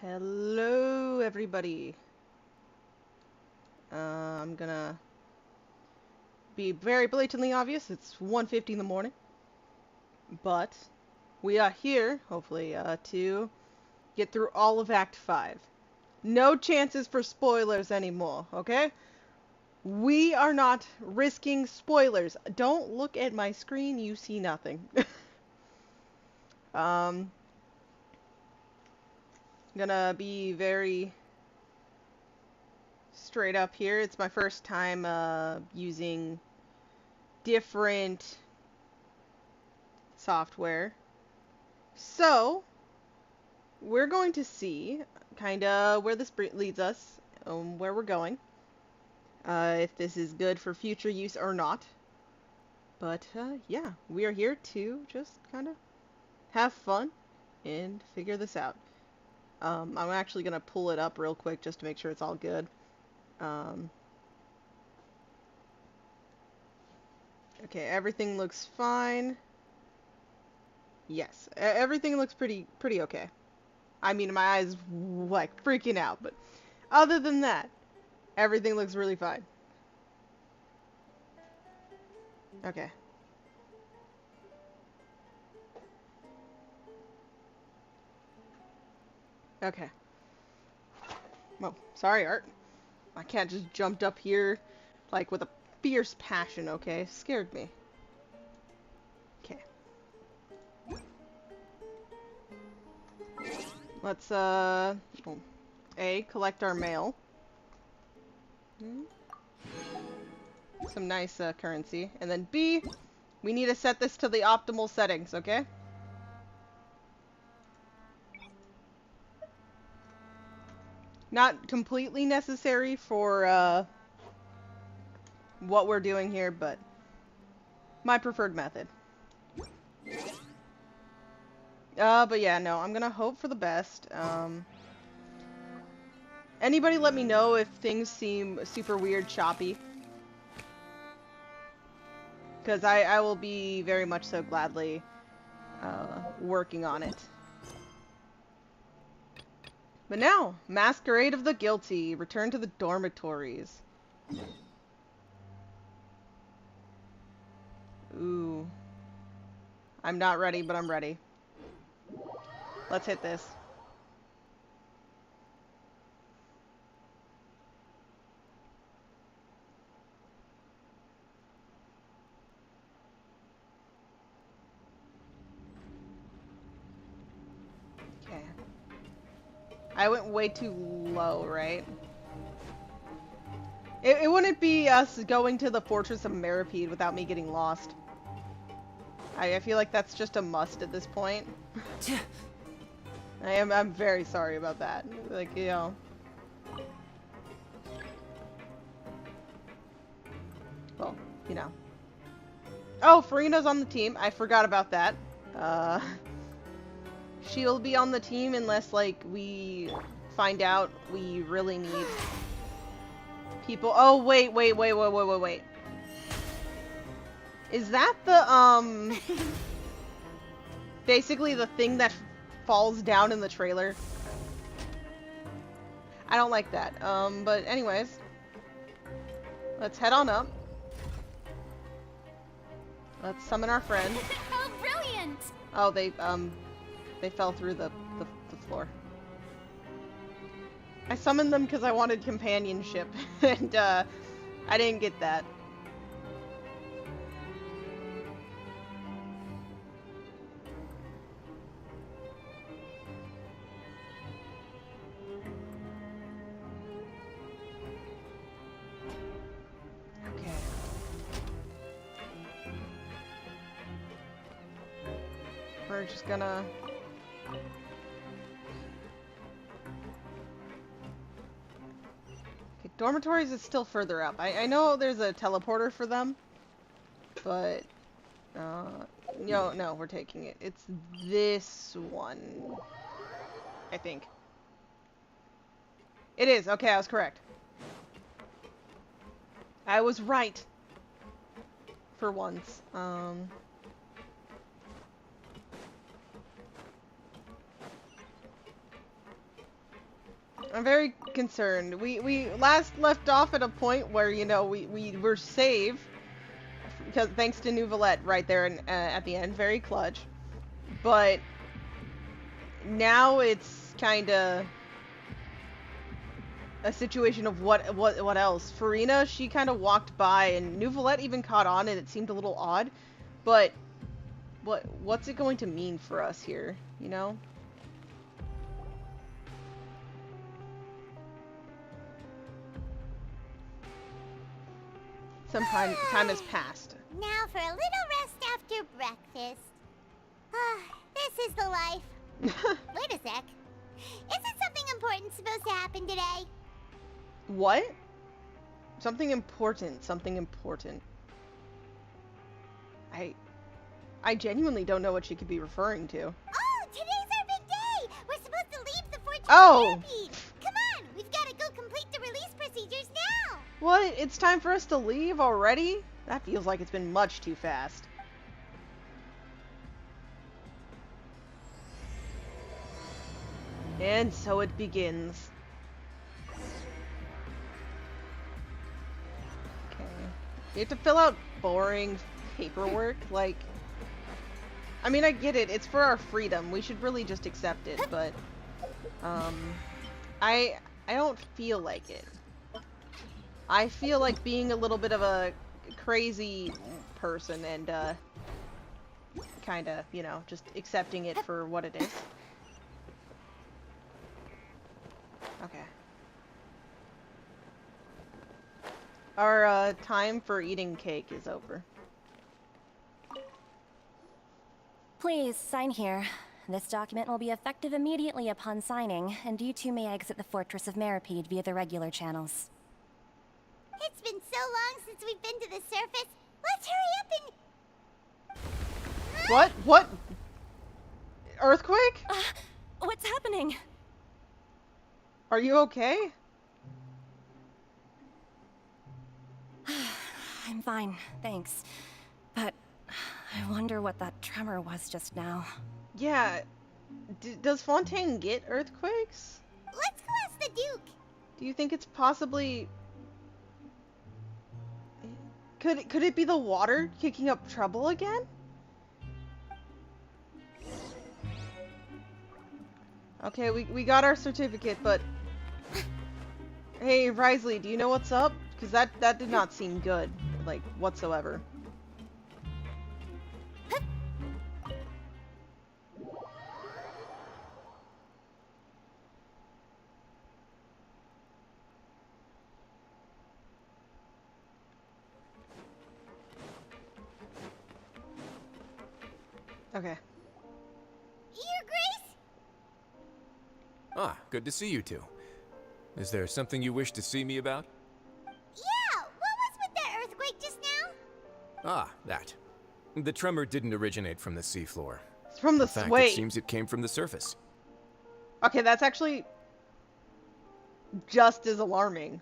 Hello, everybody. I'm gonna be very blatantly obvious. It's 1:50 in the morning, but we are here, hopefully, to get through all of Act 5. No chances for spoilers anymore, okay? We are not risking spoilers. Don't look at my screen, you see nothing. um, gonna be very straight up here. It's my first time using different software. So, we're going to see kind of where this leads us, where we're going, if this is good for future use or not. But, yeah, we are here to just kind of have fun and figure this out. I'm actually going to pull it up real quick just to make sure it's all good. Okay, everything looks fine. Yes, everything looks pretty okay. I mean, my eyes like freaking out, but other than that, everything looks really fine. Okay. Okay. Well, sorry, Art. My cat just jumped up here, like, with a fierce passion, okay? Scared me. Okay. Let's, A, collect our mail. Some nice, currency. And then B, we need to set this to the optimal settings, okay? Not completely necessary for, what we're doing here, but my preferred method. But yeah, no, I'm gonna hope for the best. Anybody let me know if things seem super weird, choppy. Because I will be very much so gladly, working on it. But now, Masquerade of the Guilty. Return to the dormitories. Ooh. I'm not ready, but I'm ready. Let's hit this. Okay. I went way too low, right? It wouldn't be us going to the Fortress of Meripede without me getting lost. I feel like that's just a must at this point. I'm very sorry about that. Like, you know. Well, you know. Oh, Farina's on the team. I forgot about that. She'll be on the team unless, like, we find out we really need people. Oh, wait. Is that the, basically the thing that falls down in the trailer? I don't like that. But anyways. Let's head on up. Let's summon our friend. Oh, brilliant! Oh, they fell through the floor. I summoned them because I wanted companionship, and, I didn't get that. Okay. We're just gonna... Okay, dormitories is still further up. I know there's a teleporter for them, but... No, we're taking it. It's this one. I think. It is. Okay, I was correct. I was right. For once. I'm very concerned. We last left off at a point where, you know, we were safe because thanks to Nouvelette right there at the end, very clutch. But now it's kind of a situation of what else? Farina, she kind of walked by, and Nouvelette even caught on, and it seemed a little odd. But what's it going to mean for us here? You know? Some time has passed. Now for a little rest after breakfast. This is the life. Wait a sec. Isn't something important supposed to happen today? What? Something important. Something important. I genuinely don't know what she could be referring to. Oh, today's our big day! We're supposed to leave the fortress therapy! Come on! We've got to go complete the release procedures now! What? It's time for us to leave already? That feels like it's been much too fast. And so it begins. Okay. You have to fill out boring paperwork, like... I mean, I get it. It's for our freedom. We should really just accept it, but... I don't feel like it. I feel like being a little bit of a crazy person and, kinda, you know, just accepting it for what it is. Okay. Our, time for eating cake is over. Please, sign here. This document will be effective immediately upon signing, and you two may exit the Fortress of Meripede via the regular channels. It's been so long since we've been to the surface. Let's hurry up and... What? What? Earthquake? What's happening? Are you okay? I'm fine, thanks. But I wonder what that tremor was just now. Yeah. Does Fontaine get earthquakes? Let's go ask the Duke. Do you think it's possibly... Could it be the water kicking up trouble again? Okay, we got our certificate, but... Hey, Risley, do you know what's up? Because that did not seem good, like, whatsoever. Okay. Your Grace? Ah, good to see you two. Is there something you wish to see me about? Yeah, what was with that earthquake just now? Ah, that. The tremor didn't originate from the seafloor. It's from the In fact, wait. it seems it came from the surface. Okay, that's actually just as alarming.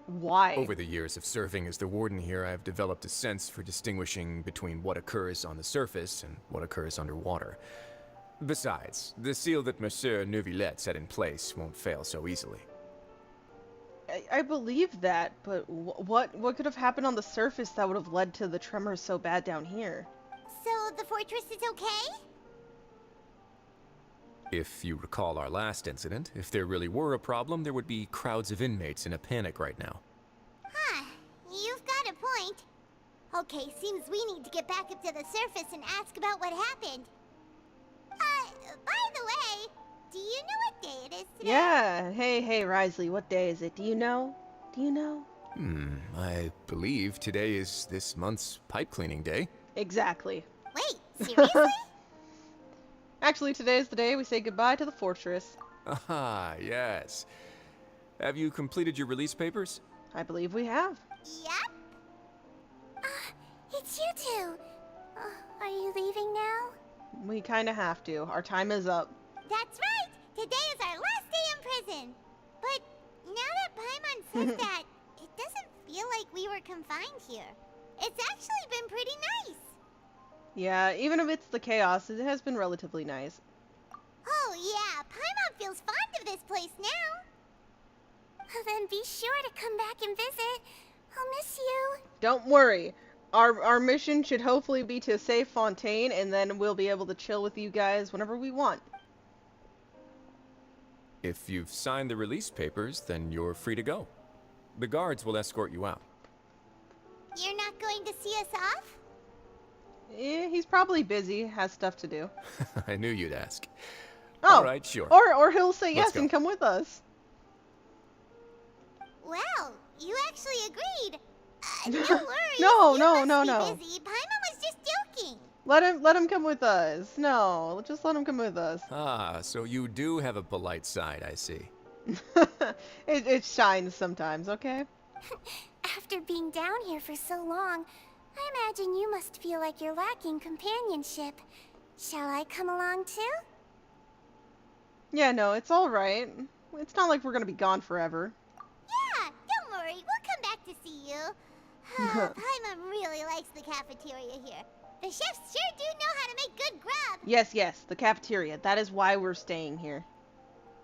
Why? Over the years of serving as the warden here, I have developed a sense for distinguishing between what occurs on the surface and what occurs underwater. Besides, the seal that Monsieur Neuvillette set in place won't fail so easily. I believe that, but what could have happened on the surface that would have led to the tremors so bad down here? So the fortress is okay? If you recall our last incident, if there really were a problem, there would be crowds of inmates in a panic right now. Huh, you've got a point. Okay, seems we need to get back up to the surface and ask about what happened. By the way, do you know what day it is today? Yeah, hey, Risley, what day is it? Do you know? Do you know? I believe today is this month's pipe cleaning day. Exactly. Wait, seriously? Actually, today is the day we say goodbye to the fortress. Ah, yes. Have you completed your release papers? I believe we have. Yep. It's you two. Are you leaving now? We kinda have to. Our time is up. That's right! Today is our last day in prison! But now that Paimon says that, it doesn't feel like we were confined here. It's actually been pretty nice! Yeah, even if it's the chaos, it has been relatively nice. Oh yeah, Paimon feels fond of this place now! Then be sure to come back and visit. I'll miss you. Don't worry. Our mission should hopefully be to save Fontaine, and then we'll be able to chill with you guys whenever we want. If you've signed the release papers, then you're free to go. The guards will escort you out. You're not going to see us off? He's probably busy, has stuff to do. I knew you'd ask. Oh, All right, sure. Or he'll say Let's yes go. and come with us. Well, you actually agreed. No worries. No, you no, must no, be no. busy. Paimon was just joking. Let him come with us. No, just let him come with us. Ah, so you do have a polite side, I see. It shines sometimes, okay? After being down here for so long, I imagine you must feel like you're lacking companionship. Shall I come along too? Yeah, no, it's all right. It's not like we're gonna be gone forever. Yeah, don't worry. We'll come back to see you. Paimon really likes the cafeteria here. The chefs sure do know how to make good grub. Yes, the cafeteria. That is why we're staying here.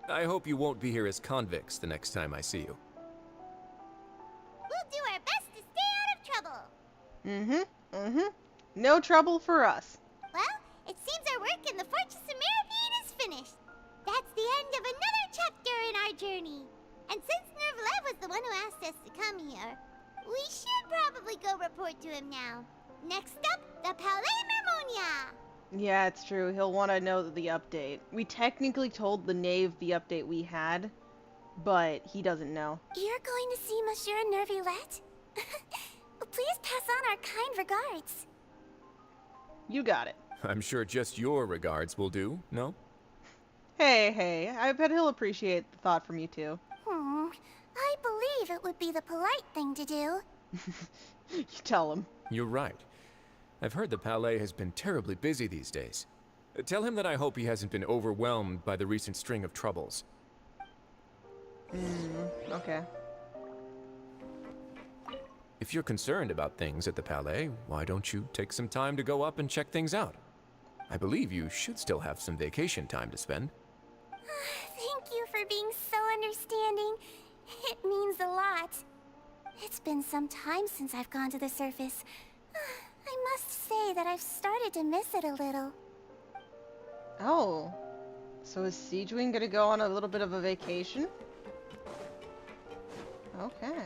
I hope you won't be here as convicts the next time I see you. We'll do our best to stay out of trouble. No trouble for us. Well, it seems our work in the Fortress of Meripede is finished. That's the end of another chapter in our journey. And since Nervalev was the one who asked us to come here, we should probably go report to him now. Next up, the Palais Mermonia. Yeah, it's true. He'll want to know the update. We technically told the knave the update we had, but he doesn't know. You're going to see Monsieur Nervilette? Please pass on our kind regards. You got it. I'm sure just your regards will do, no? Hey, I bet he'll appreciate the thought from you too. I believe it would be the polite thing to do. You tell him. You're right. I've heard the Palais has been terribly busy these days. Tell him that I hope he hasn't been overwhelmed by the recent string of troubles. Okay. If you're concerned about things at the Palais, why don't you take some time to go up and check things out? I believe you should still have some vacation time to spend. Thank you for being so understanding. It means a lot. It's been some time since I've gone to the surface. I must say that I've started to miss it a little. Oh. So is Siegewing gonna go on a little bit of a vacation? Okay.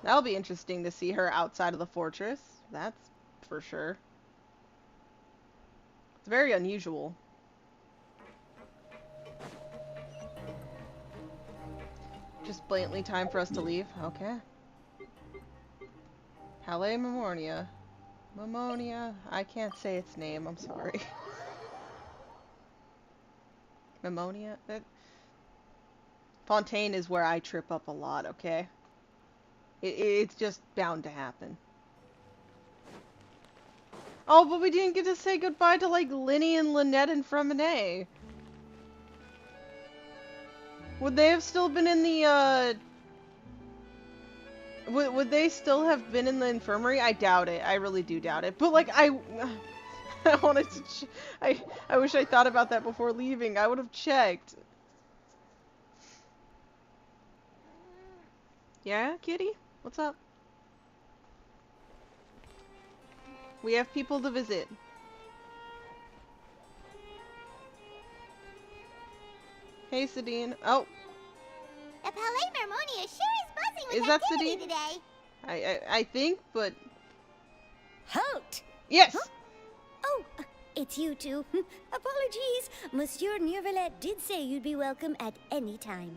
That'll be interesting to see her outside of the fortress. That's for sure. It's very unusual. Just blatantly time for us to leave? Okay. Palais Memoria. Memonia. I can't say its name, I'm sorry. Memonia? Fontaine is where I trip up a lot, okay? It's just bound to happen. Oh, but we didn't get to say goodbye to, like, Linny and Lynette and Freminet. Would they have still been in the, Would they still have been in the infirmary? I doubt it. I really do doubt it. But, like, I wanted to I wish I thought about that before leaving. I would have checked. Yeah, kitty? What's up? We have people to visit. Hey, Sadine. Oh, The Palais Mermonia sure is buzzing with Is that activity Sadine? today. I think, but Halt! yes. Oh, it's you two. Apologies. Monsieur Nervilette did say you'd be welcome at any time.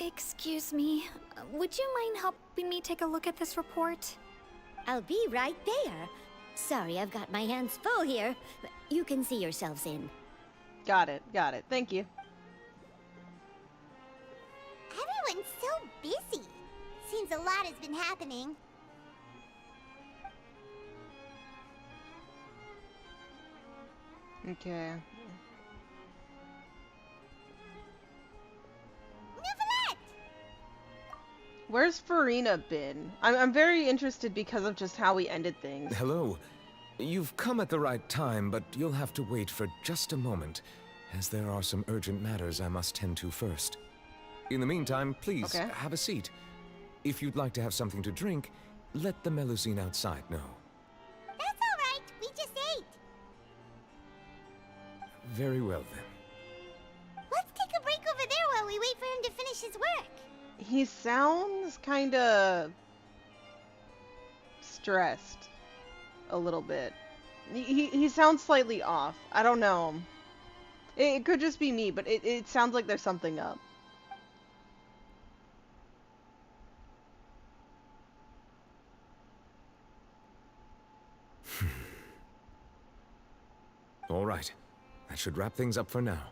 Excuse me, would you mind helping me take a look at this report? I'll be right there. Sorry, I've got my hands full here. You can see yourselves in. Got it. Thank you. Everyone's so busy. Seems a lot has been happening. Okay. Nervilette! Where's Farina been? I'm very interested because of just how we ended things. Hello. You've come at the right time, but you'll have to wait for just a moment. as there are some urgent matters I must tend to first. In the meantime, please Okay. have a seat. If you'd like to have something to drink, let the Melusine outside know. That's alright, we just ate. Very well then. Let's take a break over there while we wait for him to finish his work. He sounds kinda stressed a little bit. He sounds slightly off. I don't know. It could just be me, but it sounds like there's something up. All right. That should wrap things up for now.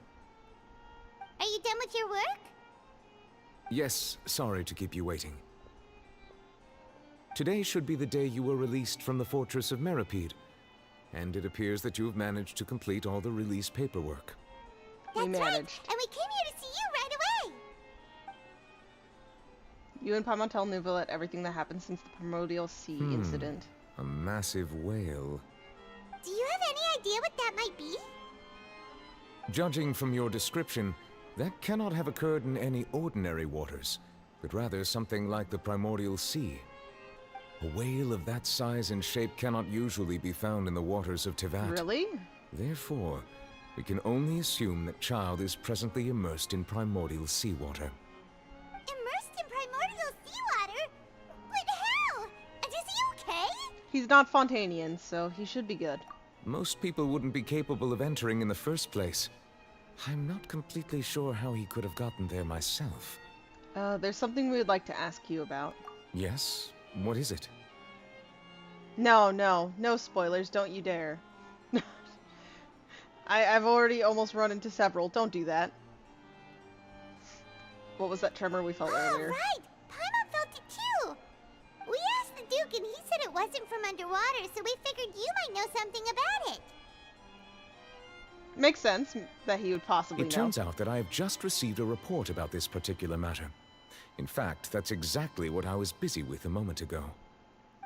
Are you done with your work? Yes, sorry to keep you waiting. Today should be the day you were released from the Fortress of Meripede, and it appears that you have managed to complete all the release paperwork. We That's right, managed. and we came here to see you right away. You and Paimon tell Neuvillette everything that happened since the Primordial Sea incident. A massive whale. Do you have any idea what that might be? Judging from your description, that cannot have occurred in any ordinary waters, but rather something like the Primordial Sea. A whale of that size and shape cannot usually be found in the waters of Tevat. Really? Therefore, we can only assume that Child is presently immersed in primordial seawater. Immersed in primordial seawater? But how? And is he okay? He's not Fontainian, so he should be good. Most people wouldn't be capable of entering in the first place. I'm not completely sure how he could have gotten there myself. There's something we would like to ask you about. Yes? What is it? No spoilers, don't you dare. I've already almost run into several, don't do that. What was that tremor we felt earlier? Right! Paimon felt it too! We asked the Duke and he said it wasn't from underwater, so we figured you might know something about it. Makes sense that he would possibly It know. turns out that I have just received a report about this particular matter. In fact, that's exactly what I was busy with a moment ago.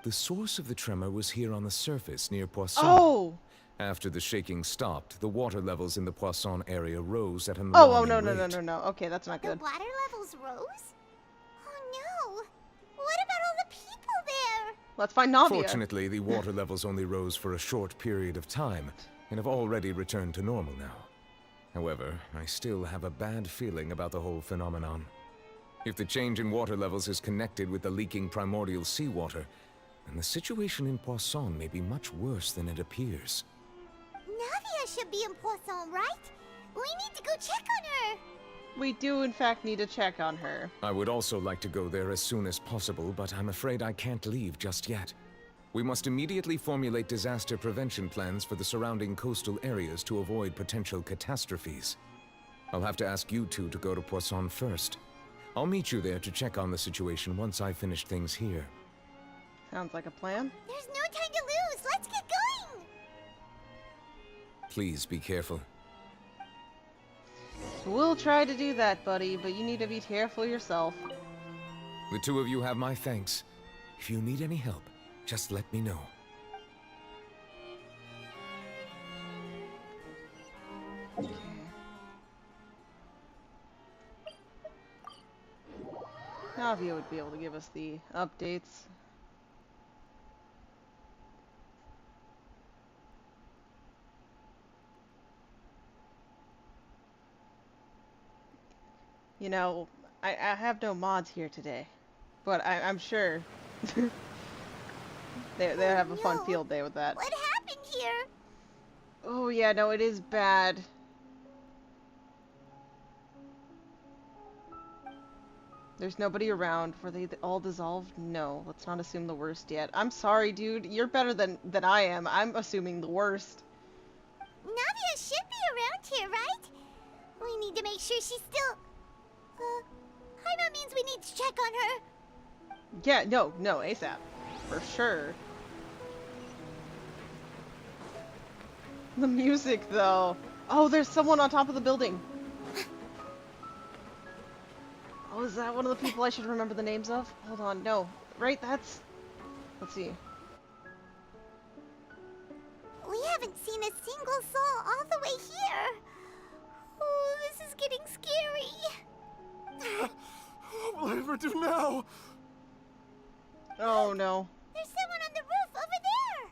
The source of the tremor was here on the surface near Poisson. Oh! After the shaking stopped, the water levels in the Poisson area rose at an Oh, alarming no. rate. Okay, that's not The good. water levels rose? Oh no! What about all the people there? Let's find Navia. Fortunately, the water levels only rose for a short period of time, and have already returned to normal now. However, I still have a bad feeling about the whole phenomenon. If the change in water levels is connected with the leaking primordial seawater, then the situation in Poisson may be much worse than it appears. Navia should be in Poisson, right? We need to go check on her! We do, in fact, need to check on her. I would also like to go there as soon as possible, but I'm afraid I can't leave just yet. We must immediately formulate disaster prevention plans for the surrounding coastal areas to avoid potential catastrophes. I'll have to ask you two to go to Poisson first. I'll meet you there to check on the situation once I've finished things here. Sounds like a plan. There's no time to lose! Let's get going! Please be careful. We'll try to do that, buddy, but you need to be careful yourself. The two of you have my thanks. If you need any help, just let me know. Okay. Navia would be able to give us the updates. You know, I have no mods here today, but I'm sure they'll have a fun no. field day with that. What happened here? Oh yeah, no, it is bad. There's nobody around. Were they all dissolved? No, let's not assume the worst yet. I'm sorry, dude. You're better than I am. I'm assuming the worst. Navia should be around here, right? We need to make sure she's still... Paimon means we need to check on her. Yeah, no, ASAP. For sure. The music, though. Oh, there's someone on top of the building. Oh, is that one of the people I should remember the names of? Hold on, no. Right, that's... Let's see. We haven't seen a single soul all the way here. ever do now? Oh no. There's someone on the roof over there!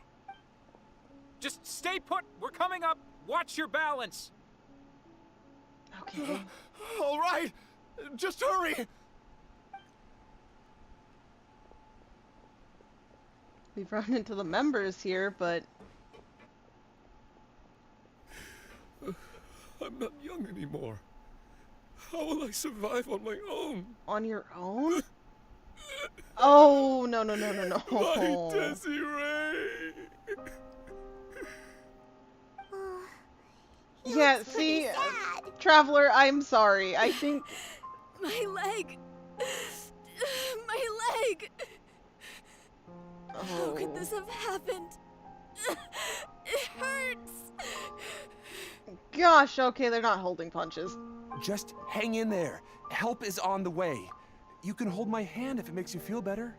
Just stay put. We're coming up. Watch your balance. Okay. All right, just hurry. We've run into the members here, but I'm not young anymore. How will I survive on my own? on your own? Oh, no, no, no, no, no. My Desiree! He Yeah, looks pretty see, sad. Traveler, I'm sorry. I think My leg! My leg! How could this have happened? It hurts! Gosh, okay, they're not holding punches. Just hang in there. Help is on the way. You can hold my hand if it makes you feel better.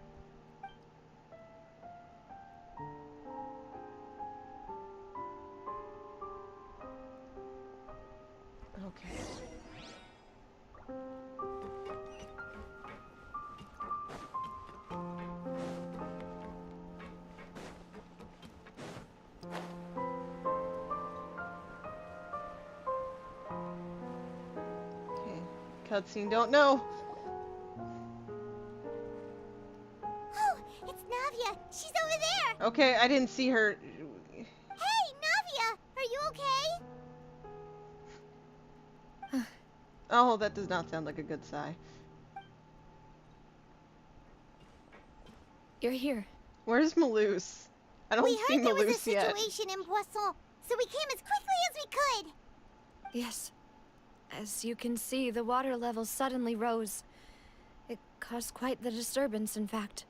Okay. Okay. Cutscene, don't know. Oh, it's Navia. She's over there. Okay, I didn't see her. Hey, Navia, are you okay? Oh, that does not sound like a good sigh. You're here. Where's Malouse? I don't We see heard there was a Malouse yet. situation in Poisson, so we came as quickly as we could. Yes. As you can see, the water level suddenly rose. It caused quite the disturbance, in fact.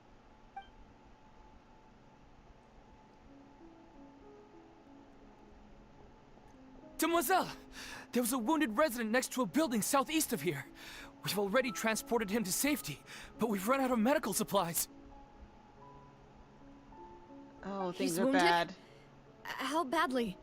Demoiselle! There was a wounded resident next to a building southeast of here. We've already transported him to safety, but we've run out of medical supplies. Oh, He's things are wounded? bad. How badly?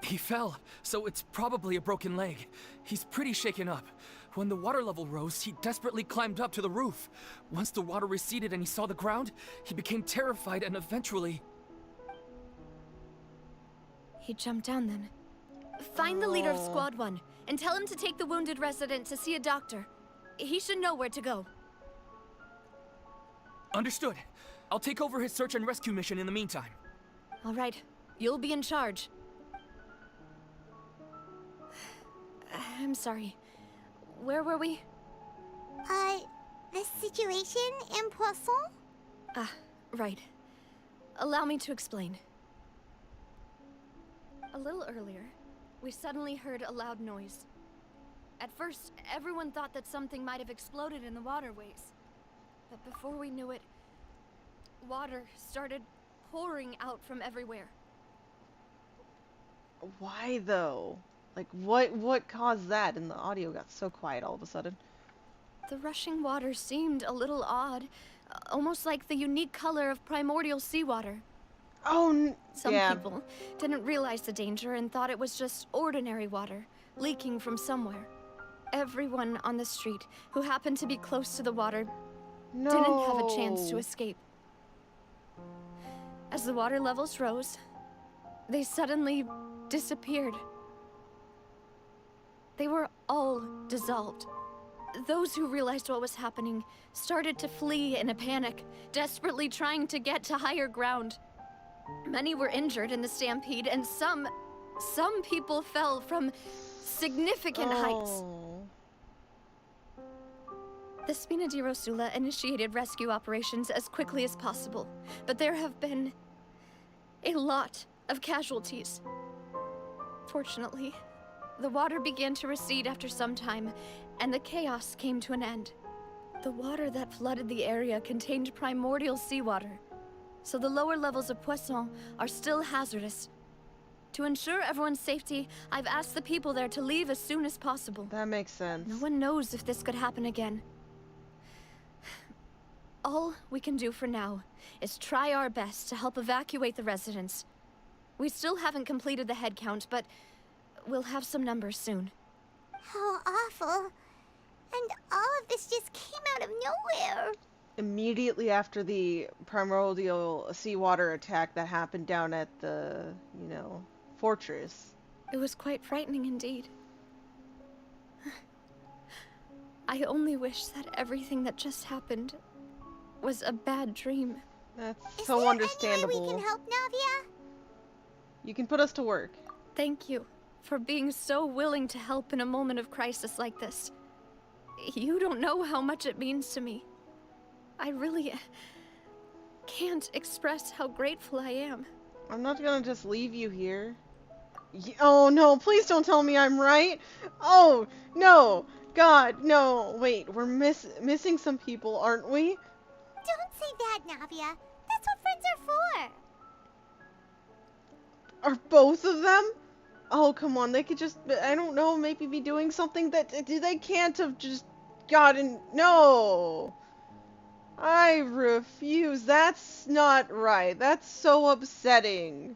He fell, so it's probably a broken leg. He's pretty shaken up. When the water level rose, he desperately climbed up to the roof. Once the water receded and he saw the ground, he became terrified and eventually... He jumped down then. Find the leader of Squad 1 and tell him to take the wounded resident to see a doctor. He should know where to go. Understood. I'll take over his search and rescue mission in the meantime. All right, you'll be in charge. I'm sorry. Where were we? The situation in Poisson? Ah, right. Allow me to explain. A little earlier, we suddenly heard a loud noise. At first, everyone thought that something might have exploded in the waterways. But before we knew it, water started pouring out from everywhere. Why though? Like what caused that? And the audio got so quiet all of a sudden. The rushing water seemed a little odd, almost like the unique color of primordial seawater. Oh, Some yeah. people didn't realize the danger and thought it was just ordinary water, leaking from somewhere. Everyone on the street who happened to be close to the water No. didn't have a chance to escape. As the water levels rose, they suddenly disappeared. They were all dissolved. Those who realized what was happening started to flee in a panic, desperately trying to get to higher ground. Many were injured in the stampede, and some people fell from significant heights. Oh. The Spina di Rosula initiated rescue operations as quickly as possible, but there have been a lot of casualties. Fortunately, the water began to recede after some time, and the chaos came to an end. The water that flooded the area contained primordial seawater, so the lower levels of Poisson are still hazardous. To ensure everyone's safety, I've asked the people there to leave as soon as possible. That makes sense. No one knows if this could happen again. All we can do for now is try our best to help evacuate the residents. We still haven't completed the head count, but we'll have some numbers soon. How awful. And all of this just came out of nowhere. Immediately after the primordial seawater attack that happened down at the, fortress. It was quite frightening indeed. I only wish that everything that just happened was a bad dream. That's so understandable. Is there any way we can help, Navia? You can put us to work. Thank you for being so willing to help in a moment of crisis like this. You don't know how much it means to me. I really can't express how grateful I am. I'm not gonna just leave you here. Oh no, please don't tell me I'm right. Oh, no. God, no. Wait, we're missing some people, aren't we? Don't say that, Navia. That's what friends are for. Are both of them? Oh, come on. They could just, I don't know, maybe be doing something that they can't have just gotten. No. I refuse. That's not right. That's so upsetting.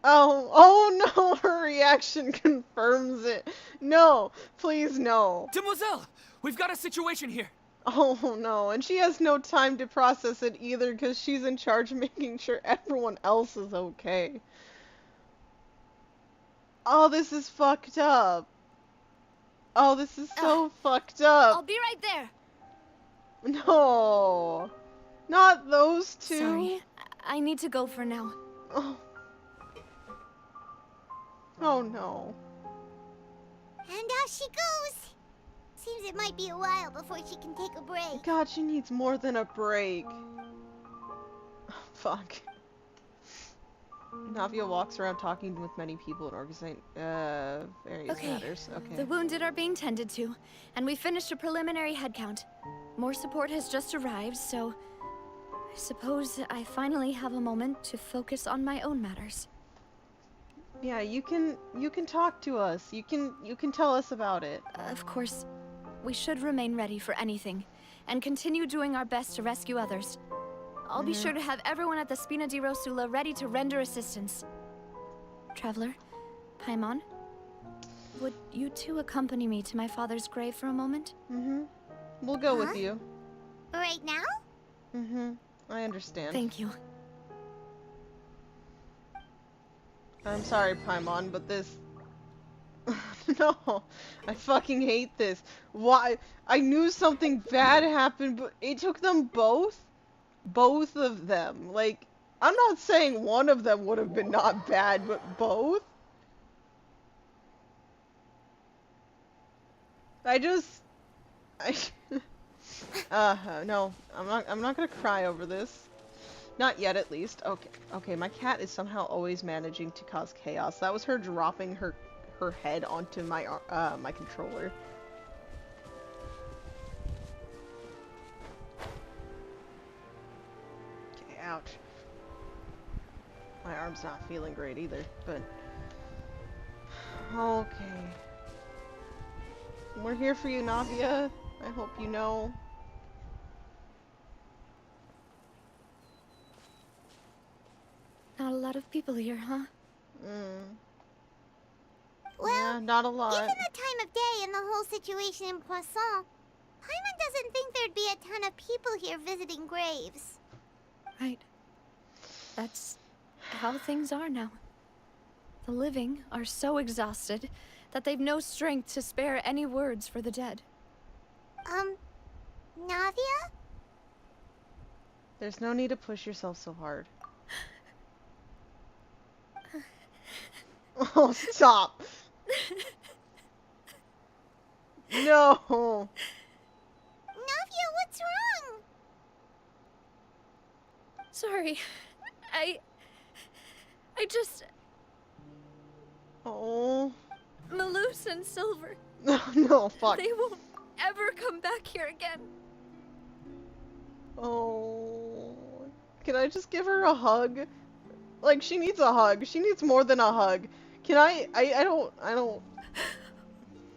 Oh no, her reaction confirms it. No, please no. Demoiselle, we've got a situation here. Oh no, and she has no time to process it either because she's in charge of making sure everyone else is okay. Oh, this is fucked up. Oh, this is so fucked up. I'll be right there. No. Not those two. Sorry, I need to go for now. Oh. Oh no. And off she goes. Seems it might be a while before she can take a break. God, she needs more than a break. Fuck. Navia walks around talking with many people and organizing various matters. Okay. The wounded are being tended to, and we finished a preliminary head count. More support has just arrived, so I suppose I finally have a moment to focus on my own matters. Yeah, you can talk to us. You can tell us about it. Of course, we should remain ready for anything, and continue doing our best to rescue others. I'll be sure to have everyone at the Spina di Rosula ready to render assistance. Traveler, Paimon, would you two accompany me to my father's grave for a moment? We'll go with you. Right now? I understand. Thank you. I'm sorry, Paimon, but this... No, I fucking hate this. Why? I knew something bad happened, but it took them both? Both of them. Like, I'm not saying one of them would have been not bad, but both? No, I'm not gonna cry over this. Not yet, at least. Okay, my cat is somehow always managing to cause chaos. That was her dropping her head onto my my controller. Okay, ouch. My arm's not feeling great either, but... Okay. We're here for you, Navia. I hope you know. Not a lot of people here, huh? Well, yeah, not a lot. Given the time of day and the whole situation in Poisson, Paimon doesn't think there'd be a ton of people here visiting graves. Right. That's how things are now. The living are so exhausted that they've no strength to spare any words for the dead. Navia? There's no need to push yourself so hard. Oh, stop! No! Navia, what's wrong? Sorry. I just... Oh. Malus and Silver. No, fuck. They won't ever come back here again. Oh. Can I just give her a hug? Like, she needs a hug. She needs more than a hug. Can I don't...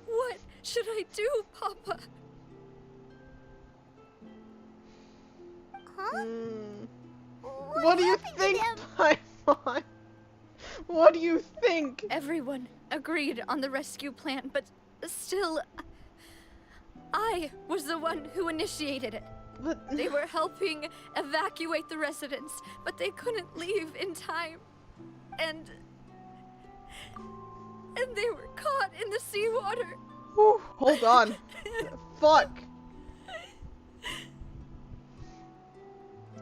What should I do, Papa? Huh? What do you think, Paimon? What do you think? Everyone agreed on the rescue plan, but still, I was the one who initiated it. But They were helping evacuate the residents, but they couldn't leave in time. And they were caught in the seawater. whew, hold on. Fuck.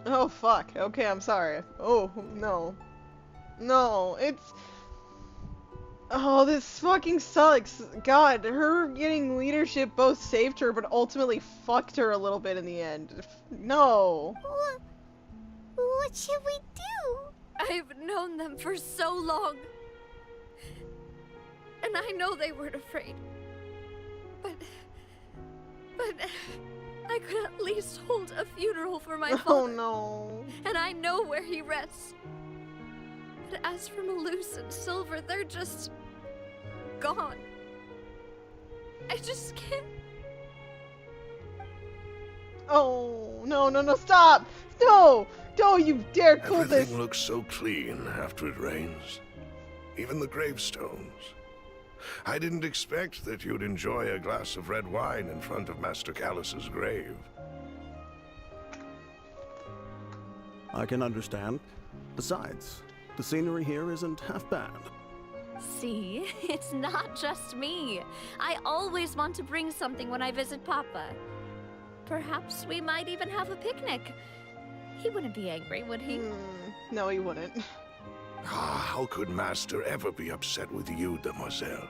Oh fuck. Okay, I'm sorry. Oh no. No, it's. Oh, this fucking sucks. God, her getting leadership both saved her, but ultimately fucked her a little bit in the end. No. What should we do? I've known them for so long. And I know they weren't afraid. But I could at least hold a funeral for my Oh father. no. And I know where he rests. But as for Malus and Silver, they're just gone. I just can't. Oh no, no, no, stop! No! Don't you dare call this! Everything looks so clean after it rains. Even the gravestones. I didn't expect that you'd enjoy a glass of red wine in front of Master Callus's grave. I can understand. Besides, the scenery here isn't half bad. See, it's not just me. I always want to bring something when I visit Papa. Perhaps we might even have a picnic. He wouldn't be angry, would he? No, he wouldn't. Ah, how could Master ever be upset with you, demoiselle?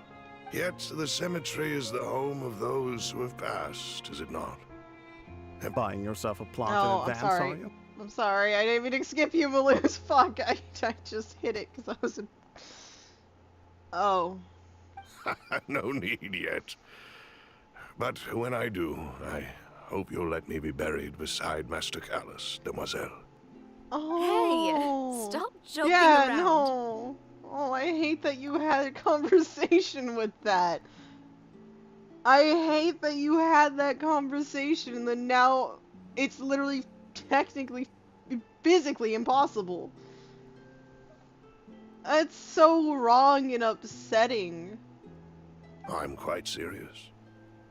Yet the cemetery is the home of those who have passed, is it not? Buying yourself a plot Oh, in I'm advance, sorry. are you? I'm sorry, I didn't mean to skip you, Malus. Fuck, I just hit it because I was a... Oh. No need yet. But when I do, I hope you'll let me be buried beside Master Callus, demoiselle. Oh. Hey, stop joking yeah, around. no. Oh, I hate that you had a conversation with that. I hate that you had that conversation and then now it's literally technically physically impossible. It's so wrong and upsetting. I'm quite serious.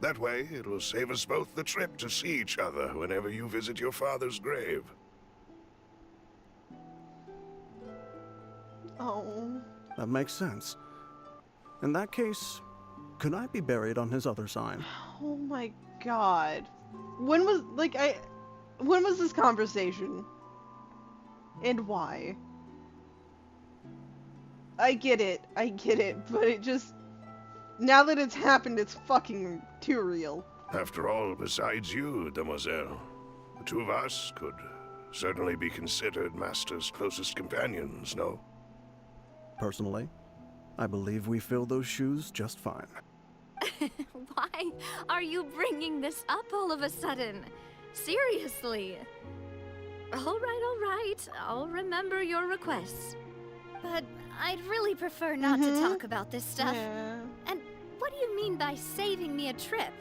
That way, it'll save us both the trip to see each other whenever you visit your father's grave. Oh. That makes sense. In that case, could I be buried on his other side? Oh my god. When was this conversation? And why? I get it, but it just... Now that it's happened, it's fucking too real. After all, besides you, demoiselle, the two of us could certainly be considered Master's closest companions, no? Personally, I believe we fill those shoes just fine. Why are you bringing this up all of a sudden? Seriously. All right. I'll remember your requests. But I'd really prefer not to talk about this stuff. Yeah. And what do you mean by saving me a trip?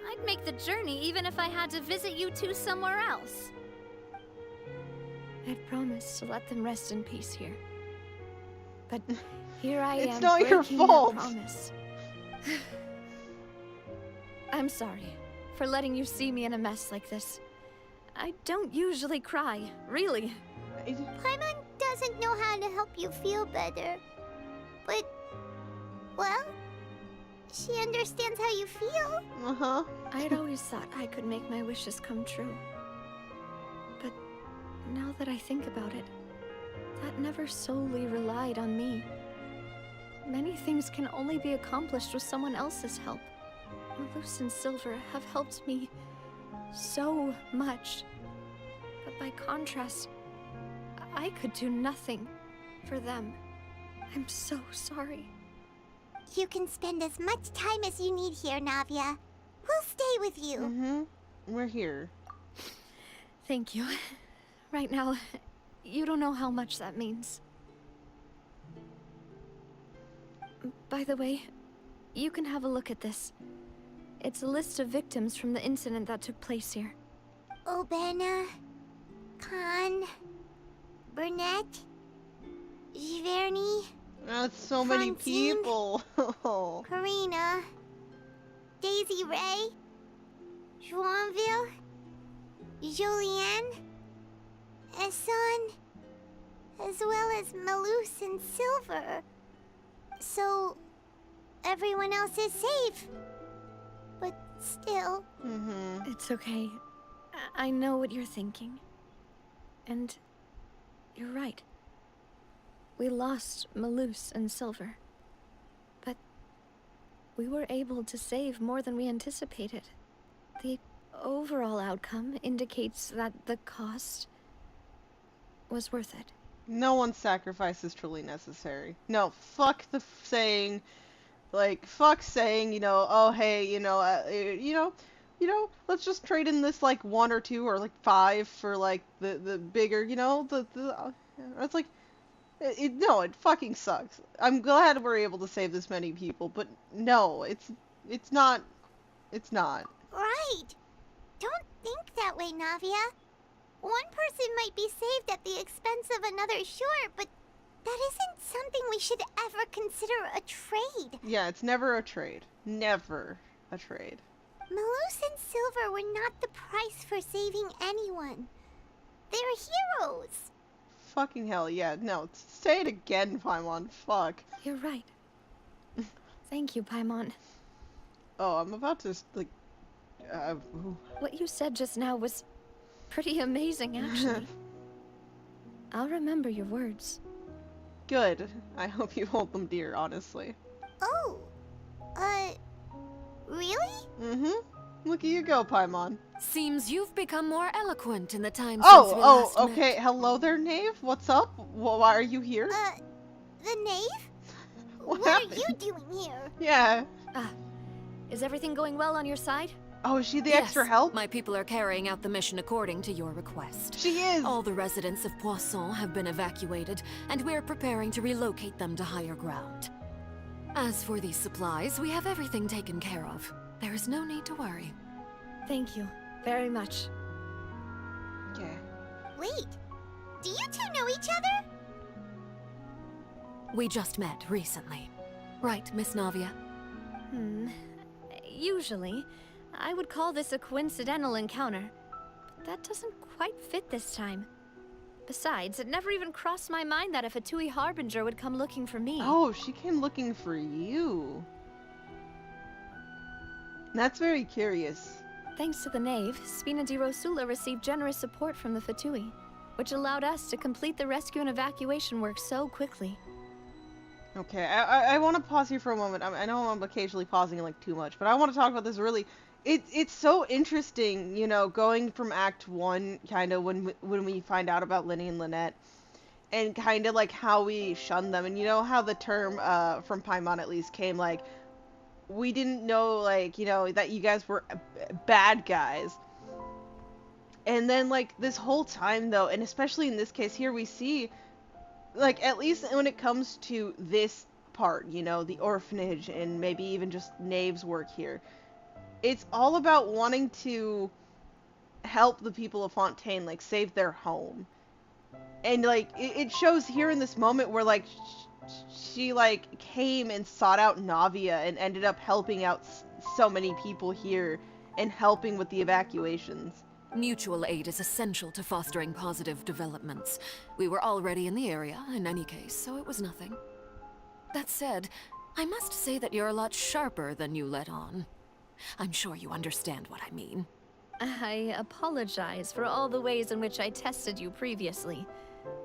I'd make the journey even if I had to visit you two somewhere else. I'd promised to let them rest in peace here. But here I am. It's not your breaking that fault. promise. I'm sorry for letting you see me in a mess like this. I don't usually cry, really. Paimon doesn't know how to help you feel better. But, well, she understands how you feel. Uh-huh. I'd always thought I could make my wishes come true. But now that I think about it, that never solely relied on me. Many things can only be accomplished with someone else's help. Malus and Silver have helped me so much. But by contrast, I could do nothing for them. I'm so sorry. You can spend as much time as you need here, Navia. We'll stay with you. Mm-hmm. We're here. Thank you. Right now, you don't know how much that means. By the way, you can have a look at this. It's a list of victims from the incident that took place here. Obena, Khan, Burnett, Giverny. That's so many Fontaine, people. Karina, Daisy Ray, Joinville, Julianne, Esson, as well as Malus and Silver. So, everyone else is safe. But still... It's okay. I know what you're thinking. And you're right. We lost Malus and Silver. But we were able to save more than we anticipated. The overall outcome indicates that the cost was worth it. No one's sacrifice is truly necessary. No, fuck the saying, like, fuck saying, oh, hey, let's just trade in this, like, 1 or 2 or, like, 5 for, like, the bigger, it's like, no, it fucking sucks. I'm glad we're able to save this many people, but no, it's not. Right. Don't think that way, Navia. One person might be saved at the expense of another, sure, but that isn't something we should ever consider a trade. Yeah, it's never a trade. Never a trade. Malus and Silver were not the price for saving anyone. They're heroes. Fucking hell, yeah. No, say it again, Paimon. Fuck. You're right. Thank you, Paimon. Oh, I'm about to, like, What you said just now was pretty amazing, actually. I'll remember your words. Good. I hope you hold them dear, honestly. Oh. Really? Look at you go, Paimon. Seems you've become more eloquent in the time since we last okay. met. Hello there, Knave. What's up? Why are you here? The Knave? What happened? are you doing here? Yeah. Is everything going well on your side? Oh, is she the Yes, extra help? my people are carrying out the mission according to your request. She is! All the residents of Poisson have been evacuated, and we're preparing to relocate them to higher ground. As for these supplies, we have everything taken care of. There is no need to worry. Thank you very much. Okay. Wait, do you two know each other? We just met recently. Right, Miss Navia? Usually, I would call this a coincidental encounter. But that doesn't quite fit this time. Besides, it never even crossed my mind that a Fatui Harbinger would come looking for me. Oh, she came looking for you. That's very curious. Thanks to the Knave, Spina di Rosula received generous support from the Fatui, which allowed us to complete the rescue and evacuation work so quickly. Okay, I want to pause here for a moment. I know I'm occasionally pausing like too much, but I want to talk about this really. It's so interesting, going from Act 1, kind of when we find out about Linny and Lynette, and kind of like how we shun them, and how the term from Paimon at least came, like, we didn't know, like, that you guys were bad guys. And then, like, this whole time, though, and especially in this case here, we see, like, at least when it comes to this part, the orphanage and maybe even just Knave's work here, it's all about wanting to help the people of Fontaine, like, save their home. And, like, it shows here in this moment where, like, she, like, came and sought out Navia and ended up helping out so many people here and helping with the evacuations. Mutual aid is essential to fostering positive developments. We were already in the area, in any case, so it was nothing. That said, I must say that you're a lot sharper than you let on. I'm sure you understand what I mean. I apologize for all the ways in which I tested you previously.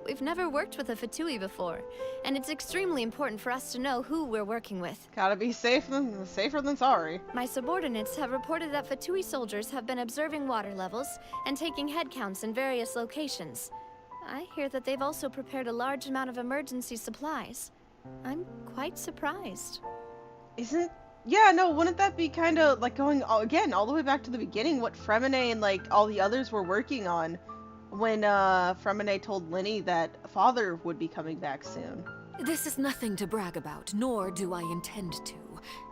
We've never worked with a Fatui before, and it's extremely important for us to know who we're working with. Gotta be safer than sorry. My subordinates have reported that Fatui soldiers have been observing water levels and taking head counts in various locations. I hear that they've also prepared a large amount of emergency supplies. I'm quite surprised. Yeah, no, wouldn't that be kind of like going, again, all the way back to the beginning, what Fremine and, like, all the others were working on when Fremine told Linny that Father would be coming back soon? This is nothing to brag about, nor do I intend to.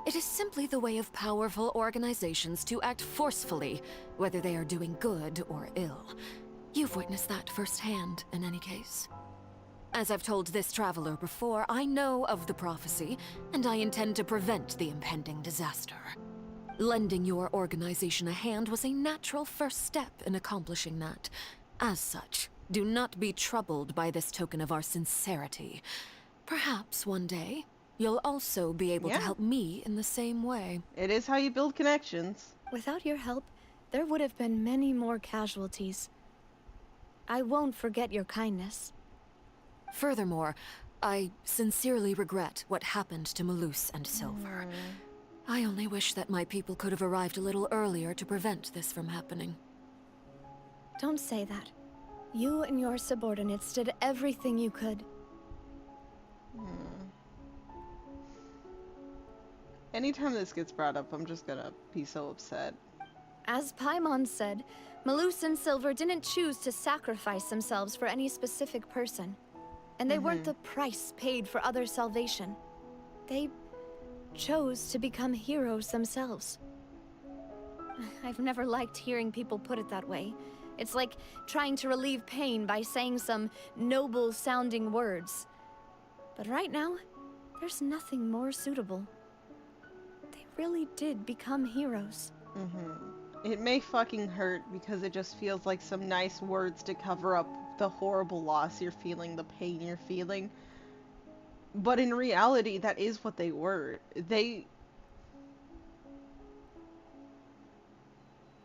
It is simply the way of powerful organizations to act forcefully, whether they are doing good or ill. You've witnessed that firsthand, in any case. As I've told this traveler before, I know of the prophecy, and I intend to prevent the impending disaster. Lending your organization a hand was a natural first step in accomplishing that. As such, do not be troubled by this token of our sincerity. Perhaps one day, you'll also be able to help me in the same way. It is how you build connections. Without your help, there would have been many more casualties. I won't forget your kindness. Furthermore, I sincerely regret what happened to Malus and Silver. I only wish that my people could have arrived a little earlier to prevent this from happening. Don't say that. You and your subordinates did everything you could. Anytime this gets brought up, I'm just gonna be so upset. As Paimon said, Malus and Silver didn't choose to sacrifice themselves for any specific person. And they weren't the price paid for other salvation. They chose to become heroes themselves. I've never liked hearing people put it that way. It's like trying to relieve pain by saying some noble-sounding words. But right now, there's nothing more suitable. They really did become heroes. It may fucking hurt because it just feels like some nice words to cover up the horrible loss you're feeling, the pain you're feeling. But in reality, that is what they were.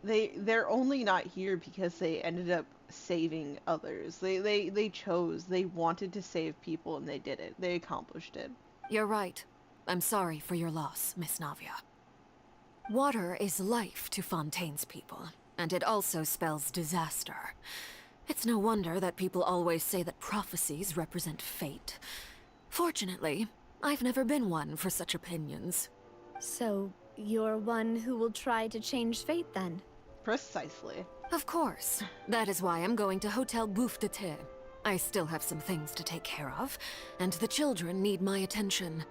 They're only not here because they ended up saving others. They chose. They wanted to save people and they did it. They accomplished it. You're right. I'm sorry for your loss, Miss Navia. Water is life to Fontaine's people, and it also spells disaster. It's no wonder that people always say that prophecies represent fate. Fortunately, I've never been one for such opinions. So, you're one who will try to change fate then? Precisely. Of course. That is why I'm going to Hotel Bouffe de Thé. I still have some things to take care of, and the children need my attention.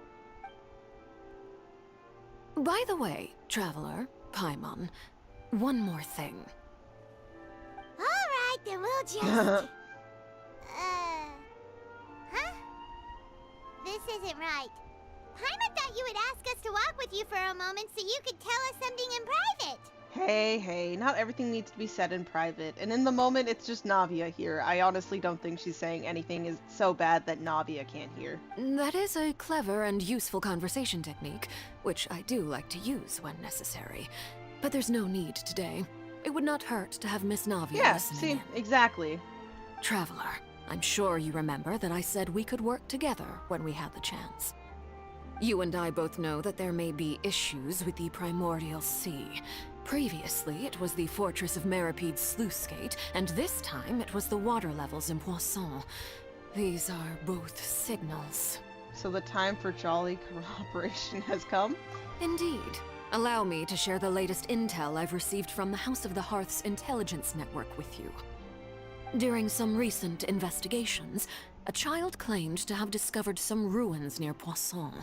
By the way, Traveler, Paimon, one more thing. Alright, then we'll just... Huh? This isn't right. Paimon thought you would ask us to walk with you for a moment so you could tell us something in private. Hey, not everything needs to be said in private. And in the moment, it's just Navia here. I honestly don't think she's saying anything is so bad that Navia can't hear. That is a clever and useful conversation technique, which I do like to use when necessary. But there's no need today. It would not hurt to have Miss Navia listening in. Exactly. Traveler, I'm sure you remember that I said we could work together when we had the chance. You and I both know that there may be issues with the Primordial Sea. Previously, it was the Fortress of Maripede's sluice gate, and this time it was the water levels in Poisson. These are both signals. So the time for jolly cooperation has come? Indeed. Allow me to share the latest intel I've received from the House of the Hearth's intelligence network with you. During some recent investigations, a child claimed to have discovered some ruins near Poisson.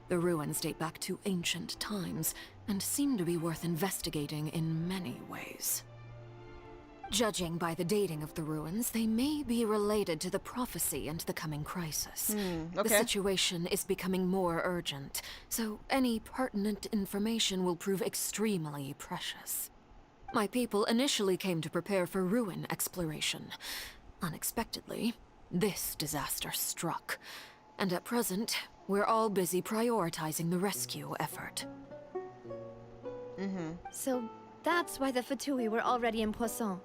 The ruins date back to ancient times, and seem to be worth investigating in many ways. Judging by the dating of the ruins, they may be related to the prophecy and the coming crisis. The situation is becoming more urgent, so any pertinent information will prove extremely precious. My people initially came to prepare for ruin exploration. Unexpectedly, this disaster struck, and at present, we're all busy prioritizing the rescue effort. So that's why the Fatui were already in Poisson.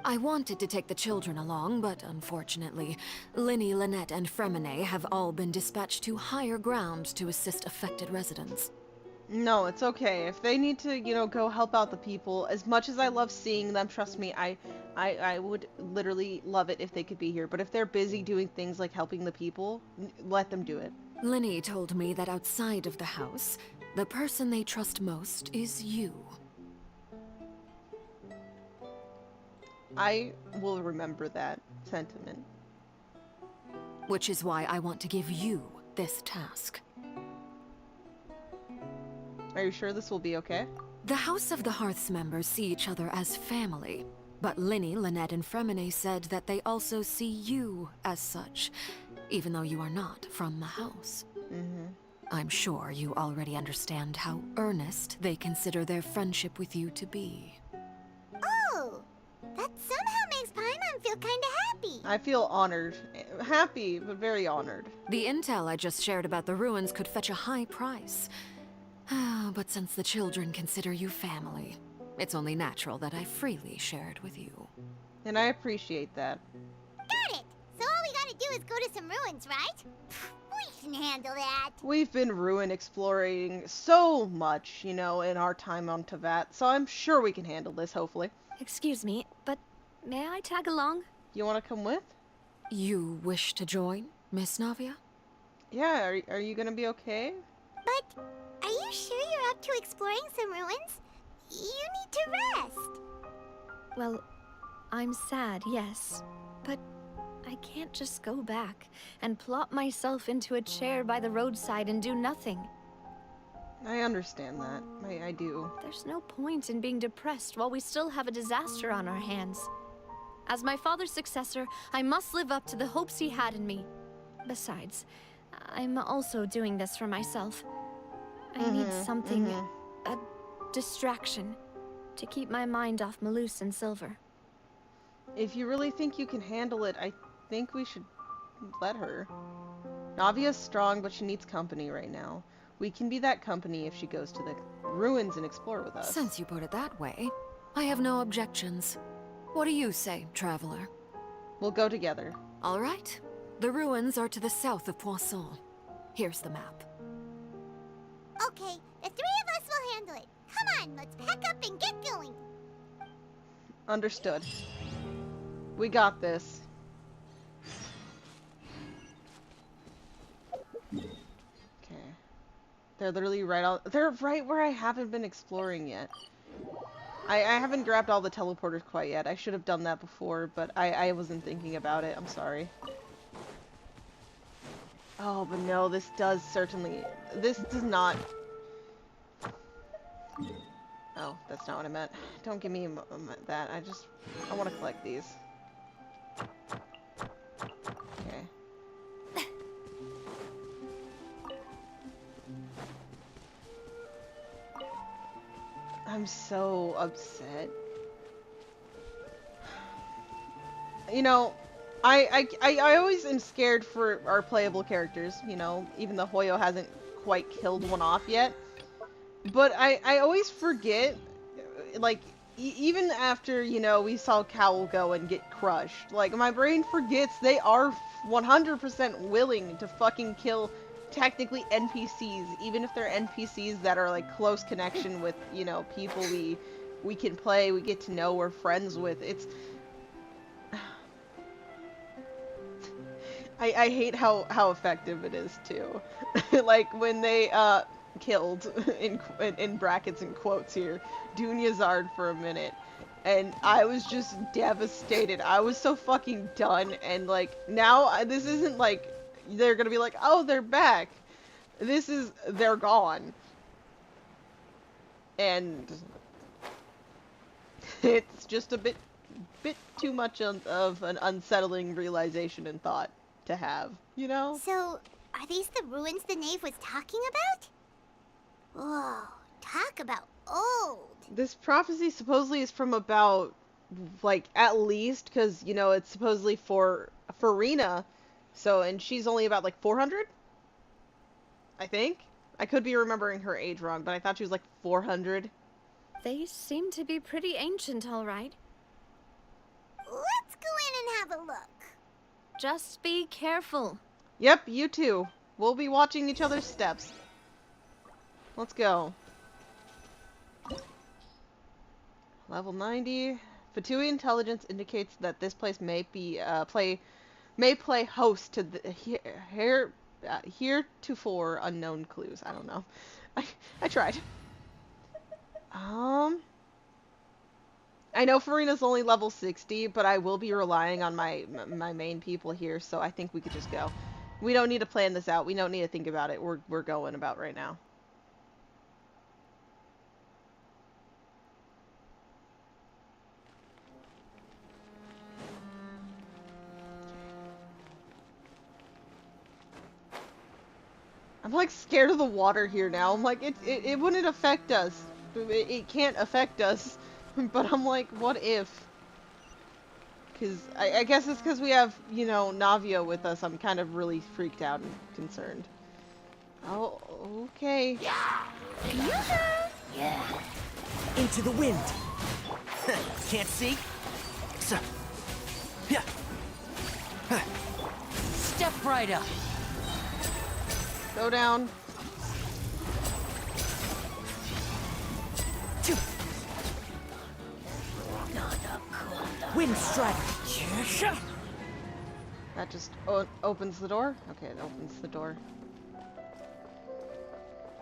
I wanted to take the children along, but unfortunately, Linny, Lynette, and Fremine have all been dispatched to higher ground to assist affected residents. No, it's okay. If they need to, go help out the people, as much as I love seeing them, trust me, I would literally love it if they could be here. But if they're busy doing things like helping the people, let them do it. Linny told me that outside of the house, the person they trust most is you. I will remember that sentiment. Which is why I want to give you this task. Are you sure this will be okay? The House of the Hearth's members see each other as family. But Linny, Lynette, and Fremine said that they also see you as such, even though you are not from the house. I'm sure you already understand how earnest they consider their friendship with you to be. Oh, that somehow makes Paimon feel kinda happy. I feel honored. Happy, but very honored. The intel I just shared about the ruins could fetch a high price. But since the children consider you family, it's only natural that I freely share it with you. And I appreciate that. Got it! So all we gotta do is go to some ruins, right? We can handle that. We've been ruin exploring so much, you know, in our time on Tevat, so I'm sure we can handle this, hopefully. Excuse me, but may I tag along? You want to come with? You wish to join, Miss Navia? Yeah, are you gonna be okay? But are you sure you're up to exploring some ruins? You need to rest. Well, I'm sad, yes. But I can't just go back and plop myself into a chair by the roadside and do nothing. I understand that. I do. There's no point in being depressed while we still have a disaster on our hands. As my father's successor, I must live up to the hopes he had in me. Besides, I'm also doing this for myself. I need something, a distraction, to keep my mind off Malus and Silver. If you really think you can handle it, I think we should let her. Navia's strong, but she needs company right now. We can be that company if she goes to the ruins and explore with us. Since you put it that way, I have no objections. What do you say, traveler? We'll go together. All right. The ruins are to the south of Poisson. Here's the map. Okay, the three of us will handle it. Come on, let's pack up and get going. Understood. We got this. Okay. They're literally they're right where I haven't been exploring yet. I haven't grabbed all the teleporters quite yet. I should have done that before, but I wasn't thinking about it. I'm sorry. Oh, but no, this does not... Oh, that's not what I meant. Don't give me that. I want to collect these. Okay. I'm so upset. You know, I always am scared for our playable characters, you know, even though Hoyo hasn't quite killed one off yet. But I always forget, like, even after, you know, we saw Cowl go and get crushed, like, my brain forgets they are 100% willing to fucking kill technically NPCs, even if they're NPCs that are, like, close connection with, you know, people we can play, we get to know, we're friends with. It's... I hate how effective it is, too. Like, when they, killed, in brackets and quotes here, Dunyazard for a minute, and I was just devastated. I was so fucking done, and, like, now, this isn't, like, they're gonna be like, oh, they're back. This is, they're gone. And it's just a bit too much of an unsettling realization and thought to have, you know? So, are these the ruins the knave was talking about? Whoa, talk about old. This prophecy supposedly is from about, like, at least, because, you know, it's supposedly for Rena, so, and she's only about, like, 400? I think? I could be remembering her age wrong, but I thought she was, like, 400. They seem to be pretty ancient, all right. Let's go in and have a look. Just be careful. Yep, you too. We'll be watching each other's steps. Let's go. Level 90. Fatui intelligence indicates that this place may be play host to the heretofore unknown clues. I don't know. I tried. I know Farina's only level 60, but I will be relying on my main people here, so I think we could just go. We don't need to plan this out. We don't need to think about it. We're going about right now. I'm like scared of the water here now. I'm like, it wouldn't affect us. It can't affect us. But I'm like, what if? Because I guess it's because we have, you know, Navia with us. I'm kind of really freaked out and concerned. Oh, okay. Into the wind. Can't see? So. Yeah. Step right up. Go down. Wind strike. That just opens the door? Okay, it opens the door.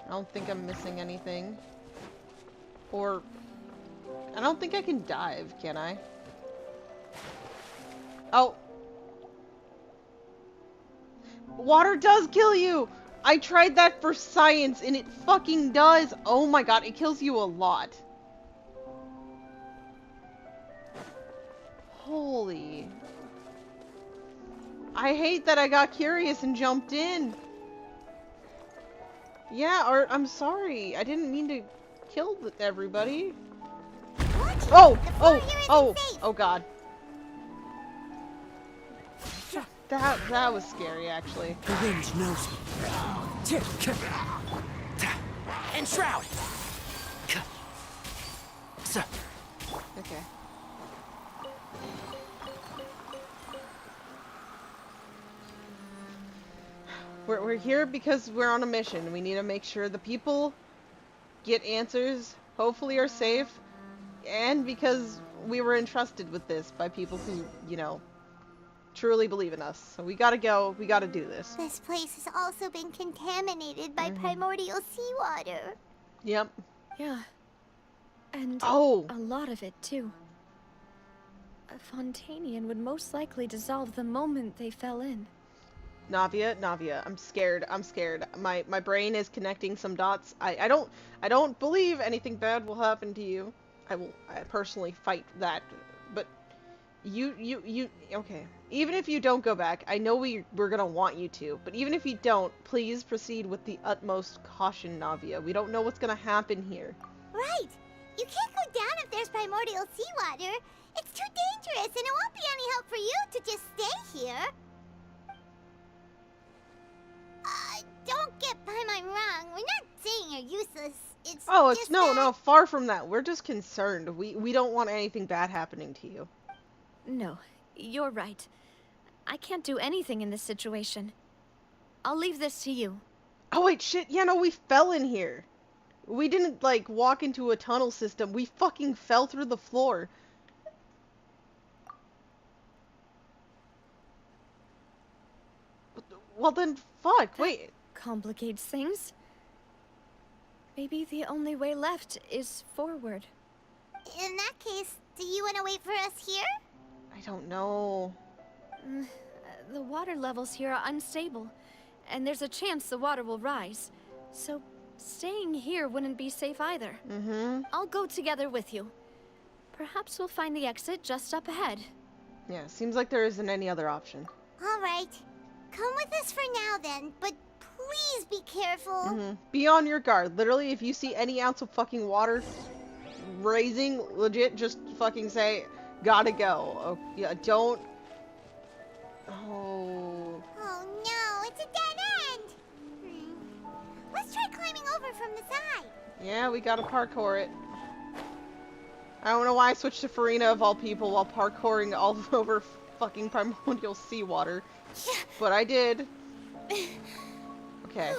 I don't think I'm missing anything. Or... I don't think I can dive, can I? Oh! Water does kill you! I tried that for science and it fucking does! Oh my god, it kills you a lot. Holy... I hate that I got curious and jumped in. Yeah, or I'm sorry. I didn't mean to kill everybody. Oh! Oh god. That was scary, actually. The wind knows me. And shroud. Okay. We're here because we're on a mission. We need to make sure the people get answers, hopefully are safe, and because we were entrusted with this by people who, you know, truly believe in us. So we gotta go, we gotta do this. This place has also been contaminated by primordial seawater. Yep. Yeah. And oh, a lot of it, too. A Fontainian would most likely dissolve the moment they fell in. Navia, I'm scared. My brain is connecting some dots. I don't believe anything bad will happen to you. I personally fight that. But you okay. Even if you don't go back, I know we're gonna want you to, but even if you don't, please proceed with the utmost caution, Navia. We don't know what's gonna happen here. Right! You can't go down if there's primordial seawater. It's too dangerous, and it won't be any help for you to just stay here. Don't get by my wrong. We're not saying you're useless. It's it's no, far from that. We're just concerned. We don't want anything bad happening to you. No, you're right. I can't do anything in this situation. I'll leave this to you. Oh wait, shit. Yeah, no, we fell in here. We didn't like walk into a tunnel system. We fucking fell through the floor. Well then, fuck. Wait. Complicates things. Maybe the only way left is forward. In that case, do you want to wait for us here? I don't know. The water levels here are unstable, and there's a chance the water will rise. So, staying here wouldn't be safe either. I'll go together with you. Perhaps we'll find the exit just up ahead. Yeah, seems like there isn't any other option. All right. Come with us for now then, but please be careful. Be on your guard. Literally, if you see any ounce of fucking water raising, legit, just fucking say, gotta go. Oh, yeah, don't... Oh... Oh no, it's a dead end! Let's try climbing over from the side. Yeah, we gotta parkour it. I don't know why I switched to Farina of all people while parkouring all over fucking primordial seawater. But I did. Okay.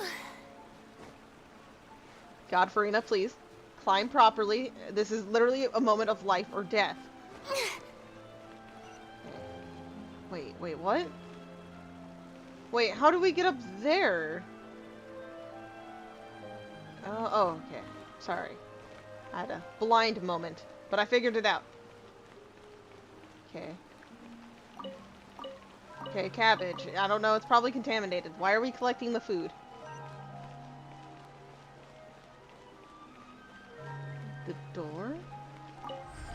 God, Farina, please. Climb properly. This is literally a moment of life or death. Wait, what? Wait, how do we get up there? Oh, okay. Sorry. I had a blind moment, but I figured it out. Okay. Okay, cabbage. I don't know, it's probably contaminated. Why are we collecting the food? The door?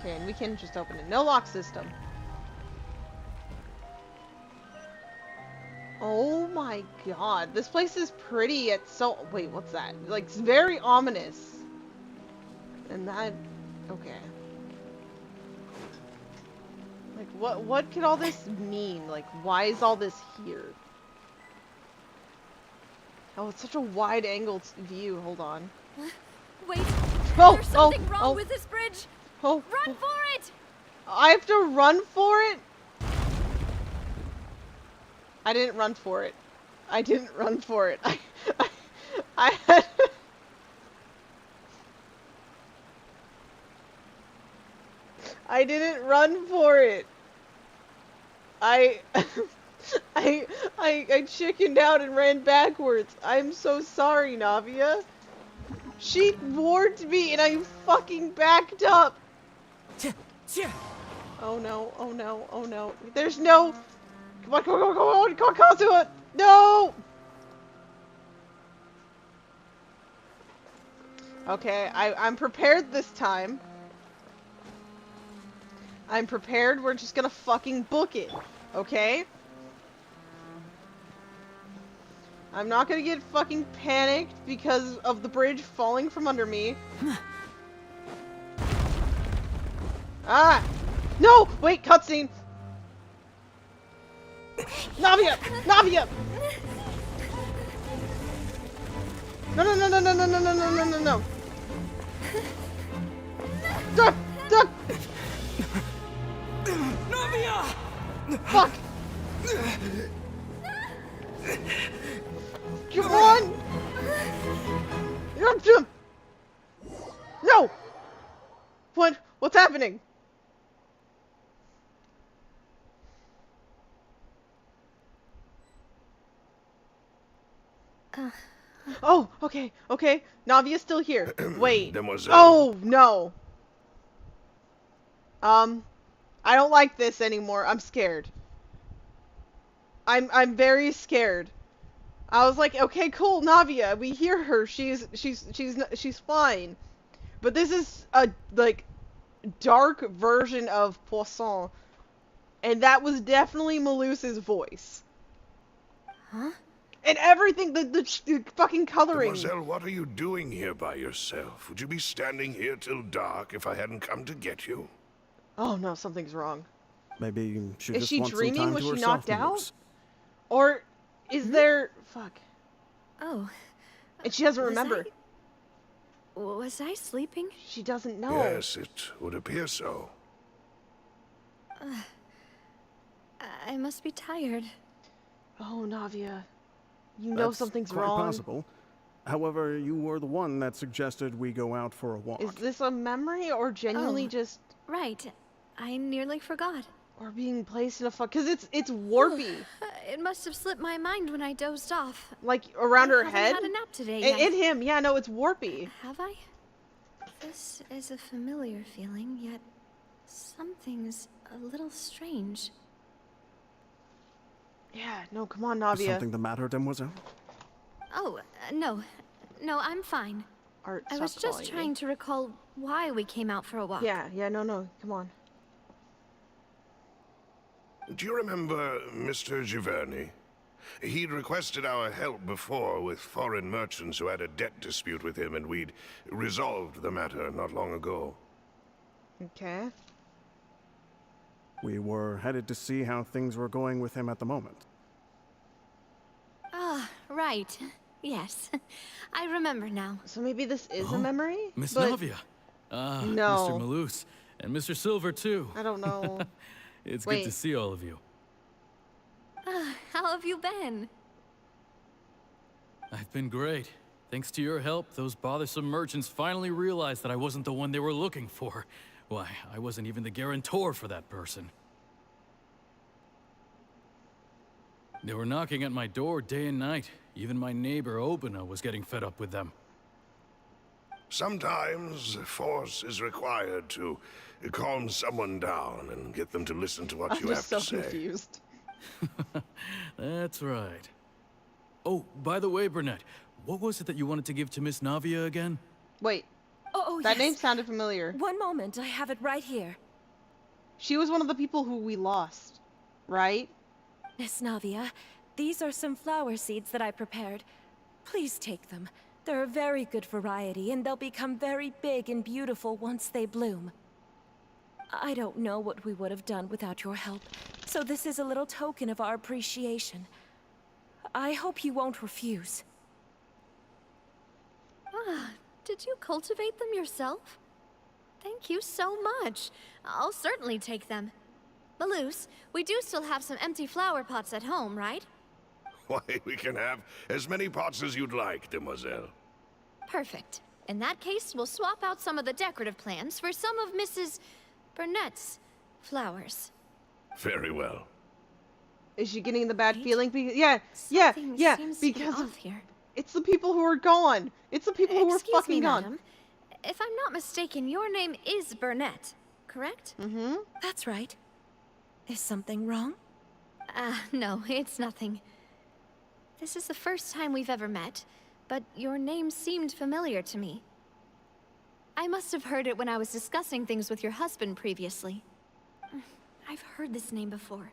Okay, and we can just open it. No lock system. Oh my god. This place is pretty. It's so... Wait, what's that? Like, it's very ominous. And that... Okay. Like, what could all this mean? Like, why is all this here? Oh, it's such a wide-angled view. Hold on. Wait. Oh, There's something oh, wrong oh. with this bridge. Oh, Run for it! I have to run for it? I didn't run for it. I didn't run for it. I had... I didn't run for it. I chickened out and ran backwards. I'm so sorry, Navia. She warned me and I fucking backed up. Oh no, oh no, oh no. There's no... Come on, come on, come on, come on, come on to it! No! Okay, I'm prepared this time. I'm prepared, we're just gonna fucking book it. Okay? I'm not gonna get fucking panicked because of the bridge falling from under me. Ah! No! Wait, cutscene! Navia! Navia! No, no, no, no, no, no, no, no, no, no, no, no. Duck! Duck! Navia! Fuck! Come on! No! What's happening? Oh, okay, okay. Navia's still here. Wait. Demoiselle. Oh, no. I don't like this anymore. I'm scared. I'm very scared. I was like, okay, cool, Navia. We hear her. She's fine. But this is a like dark version of Poisson, and that was definitely Malus's voice. Huh? And everything, the fucking coloring. Demoiselle, what are you doing here by yourself? Would you be standing here till dark if I hadn't come to get you? Oh no, something's wrong. Maybe she Is just she wants some dreaming? time Was to she herself, knocked out? Malus. Or is there... Fuck. Oh. And she doesn't Was remember. Was I sleeping? She doesn't know. Yes, it would appear so. I must be tired. Oh, Navia. You know That's something's quite wrong. possible. However, you were the one that suggested we go out for a walk. Is this a memory or genuinely Oh. just... Right. I nearly forgot. Or being placed in a fuck... Because it's warpy. It must have slipped my mind when I dozed off. Like, around her I head? haven't had a nap today And yet. him. Yeah, no, it's warpy. Have I? This is a familiar feeling, yet something's a little strange. Yeah, no, come on, Is Navia. something the matter, Demoiselle? Oh, no. No, I'm fine. Art, I was just trying to recall why we came out for a walk. Yeah, no, come on. Do you remember Mr. Giverny? He'd requested our help before with foreign merchants who had a debt dispute with him, and we'd resolved the matter not long ago. Okay. We were headed to see how things were going with him at the moment. Ah, right. Yes. I remember now. So maybe this is a memory? Miss But Navia. Ah, No. Mr. Malus. And Mr. Silver, too. I don't know. It's Wait. good to see all of you. How have you been? I've been great. Thanks to your help, those bothersome merchants finally realized that I wasn't the one they were looking for. Why, I wasn't even the guarantor for that person. They were knocking at my door day and night. Even my neighbor, Obina, was getting fed up with them. Sometimes force is required to calm someone down and get them to listen to what I'm you have just so to say. confused. That's right. Oh, by the way, Burnett, what was it that you wanted to give to Miss Navia again? Wait, Oh, that yes. name sounded familiar. One moment, I have it right here. She was one of the people who we lost, right? Miss Navia, these are some flower seeds that I prepared. Please take them. They're a very good variety, and they'll become very big and beautiful once they bloom. I don't know what we would have done without your help, so this is a little token of our appreciation. I hope you won't refuse. Ah, did you cultivate them yourself? Thank you so much. I'll certainly take them. Maloose, we do still have some empty flower pots at home, right? Why, we can have as many pots as you'd like, demoiselle. Perfect. In that case, we'll swap out some of the decorative plants for some of Mrs. Burnett's flowers. Very well. Is she getting the bad feeling? Something Yeah, seems to be because off here. it's the people who are gone. It's the people who are Excuse fucking me, gone. madam. If I'm not mistaken, your name is Burnett, correct? Mm-hmm. That's right. Is something wrong? No, it's nothing. This is the first time we've ever met, but your name seemed familiar to me. I must have heard it when I was discussing things with your husband previously. I've heard this name before.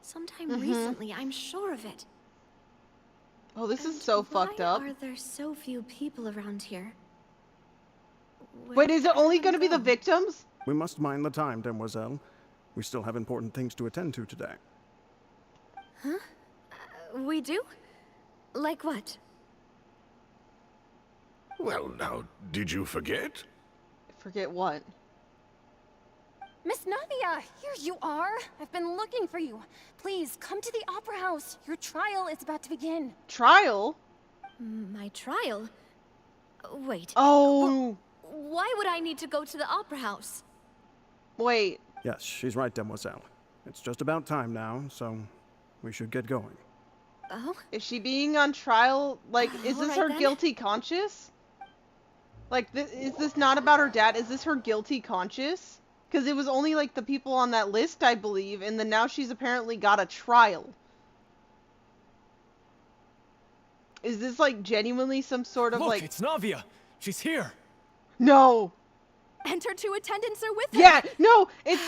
Sometime recently, I'm sure of it. Oh, this is so fucked up. Why are there so few people around here? Wait, is it only going to be the victims? We must mind the time, demoiselle. We still have important things to attend to today. Huh? We do? Like what? Well, now, did you forget? Forget what? Miss Navia, here you are. I've been looking for you. Please, come to the Opera House. Your trial is about to begin. Trial? My trial? Wait. Oh. Why would I need to go to the Opera House? Wait. Yes, she's right, demoiselle. It's just about time now, so we should get going. Oh? Is she being on trial? Like, is this Alright her then. guilty conscience? Like, is this not about her dad? Is this her guilty conscience? Because it was only, like, the people on that list, I believe, and then now she's apparently got a trial. Is this, like, genuinely some sort of, Look, like... it's Navia. She's here. No! And her two attendants are with her. Yeah, no, it's...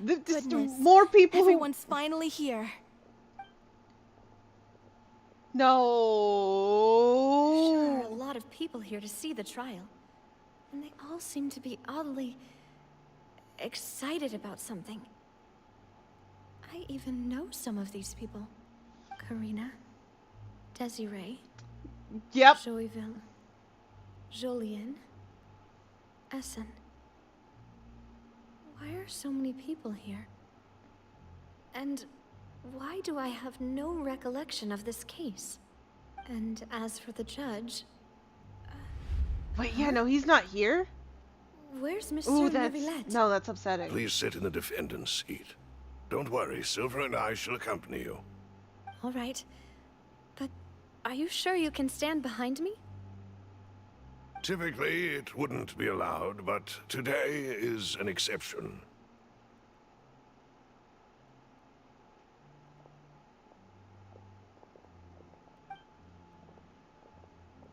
Goodness. more people Everyone's finally here. No. Sure are a lot of people here to see the trial. And they all seem to be oddly excited about something. I even know some of these people. Karina, Desiree, Yep. Joyville, Jolien, Essen. Why are so many people here? And why do I have no recollection of this case? And as for the judge... Wait, yeah, no, he's not here? Where's Monsieur Ooh, that's... Neuvillette? No, that's upsetting. Please sit in the defendant's seat. Don't worry, Silver and I shall accompany you. All right. But are you sure you can stand behind me? Typically, it wouldn't be allowed, but today is an exception.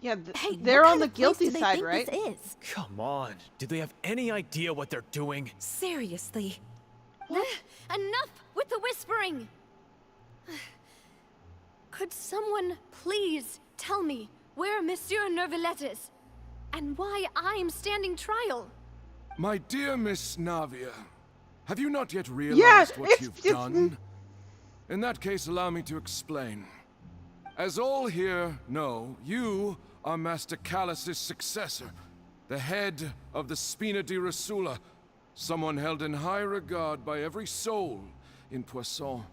Yeah, Hey, they're what on kind the of place guilty do they side, think right? This is? Come on. Do they have any idea what they're doing? Seriously. Enough with the whispering! Could someone please tell me where Monsieur Neuvillette is? And why I'm standing trial? My dear Miss Navia, have you not yet realized what you've done? In that case, allow me to explain. As all here know, you are Master Callus's successor, the head of the Spina di Rosula, someone held in high regard by every soul in Poisson.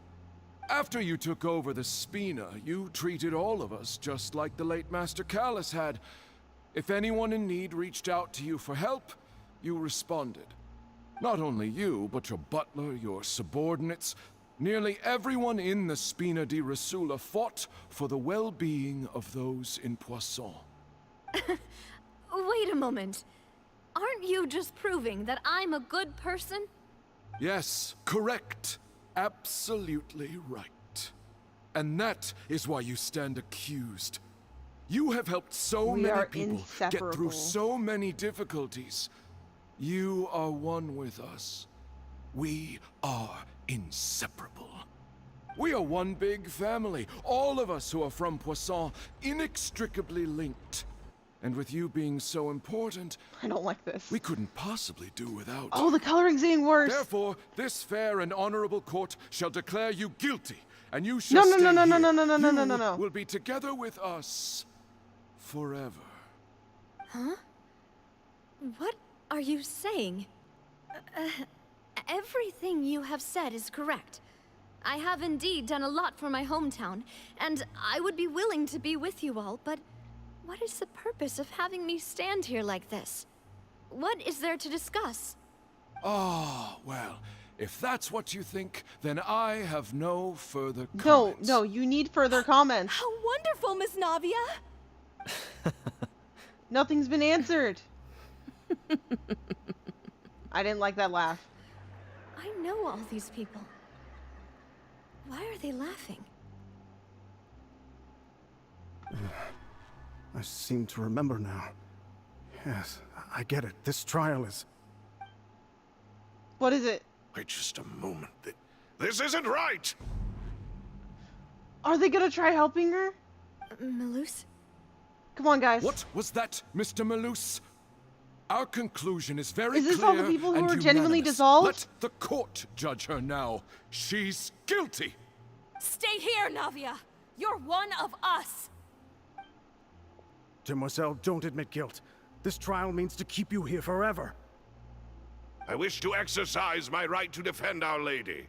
After you took over the Spina, you treated all of us just like the late Master Callus had. If anyone in need reached out to you for help, you responded. Not only you, but your butler, your subordinates, nearly everyone in the Spina di Rosula fought for the well-being of those in Poisson. Wait a moment. Aren't you just proving that I'm a good person? Yes, correct. Absolutely right. And that is why you stand accused. You have helped so many people get through so many difficulties. You are one with us. We are inseparable. We are one big family, all of us who are from Poisson, inextricably linked. And with you being so important, I don't like this. We couldn't possibly do without. Oh, the coloring's getting worse. Therefore, this fair and honorable court shall declare you guilty, and you shall no, stay no, no, no, here. no, no, no, no, no, no, You no. will be together with us forever. Huh? What are you saying? Everything you have said is correct. I have indeed done a lot for my hometown, and I would be willing to be with you all, but what is the purpose of having me stand here like this? What is there to discuss? Ah, well, if that's what you think, then I have no further No, comments. no, you need further comments. How wonderful, Miss Navia! Nothing's been answered. I didn't like that laugh. I know all these people. Why are they laughing? I seem to remember now. Yes, I get it. This trial is... What is it? Wait just a moment. This isn't right! Are they gonna try helping her? Malus? Come on, guys. What was that, Mr. Malus? Our conclusion is very clear. Is this all the people who and are genuinely unanimous. dissolved? Let the court judge her now. She's guilty. Stay here, Navia! You're one of us! Demoiselle, don't admit guilt. This trial means to keep you here forever. I wish to exercise my right to defend Our Lady.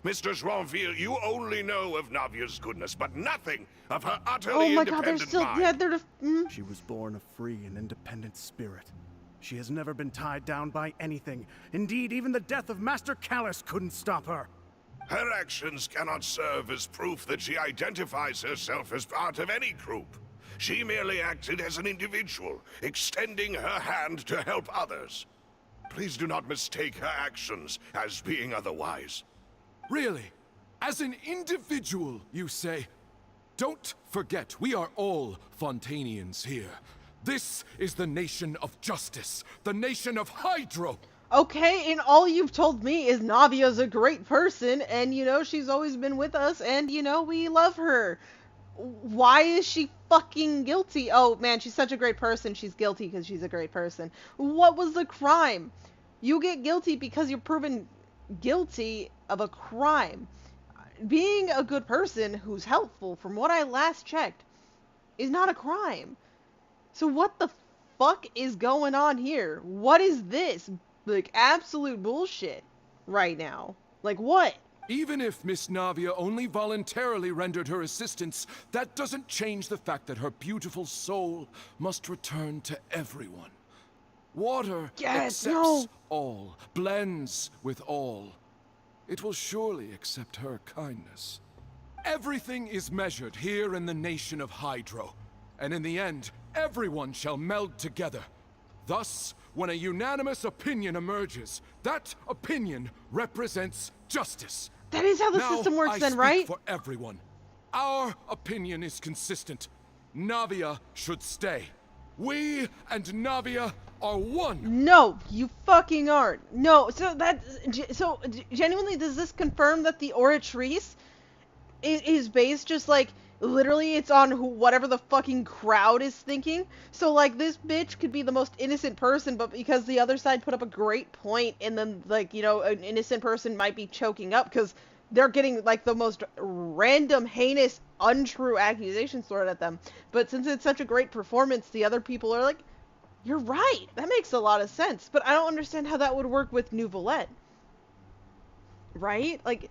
Mr. Joinville, you only know of Navia's goodness, but nothing of her utterly Oh my god, they're independent still... mind. Yeah, they're... She was born a free and independent spirit. She has never been tied down by anything. Indeed, even the death of Master Callus couldn't stop her. Her actions cannot serve as proof that she identifies herself as part of any group. She merely acted as an individual, extending her hand to help others. Please do not mistake her actions as being otherwise. Really? As an individual, you say? Don't forget, we are all Fontainians here. This is the nation of justice, the nation of Hydro. Okay, and all you've told me is Navia's a great person, and, you know, she's always been with us, and, you know, we love her. Why is she fucking guilty? Oh, man, she's such a great person. She's guilty because she's a great person. What was the crime? You get guilty because you're proven guilty of a crime. Being a good person who's helpful, from what I last checked, is not a crime. So what the fuck is going on here? What is this? Like, absolute bullshit right now. Like, what? Even if Miss Navia only voluntarily rendered her assistance, that doesn't change the fact that her beautiful soul must return to everyone. Water accepts all, blends with all. It will surely accept her kindness. Everything is measured here in the nation of Hydro, and in the end, everyone shall meld together. Thus, when a unanimous opinion emerges, that opinion represents justice. That is how the system works then, right? I speak for everyone. Our opinion is consistent. Navia should stay. We and Navia are one. No, you fucking aren't. No, so genuinely, does this confirm that the Oratrice is based just like literally it's on whatever the fucking crowd is thinking? So like this bitch could be the most innocent person, but because the other side put up a great point, and then like, you know, an innocent person might be choking up because they're getting like the most random, heinous, untrue accusations thrown at them. But since it's such a great performance, the other people are like, you're right. That makes a lot of sense. But I don't understand how that would work with Neuvillette. Right? Like,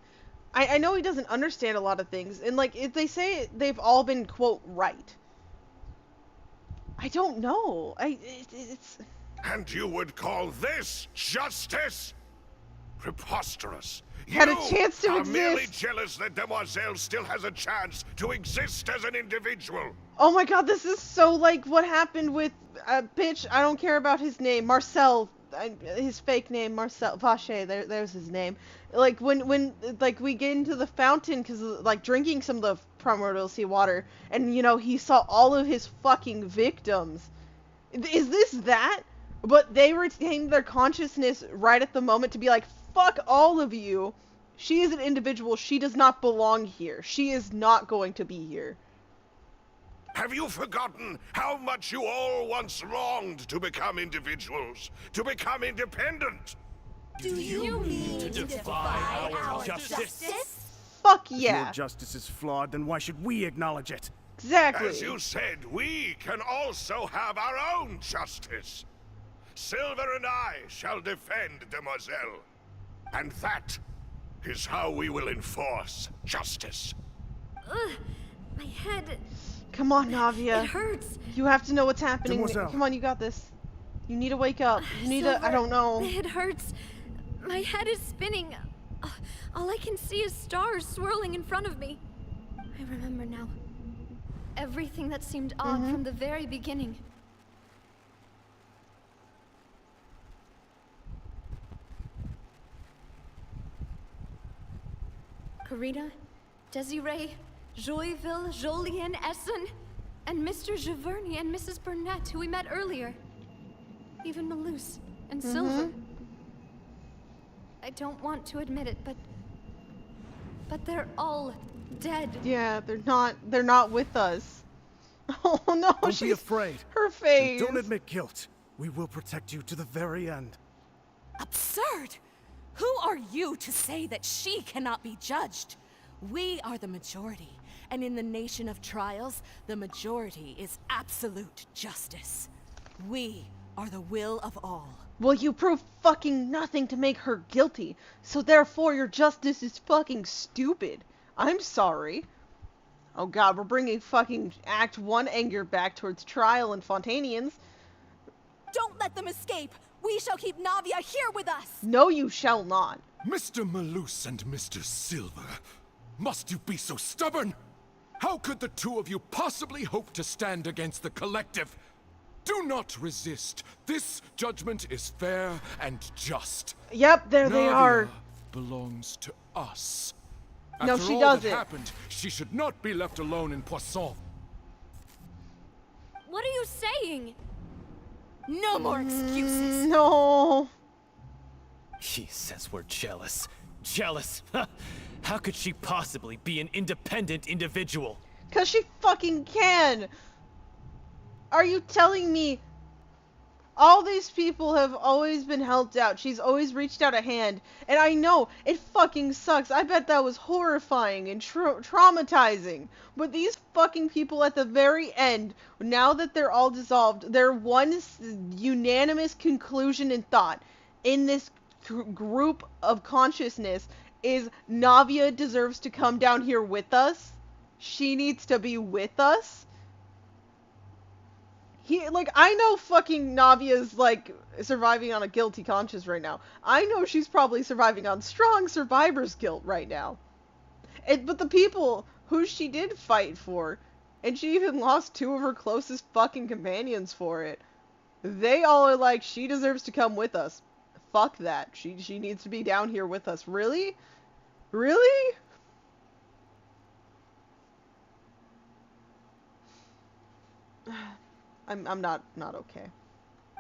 I know he doesn't understand a lot of things. And, like, if they say they've all been, quote, right. I don't know. It's... And you would call this justice? Preposterous. Had a chance to are exist. Merely jealous that Demoiselle still has a chance to exist as an individual. Oh my god, this is so like what happened with bitch, I don't care about his name, Marcel, his fake name, Marcel Vache, there's his name. Like when like we get into the fountain cuz like drinking some of the primordial sea water, and you know, he saw all of his fucking victims. Is this that? But they retained their consciousness right at the moment to be like, fuck all of you. She is an individual. She does not belong here. She is not going to be here. Have you forgotten how much you all once longed to become individuals, to become independent? Do you mean to defy our justice? Fuck If yeah. your justice is flawed, then why should we acknowledge it? Exactly. As you said, we can also have our own justice. Silver and I shall defend Demoiselle. And that is how we will enforce justice. Ugh, my head. Come on, Navia. It hurts. You have to know what's happening. Demoiselle. Come on, you got this. You need to wake up. You need to, I don't know. It hurts. My head is spinning. All I can see is stars swirling in front of me. I remember now. Everything that seemed odd from the very beginning. Karina, Desiree, Joyville, Jolien, Essen, and Mr. Giverny and Mrs. Burnett, who we met earlier. Even Malus and Silver. I don't want to admit it, but they're all dead. Yeah, they're not with us. Oh no, Don't be afraid. Her face. And don't admit guilt. We will protect you to the very end. Absurd! Who are you to say that she cannot be judged? We are the majority, and in the nation of trials, the majority is absolute justice. We are the will of all. Well, you proved fucking nothing to make her guilty, so therefore your justice is fucking stupid. I'm sorry. Oh god, we're bringing fucking Act 1 anger back towards trial and Fontainians. Don't let them escape! We shall keep Navia here with us! No, you shall not. Mr. Malus and Mr. Silver, must you be so stubborn? How could the two of you possibly hope to stand against the collective? Do not resist. This judgment is fair and just. Yep, there they are. Navia belongs to us. No, After she all doesn't. that happened, she should not be left alone in Poisson. What are you saying? No more excuses. No. She says we're jealous. Jealous? How could she possibly be an independent individual? 'Cause she fucking can. Are you telling me all these people have always been helped out? She's always reached out a hand. And I know, it fucking sucks. I bet that was horrifying and traumatizing. But these fucking people at the very end, now that they're all dissolved, their one unanimous conclusion and thought in this group of consciousness is Navia deserves to come down here with us. She needs to be with us. I know fucking Navia's, surviving on a guilty conscience right now. I know she's probably surviving on strong survivor's guilt right now. But the people who she did fight for, and she even lost two of her closest fucking companions for it, they all are like, she deserves to come with us. Fuck that. She needs to be down here with us. Really? Really? I'm not okay.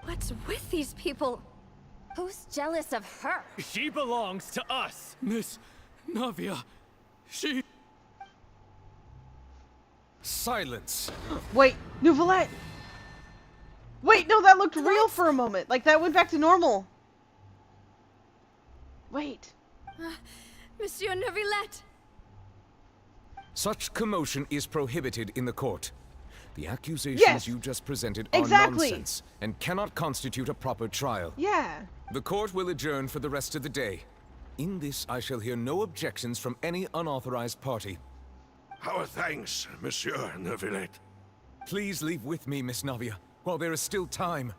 What's with these people? Who's jealous of her? She belongs to us. Miss Navia, she... Silence. Wait, Nouvellette! Wait, no, that looked real for a moment. Like, that went back to normal. Wait. Monsieur Neuvillette! Such commotion is prohibited in the court. The accusations Yes. you just presented are Exactly. nonsense and cannot constitute a proper trial. Yeah. The court will adjourn for the rest of the day. In this, I shall hear no objections from any unauthorized party. Our thanks, Monsieur Neuvillette. Please leave with me, Miss Navia, while there is still time.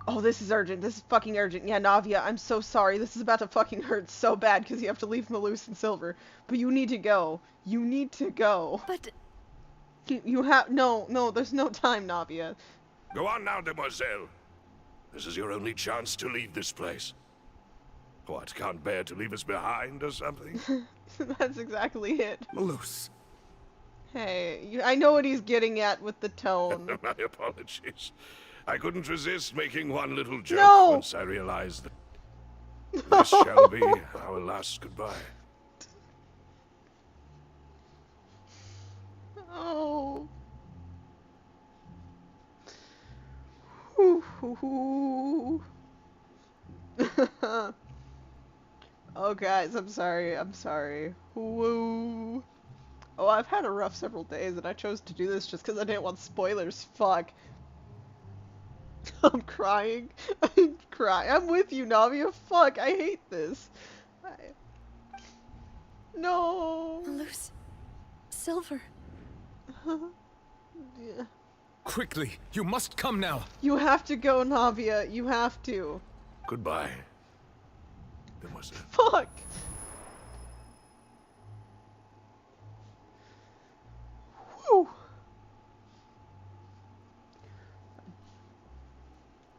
Oh, this is urgent. This is fucking urgent. Yeah, Navia, I'm so sorry. This is about to fucking hurt so bad because you have to leave Malus and Silver. But you need to go. You need to go. But... You have... No, there's no time, Navia. Go on now, demoiselle. This is your only chance to leave this place. What, can't bear to leave us behind or something? That's exactly it. Malus. Hey, I know what he's getting at with the tone. My apologies. I couldn't resist making one little joke once I realized that this shall be our last goodbye. Oh. Hoo, hoo, hoo. Oh, guys, I'm sorry. I'm sorry. Woo. Oh, I've had a rough several days, and I chose to do this just because I didn't want spoilers. Fuck. I'm crying. I'm crying. I'm with you, Navia. Fuck, I hate this. No. Loose. Silver. Yeah. Quickly, you must come now. You have to go, Navia. You have to. Goodbye. There was a... Fuck. Whew.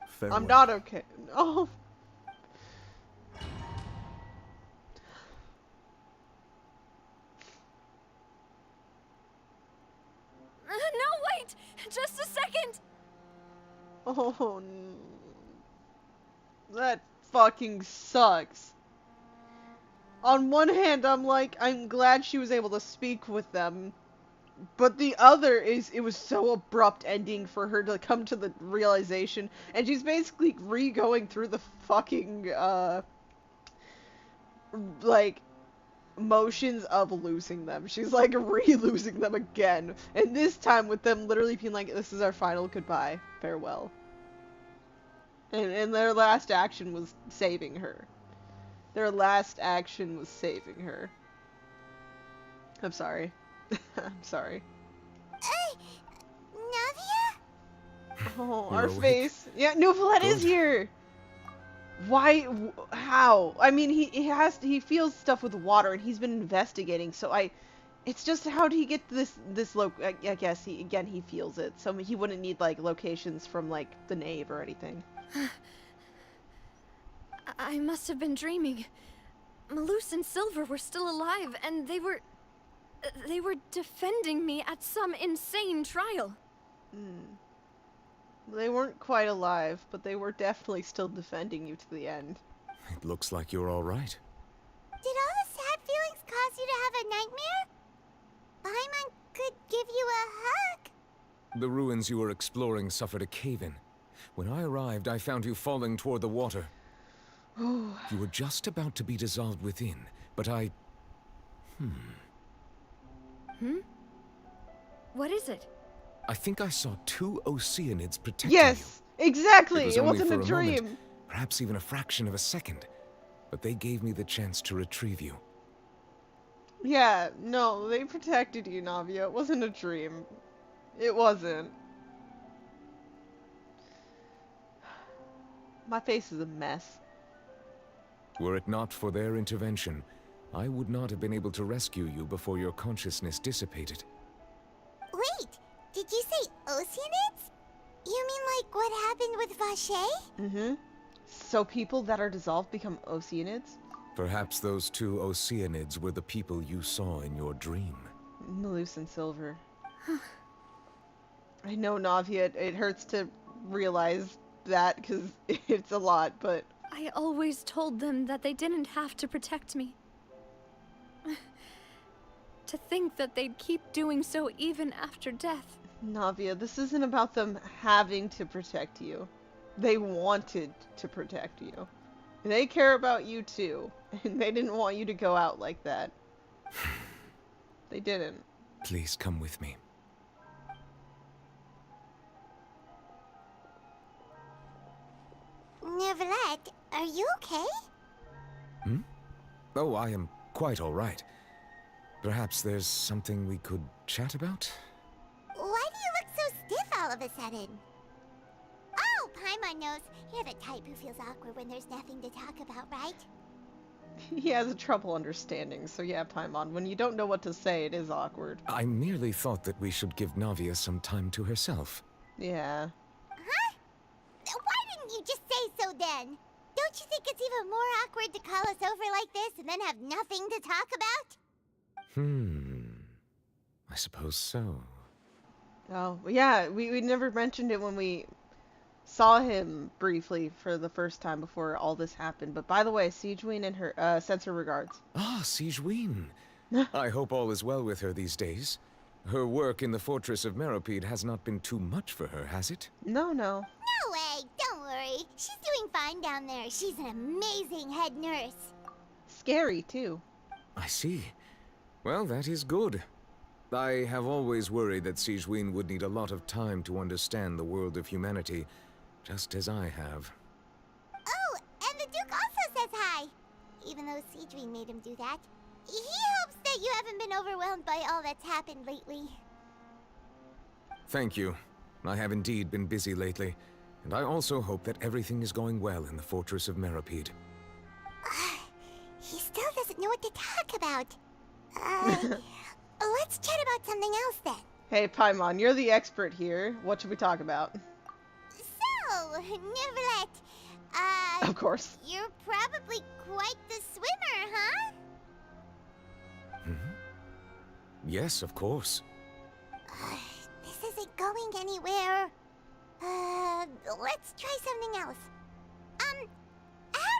Farewell. I'm not okay. Oh. No, wait! Just a second! Oh, that fucking sucks. On one hand, I'm like, I'm glad she was able to speak with them. But the other is, it was so abrupt ending for her to come to the realization. And she's basically re-going through the fucking, like, motions of losing them. She's like re-losing them again. And this time with them literally being like, this is our final goodbye. Farewell. And their last action was saving her. Their last action was saving her. I'm sorry. I'm sorry. Navia? Oh, You're our awake. face. Yeah, Nouvelette is here! Why? How? I mean, he feels stuff with water, and he's been investigating, so it's just how did he get this I guess he feels it, so he wouldn't need, like, locations from, like, the Nave or anything. I must have been dreaming. Malus and Silver were still alive, and they were defending me at some insane trial. They weren't quite alive, but they were definitely still defending you to the end. It looks like you're all right. Did all the sad feelings cause you to have a nightmare? Paimon could give you a hug. The ruins you were exploring suffered a cave-in. When I arrived, I found you falling toward the water. You were just about to be dissolved within, but I... What is it? I think I saw 2 Oceanids protecting Yes! Exactly! you. It only wasn't for a dream! moment, perhaps even a fraction of a second. But they gave me the chance to retrieve you. Yeah, no, they protected you, Navia. It wasn't a dream. It wasn't. My face is a mess. Were it not for their intervention, I would not have been able to rescue you before your consciousness dissipated. Wait, did you say Oceanids? You mean like what happened with Vache? So people that are dissolved become Oceanids? Perhaps those 2 Oceanids were the people you saw in your dream. Malus and Silver. I know, Navia, it hurts to realize that, because it's a lot, but... I always told them that they didn't have to protect me. To think that they'd keep doing so even after death. Navia, this isn't about them having to protect you. They wanted to protect you. They care about you too, and they didn't want you to go out like that. They didn't. Please come with me. Nouvelette, are you okay? Oh, I am quite all right. Perhaps there's something we could chat about? Why do you look so stiff all of a sudden? Oh, Paimon knows. You're the type who feels awkward when there's nothing to talk about, right? He has a trouble understanding, so yeah, Paimon, when you don't know what to say, it is awkward. I merely thought that we should give Navia some time to herself. Yeah. Huh? Why didn't you just say so then? Don't you think it's even more awkward to call us over like this and then have nothing to talk about? I suppose so. Oh, yeah, we never mentioned it when we saw him briefly for the first time before all this happened. But by the way, Sigewinne and her, sends her regards. Ah, Sigewinne. I hope all is well with her these days. Her work in the Fortress of Meropide has not been too much for her, has it? No. No way, don't worry. She's doing fine down there. She's an amazing head nurse. Scary, too. I see. Well, that is good. I have always worried that Sigewinne would need a lot of time to understand the world of humanity, just as I have. Oh, and the Duke also says hi. Even though Sigewinne made him do that. He hopes that you haven't been overwhelmed by all that's happened lately. Thank you. I have indeed been busy lately, and I also hope that everything is going well in the Fortress of Meropide. He still doesn't know what to talk about. Let's chat about something else then. Hey, Paimon, you're the expert here. What should we talk about? So, Neuvillette, Of course. you're probably quite the swimmer, huh? Yes, of course. This isn't going anywhere. Let's try something else. How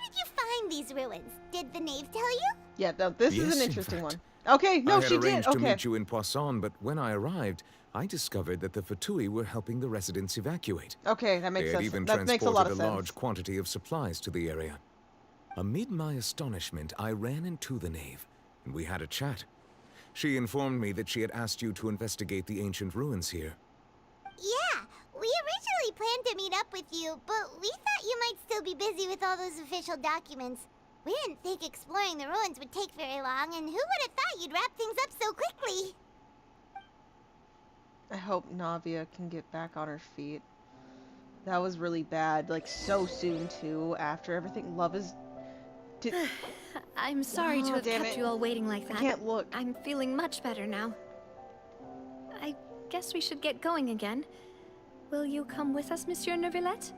did you find these ruins? Did the knave tell you? Yeah, no, this is Yes, an in interesting one. fact. Okay, no, I had she did. arranged to Okay. meet you in Poisson, but when I arrived, I discovered that the Fatui were helping the residents evacuate. Okay, that makes They had sense. even That makes a lot of transported a sense. large quantity of supplies to the area. Amid my astonishment, I ran into the knave, and we had a chat. She informed me that she had asked you to investigate the ancient ruins here. Yeah, we originally planned to meet up with you, but we thought you might still be busy with all those official documents. We didn't think exploring the ruins would take very long, and who would have thought you'd wrap things up so quickly? I hope Navia can get back on her feet. That was really bad, like so soon too, after everything. Love is... I'm sorry to Oh, have damn kept it. you all waiting like that. I can't look. I'm feeling much better now. I guess we should get going again. Will you come with us, Monsieur Neuvillette?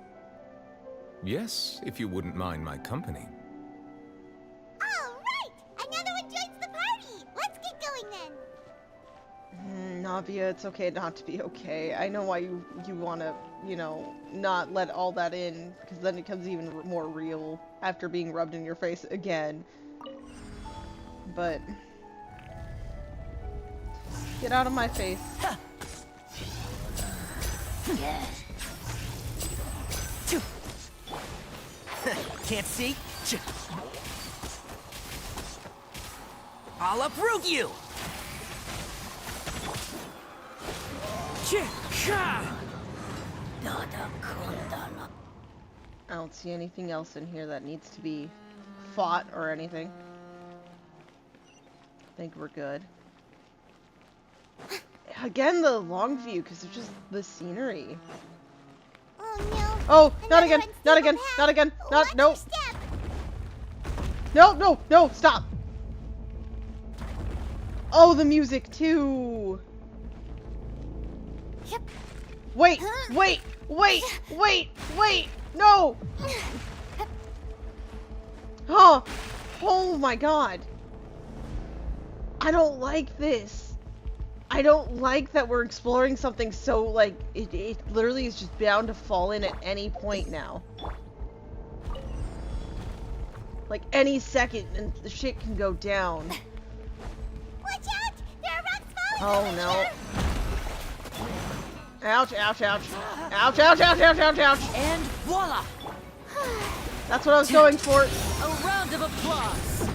Yes, if you wouldn't mind my company. All right! Another one joins the party! Let's get going then! Navia, it's okay not to be okay. I know why you want to, you know, not let all that in, because then it becomes even more real after being rubbed in your face again. But... get out of my face. Can't see? I'll uproot you! I don't see anything else in here that needs to be fought or anything. I think we're good. Again, the long view, because it's just the scenery. Oh no! Oh, not again! Not again! Not again! Not, no! No, no, no, stop! Oh, the music too! Wait, wait, wait, wait, wait! No! Oh! Oh my god! I don't like this. I don't like that we're exploring something so, like, it literally is just bound to fall in at any point now. Like, any second, and the shit can go down. Watch out! There are rocks falling! Oh no. Ouch, ouch, ouch. Ouch, ouch, ouch, ouch, ouch, ouch. And voila! That's what I was going for. A round of applause!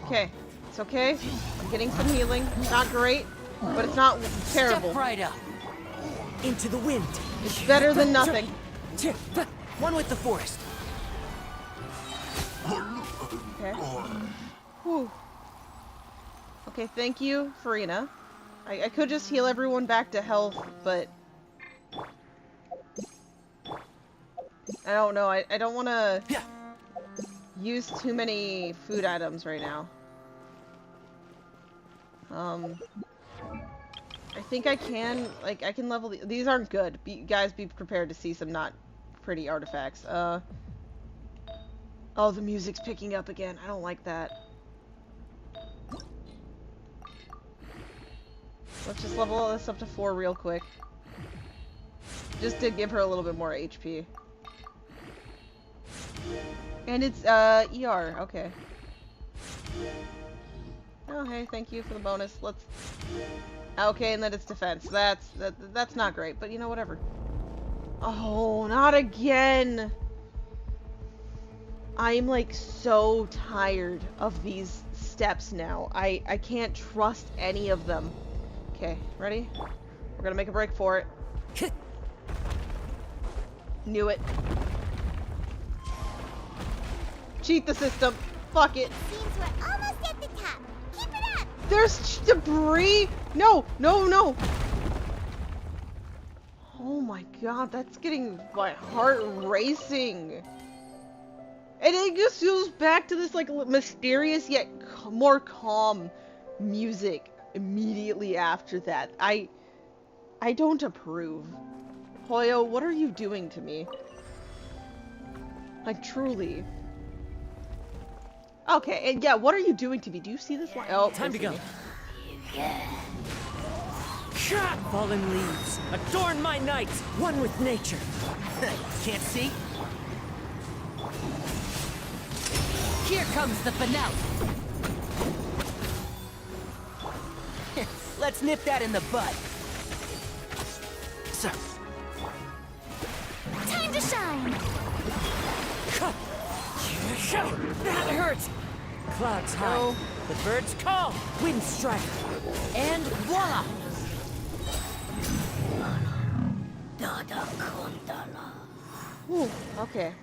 Okay, it's okay. I'm getting some healing. Not great, but it's not terrible. Step right up. Into the wind. It's better than nothing. One with the forest. Okay. Whew. Okay, thank you, Farina. I could just heal everyone back to health, but... I don't know, I don't want to use too many food items right now. I think I can, like, I can level these aren't good. Guys, be prepared to see some not pretty artifacts. Oh, the music's picking up again. I don't like that. Let's just level this up to 4 real quick. Just to give her a little bit more HP. And it's, ER. Okay. Oh, hey, thank you for the bonus. Let's... Okay, and then it's defense. That's not great, but you know, whatever. Oh, not again! I'm, like, so tired of these steps now. I can't trust any of them. Okay, ready? We're gonna make a break for it. Knew it. Cheat the system. Fuck it. Seems we're almost at the top. Keep it up! There's debris! No, no, no! Oh my god, that's getting my heart racing. And it just goes back to this, like, mysterious yet more calm music immediately after that. I don't approve. Hoyo, what are you doing to me? Like, truly. Okay, and yeah, what are you doing to me? Do you see this one? Oh, Time to go. Me. Fallen leaves, adorn my nights, one with nature. Can't see? Here comes the finale. Let's nip that in the bud. So. Time to shine! That hurts! Clouds high, the birds call, wind strike, and voila! Ooh, okay.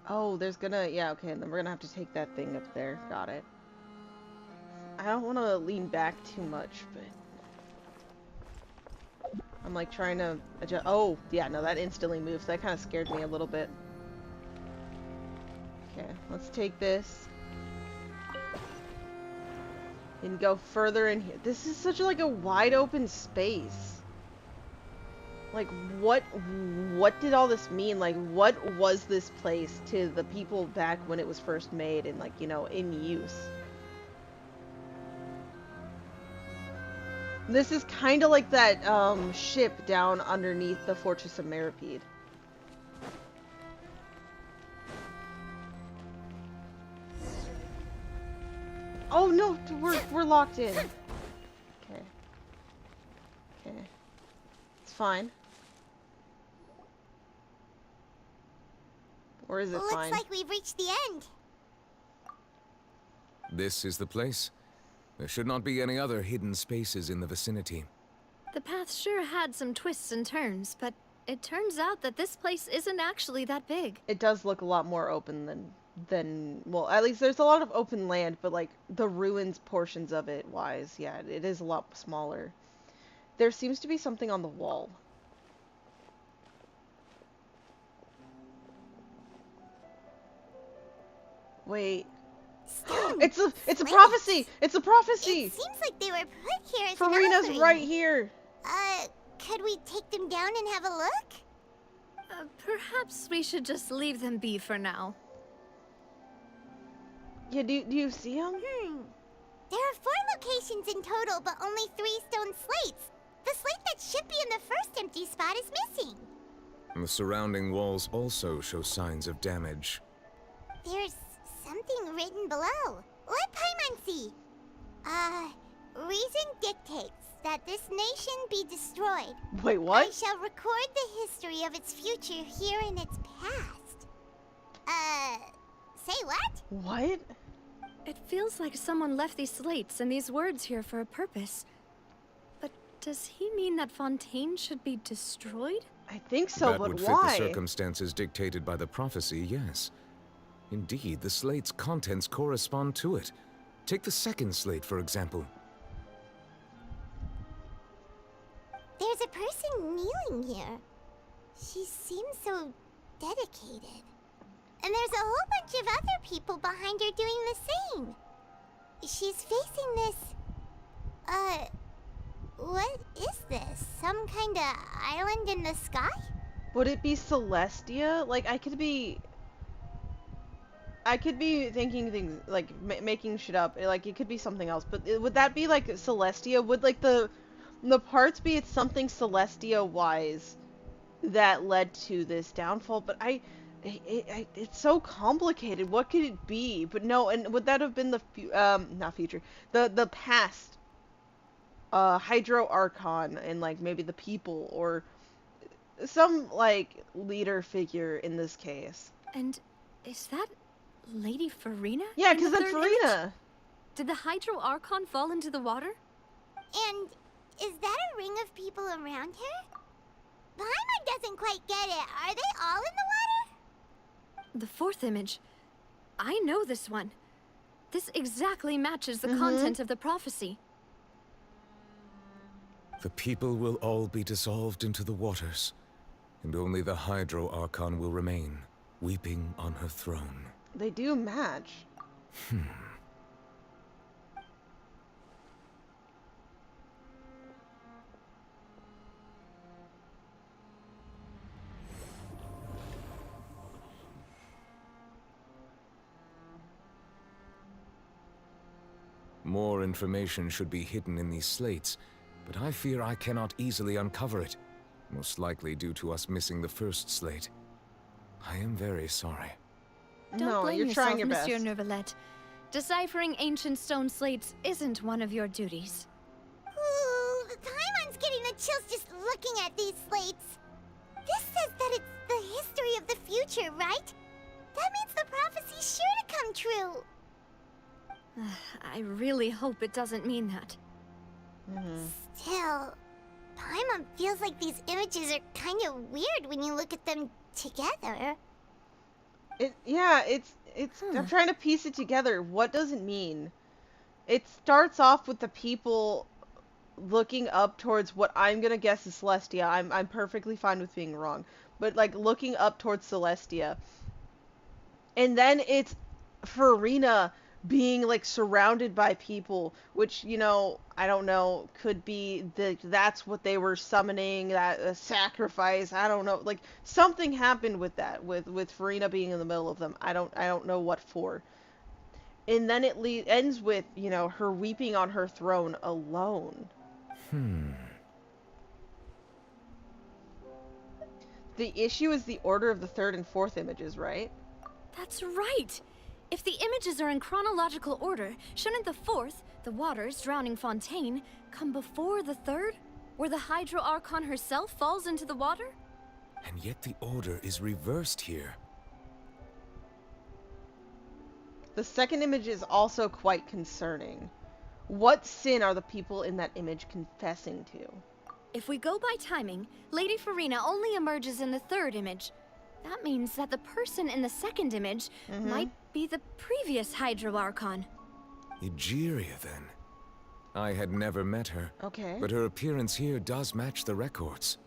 Oh, there's gonna... Yeah, okay, and then we're gonna have to take that thing up there. Got it. I don't want to lean back too much, but... I'm, like, trying to adjust... Oh, yeah, no, that instantly moves. That kind of scared me a little bit. Okay, let's take this. And go further in here. This is such, like, a wide open space. Like, what did all this mean? Like, what was this place to the people back when it was first made and, like, you know, in use? This is kind of like that, ship down underneath the Fortress of Meripede. Oh, no, we're locked in. Okay. Okay. It's fine. Or is it fine? Looks like we've reached the end. This is the place. There should not be any other hidden spaces in the vicinity. The path sure had some twists and turns, but it turns out that this place isn't actually that big. It does look a lot more open than well, at least there's a lot of open land, but like the ruins portions of it wise, yeah, it is a lot smaller. There seems to be something on the wall. Wait. It's a prophecy! It's a prophecy! It seems like they were put here as Farina's an right here! Could we take them down and have a look? Perhaps we should just leave them be for now. Yeah, do you see them? There are 4 locations in total, but only 3 stone slates. The slate that should be in the first empty spot is missing. The surrounding walls also show signs of damage. There's something written below. Let Paimon see. Reason dictates that this nation be destroyed. Wait, what? I shall record the history of its future here in its past. Say what? What? It feels like someone left these slates and these words here for a purpose. But does he mean that Fontaine should be destroyed? I think so, that but would why? fit the circumstances dictated by the prophecy, yes. Indeed, the slate's contents correspond to it. Take the second slate, for example. There's a person kneeling here. She seems so dedicated. And there's a whole bunch of other people behind her doing the same. She's facing this... what is this? Some kind of island in the sky? Would it be Celestia? Like, I could be... I could be thinking things like making shit up. Like it could be something else. But would that be like Celestia? Would like the parts be it's something Celestia wise that led to this downfall? But it's so complicated. What could it be? But no, and would that have been the not future, the past Hydro Archon and like maybe the people or some like leader figure in this case? And is that Lady Farina? Yeah, because that's Farina. Did the Hydro Archon fall into the water? And is that a ring of people around her? Paimon doesn't quite get it. Are they all in the water? The fourth image. I know this one. This exactly matches the content of the prophecy. The people will all be dissolved into the waters, and only the Hydro Archon will remain, weeping on her throne. They do match. More information should be hidden in these slates, but I fear I cannot easily uncover it, most likely due to us missing the first slate. I am very sorry. Don't blame you're yourself, trying your Monsieur best. Neuvillette. Deciphering ancient stone slates isn't one of your duties. Ooh, the Paimon's getting the chills just looking at these slates. This says that it's the history of the future, right? That means the prophecy's sure to come true. I really hope it doesn't mean that. Still, Paimon feels like these images are kind of weird when you look at them together. I'm trying to piece it together. What does it mean? It starts off with the people looking up towards what I'm gonna guess is Celestia. I'm perfectly fine with being wrong, but like looking up towards Celestia, and then it's Farina being like surrounded by people, which, you know, I don't know, could be that's what they were summoning, that sacrifice. I don't know, like something happened with that, with Farina being in the middle of them. I don't know what for. And then it ends with, you know, her weeping on her throne alone. The issue is the order of the third and fourth images, right? That's right! If the images are in chronological order, shouldn't the fourth, the waters drowning Fontaine, come before the third, where the Hydro Archon herself falls into the water? And yet the order is reversed here. The second image is also quite concerning. What sin are the people in that image confessing to? If we go by timing, Lady Farina only emerges in the third image. That means that the person in the second image might be the previous Hydro Archon. Egeria, then. I had never met her. Okay. But her appearance here does match the records.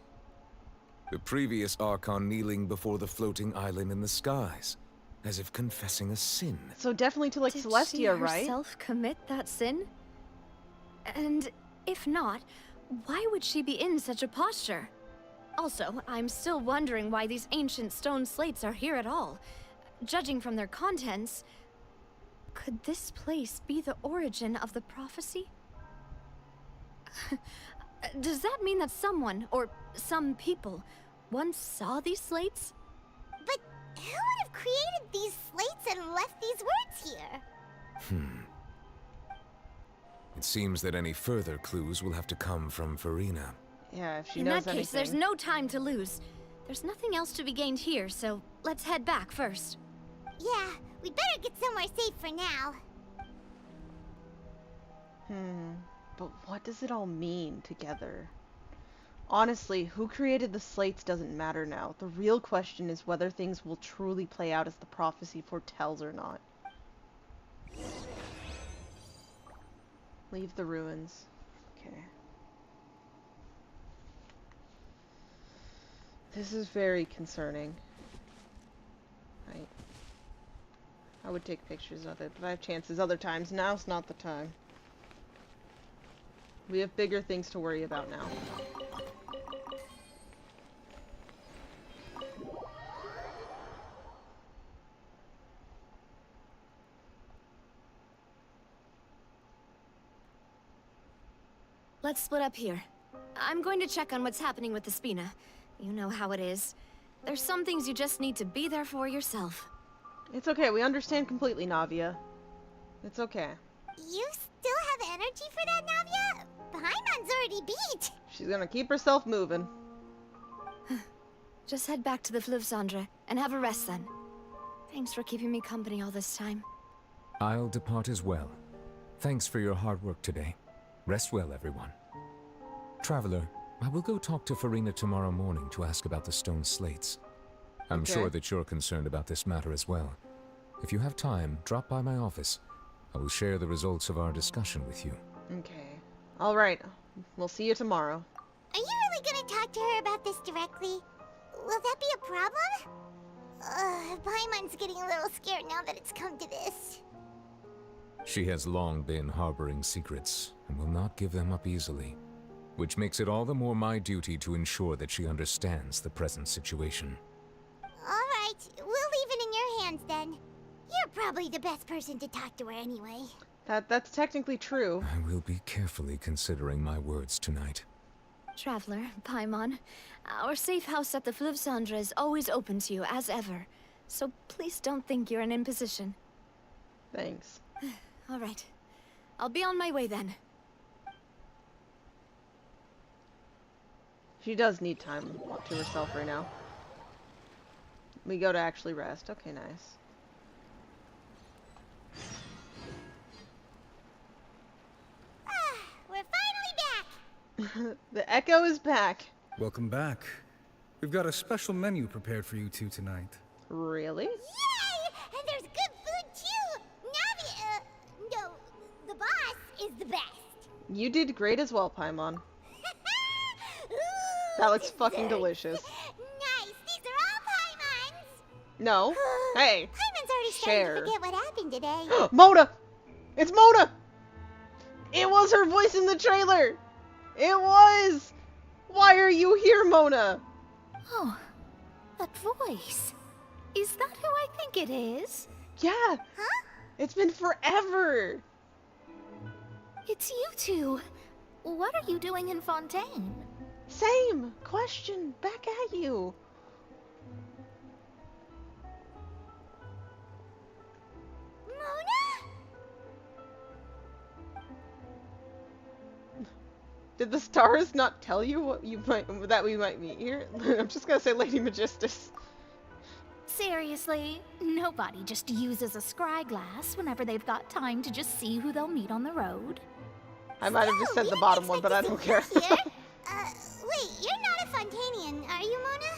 The previous Archon kneeling before the floating island in the skies, as if confessing a sin. So definitely to like Did Celestia, she right? herself commit that sin? And if not, why would she be in such a posture? Also, I'm still wondering why these ancient stone slates are here at all. Judging from their contents, could this place be the origin of the prophecy? Does that mean that someone, or some people, once saw these slates? But who would have created these slates and left these words here? It seems that any further clues will have to come from Farina. Yeah, if she In knows that case, anything. there's no time to lose. There's nothing else to be gained here, so let's head back first. Yeah, we'd better get somewhere safe for now. But what does it all mean together? Honestly, who created the slates doesn't matter now. The real question is whether things will truly play out as the prophecy foretells or not. Leave the ruins. Okay. This is very concerning. I would take pictures of it, but I have chances other times. Now's not the time. We have bigger things to worry about now. let's split up here. I'm going to check on what's happening with the Spina. You know how it is. There's some things you just need to be there for yourself. It's okay. We understand completely, Navia. It's okay. You still have energy for that, Navia? Paimon's already beat. She's gonna keep herself moving. Just head back to the Fleuve Cendre and have a rest then. Thanks for keeping me company all this time. I'll depart as well. Thanks for your hard work today. Rest well, everyone. Traveler, I will go talk to Farina tomorrow morning to ask about the stone slates. I'm sure that you're concerned about this matter as well. If you have time, drop by my office. I will share the results of our discussion with you. Okay. Alright. We'll see you tomorrow. Are you really gonna talk to her about this directly? Will that be a problem? Paimon's getting a little scared now that it's come to this. She has long been harboring secrets, and will not give them up easily. Which makes it all the more my duty to ensure that she understands the present situation. Alright, we'll leave it in your hands then. You're probably the best person to talk to her anyway. That's technically true. I will be carefully considering my words tonight. Traveler, Paimon, our safe house at the Fleuve Cendre is always open to you, as ever. So please don't think you're an imposition. Thanks. All right. I'll be on my way then. She does need time to herself right now. We go to actually rest. Okay, nice. We're finally back! The Echo is back. Welcome back. We've got a special menu prepared for you two tonight. Really? Yay! And there's good food too! Navi, no, the boss is the best. You did great as well, Paimon. That looks fucking delicious. Nice, these are all Paimon's! No. Hey. Paimon's already Share. starting to forget what happened today. Mona! It's Mona! It was her voice in the trailer! It was! Why are you here, Mona? Oh, that voice. Is that who I think it is? Yeah. Huh? It's been forever. It's you two. What are you doing in Fontaine? Same question back at you. Mona? Did the stars not tell you what that we might meet here? I'm just gonna say Lady Magistus. Seriously, nobody just uses a scry glass whenever they've got time to just see who they'll meet on the road. I might have just said the bottom one, but I don't care. Wait, you're not a Fontanian, are you, Mona?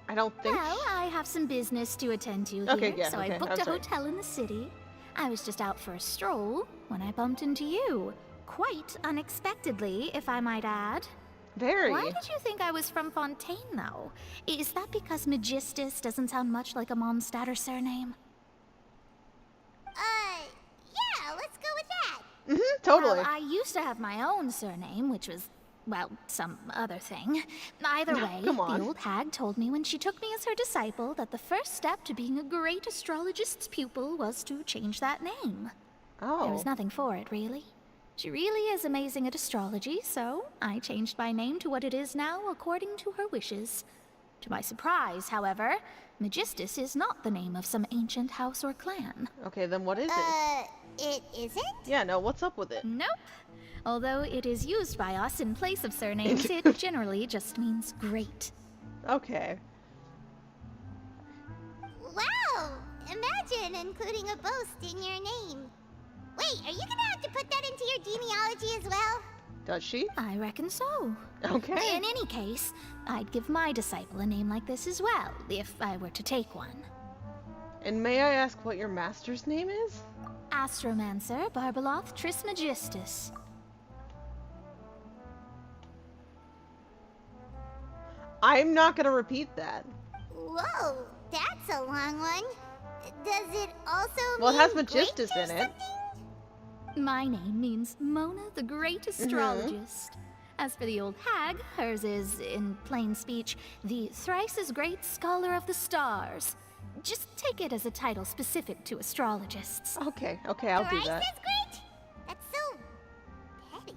I don't think. Well, I have some business to attend to here, Okay, yeah, so okay, I booked I'm a sorry. hotel in the city. I was just out for a stroll when I bumped into you. Quite unexpectedly, if I might add. Very. Why did you think I was from Fontaine, though? Is that because Magistus doesn't sound much like a Mondstatter surname? Yeah, let's go with that. Totally. Well, I used to have my own surname, which was, well, some other thing. Either way, Come on. the old hag told me when she took me as her disciple that the first step to being a great astrologist's pupil was to change that name. Oh. There was nothing for it, really. She really is amazing at astrology, so I changed my name to what it is now according to her wishes. To my surprise, however, Magistus is not the name of some ancient house or clan. Okay, then what is it? It isn't? Yeah, no, what's up with it? Nope. Although it is used by us in place of surnames, it generally just means great. Okay. Wow! Imagine including a boast in your name. Wait, are you gonna have to put that into your genealogy as well? Does she? I reckon so. Okay. In any case, I'd give my disciple a name like this as well, if I were to take one. And may I ask what your master's name is? Astromancer Barbeloth Trismegistus. I'm not gonna repeat that. Whoa, that's a long one. Does it also Well, it mean has Magistus great or in it. My name means Mona the Great Astrologist. As for the old hag, hers is, in plain speech, the thrice as great scholar of the stars. Just take it as a title specific to astrologists. Okay, I'll do Thrice that. as great? That's so petty.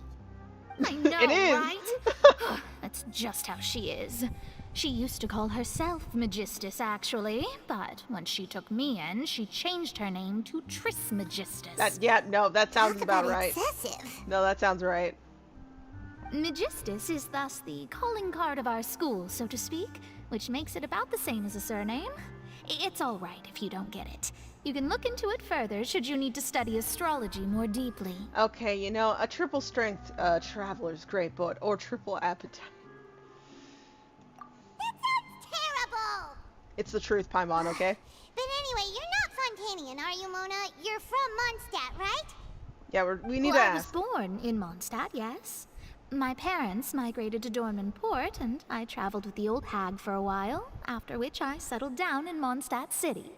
I know, It is. right? That's just how she is. She used to call herself Magistus, actually, but when she took me in, she changed her name to Trismegistus. No, that sounds about right. Excessive. No, that sounds right. Magistus is thus the calling card of our school, so to speak, which makes it about the same as a surname. It's all right if you don't get it. You can look into it further should you need to study astrology more deeply. Okay, you know, a triple strength traveler's great book, or triple appetite. Terrible! It's the truth, Paimon, okay? But anyway, you're not Fontanian, are you, Mona? You're from Mondstadt, right? Yeah, we need Well, to I was ask. born in Mondstadt, yes. My parents migrated to Dornman Port, and I traveled with the old hag for a while, after which I settled down in Mondstadt City.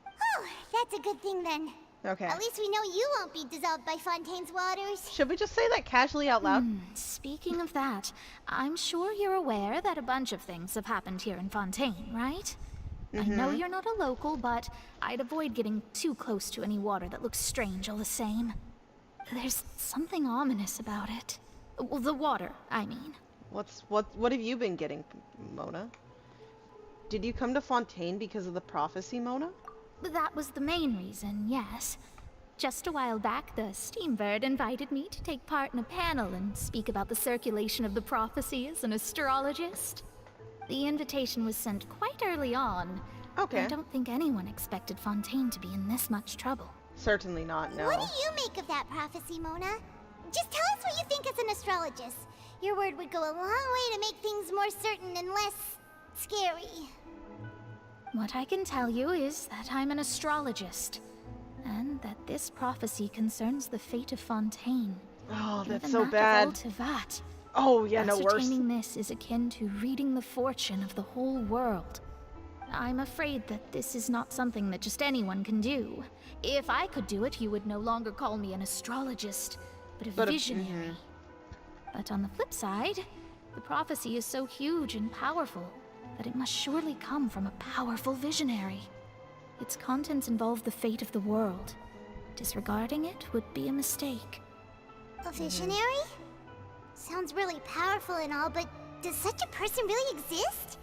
Oh, that's a good thing then. Okay. At least we know you won't be dissolved by Fontaine's waters. Should we just say that casually out loud? Speaking of that, I'm sure you're aware that a bunch of things have happened here in Fontaine, right? I know you're not a local, but I'd avoid getting too close to any water that looks strange all the same. There's something ominous about it. Well, the water, I mean. What have you been getting, Mona? Did you come to Fontaine because of the prophecy, Mona? That was the main reason, yes. Just a while back, the Steambird invited me to take part in a panel and speak about the circulation of the prophecy as an astrologist. The invitation was sent quite early on. Okay. I don't think anyone expected Fontaine to be in this much trouble. Certainly not, no. What do you make of that prophecy, Mona? Just tell us what you think as an astrologist. Your word would go a long way to make things more certain and less scary. What I can tell you is that I'm an astrologist, and that this prophecy concerns the fate of Fontaine. Oh, that's Even so that bad. Of Ultivat. Oh, yeah, no worse. Ascertaining this is akin to reading the fortune of the whole world. I'm afraid that this is not something that just anyone can do. If I could do it, you would no longer call me an astrologist, but a visionary. But on the flip side, the prophecy is so huge and powerful that it must surely come from a powerful visionary. Its contents involve the fate of the world. Disregarding it would be a mistake. A visionary? Sounds really powerful and all, but does such a person really exist?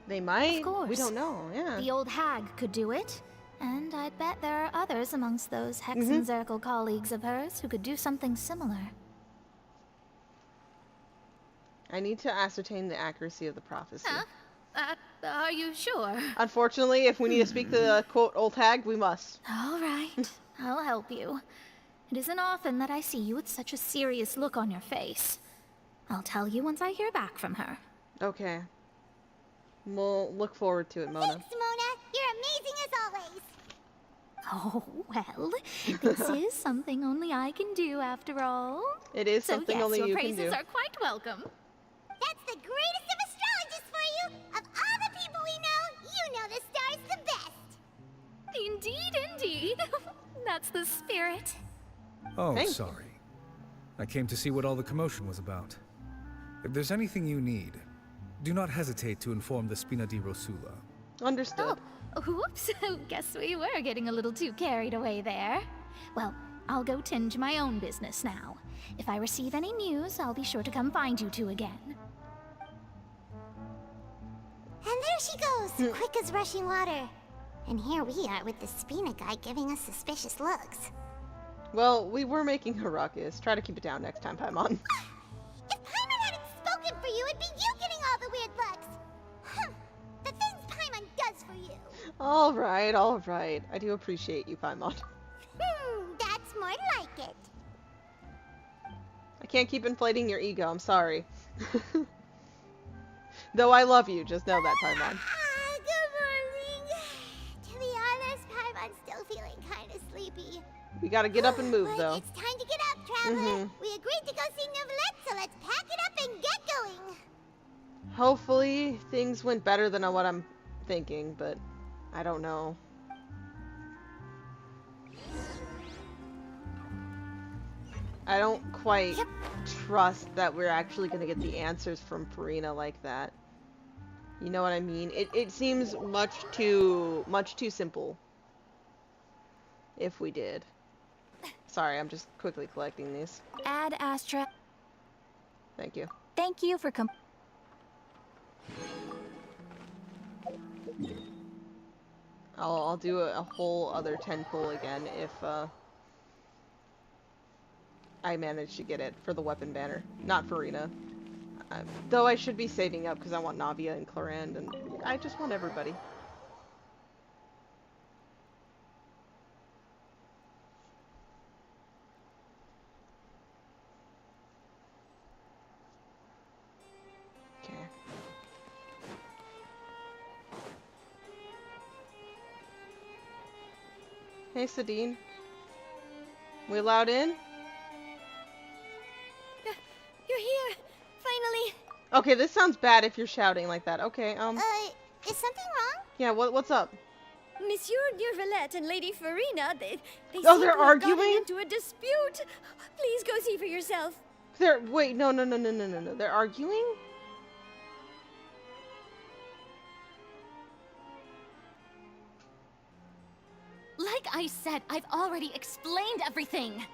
They might. Of course. We don't know, yeah. The old hag could do it, and I'd bet there are others amongst those Hexenzirkel colleagues of hers who could do something similar. I need to ascertain the accuracy of the prophecy. Are you sure? Unfortunately, if we need to speak to the, quote, old hag, we must. All right, I'll help you. It isn't often that I see you with such a serious look on your face. I'll tell you once I hear back from her. Okay. We'll look forward to it, Mona. Thanks, Mona. You're amazing as always. Oh, well, this is something only I can do after all. It is something only you can do. So yes, your praises are quite welcome. That's the greatest of astrologists for you. Of all the people we know, you know the stars the best. Indeed, indeed. That's the spirit. Oh, sorry. I came to see what all the commotion was about. If there's anything you need, do not hesitate to inform the Spina di Rosula. Understood. Oh, whoops. Guess we were getting a little too carried away there. Well, I'll go tend to my own business now. If I receive any news, I'll be sure to come find you two again. And there she goes, quick as rushing water. And here we are with the Spina guy giving us suspicious looks. Well, we were making a ruckus. Try to keep it down next time, Paimon. If Paimon hadn't spoken for you, it'd be you getting all the weird looks. The things Paimon does for you. All right. I do appreciate you, Paimon. That's more like it. I can't keep inflating your ego, I'm sorry. Though I love you, just know that, Paimon. Good morning. To be honest, Paimon's still feeling kind of sleepy. We gotta get up and move, But though. it's time to get up, traveler. We agreed to go see Neuvillette, so let's pack it up and get going. Hopefully, things went better than what I'm thinking, but I don't know. I don't quite trust that we're actually gonna get the answers from Farina like that. You know what I mean? It seems much too simple. If we did. Sorry, I'm just quickly collecting these. Ad Astra. Thank you. Thank you for I'll do a whole other 10 pull again if I manage to get it for the weapon banner, not for Rena. Though I should be saving up because I want Navia and Clarand, and I just want everybody. Okay. Hey, Sadine. We allowed in? You're here! Finally! Okay, this sounds bad if you're shouting like that. Okay, Is something wrong? Yeah, what's up? Monsieur Neuvillette and Lady Farina, they Oh, seem to they're have arguing? gotten into a dispute. Please go see for yourself. Wait, no. They're arguing? Like I said, I've already explained everything.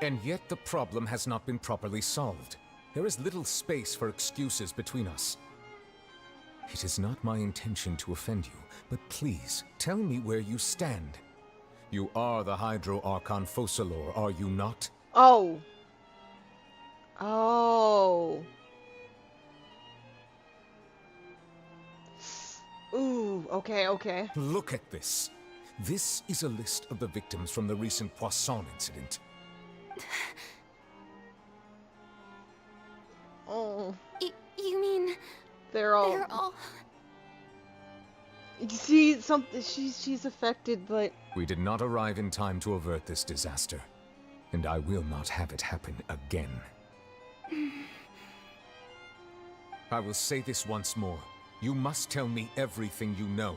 And yet the problem has not been properly solved. There is little space for excuses between us. It is not my intention to offend you, but please, tell me where you stand. You are the Hydro Archon Focalor, are you not? Oh. Oh. Ooh, okay. Look at this. This is a list of the victims from the recent Poisson incident. Oh. You mean... They're all... You see, she's affected, but... We did not arrive in time to avert this disaster, and I will not have it happen again. I will say this once more. You must tell me everything you know.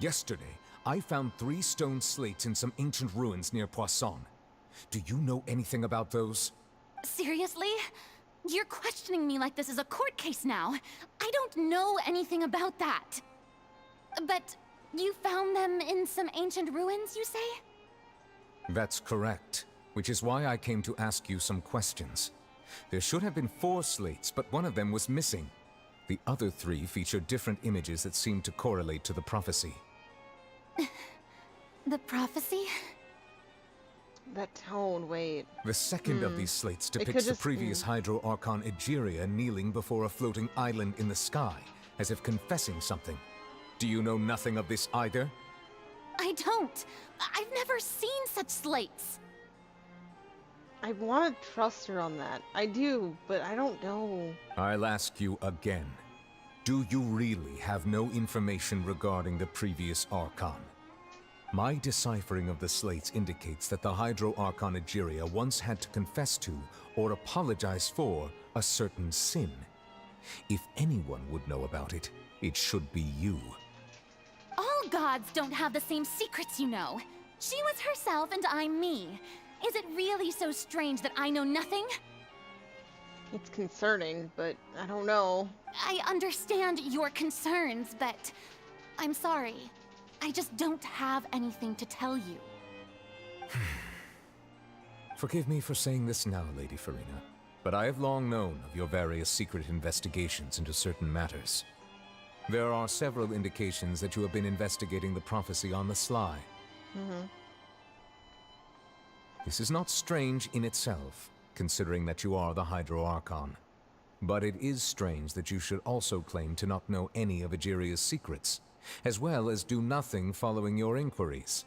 Yesterday, I found 3 stone slates in some ancient ruins near Poisson. Do you know anything about those? Seriously? You're questioning me like this is a court case now. I don't know anything about that. But you found them in some ancient ruins, you say? That's correct, which is why I came to ask you some questions. There should have been 4 slates, but one of them was missing. The other 3 feature different images that seem to correlate to the prophecy. The prophecy? That tone, wait. The second of these slates depicts the previous Hydro Archon Egeria kneeling before a floating island in the sky, as if confessing something. Do you know nothing of this either? I don't. I've never seen such slates. I want to trust her on that. I do, but I don't know. I'll ask you again. Do you really have no information regarding the previous Archon? My deciphering of the slates indicates that the Hydro Archon Egeria once had to confess to, or apologize for, a certain sin. If anyone would know about it, it should be you. All gods don't have the same secrets, you know. She was herself and I'm me. Is it really so strange that I know nothing? It's concerning, but I don't know. I understand your concerns, but I'm sorry. I just don't have anything to tell you. Forgive me for saying this now, Lady Farina, but I have long known of your various secret investigations into certain matters. There are several indications that you have been investigating the prophecy on the sly. This is not strange in itself, considering that you are the Hydro Archon. But it is strange that you should also claim to not know any of Egeria's secrets, as well as do nothing following your inquiries.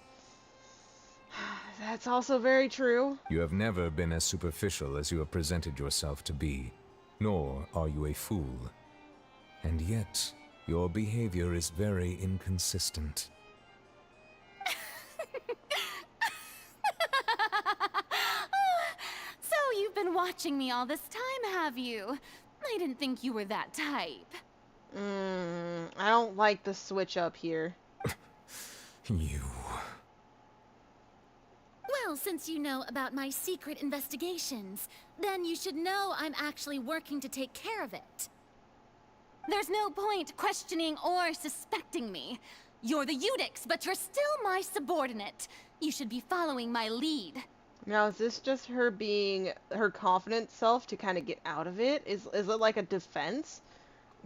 That's also very true. You have never been as superficial as you have presented yourself to be, nor are you a fool. And yet, your behavior is very inconsistent. So you've been watching me all this time, have you? I didn't think you were that type. I don't like the switch up here. You... Well, since you know about my secret investigations, then you should know I'm actually working to take care of it. There's no point questioning or suspecting me. You're the Eudix, but you're still my subordinate. You should be following my lead. Now, is this just her being her confident self to kind of get out of it? Is it like a defense?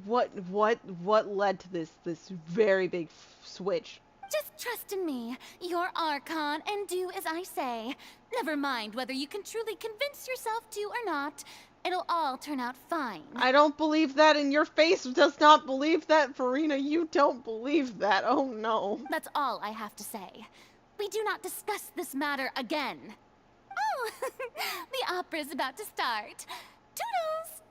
What led to this very big switch? Just trust in me. You're Archon, and do as I say. Never mind whether you can truly convince yourself to or not. It'll all turn out fine. I don't believe that, and your face does not believe that, Farina. You don't believe that. Oh no. That's all I have to say. We do not discuss this matter again. Oh, the opera's about to start. Toodles!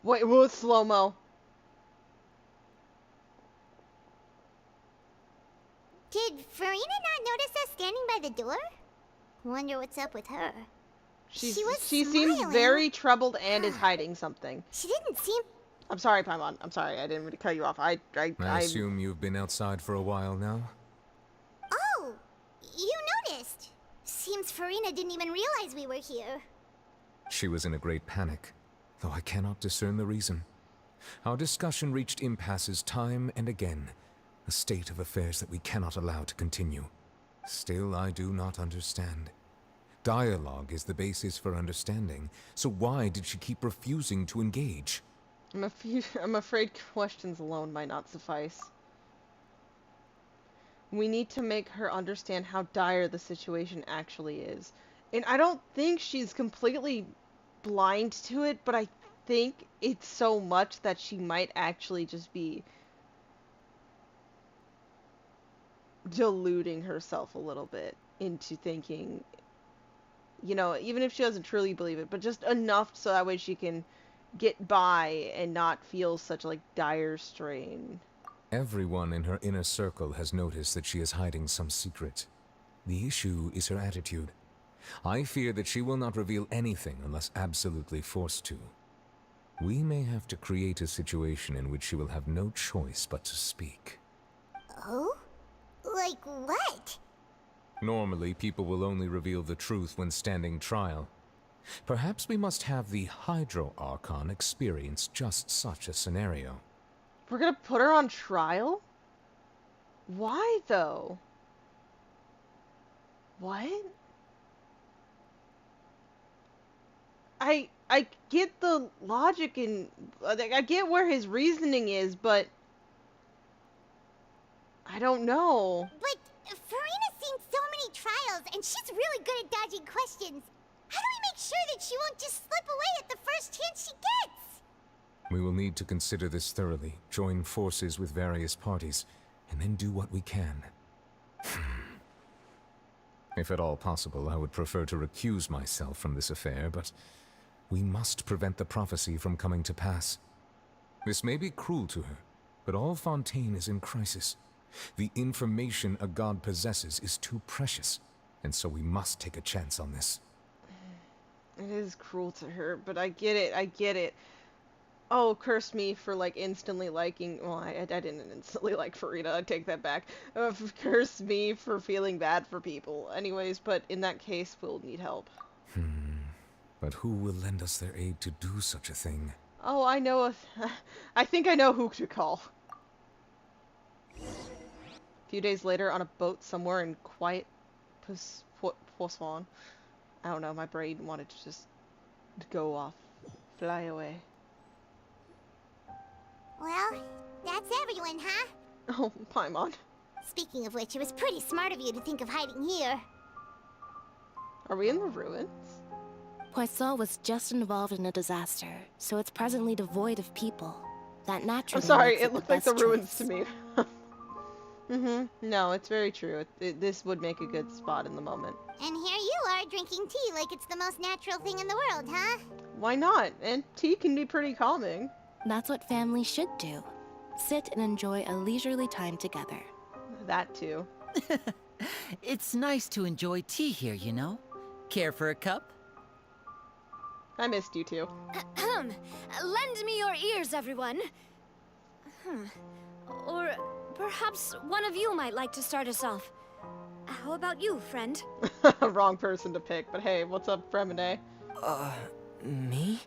Wait, what was slow-mo? Did Farina not notice us standing by the door? Wonder what's up with her. She smiling. seems very troubled and is hiding something. She didn't seem... I'm sorry, Paimon. I'm sorry. I didn't mean to cut you off. I assume you've been outside for a while now? Oh, you noticed. Seems Farina didn't even realize we were here. She was in a great panic, though I cannot discern the reason. Our discussion reached impasses time and again, a state of affairs that we cannot allow to continue. Still, I do not understand. Dialogue is the basis for understanding, so why did she keep refusing to engage? I'm afraid questions alone might not suffice. We need to make her understand how dire the situation actually is. And I don't think she's completely blind to it, but I think it's so much that she might actually just be deluding herself a little bit into thinking, you know, even if she doesn't truly believe it, but just enough so that way she can get by and not feel such like dire strain. Everyone in her inner circle has noticed that she is hiding some secret. The issue is her attitude. I fear that she will not reveal anything unless absolutely forced to. We may have to create a situation in which she will have no choice but to speak. Oh? Like what? Normally, people will only reveal the truth when standing trial. Perhaps we must have the Hydro Archon experience just such a scenario. We're gonna put her on trial? Why, though? What? I get the logic and I get where his reasoning is, but I don't know. But Farina's seen so many trials, and she's really good at dodging questions. How do we make sure that she won't just slip away at the first chance she gets? We will need to consider this thoroughly, join forces with various parties, and then do what we can. If at all possible, I would prefer to recuse myself from this affair, but we must prevent the prophecy from coming to pass. This may be cruel to her, but all Fontaine is in crisis. The information a god possesses is too precious, and so we must take a chance on this. It is cruel to her, but I get it. Oh, curse me for, like, instantly liking... Well, I didn't instantly like Farina, I take that back. Curse me for feeling bad for people. Anyways, but in that case, we'll need help. But who will lend us their aid to do such a thing? Oh, I know I think I know who to call. A few days later, on a boat somewhere in quiet Poisson. I don't know, my brain wanted to just go off. Fly away. Well, that's everyone, huh? Oh, Paimon. Speaking of which, it was pretty smart of you to think of hiding here. Are we in the ruins? Poisson was just involved in a disaster, so it's presently devoid of people. That naturally I'm sorry, makes it looked like the best ruins choice. to me. No, it's very true. This would make a good spot in the moment. And here you are drinking tea like it's the most natural thing in the world, huh? Why not? And tea can be pretty calming. That's what families should do. Sit and enjoy a leisurely time together. That too. It's nice to enjoy tea here, you know? Care for a cup? I missed you too. Lend me your ears, everyone. Or perhaps one of you might like to start us off. How about you, friend? Wrong person to pick, but hey, what's up, Fremine? Me?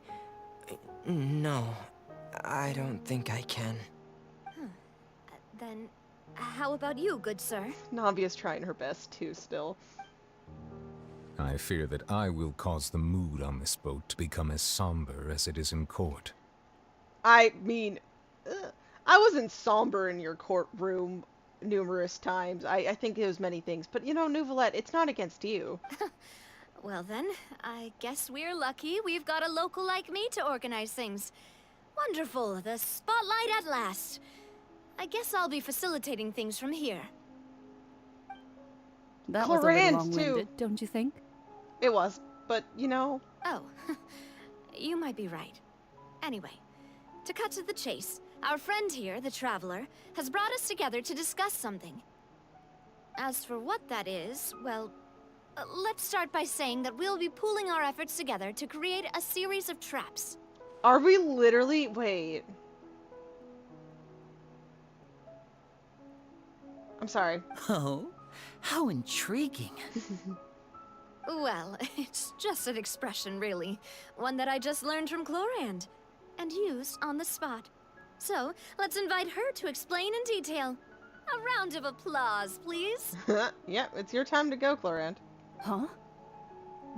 No, I don't think I can. Then How about you, good sir? Navia's trying her best too, still. I fear that I will cause the mood on this boat to become as somber as it is in court. I mean, I wasn't somber in your courtroom numerous times. I think it was many things. But, you know, Nouvelette, it's not against you. Well then, I guess we're lucky we've got a local like me to organize things. Wonderful, the spotlight at last. I guess I'll be facilitating things from here. That was a little long-winded, don't you think? It was, but, you know... Oh, you might be right. Anyway, to cut to the chase, our friend here, the Traveler, has brought us together to discuss something. As for what that is, well, let's start by saying that we'll be pooling our efforts together to create a series of traps. Are we literally... Wait. I'm sorry. Oh, how intriguing. Well, it's just an expression, really. One that I just learned from Chlorand, and used on the spot. So, let's invite her to explain in detail. A round of applause, please. Yep, it's your time to go, Chlorand. Huh?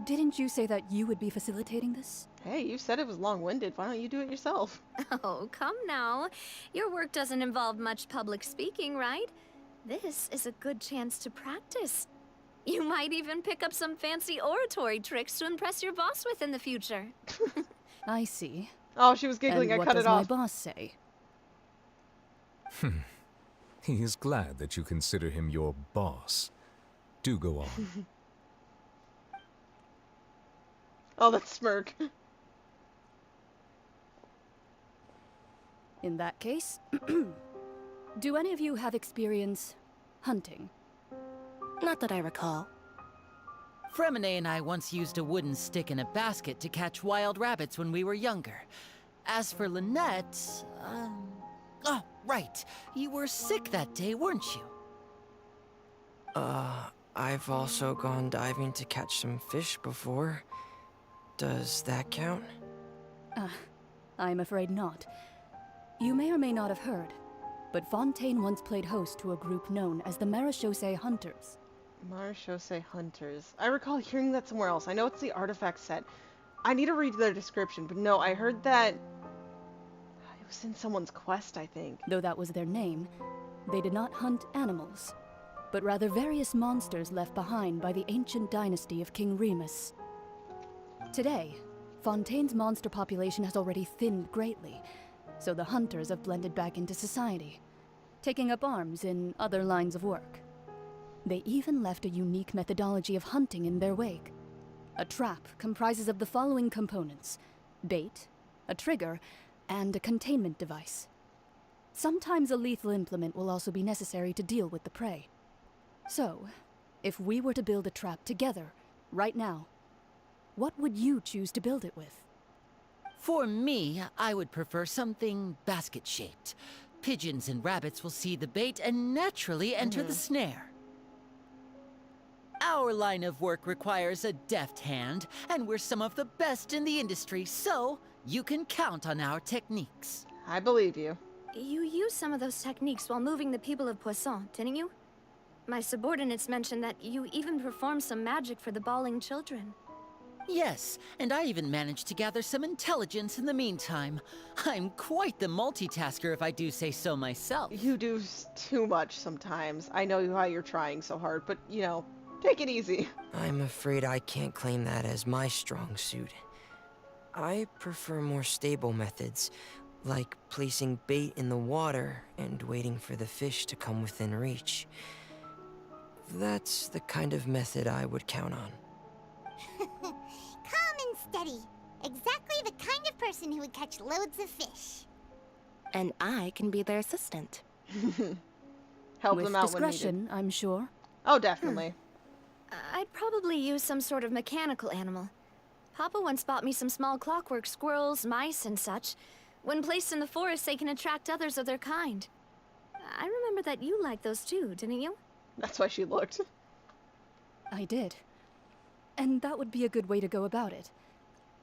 Didn't you say that you would be facilitating this? Hey, you said it was long-winded. Why don't you do it yourself? Oh, come now. Your work doesn't involve much public speaking, right? This is a good chance to practice. You might even pick up some fancy oratory tricks to impress your boss with in the future. I see. Oh, she was giggling. I cut it off. What does my boss say? He is glad that you consider him your boss. Do go on. Oh, that smirk. In that case, do any of you have experience hunting? Not that I recall. Fremine and I once used a wooden stick in a basket to catch wild rabbits when we were younger. As for Lynette, oh, right. You were sick that day, weren't you? I've also gone diving to catch some fish before. Does that count? I'm afraid not. You may or may not have heard, but Fontaine once played host to a group known as the Marechaussee Hunters. Marechaussee Hunters. I recall hearing that somewhere else. I know it's the artifact set. I need to read their description, but no, I heard that it was in someone's quest, I think. Though that was their name, they did not hunt animals, but rather various monsters left behind by the ancient dynasty of King Remus. Today, Fontaine's monster population has already thinned greatly, so the hunters have blended back into society, taking up arms in other lines of work. They even left a unique methodology of hunting in their wake. A trap comprises of the following components: bait, a trigger, and a containment device. Sometimes a lethal implement will also be necessary to deal with the prey. So, if we were to build a trap together, right now, what would you choose to build it with? For me, I would prefer something basket-shaped. Pigeons and rabbits will see the bait and naturally enter the snare. Our line of work requires a deft hand, and we're some of the best in the industry, so you can count on our techniques. I believe you. You used some of those techniques while moving the people of Poisson, didn't you? My subordinates mentioned that you even performed some magic for the bawling children. Yes, and I even managed to gather some intelligence in the meantime. I'm quite the multitasker if I do say so myself. You do too much sometimes. I know how you're trying so hard, but, you know, take it easy. I'm afraid I can't claim that as my strong suit. I prefer more stable methods, like placing bait in the water and waiting for the fish to come within reach. That's the kind of method I would count on. Calm and steady. Exactly the kind of person who would catch loads of fish. And I can be their assistant. Help With them out discretion, when needed. I'm sure. Oh, definitely. I'd probably use some sort of mechanical animal. Papa once bought me some small clockwork squirrels, mice, and such. When placed in the forest, they can attract others of their kind. I remember that you liked those too, didn't you? That's why she looked. I did. And that would be a good way to go about it.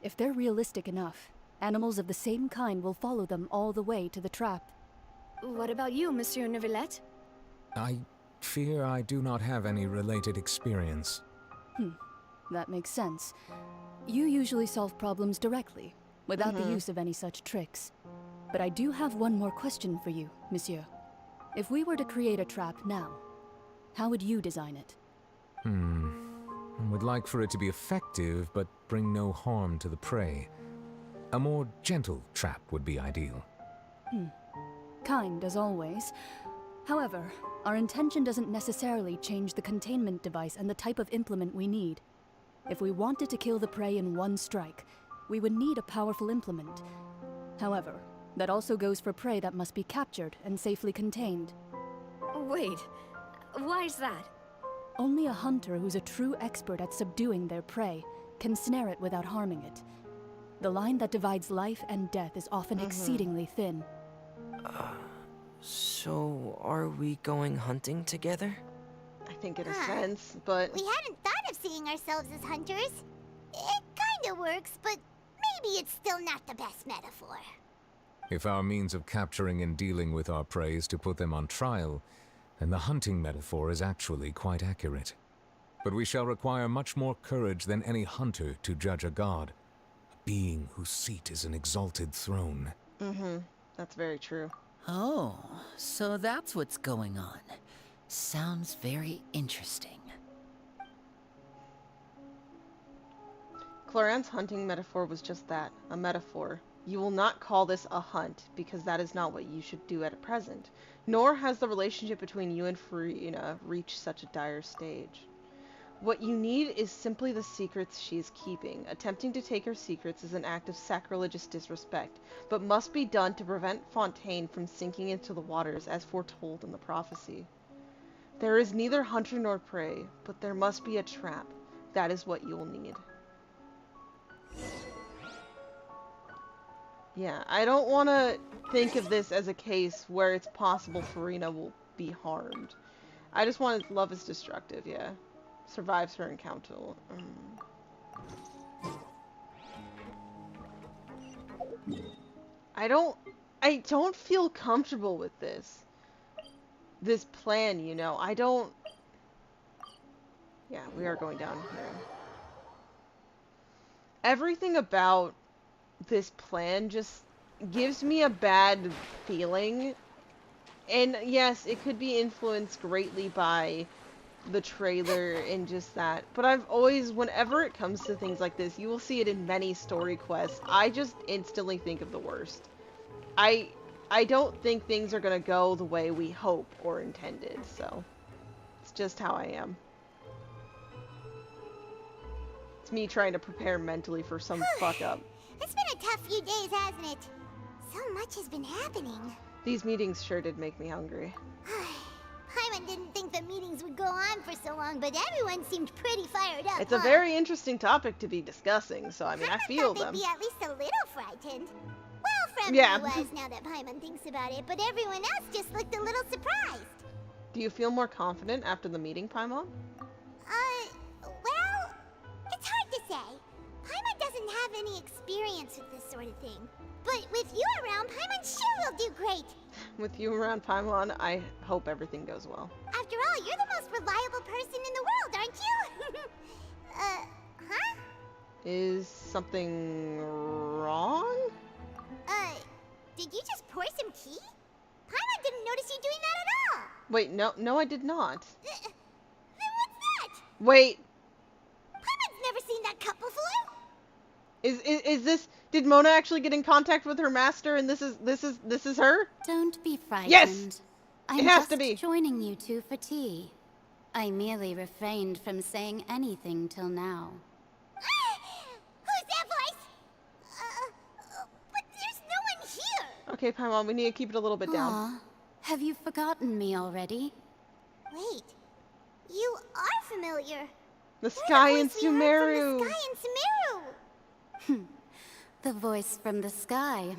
If they're realistic enough, animals of the same kind will follow them all the way to the trap. What about you, Monsieur Neuvillette? I fear I do not have any related experience. That makes sense. You usually solve problems directly, without the use of any such tricks. But I do have one more question for you, monsieur. If we were to create a trap now, how would you design it? I would like for it to be effective, but bring no harm to the prey. A more gentle trap would be ideal. Kind, as always. However, our intention doesn't necessarily change the containment device and the type of implement we need. If we wanted to kill the prey in one strike, we would need a powerful implement. However, that also goes for prey that must be captured and safely contained. Wait, why's that? Only a hunter who's a true expert at subduing their prey can snare it without harming it. The line that divides life and death is often exceedingly thin. So are we going hunting together? I think in a sense, but... We hadn't thought of seeing ourselves as hunters. It kinda works, but maybe it's still not the best metaphor. If our means of capturing and dealing with our prey is to put them on trial, then the hunting metaphor is actually quite accurate. But we shall require much more courage than any hunter to judge a god, a being whose seat is an exalted throne. That's very true. Oh, so that's what's going on. Sounds very interesting. Cloran's hunting metaphor was just that, a metaphor. You will not call this a hunt, because that is not what you should do at present. Nor has the relationship between you and Farina reached such a dire stage. What you need is simply the secrets she is keeping. Attempting to take her secrets is an act of sacrilegious disrespect, but must be done to prevent Fontaine from sinking into the waters as foretold in the prophecy. There is neither hunter nor prey, but there must be a trap. That is what you will need. Yeah, I don't want to think of this as a case where it's possible Farina will be harmed. I just want love is destructive, yeah. Survives her encounter. I don't feel comfortable with this plan, you know. I don't... Yeah, we are going down here. Everything about this plan just gives me a bad feeling. And yes, it could be influenced greatly by the trailer and just that. But I've always, whenever it comes to things like this, you will see it in many story quests, I just instantly think of the worst. I don't think things are going to go the way we hope or intended, so it's just how I am. It's me trying to prepare mentally for some fuck up. It's been a tough few days, hasn't it? So much has been happening. These meetings sure did make me hungry. Paimon didn't think the meetings would go on for so long, but everyone seemed pretty fired up. It's a very interesting topic to be discussing, so I mean, I feel thought them. they'd be at least a little frightened. Well, from Yeah. was now that Paimon thinks about it, but everyone else just looked a little surprised. Do you feel more confident after the meeting, Paimon? Well, it's hard to say. Paimon doesn't have any experience with this sort of thing. But with you around, Paimon sure will do great. With you around, Paimon, I hope everything goes well. After all, you're the most reliable person in the world, aren't you? Huh? Is something wrong? Did you just pour some tea? Paimon didn't notice you doing that at all. Wait, no, I did not. Then what's that? Wait, Paimon's never seen that cup before. is this? Did Mona actually get in contact with her master, and this is her? Don't be frightened. Yes! I'm It has just to be. joining you two for tea. I merely refrained from saying anything till now. Who's that voice? But there's no one here. Okay, Paimon, we need to keep it a little bit down. Aw, have you forgotten me already? Wait, you are familiar. The sky in voice we heard Sumeru. from the sky in Sumeru. The voice from the sky,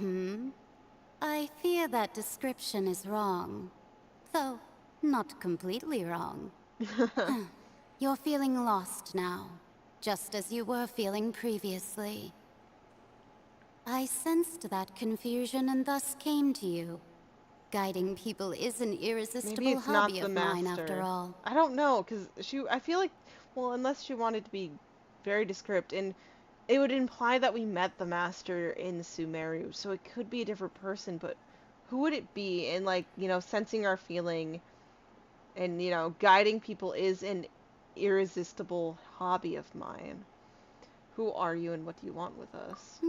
I fear that description is wrong. Though, not completely wrong. You're feeling lost now, just as you were feeling previously. I sensed that confusion and thus came to you, guiding people is an Maybe irresistible it's not hobby the of mine, after master. all. I don't know, because I feel like, well, unless she wanted to be very descriptive, and it would imply that we met the master in Sumeru, so it could be a different person, but who would it be? And, like, you know, sensing our feeling and, you know, guiding people is an irresistible hobby of mine. Who are you and what do you want with us?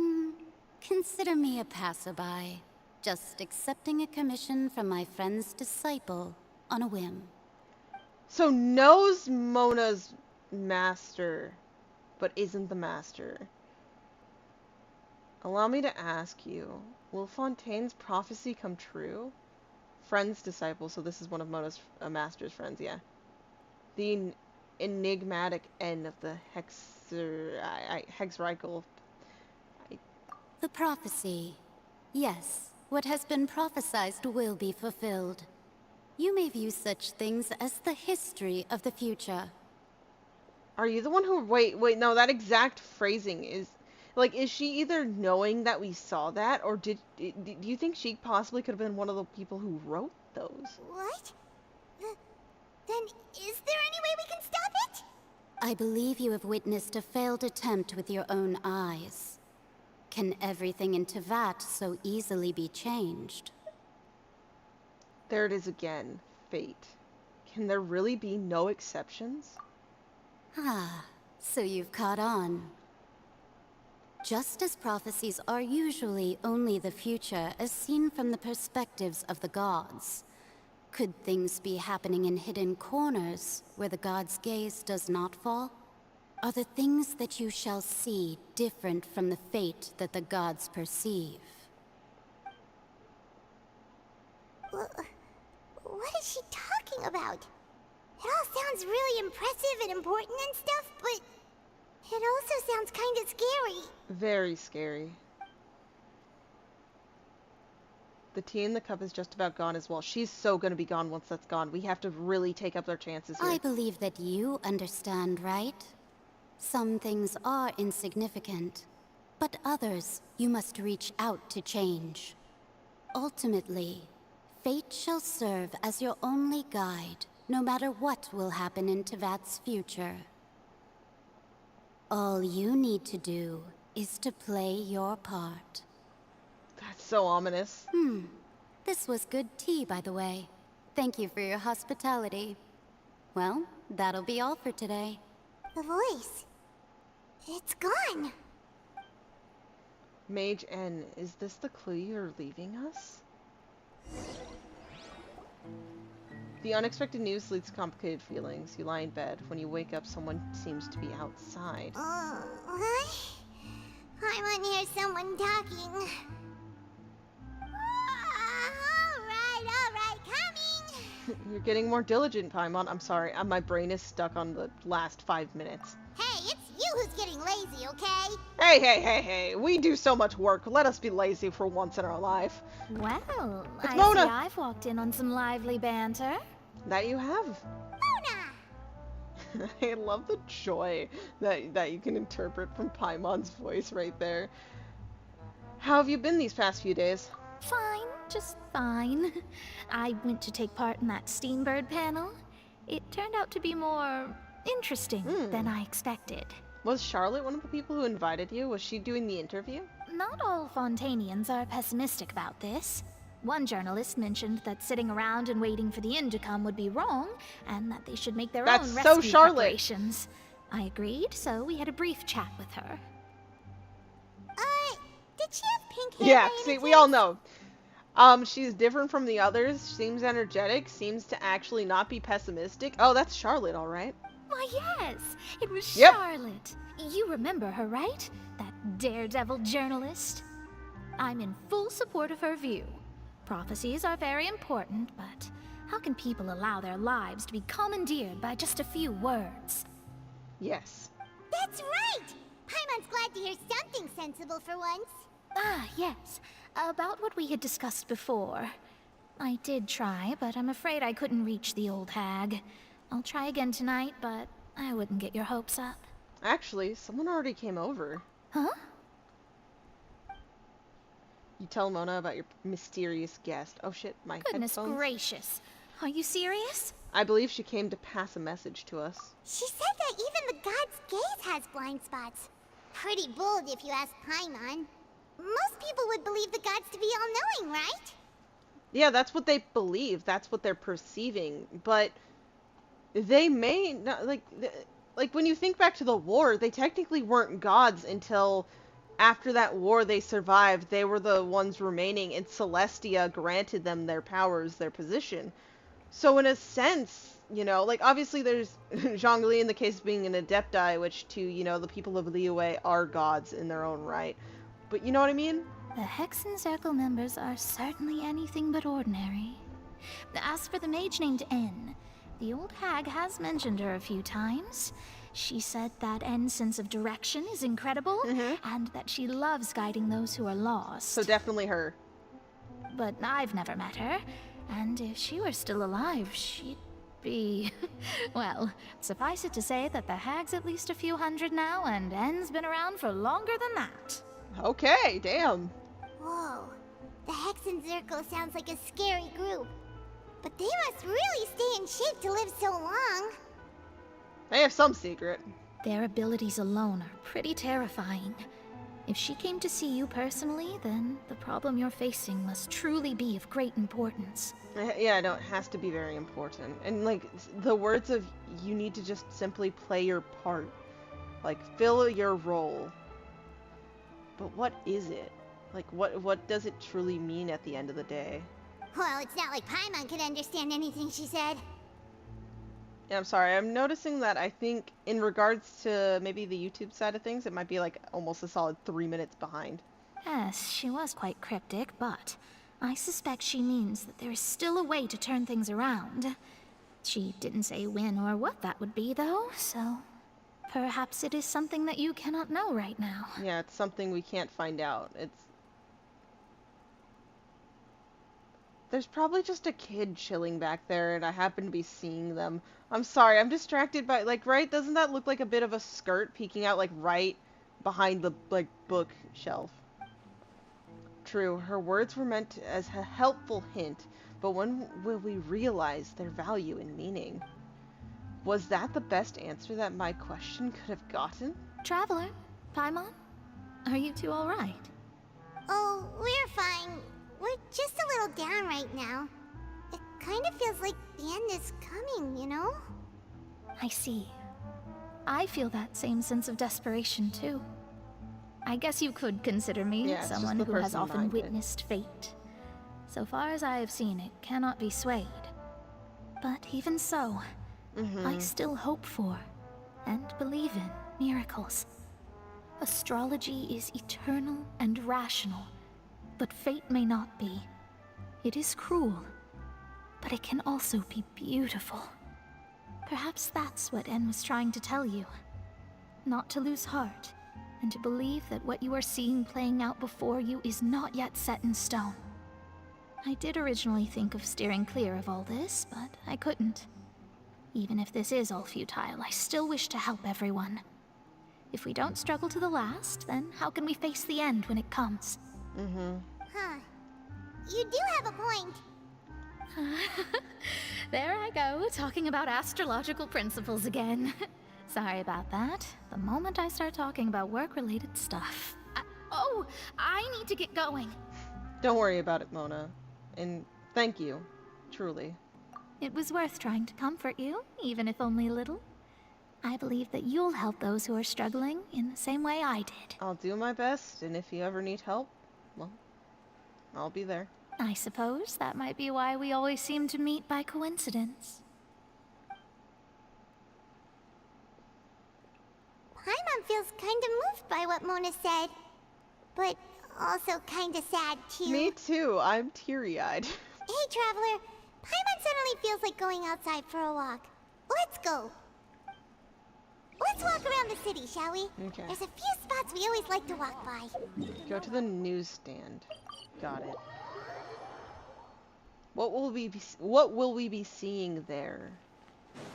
Consider me a passerby, just accepting a commission from my friend's disciple on a whim. So knows Mona's master, but isn't the master. Allow me to ask you, will Fontaine's prophecy come true? Friend's disciple, so this is one of Mona's master's friends, yeah. The enigmatic end of the Hexrical. The prophecy. Yes, what has been prophesied will be fulfilled. You may view such things as the history of the future. Are you the one who... Wait, no, that exact phrasing is... Like, is she either knowing that we saw that, or do you think she possibly could have been one of the people who wrote those? What? Then is there any way we can stop it? I believe you have witnessed a failed attempt with your own eyes. Can everything in Tevat so easily be changed? There it is again. Fate. Can there really be no exceptions? Ah, so you've caught on. Just as prophecies are usually only the future as seen from the perspectives of the gods, could things be happening in hidden corners where the gods' gaze does not fall? Are the things that you shall see different from the fate that the gods perceive? What is she talking about? It all sounds really impressive and important and stuff, but it also sounds kind of scary. Very scary. The tea in the cup is just about gone as well. She's so gonna be gone once that's gone. We have to really take up our chances here. I believe that you understand, right? Some things are insignificant, but others you must reach out to change. Ultimately, fate shall serve as your only guide, no matter what will happen in Tevat's future. All you need to do is to play your part. That's so ominous. This was good tea, by the way. Thank you for your hospitality. Well, that'll be all for today. The voice. It's gone. Mage N, is this the clue you're leaving us? The unexpected news leads to complicated feelings. You lie in bed. When you wake up, someone seems to be outside. What? I want to hear someone talking. Alright, coming! You're getting more diligent, Paimon. I'm sorry, my brain is stuck on the last 5 minutes. Hey, it's you who's getting lazy, okay? Hey, we do so much work. Let us be lazy for once in our life. Well, It's I Mona. see I've walked in on some lively banter. That you have. Mona! I love the joy that you can interpret from Paimon's voice right there. How have you been these past few days? Fine, just fine. I went to take part in that Steambird panel. It turned out to be more interesting than I expected. Was Charlotte one of the people who invited you? Was she doing the interview? Not all Fontainians are pessimistic about this. One journalist mentioned that sitting around and waiting for the end to come would be wrong, and that they should make their That's own so rescue Charlotte. preparations. I agreed, so we had a brief chat with her. Did she have pink hair? Yeah, by any see, we chance? all know. She's different from the others, seems energetic, seems to actually not be pessimistic. Oh, that's Charlotte, alright. Why, yes, it was Yep. Charlotte. You remember her, right? That daredevil journalist? I'm in full support of her view. Prophecies are very important, but how can people allow their lives to be commandeered by just a few words? Yes. That's right! Paimon's glad to hear something sensible for once. Ah, yes. About what we had discussed before. I did try, but I'm afraid I couldn't reach the old hag. I'll try again tonight, but I wouldn't get your hopes up. Actually, someone already came over. Huh? You tell Mona about your mysterious guest. Oh shit, my Goodness headphones. gracious. Are you serious? I believe she came to pass a message to us. She said that even the god's gaze has blind spots. Pretty bold if you ask Paimon. Most people would believe the gods to be all-knowing, right? Yeah, that's what they believe. That's what they're perceiving. But they may not, like when you think back to the war, they technically weren't gods until after that war they survived. They were the ones remaining, and Celestia granted them their powers, their position. So in a sense, you know, like obviously there's Zhongli in the case of being an adepti, which to, you know, the people of Liyue are gods in their own right. But you know what I mean? The Hexen Circle members are certainly anything but ordinary. As for the mage named N, the old hag has mentioned her a few times. She said that N's sense of direction is incredible, and that she loves guiding those who are lost. So definitely her. But I've never met her, and if she were still alive, she'd be... well, suffice it to say that the hag's at least a few hundred now, and N's been around for longer than that. Okay, damn. Whoa. The Hexen Circle sounds like a scary group. But they must really stay in shape to live so long. They have some secret. Their abilities alone are pretty terrifying. If she came to see you personally, then the problem you're facing must truly be of great importance. Yeah, no, it has to be very important. And like the words of you need to just simply play your part. Like fill your role. But what is it? Like what does it truly mean at the end of the day? Well, it's not like Paimon could understand anything she said. Yeah, I'm sorry. I'm noticing that I think in regards to maybe the YouTube side of things, it might be like almost a solid 3 minutes behind. Yes, she was quite cryptic, but I suspect she means that there is still a way to turn things around. She didn't say when or what that would be, though, so perhaps it is something that you cannot know right now. Yeah, it's something we can't find out. There's probably just a kid chilling back there, and I happen to be seeing them. I'm sorry, I'm distracted by, like, right? Doesn't that look like a bit of a skirt peeking out, like, right behind the, like, bookshelf? True, her words were meant as a helpful hint, but when will we realize their value and meaning? Was that the best answer that my question could have gotten? Traveler, Paimon, are you two all right? Oh, we're fine. We're just a little down right now. It kind of feels like the end is coming, you know? I see. I feel that same sense of desperation, too. I guess you could consider me someone who has often witnessed fate. So far as I have seen, it cannot be swayed. But even so, I still hope for, and believe in, miracles. Astrology is eternal and rational, but fate may not be. It is cruel, but it can also be beautiful. Perhaps that's what En was trying to tell you. Not to lose heart, and to believe that what you are seeing playing out before you is not yet set in stone. I did originally think of steering clear of all this, but I couldn't. Even if this is all futile, I still wish to help everyone. If we don't struggle to the last, then how can we face the end when it comes? Huh. You do have a point. There I go, talking about astrological principles again. Sorry about that. The moment I start talking about work-related stuff. I need to get going. Don't worry about it, Mona. And thank you. Truly. It was worth trying to comfort you, even if only a little. I believe that you'll help those who are struggling in the same way I did. I'll do my best, and if you ever need help, well, I'll be there. I suppose that might be why we always seem to meet by coincidence. Paimon feels kind of moved by what Mona said. But also kind of sad, too. Me too. I'm teary-eyed. Hey, Traveler. Paimon suddenly feels like going outside for a walk. Let's go. Let's walk around the city, shall we? Okay. There's a few spots we always like to walk by. Go to the newsstand. Got it. What will we be seeing there?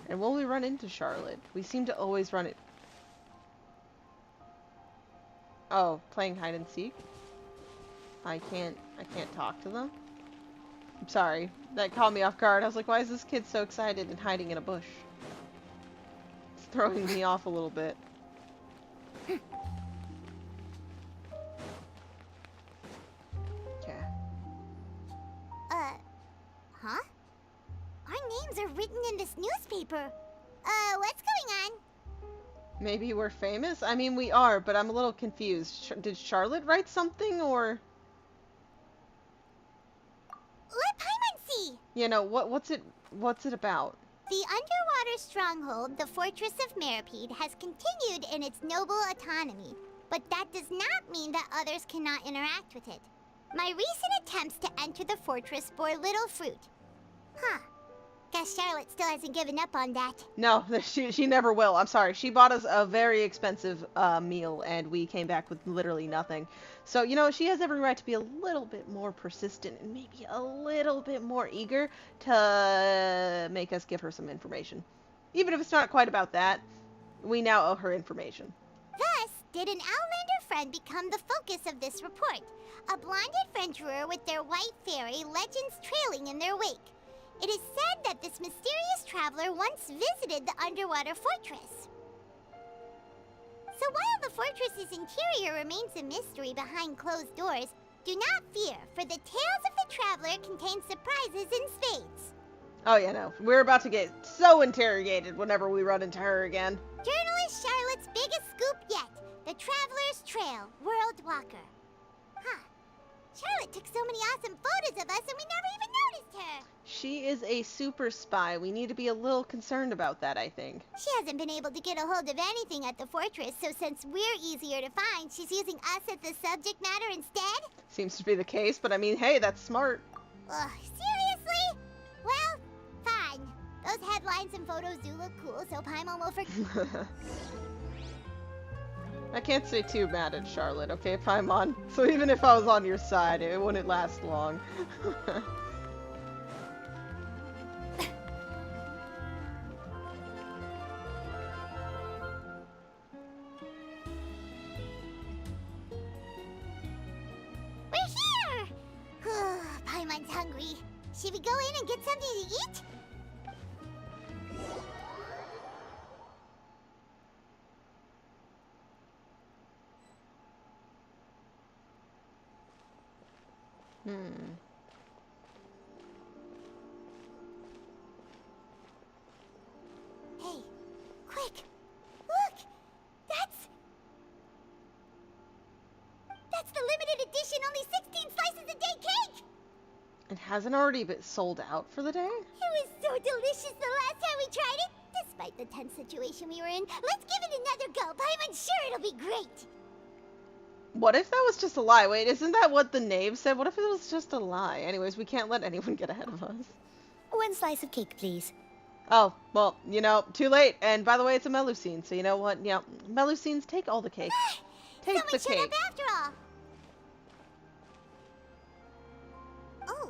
And will we run into Charlotte? We seem to always run it. Oh, playing hide and seek? I can't talk to them? I'm sorry. That caught me off guard. I was like, why is this kid so excited and hiding in a bush? It's throwing me off a little bit. Okay. Huh? Our names are written in this newspaper. What's going on? Maybe we're famous? I mean, we are, but I'm a little confused. Did Charlotte write something, or...? Let Paimon see! You know, what's it about? The underwater stronghold, the Fortress of Meripede, has continued in its noble autonomy, but that does not mean that others cannot interact with it. My recent attempts to enter the fortress bore little fruit. Huh. Guess Charlotte still hasn't given up on that. No, she never will. I'm sorry. She bought us a very expensive meal, and we came back with literally nothing. So, you know, she has every right to be a little bit more persistent and maybe a little bit more eager to make us give her some information. Even if it's not quite about that, we now owe her information. Thus, did an Outlander friend become the focus of this report. A blonde adventurer with their white fairy, legends trailing in their wake. It is said that this mysterious traveler once visited the underwater fortress. So while the fortress's interior remains a mystery behind closed doors, do not fear, for the tales of the traveler contain surprises in spades. Oh yeah, no. We're about to get so interrogated whenever we run into her again. Journalist Charlotte's biggest scoop yet. The Traveler's Trail, World Walker. Huh. Charlotte took so many awesome photos of us and we never even noticed her. She is a super spy. We need to be a little concerned about that, I think. She hasn't been able to get a hold of anything at the fortress, so since we're easier to find, she's using us as the subject matter instead? Seems to be the case, but I mean, hey, that's smart. Ugh, seriously? Well, fine. Those headlines and photos do look cool, so Paimon will forget. I can't stay too mad at Charlotte, okay, Paimon? So even if I was on your side, it wouldn't last long. We're here! Paimon's hungry. Should we go in and get something to eat? Hey, quick! Look! That's the limited edition, only 16 slices a day cake! It hasn't already been sold out for the day? It was so delicious the last time we tried it! Despite the tense situation we were in, let's give it another go. Paimon's sure it'll be great! What if that was just a lie? Wait, isn't that what the knave said? What if it was just a lie? Anyways, we can't let anyone get ahead of us. One slice of cake, please. Oh, well, you know, too late. And by the way, it's a Melusine, so you know what? Yeah, Melusines, take all the cake. Take Someone the showed cake. up after all! Oh,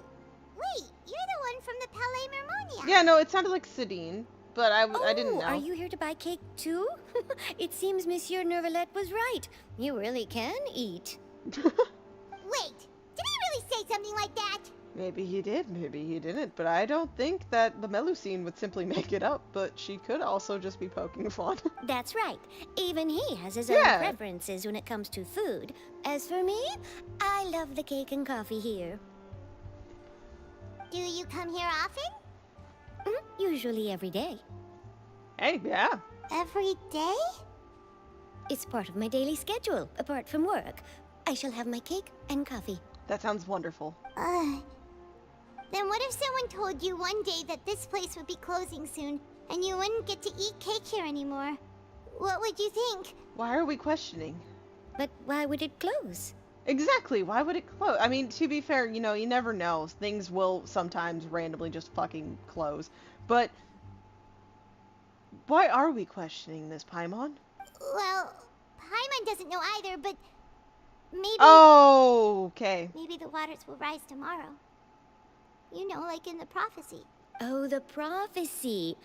wait, you're the one from the Palais Mermonia. Yeah, no, it sounded like Sidine, but I didn't know. Are you here to buy cake too? It seems Monsieur Nervalette was right. You really can eat. Wait, did he really say something like that? Maybe he did, maybe he didn't, but I don't think that the Melusine would simply make it up, but she could also just be poking fun. That's right. Even he has his own preferences when it comes to food. As for me, I love the cake and coffee here. Do you come here often? Usually every day. Hey, yeah. Every day? It's part of my daily schedule, apart from work. I shall have my cake and coffee. That sounds wonderful. Then what if someone told you one day that this place would be closing soon, and you wouldn't get to eat cake here anymore? What would you think? Why are we questioning? But why would it close? Exactly, why would it close? I mean, to be fair, you know, you never know. Things will sometimes randomly just fucking close. But why are we questioning this, Paimon? Well, Paimon doesn't know either, but maybe... Oh, okay. Maybe the waters will rise tomorrow. You know, like in the prophecy. Oh, the prophecy.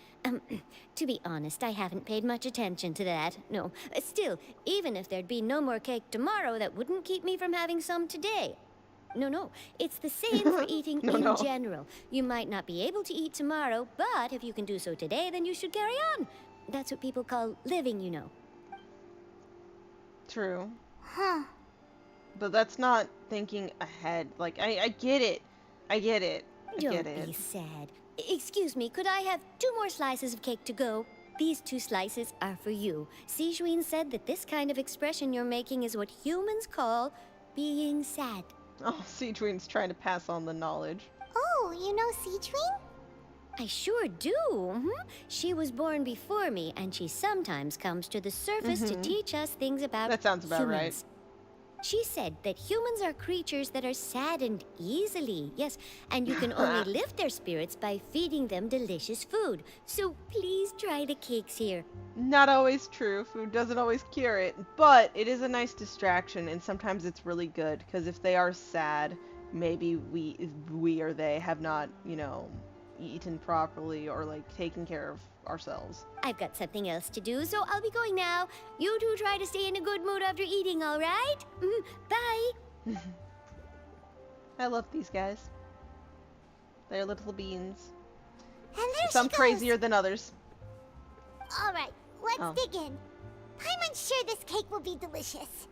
To be honest, I haven't paid much attention to that. No. Still, even if there'd be no more cake tomorrow, that wouldn't keep me from having some today. No. It's the same for eating in No. general. You might not be able to eat tomorrow, but if you can do so today, then you should carry on. That's what people call living, you know. True. Huh. But that's not thinking ahead. Like, I get it. I get it. I Don't get it. be sad. Excuse me, could I have 2 more slices of cake to go? These 2 slices are for you. Sijuin said that this kind of expression you're making is what humans call being sad. Oh, Sijuin's trying to pass on the knowledge. Oh, you know Sijuin? I sure do. She was born before me, and she sometimes comes to the surface to teach us things about That sounds about right. humans. She said that humans are creatures that are saddened easily, yes, and you can only lift their spirits by feeding them delicious food. So please try the cakes here. Not always true. Food doesn't always cure it, but it is a nice distraction, and sometimes it's really good, because if they are sad, maybe we or they have not, you know, eaten properly or, like, taken care of ourselves. I've got something else to do, so I'll be going now. You 2 try to stay in a good mood after eating, all right? Bye! I love these guys. They're little beans. And there Some she goes. crazier than others. All right, let's dig in. Paimon's sure this cake will be delicious.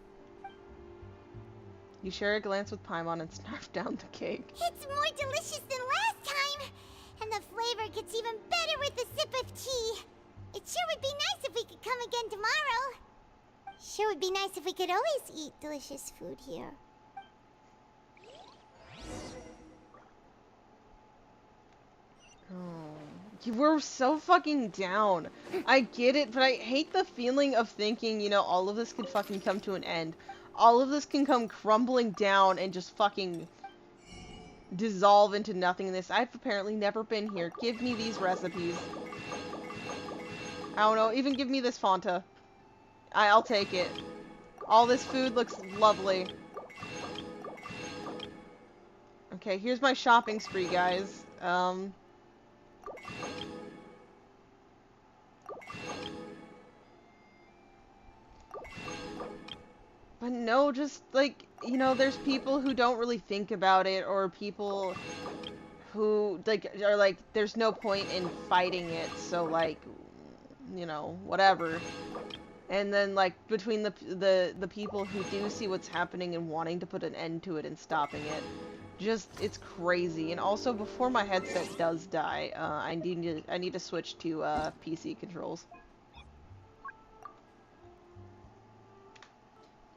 You share a glance with Paimon and snarf down the cake. It's more delicious than last time. And the flavor gets even better with a sip of tea. It sure would be nice if we could come again tomorrow. Sure would be nice if we could always eat delicious food here. You were so fucking down. I get it, but I hate the feeling of thinking, you know, all of this could fucking come to an end. All of this can come crumbling down and just fucking dissolve into nothingness. I've apparently never been here. Give me these recipes. I don't know, even give me this Fanta. I'll take it. All this food looks lovely. Okay, here's my shopping spree, guys. But no, just, like, you know, there's people who don't really think about it, or people who, like, are like, there's no point in fighting it, so, like, you know, whatever. And then, like, between the people who do see what's happening and wanting to put an end to it and stopping it, just, it's crazy. And also, before my headset does die, I need to switch to, PC controls.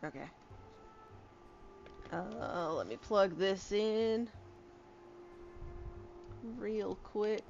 Okay. Let me plug this in real quick.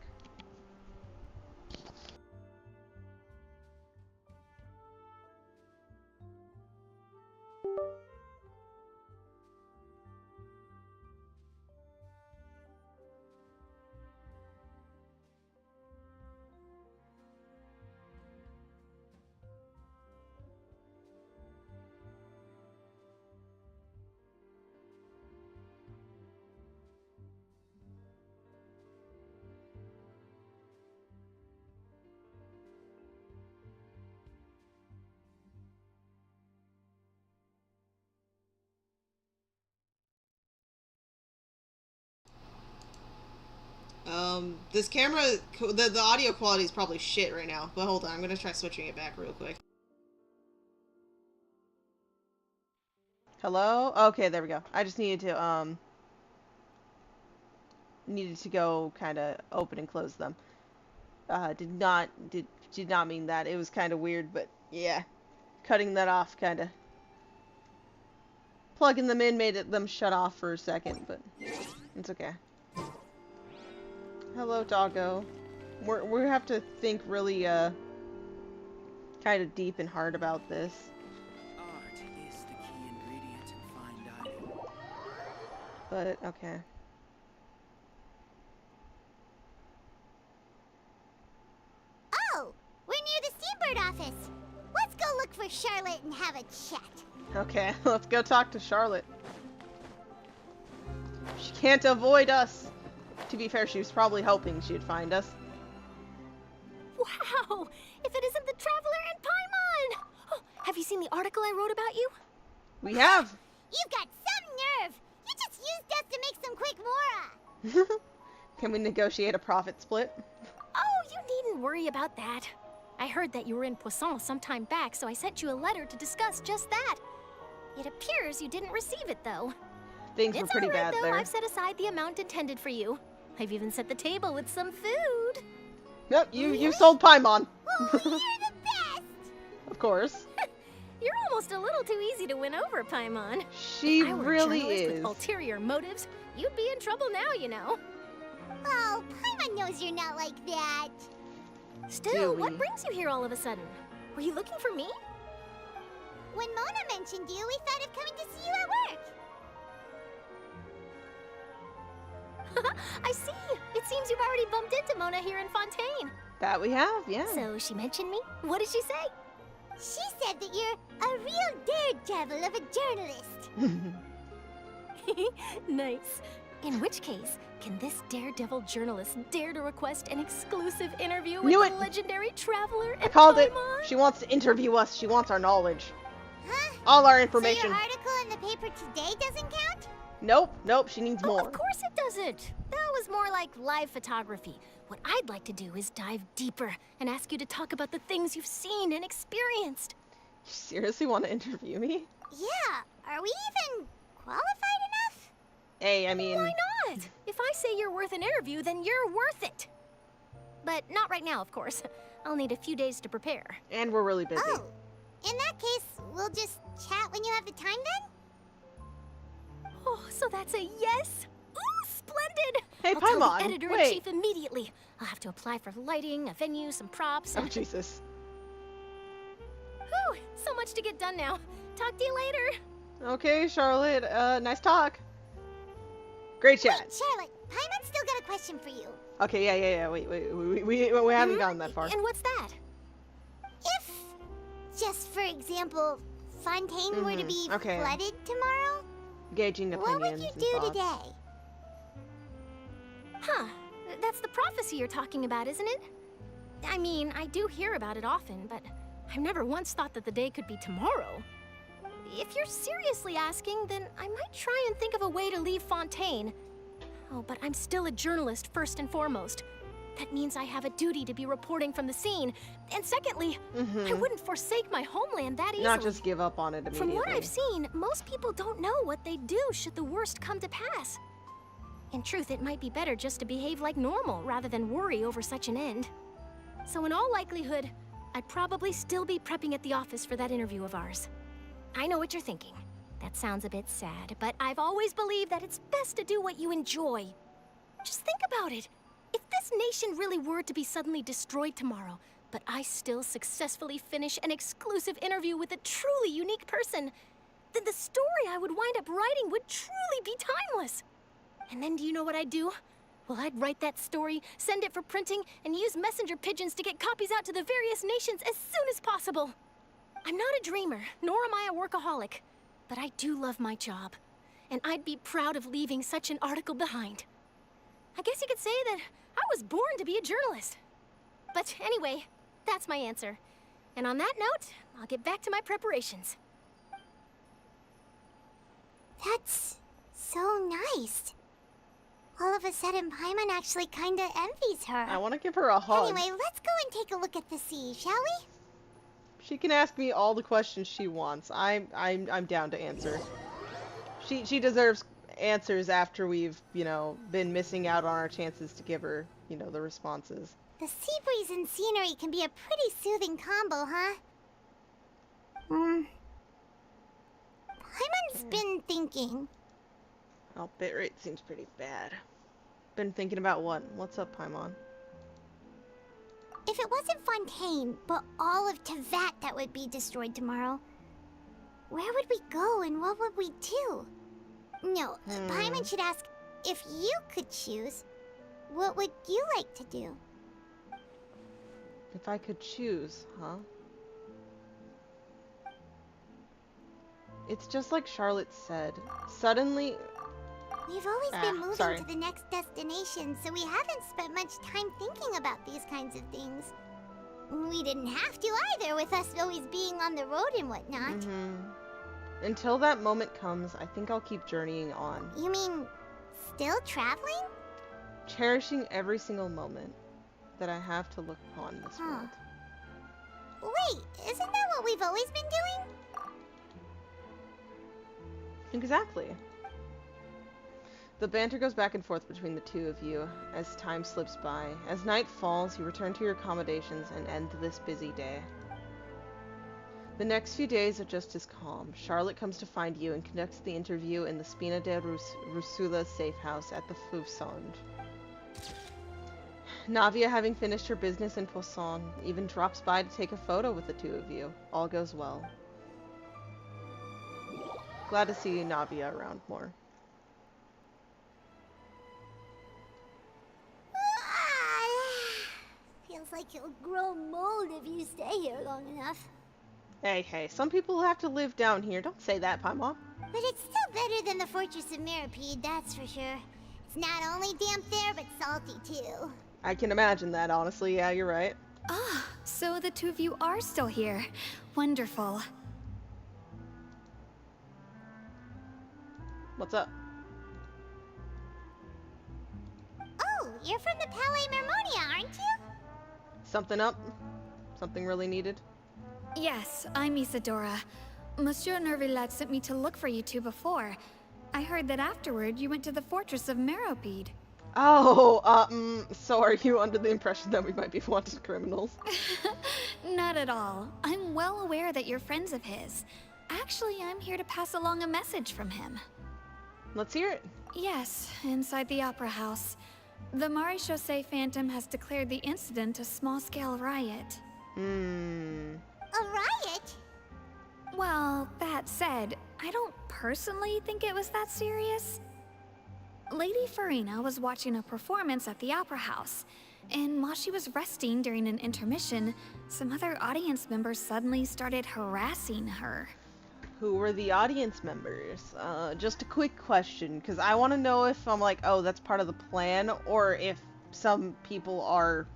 This camera, the audio quality is probably shit right now, but hold on, I'm gonna try switching it back real quick. Hello? Okay, there we go. I just needed to go kind of open and close them. Did not mean that. It was kind of weird, but yeah. Cutting that off kind of. Plugging them in made them shut off for a second, but it's okay. Hello, doggo. We have to think really, kind of deep and hard about this. Art is the key ingredient in fine dining. But, okay. Oh, we're near the Seabird office. Let's go look for Charlotte and have a chat. Okay, let's go talk to Charlotte. She can't avoid us. To be fair, she was probably hoping she'd find us. Wow! If it isn't the Traveler and Paimon! Oh, have you seen the article I wrote about you? We have. You've got some nerve. You just use this to make some quick mora. Can we negotiate a profit split? Oh, you needn't worry about that. I heard that you were in Poisson some time back, so I sent you a letter to discuss just that. It appears you didn't receive it, though. Things were pretty all right, bad though. there. I've set aside the amount intended for you. I've even set the table with some food. Yep, you sold Paimon. Oh, you're the best! Of course. You're almost a little too easy to win over, Paimon. She if I were really a journalist is. with ulterior motives, you'd be in trouble now, you know. Oh, Paimon knows you're not like that. Still, what brings you here all of a sudden? Were you looking for me? When Mona mentioned you, we thought of coming to see you at work. I see. It seems you've already bumped into Mona here in Fontaine. That we have, yeah. So she mentioned me? What did she say? She said that you're a real daredevil of a journalist. Nice. In which case, can this daredevil journalist dare to request an exclusive interview with the legendary traveler and I called Paimon? it. She wants to interview us. She wants our knowledge. Huh? All our information. So your article in the paper today doesn't count? Nope, she needs more. Of course it doesn't. That was more like live photography. What I'd like to do is dive deeper and ask you to talk about the things you've seen and experienced. You seriously want to interview me? Yeah, are we even qualified enough? Hey, I mean... Why not? If I say you're worth an interview, then you're worth it. But not right now, of course. I'll need a few days to prepare. And we're really busy. Oh, in that case, we'll just chat when you have the time then? Oh, so that's a yes? Ooh, splendid! Hey, I'll tell Paimon, the editor-in-chief immediately. I'll have to apply for lighting, a venue, some props. Oh, Jesus. Whew, so much to get done now. Talk to you later. Okay, Charlotte, nice talk. Great chat. Wait, Charlotte, Paimon's still got a question for you. Okay, yeah, wait, we haven't gotten that far. And what's that? If, just for example, Fontaine were to be flooded tomorrow, gauging opinions what would you do and thoughts. today? Huh, that's the prophecy you're talking about, isn't it? I mean, I do hear about it often, but I've never once thought that the day could be tomorrow. If you're seriously asking, then I might try and think of a way to leave Fontaine. Oh, but I'm still a journalist first and foremost. That means I have a duty to be reporting from the scene. And secondly, I wouldn't forsake my homeland that easily. Not just give up on it immediately. From what I've seen, most people don't know what they'd do should the worst come to pass. In truth, it might be better just to behave like normal rather than worry over such an end. So in all likelihood, I'd probably still be prepping at the office for that interview of ours. I know what you're thinking. That sounds a bit sad, but I've always believed that it's best to do what you enjoy. Just think about it. If this nation really were to be suddenly destroyed tomorrow, but I still successfully finish an exclusive interview with a truly unique person, then the story I would wind up writing would truly be timeless. And then do you know what I'd do? Well, I'd write that story, send it for printing, and use messenger pigeons to get copies out to the various nations as soon as possible. I'm not a dreamer, nor am I a workaholic, but I do love my job, and I'd be proud of leaving such an article behind. I guess you could say that I was born to be a journalist. But anyway, that's my answer. And on that note, I'll get back to my preparations. That's so nice. All of a sudden, Paimon actually kinda envies her. I want to give her a hug. Anyway, let's go and take a look at the sea, shall we? She can ask me all the questions she wants. I'm down to answer. She deserves answers after we've, been missing out on our chances to give her, the responses. The sea breeze and scenery can be a pretty soothing combo, huh? Paimon's been thinking. Oh, bitrate seems pretty bad. Been thinking about what? What's up, Paimon? If it wasn't Fontaine, but all of Tevat that would be destroyed tomorrow, where would we go and what would we do? No, Paimon should ask, if you could choose, what would you like to do? If I could choose, huh? It's just like Charlotte said. Suddenly... We've always been moving sorry. to the next destination, so we haven't spent much time thinking about these kinds of things. We didn't have to either, with us always being on the road and whatnot. Until that moment comes, I think I'll keep journeying on. You mean still traveling? Cherishing every single moment that I have to look upon in this world. Wait, isn't that what we've always been doing? Exactly. The banter goes back and forth between the two of you as time slips by. As night falls, you return to your accommodations and end this busy day. The next few days are just as calm. Charlotte comes to find you and conducts the interview in the Spina de Rusula safe house at the Fousand. Navia, having finished her business in Poisson, even drops by to take a photo with the two of you. All goes well. Glad to see Navia around more. Feels like you'll grow mold if you stay here long enough. Hey, some people have to live down here. Don't say that, Paimon. But it's still better than the Fortress of Mirapede, that's for sure. It's not only damp there, but salty too. I can imagine that, honestly. Yeah, you're right. Ah, so the two of you are still here. Wonderful. What's up? Oh, you're from the Palais Mermonia, aren't you? Something up? Something really needed? Yes, I'm Isadora. Monsieur Nervillet sent me to look for you two before. I heard that afterward you went to the Fortress of Meropide. Oh, so are you under the impression that we might be wanted criminals? Not at all. I'm well aware that you're friends of his. Actually, I'm here to pass along a message from him. Let's hear it. Yes, inside the Opera House. The Maréchaussée Phantom has declared the incident a small-scale riot. A riot? Well, that said, I don't personally think it was that serious. Lady Farina was watching a performance at the Opera House, and while she was resting during an intermission, some other audience members suddenly started harassing her. Who were the audience members? Just a quick question, because I want to know if I'm like, oh, that's part of the plan, or if some people are,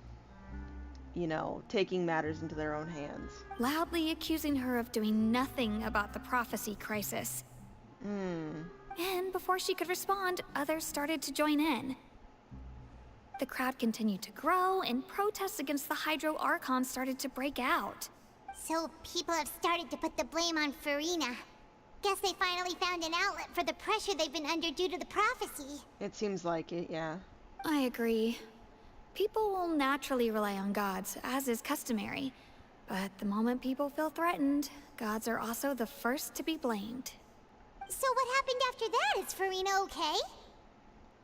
you know, taking matters into their own hands. Loudly accusing her of doing nothing about the prophecy crisis. And before she could respond, others started to join in. The crowd continued to grow, and protests against the Hydro Archon started to break out. So people have started to put the blame on Farina. Guess they finally found an outlet for the pressure they've been under due to the prophecy. It seems like it, yeah. I agree. People will naturally rely on gods, as is customary. But the moment people feel threatened, gods are also the first to be blamed. So what happened after that? Is Farina okay?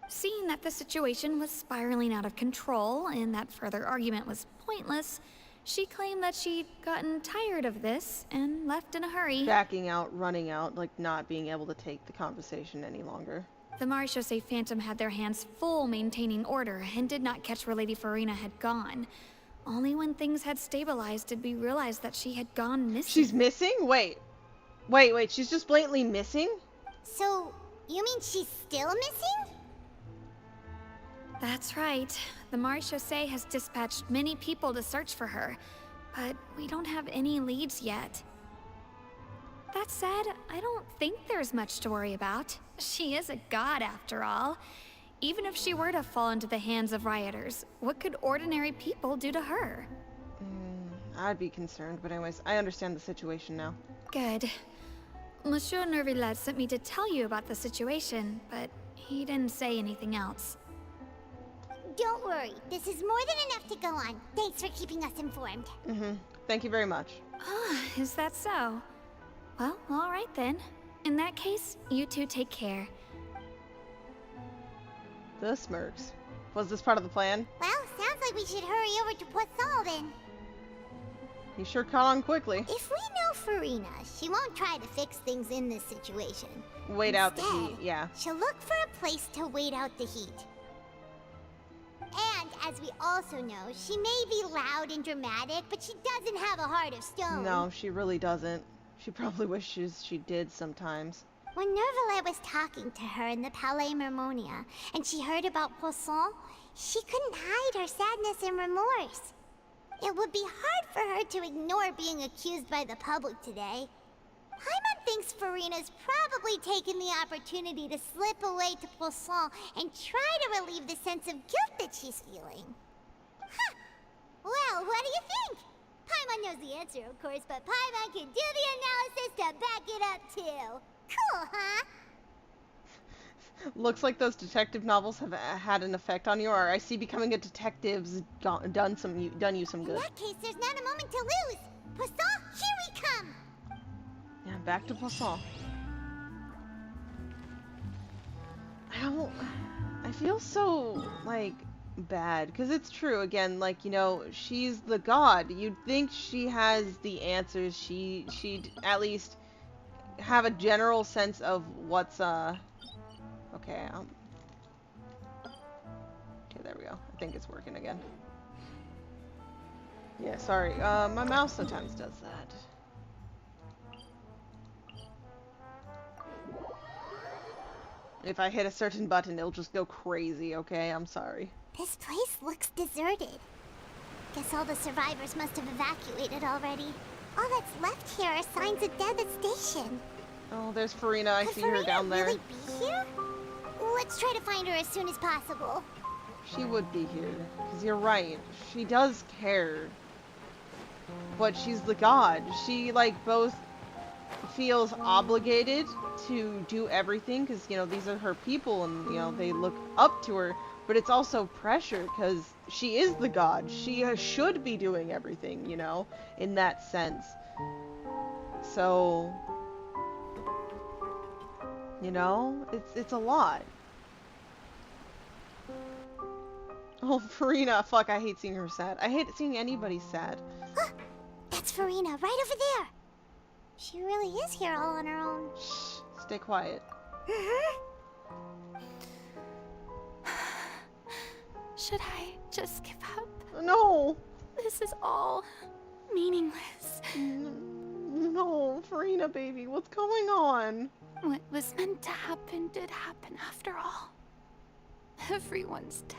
Seeing that the situation was spiraling out of control and that further argument was pointless, she claimed that she'd gotten tired of this and left in a hurry. Backing out, running out, like not being able to take the conversation any longer. The Maréchaussée Phantom had their hands full maintaining order and did not catch where Lady Farina had gone. Only when things had stabilized did we realize that she had gone missing. She's missing? Wait, she's just blatantly missing? So, you mean she's still missing? That's right. The Maréchaussée has dispatched many people to search for her, but we don't have any leads yet. That said, I don't think there's much to worry about. She is a god after all. Even if she were to fall into the hands of rioters, what could ordinary people do to her? I'd be concerned, but anyways, I understand the situation now. Good. Monsieur Nervillet sent me to tell you about the situation, but he didn't say anything else. Don't worry, this is more than enough to go on. Thanks for keeping us informed. Thank you very much. Ah, is that so? Well, all right then. In that case, you two take care. The smirks. Was this part of the plan? Well, sounds like we should hurry over to Poisson then. He sure caught on quickly. If we know Farina, she won't try to fix things in this situation. Wait out the heat, yeah. She'll look for a place to wait out the heat. And, as we also know, she may be loud and dramatic, but she doesn't have a heart of stone. No, she really doesn't. She probably wishes she did sometimes. When Nervillet was talking to her in the Palais Mermonia, and she heard about Poisson, she couldn't hide her sadness and remorse. It would be hard for her to ignore being accused by the public today. Paimon thinks Farina's probably taken the opportunity to slip away to Poisson and try to relieve the sense of guilt that she's feeling. Huh. Well, what do you think? Paimon knows the answer, of course, but Paimon can do the analysis to back it up, too. Cool, huh? Looks like those detective novels have had an effect on you, or I see becoming a detective's done you some good. In that case, there's not a moment to lose. Poisson, here we come! Yeah, back to Poisson. I feel so, like, bad, because it's true, again, like, you know, she's the god. You'd think she has the answers. She'd at least have a general sense of what's, okay, okay, there we go. I think it's working again. Yeah, sorry, my mouse sometimes does that. If I hit a certain button, it'll just go crazy, okay? I'm sorry. This place looks deserted. Guess all the survivors must have evacuated already. All that's left here are signs of devastation. Oh, there's Farina. I see her down there. Could Farina really be here? Let's try to find her as soon as possible. She would be here, because you're right. She does care. But she's the god. She, like, both feels obligated to do everything, because, you know, these are her people, and, you know, they look up to her. But it's also pressure, because she is the god. She should be doing everything, you know, in that sense. So, you know, it's a lot. Oh, Farina. Fuck, I hate seeing her sad. I hate seeing anybody sad. That's Farina, right over there. She really is here all on her own. Shh, stay quiet. Should I just give up? No! This is all meaningless. No, Farina, baby, what's going on? What was meant to happen did happen after all. Everyone's dead.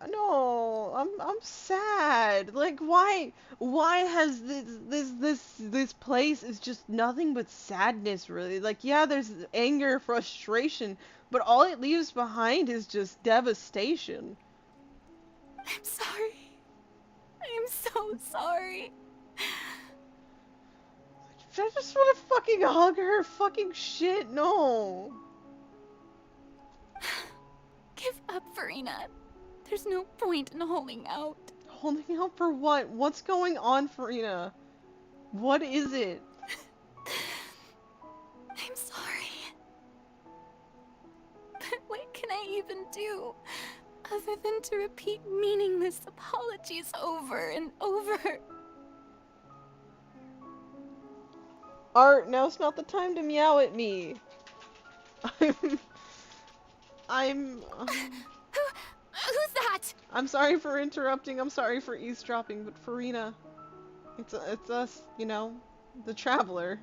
No, I'm sad. Like, why has this place is just nothing but sadness, really? Like, yeah, there's anger, frustration, but all it leaves behind is just devastation. I'm sorry. I'm so sorry. I just want to fucking hug her. Fucking shit, no. Give up, Farina. There's no point in holding out. Holding out for what? What's going on, Farina? What is it? I'm sorry. But what can I even do other than to repeat meaningless apologies over and over? Art, now's not the time to meow at me. Who's that? I'm sorry for interrupting. I'm sorry for eavesdropping, but Farina, it's us, you know, the traveler.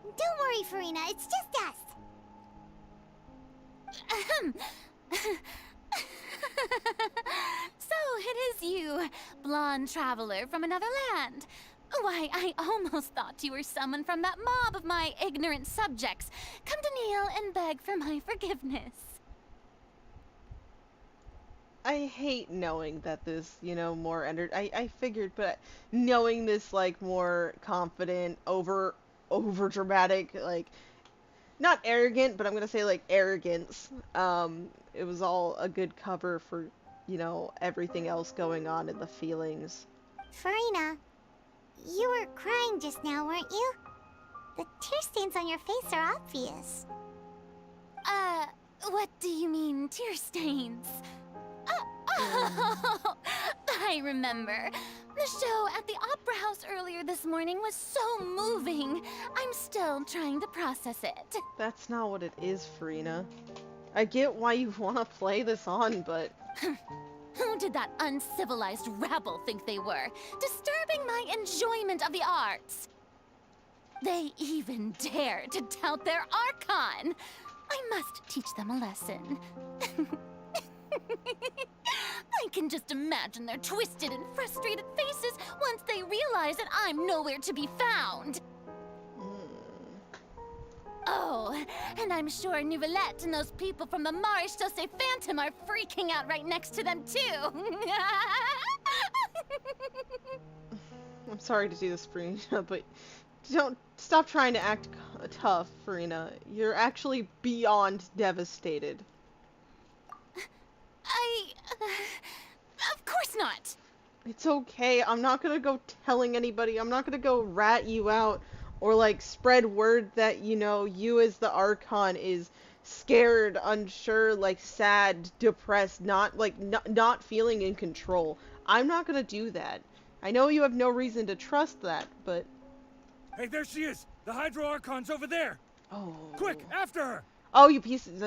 Don't worry, Farina. It's just us. So it is you, blonde traveler from another land. Why, I almost thought you were someone from that mob of my ignorant subjects. Come to kneel and beg for my forgiveness. I hate knowing that this, you know, more I figured, but knowing this, like, more confident, over dramatic, like, not arrogant, but I'm gonna say, like, arrogance, it was all a good cover for, you know, everything else going on in the feelings. Farina, you were crying just now, weren't you? The tear stains on your face are obvious. What do you mean, tear stains? Oh, I remember. The show at the Opera House earlier this morning was so moving. I'm still trying to process it. That's not what it is, Farina. I get why you want to play this on, but... Who did that uncivilized rabble think they were? Disturbing my enjoyment of the arts. They even dare to tout their Archon. I must teach them a lesson. I can just imagine their twisted and frustrated faces once they realize that I'm nowhere to be found. Oh, and I'm sure Nouvellette and those people from the Marish Chaussee Phantom are freaking out right next to them, too. I'm sorry to do this, Farina, but don't stop trying to act tough, Farina. You're actually beyond devastated. Of course not. It's okay. I'm not gonna go telling anybody. I'm not gonna go rat you out or like spread word that, you know, you as the Archon is scared, unsure, like sad, depressed, not feeling in control. I'm not gonna do that. I know you have no reason to trust that, but... Hey, there she is! The Hydro Archon's over there! Oh. Quick, after her! Oh, you pieces...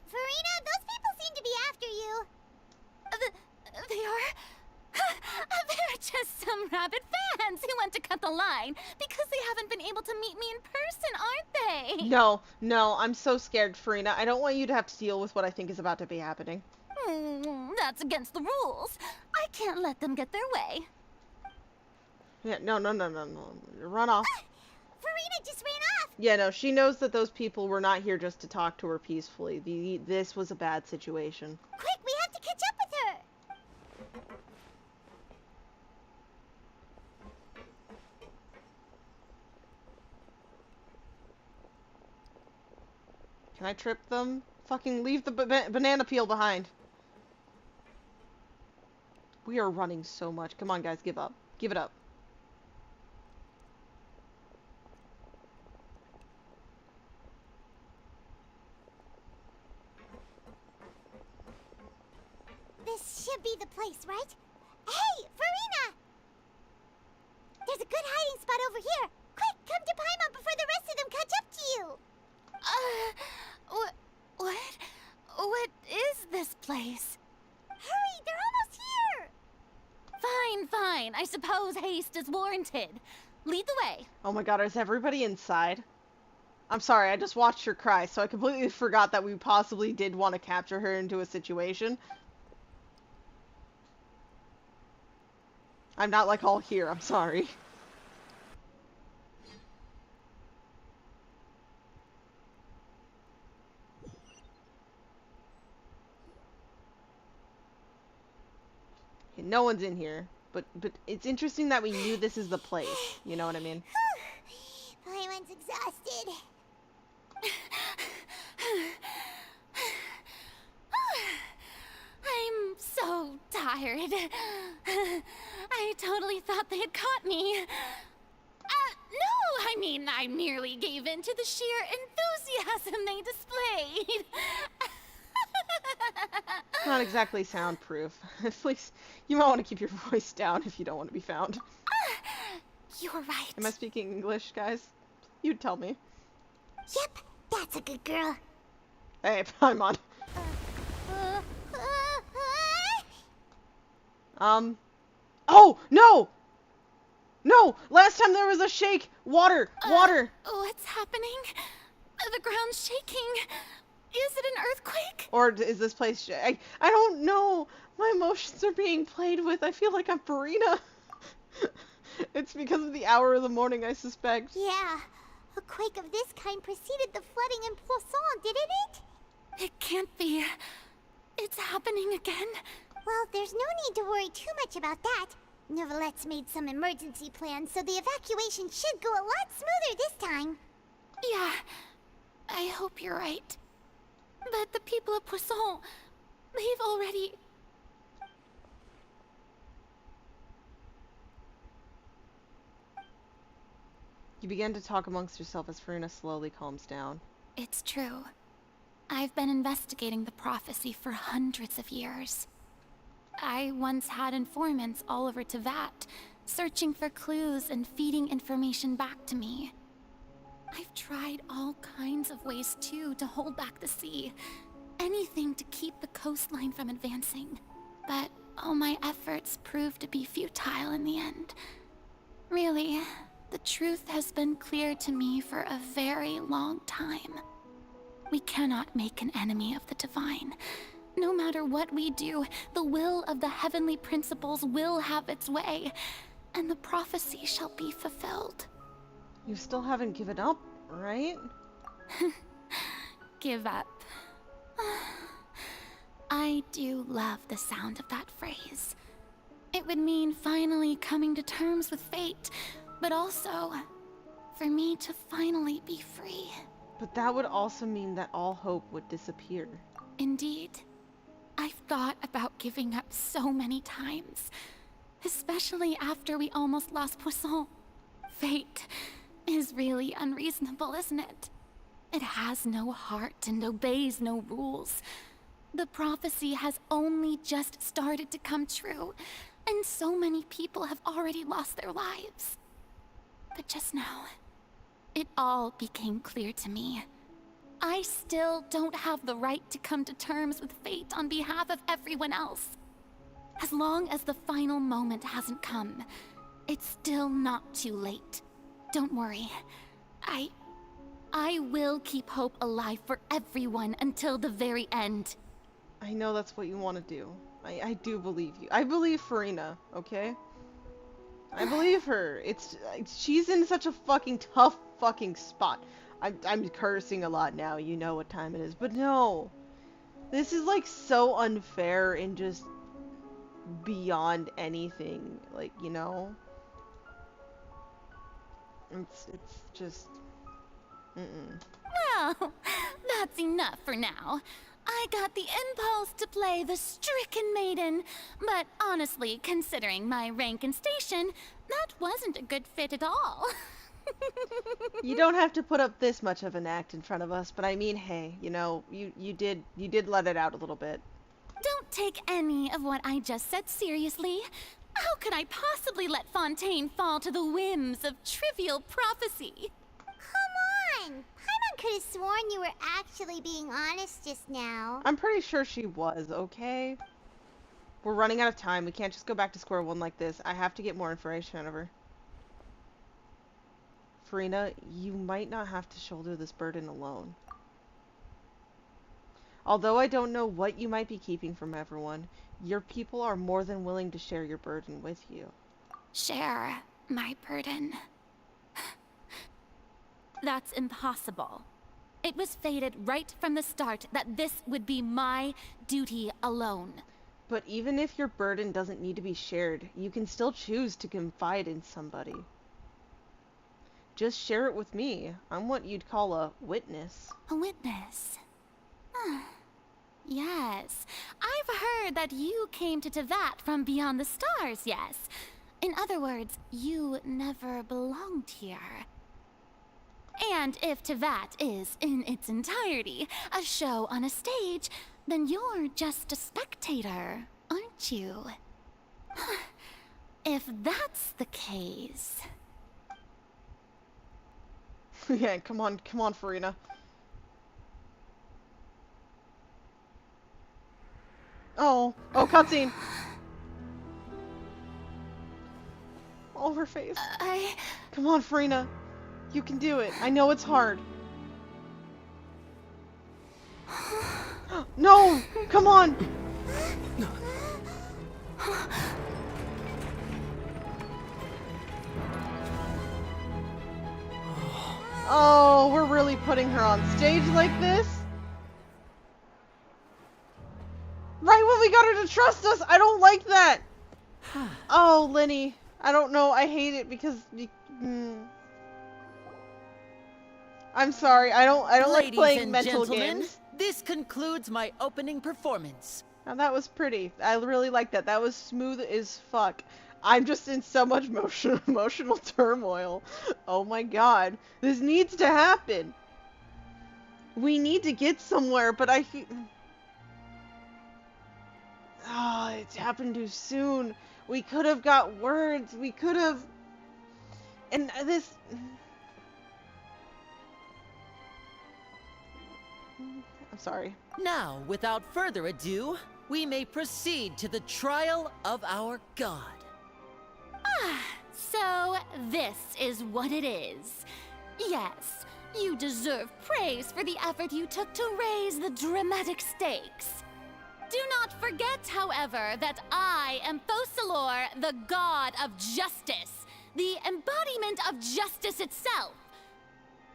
Farina, those people seem to be after you. They are? They're just some rabid fans who want to cut the line because they haven't been able to meet me in person, aren't they? No, I'm so scared, Farina. I don't want you to have to deal with what I think is about to be happening. That's against the rules. I can't let them get their way. Yeah, no. Run off. Farina just ran off! Yeah, no, she knows that those people were not here just to talk to her peacefully. This was a bad situation. Quick, we have to catch up with her! Can I trip them? Fucking leave the banana peel behind. We are running so much. Come on, guys, give up. Give it up. This should be the place, right? Hey, Farina! There's a good hiding spot over here. Quick, come to Paimon before the rest of them catch up to you. What is this place? Hurry, they're almost here! Fine. I suppose haste is warranted. Lead the way. Oh my god, is everybody inside? I'm sorry, I just watched her cry, so I completely forgot that we possibly did want to capture her into a situation. I'm not like all here, I'm sorry. Okay, no one's in here, but it's interesting that we knew this is the place, you know what I mean? Paimon's exhausted. I'm so tired. I totally thought they had caught me. No, I mean, I merely gave in to the sheer enthusiasm they displayed. Not exactly soundproof. Please, you might want to keep your voice down if you don't want to be found. You're right. Am I speaking English, guys? You'd tell me. Yep, that's a good girl. Hey, I'm on. Oh, no! No! Last time there was a shake! Water! Water! What's happening? The ground's shaking. Is it an earthquake? Or is this place... I don't know. My emotions are being played with. I feel like I'm Farina. It's because of the hour of the morning, I suspect. Yeah. A quake of this kind preceded the flooding in Poisson, didn't it? It can't be. It's happening again. Well, there's no need to worry too much about that. Nouvellette's made some emergency plans, so the evacuation should go a lot smoother this time. Yeah, I hope you're right. But the people of Poisson, they've already... You begin to talk amongst yourself as Farina slowly calms down. It's true. I've been investigating the prophecy for hundreds of years. I once had informants all over Tevat, searching for clues and feeding information back to me. I've tried all kinds of ways, too, to hold back the sea. Anything to keep the coastline from advancing. But all my efforts proved to be futile in the end. Really, the truth has been clear to me for a very long time. We cannot make an enemy of the divine. No matter what we do, the will of the heavenly principles will have its way, and the prophecy shall be fulfilled. You still haven't given up, right? Give up. I do love the sound of that phrase. It would mean finally coming to terms with fate, but also for me to finally be free. But that would also mean that all hope would disappear. Indeed. I've thought about giving up so many times, especially after we almost lost Poisson. Fate is really unreasonable, isn't it? It has no heart and obeys no rules. The prophecy has only just started to come true, and so many people have already lost their lives. But just now, it all became clear to me. I still don't have the right to come to terms with fate on behalf of everyone else. As long as the final moment hasn't come, it's still not too late. Don't worry. I will keep hope alive for everyone until the very end. I know that's what you want to do. I do believe you. I believe Farina, okay? I believe her. She's in such a fucking tough fucking spot. I'm cursing a lot now, you know what time it is. But no. This is like so unfair and just beyond anything. Like, you know? It's just... Well, that's enough for now. I got the impulse to play the stricken maiden, but honestly, considering my rank and station, that wasn't a good fit at all. You don't have to put up this much of an act in front of us, but I mean, hey, you know, you did let it out a little bit. Don't take any of what I just said seriously. How could I possibly let Fontaine fall to the whims of trivial prophecy? Come on! Paimon could have sworn you were actually being honest just now. I'm pretty sure she was, okay? We're running out of time. We can't just go back to square one like this. I have to get more information out of her. Farina, you might not have to shoulder this burden alone. Although I don't know what you might be keeping from everyone, your people are more than willing to share your burden with you. Share my burden. That's impossible. It was fated right from the start that this would be my duty alone. But even if your burden doesn't need to be shared, you can still choose to confide in somebody. Just share it with me. I'm what you'd call a witness. A witness? Yes. I've heard that you came to Tevat from beyond the stars, yes. In other words, you never belonged here. And if Tevat is, in its entirety, a show on a stage, then you're just a spectator, aren't you? If that's the case... Yeah, come on, Farina. Oh, cutscene. Oh, her face. Come on, Farina. You can do it. I know it's hard. No! Come on! Oh, we're really putting her on stage like this? Right when we got her to trust us! I don't like that! Oh, Lenny. I don't know. I hate it because... I'm sorry. I don't like playing mental games. This concludes my opening performance. Now that was pretty. I really like that. That was smooth as fuck. I'm just in so much emotional turmoil. Oh my god. This needs to happen. We need to get somewhere, but I feel... Oh, it's happened too soon. We could have got words. We could have... And this... I'm sorry. Now, without further ado, we may proceed to the trial of our god. So this is what it is. Yes, You deserve praise for the effort you took to raise the dramatic stakes. Do not forget, however, that I am Fosalor, the god of justice, the embodiment of justice itself.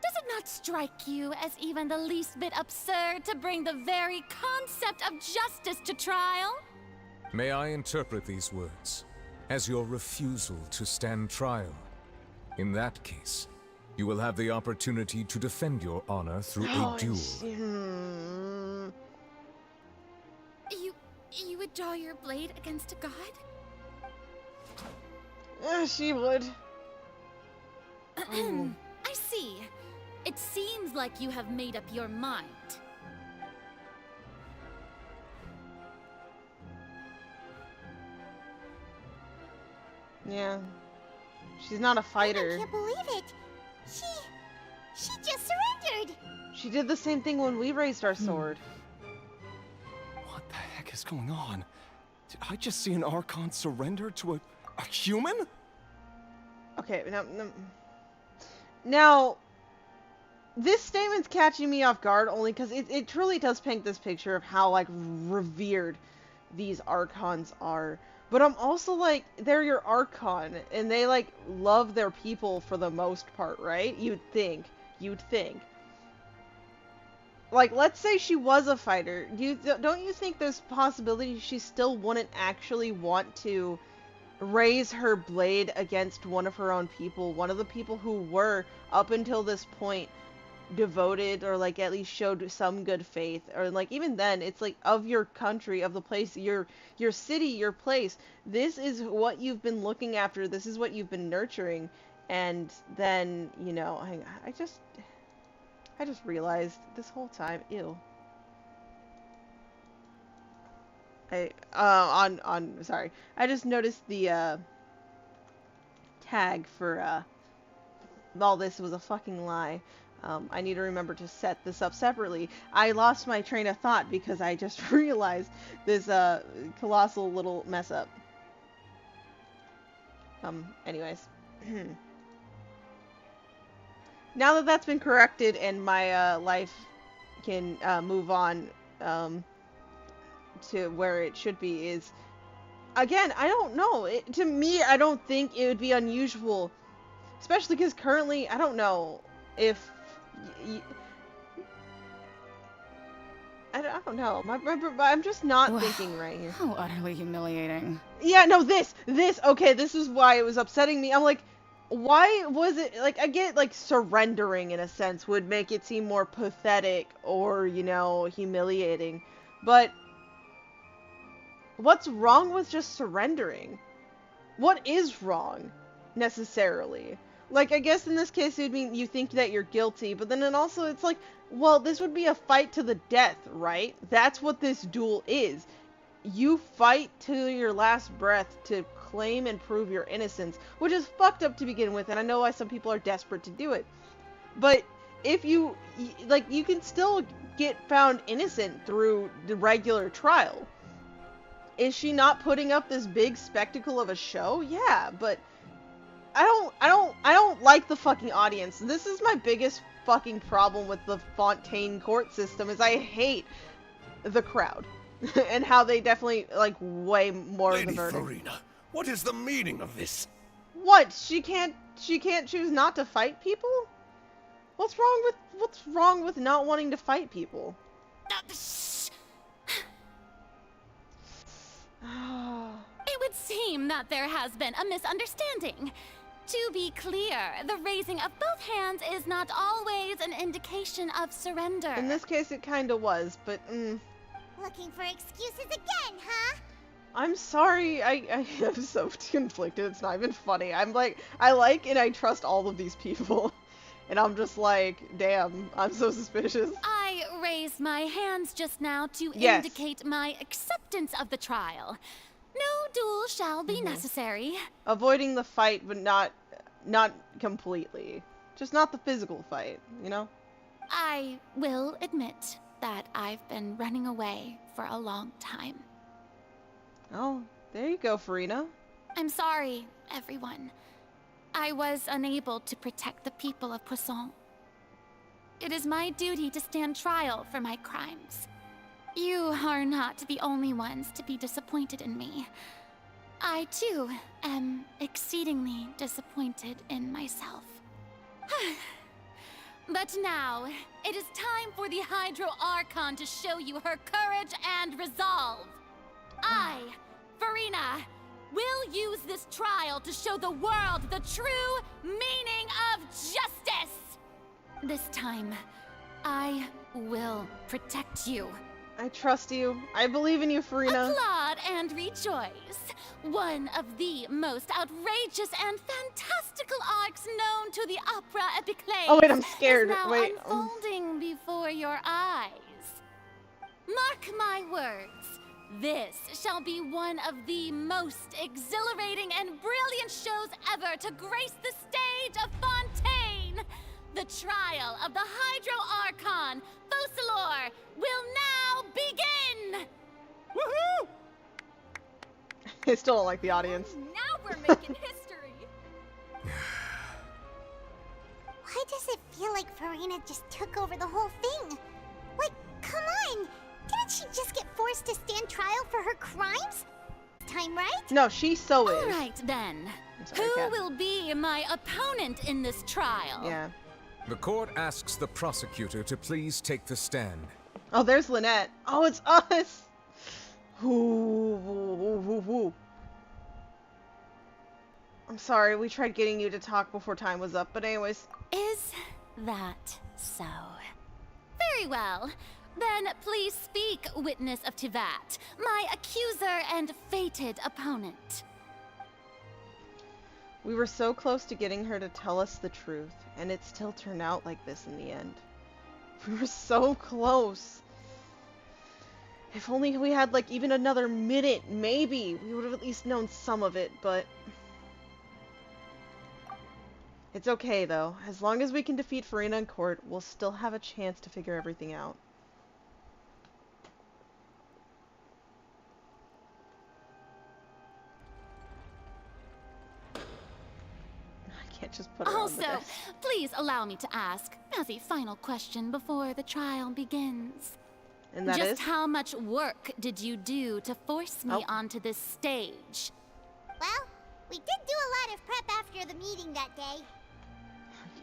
Does it not strike you as even the least bit absurd to bring the very concept of justice to trial? May I interpret these words as your refusal to stand trial? In that case, you will have the opportunity to defend your honor through a duel. You would draw your blade against a god? She would. I see. It seems like you have made up your mind. Yeah. She's not a fighter. I can't believe it. She just surrendered. She did the same thing when we raised our sword. What the heck is going on? Did I just see an Archon surrender to a human? Okay, now, this statement's catching me off guard only because it truly does paint this picture of how, like, revered these Archons are. But I'm also like, they're your Archon, and they, like, love their people for the most part, right? You'd think. Like, let's say she was a fighter. Don't you think there's a possibility she still wouldn't actually want to raise her blade against one of her own people? One of the people who were, up until this point, devoted, or like at least showed some good faith, or like even then it's like of your country, of the place, your city, your place. This is what you've been looking after, this is what you've been nurturing, and then, you know, I just realized this whole time, ew. Sorry, I just noticed the tag for all this was a fucking lie. I need to remember to set this up separately. I lost my train of thought because I just realized this colossal little mess up. Anyways. Now that that's been corrected and my life can move on to where it should be, is, again, I don't know. To me, I don't think it would be unusual, especially because currently, I don't know if I don't know. I'm just not thinking right here. How utterly humiliating. Yeah, no, this, okay, this is why it was upsetting me. I'm like, why was it, like, I get, like, surrendering, in a sense, would make it seem more pathetic or, you know, humiliating. But what's wrong with just surrendering? What is wrong, necessarily? Like, I guess in this case it would mean you think that you're guilty, but then also it's like, well, this would be a fight to the death, right? That's what this duel is. You fight to your last breath to claim and prove your innocence, which is fucked up to begin with, and I know why some people are desperate to do it. But if you, like, you can still get found innocent through the regular trial. Is she not putting up this big spectacle of a show? Yeah, but I don't like the fucking audience. This is my biggest fucking problem with the Fontaine court system, is I hate the crowd. And how they definitely, like, way more of the verdict. Farina, what is the meaning of this? What? She can't choose not to fight people? What's wrong with not wanting to fight people? It would seem that there has been a misunderstanding. To be clear, the raising of both hands is not always an indication of surrender. In this case, it kinda was, but, Looking for excuses again, huh? I'm sorry, I am so conflicted, it's not even funny. I'm like, I like and I trust all of these people. And I'm just like, damn, I'm so suspicious. I raised my hands just now to Yes. indicate my acceptance of the trial. No duel shall be necessary. Avoiding the fight, but not completely. Just not the physical fight, you know? I will admit that I've been running away for a long time. Oh, there you go, Farina. I'm sorry, everyone. I was unable to protect the people of Poisson. it is my duty to stand trial for my crimes. You are not the only ones to be disappointed in me. I, too, am exceedingly disappointed in myself. But now, it is time for the Hydro Archon to show you her courage and resolve. I, Farina, will use this trial to show the world the true meaning of justice! This time, I will protect you. I trust you. I believe in you, Farina. Applaud and rejoice. One of the most outrageous and fantastical arcs known to the opera epiclase. Oh wait, I'm scared. Is now Wait. unfolding before your eyes. Mark my words. This shall be one of the most exhilarating and brilliant shows ever to grace the stage of Fontaine. The trial of the Hydro Archon, Focalor, will now begin! Woohoo! I still don't like the audience. Now we're making history! Why does it feel like Farina just took over the whole thing? Like, come on! Didn't she just get forced to stand trial for her crimes? Time, right? No, she so is. All right, then. Sorry, Who Kat. will be my opponent in this trial? Yeah. The court asks the prosecutor to please take the stand. Oh, there's Lynette. Oh, it's us! Ooh. I'm sorry, we tried getting you to talk before time was up, but anyways. Is that so? Very well. Then please speak, witness of Tivat, my accuser and fated opponent. We were so close to getting her to tell us the truth, and it still turned out like this in the end. We were so close. If only we had like even another minute, maybe, we would have at least known some of it, but... It's okay though. As long as we can defeat Farina in court, we'll still have a chance to figure everything out. Can't just put her on the Also, desk. please allow me to ask, as a final question before the trial begins. And that Just is? how much work did you do to force me onto this stage? Well, we did do a lot of prep after the meeting that day.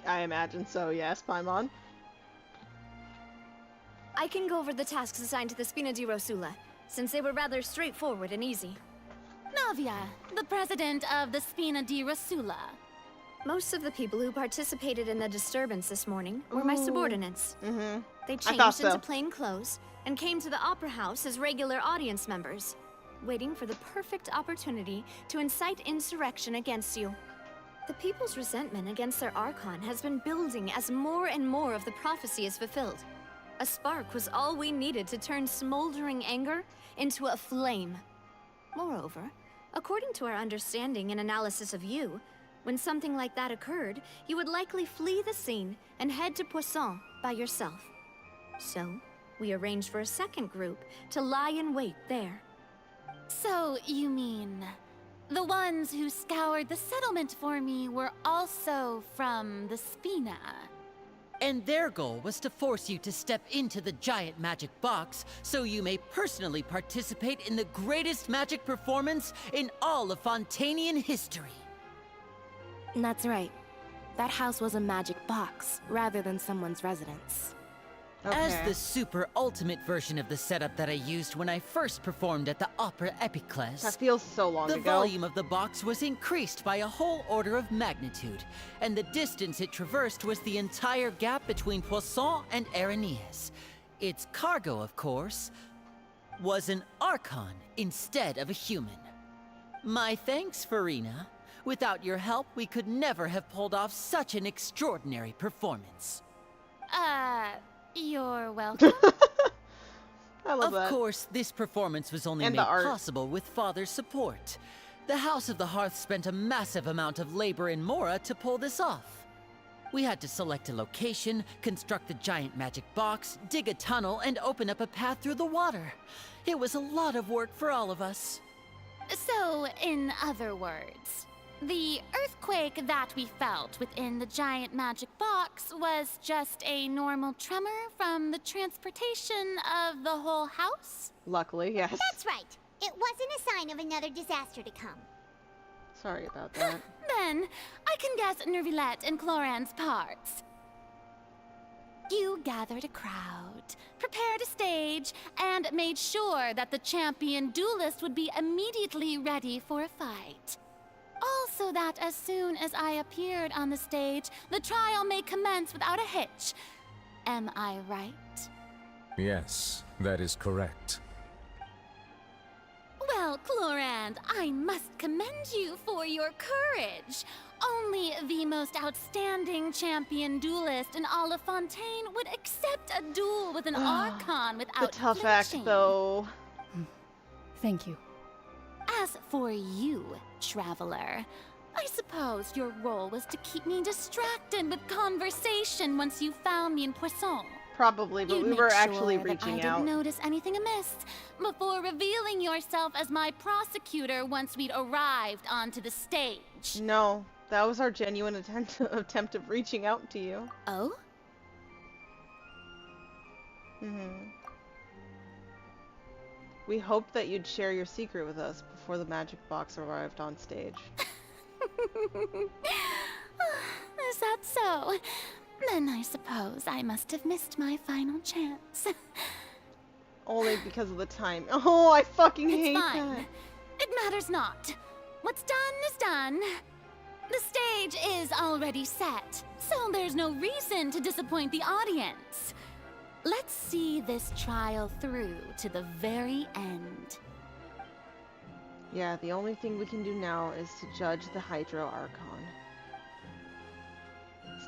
I imagine so, yes, Paimon. I can go over the tasks assigned to the Spina di Rosula, since they were rather straightforward and easy. Navia, the president of the Spina di Rosula. Most of the people who participated in the disturbance this morning were my Ooh. subordinates. Mm-hmm. They I thought changed so. into plain clothes and came to the Opera House as regular audience members, waiting for the perfect opportunity to incite insurrection against you. The people's resentment against their Archon has been building as more and more of the prophecy is fulfilled. A spark was all we needed to turn smoldering anger into a flame. Moreover, according to our understanding and analysis of you, when something like that occurred, you would likely flee the scene and head to Poisson by yourself. So, we arranged for a second group to lie in wait there. So, you mean... the ones who scoured the settlement for me were also from the Spina? And their goal was to force you to step into the giant magic box so you may personally participate in the greatest magic performance in all of Fontainian history. That's right. That house was a magic box, rather than someone's residence. As the super ultimate version of the setup that I used when I first performed at the Opera Epiclese, That feels so long the ago. volume of the box was increased by a whole order of magnitude, and the distance it traversed was the entire gap between Poisson and Aranias. Its cargo, of course, was an Archon instead of a human. My thanks, Farina. Without your help, we could never have pulled off such an extraordinary performance. You're welcome. I love of that. course, this performance was only And made the art. possible with Father's support. The House of the Hearth spent a massive amount of labor in Mora to pull this off. We had to select a location, construct the giant magic box, dig a tunnel, and open up a path through the water. It was a lot of work for all of us. So, in other words, The earthquake that we felt within the giant magic box was just a normal tremor from the transportation of the whole house? Luckily, yes. That's right. It wasn't a sign of another disaster to come. Sorry about that. Then, I can guess Nervilette and Cloran's parts. You gathered a crowd, prepared a stage, and made sure that the champion duelist would be immediately ready for a fight. Also that as soon as I appeared on the stage, the trial may commence without a hitch. Am I right? Yes, that is correct. Well, Clorand, I must commend you for your courage. Only the most outstanding champion duelist in all of Fontaine would accept a duel with an Archon without The tough flinching. act, though. Thank you. As for you, Traveler, I suppose your role was to keep me distracted with conversation once you found me in Poisson. Probably, but You'd we make were sure actually that reaching I out. didn't notice anything amiss before revealing yourself as my prosecutor once we'd arrived onto the stage. No, that was our genuine attempt of reaching out to you. Oh? We hoped that you'd share your secret with us before the magic box arrived on stage. Is that so? Then I suppose I must have missed my final chance. Only because of the time. Oh, I fucking hate It's fine. that. It matters not. What's done is done. The stage is already set, so there's no reason to disappoint the audience. Let's see this trial through to the very end. Yeah, the only thing we can do now is to judge the Hydro Archon.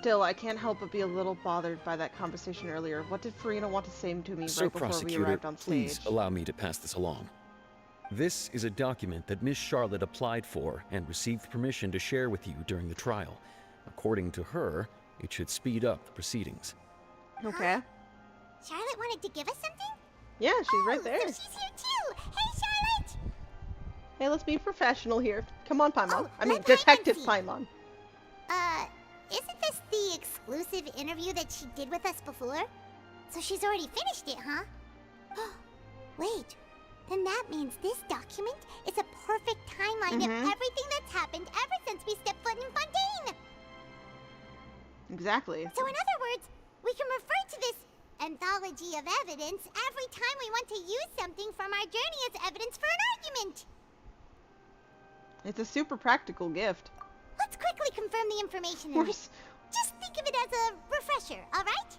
Still, I can't help but be a little bothered by that conversation earlier. What did Farina want to say to me So, right before we prosecutor, arrived on please stage? allow me to pass this along. This is a document that Miss Charlotte applied for and received permission to share with you during the trial. According to her, it should speed up the proceedings. Okay. Charlotte wanted to give us something? Yeah, she's right there. So she's here too! Hey, Charlotte! Hey, let's be professional here. Come on, Paimon. Oh, I mean, let Paimon Detective see. Paimon. Isn't this the exclusive interview that she did with us before? So she's already finished it, huh? Wait, then that means this document is a perfect timeline of everything that's happened ever since we stepped foot in Fontaine! Exactly. So in other words, we can refer to this anthology of evidence every time we want to use something from our journey as evidence for an argument! It's a super practical gift. Let's quickly confirm the information in it. Just think of it as a refresher, alright?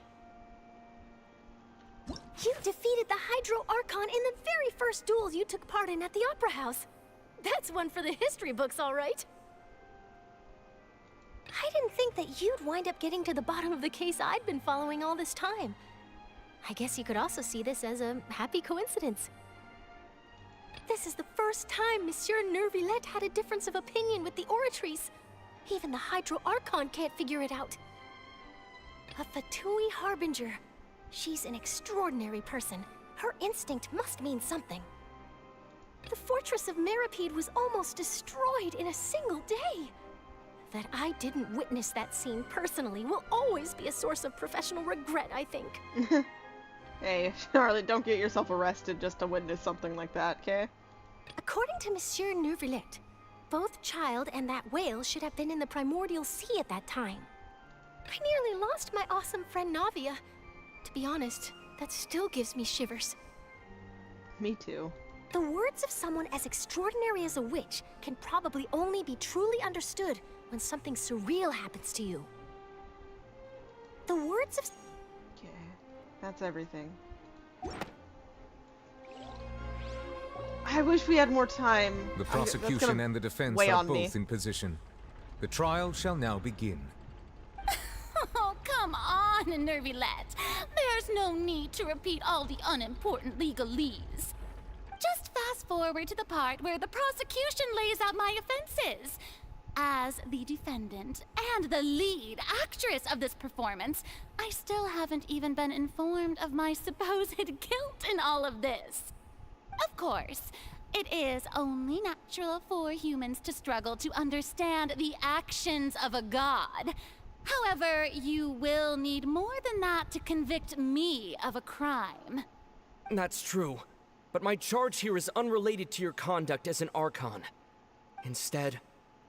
You defeated the Hydro Archon in the very first duels you took part in at the Opera House. That's one for the history books, all right. I didn't think that you'd wind up getting to the bottom of the case I'd been following all this time. I guess you could also see this as a happy coincidence. This is the first time Monsieur Nervilette had a difference of opinion with the Oratrice. Even the Hydro Archon can't figure it out. A Fatui Harbinger. She's an extraordinary person. Her instinct must mean something. The fortress of Meripede was almost destroyed in a single day. That I didn't witness that scene personally will always be a source of professional regret, I think. Hey, Charlotte, don't get yourself arrested just to witness something like that, okay? According to Monsieur Nervilette, both Child and that whale should have been in the primordial sea at that time. I nearly lost my awesome friend Navia. To be honest, that still gives me shivers. Me too. The words of someone as extraordinary as a witch can probably only be truly understood when something surreal happens to you. The words of... Okay, that's everything. I wish we had more time. The That's prosecution gonna and the defense weigh are on me. both in position. The trial shall now begin. Oh, come on, Nervilette. There's no need to repeat all the unimportant legalese. Just fast forward to the part where the prosecution lays out my offenses. As the defendant and the lead actress of this performance, I still haven't even been informed of my supposed guilt in all of this. Of course, It is only natural for humans to struggle to understand the actions of a god. However, you will need more than that to convict me of a crime. That's true, but my charge here is unrelated to your conduct as an Archon. Instead,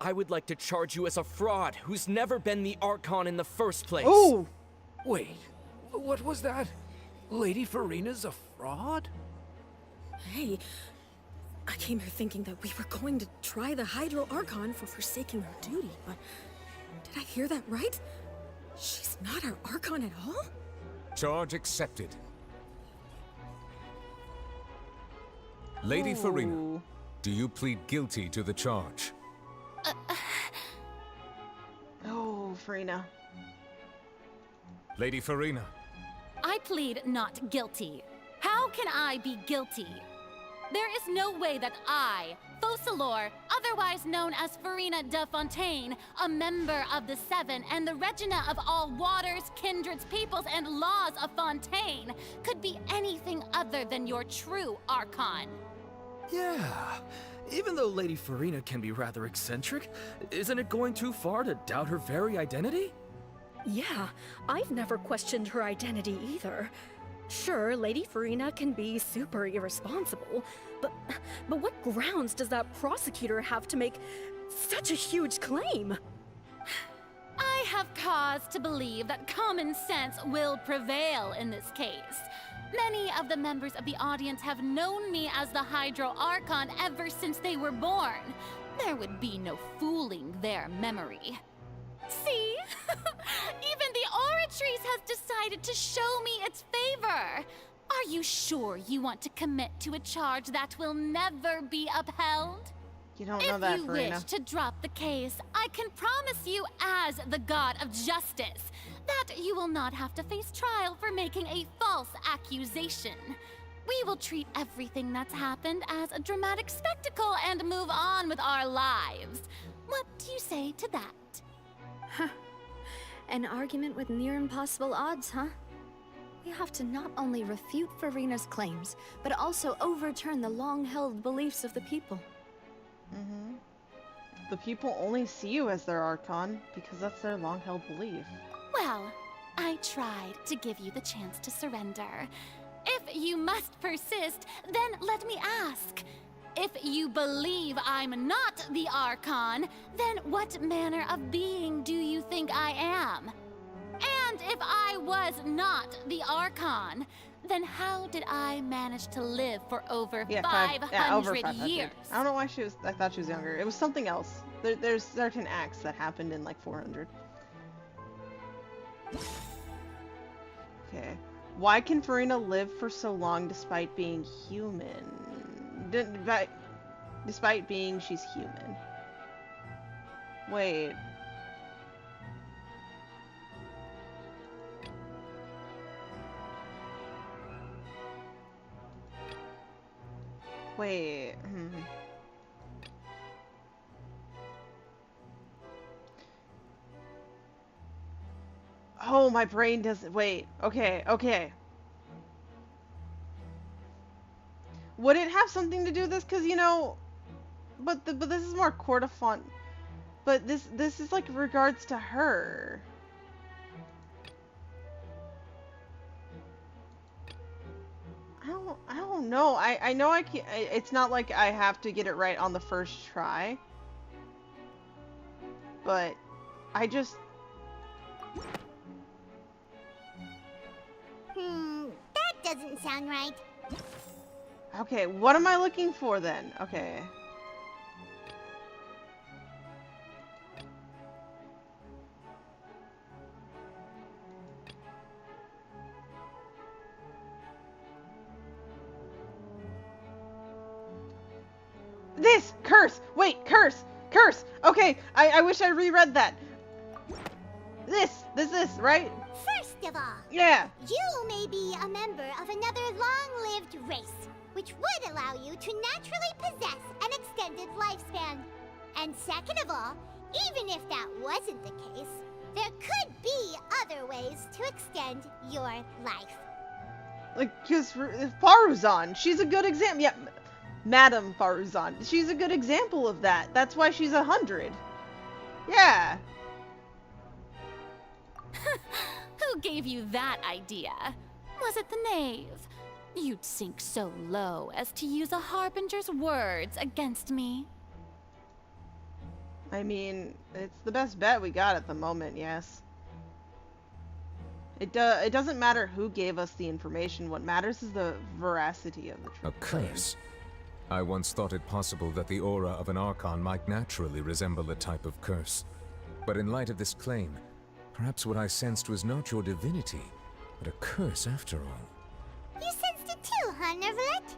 I would like to charge you as a fraud who's never been the Archon in the first place. Oh! Wait, what was that? Lady Farina's a fraud? Hey, I came here thinking that we were going to try the Hydro Archon for forsaking her duty, but did I hear that right? She's not our Archon at all? Charge accepted. Lady Farina, do you plead guilty to the charge? Oh, Farina. Lady Farina. I plead not guilty. How can I be guilty? There is no way that I, Focalor, otherwise known as Farina de Fontaine, a member of the Seven and the Regina of all waters, kindreds, peoples, and laws of Fontaine, could be anything other than your true Archon. Yeah. Even though Lady Farina can be rather eccentric, isn't it going too far to doubt her very identity? Yeah, I've never questioned her identity either. Sure, Lady Farina can be super irresponsible, but what grounds does that prosecutor have to make such a huge claim? I have cause to believe that common sense will prevail in this case. Many of the members of the audience have known me as the Hydro Archon ever since they were born. There would be no fooling their memory. See? Even the Oratrice has decided to show me its favor. Are you sure you want to commit to a charge that will never be upheld? You don't know that, If you Farina. wish to drop the case, I can promise you as the God of Justice that you will not have to face trial for making a false accusation. We will treat everything that's happened as a dramatic spectacle and move on with our lives. What do you say to that? Huh. An argument with near impossible odds, huh? We have to not only refute Farina's claims, but also overturn the long-held beliefs of the people. Mm-hmm. The people only see you as their Archon because that's their long-held belief. Well, I tried to give you the chance to surrender. If you must persist, then let me ask. If you believe I'm not the Archon, then what manner of being do you think I am? And if I was not the Archon, then how did I manage to live for over 500 over 500 years? I don't know why I thought she was younger. It was something else. There's certain acts that happened in like 400. Okay. Why can Farina live for so long despite being human? Despite being she's human. Wait. Wait. Oh, my brain doesn't. Wait. Okay. Would it have something to do with this? Because, you know, but this is more Court of Font. But this is like regards to her. I don't know. I know I can't. It's not like I have to get it right on the first try. But I just. That doesn't sound right. Okay, what am I looking for then? Okay. This! Curse! Wait, curse! Curse! Okay, I wish I reread that. This, right? First of all, Yeah. you may be a member of another long-lived race, which would allow you to naturally possess an extended lifespan. And second of all, even if that wasn't the case, there could be other ways to extend your life. Like, because Paruzan, she's a good example. Yeah. Madame Faruzan. She's a good example of that. That's why she's 100. Yeah. Who gave you that idea? Was it the knave? You'd sink so low as to use a harbinger's words against me. I mean, it's the best bet we got at the moment, yes. It doesn't matter who gave us the information. What matters is the veracity of the truth. A curse? I once thought it possible that the aura of an Archon might naturally resemble a type of curse. But in light of this claim, perhaps what I sensed was not your divinity, but a curse after all. You sensed it too, huh, Neverlet?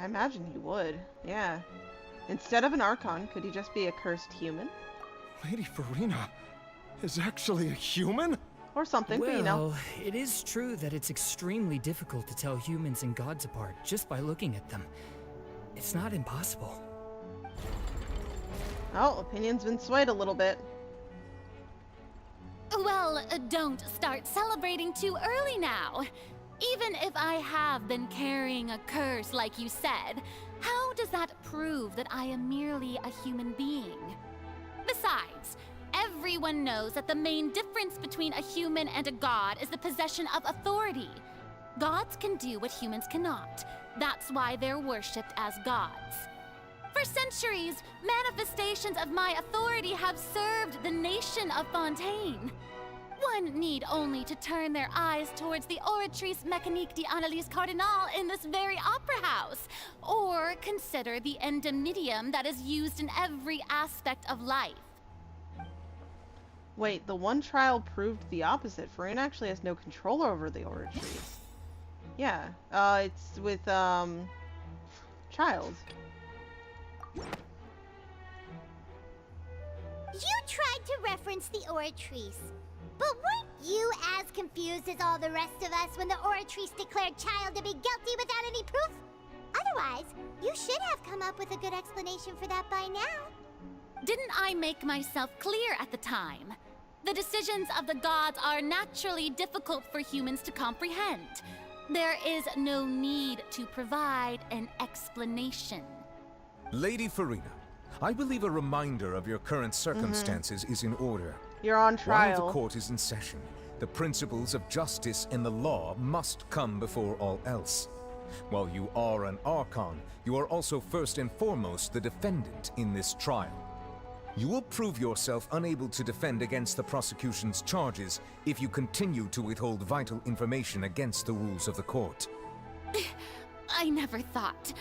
I imagine he would, yeah. Instead of an Archon, could he just be a cursed human? Lady Farina is actually a human? Or something, well, but you know. It is true that it's extremely difficult to tell humans and gods apart just by looking at them. It's not impossible. Oh, opinion's been swayed a little bit. Well, don't start celebrating too early now. Even if I have been carrying a curse like you said, how does that prove that I am merely a human being? Besides, everyone knows that the main difference between a human and a god is the possession of authority. Gods can do what humans cannot. That's why they're worshipped as gods. For centuries, manifestations of my authority have served the nation of Fontaine. One need only to turn their eyes towards the Oratrice Mécanique d'Analyse Cardinal in this very opera house, or consider the endemitium that is used in every aspect of life. Wait, the one trial proved the opposite. Farina actually has no control over the Oratrice. Yeah, it's with, Child. You tried to reference the Oratrice. But weren't you as confused as all the rest of us when the Oratrice declared Child to be guilty without any proof? Otherwise, you should have come up with a good explanation for that by now. Didn't I make myself clear at the time? The decisions of the gods are naturally difficult for humans to comprehend. There is no need to provide an explanation. Lady Farina, I believe a reminder of your current circumstances is in order. You're on trial. While the court is in session, the principles of justice and the law must come before all else. While you are an Archon, you are also first and foremost the defendant in this trial. You will prove yourself unable to defend against the prosecution's charges if you continue to withhold vital information against the rules of the court. I never thought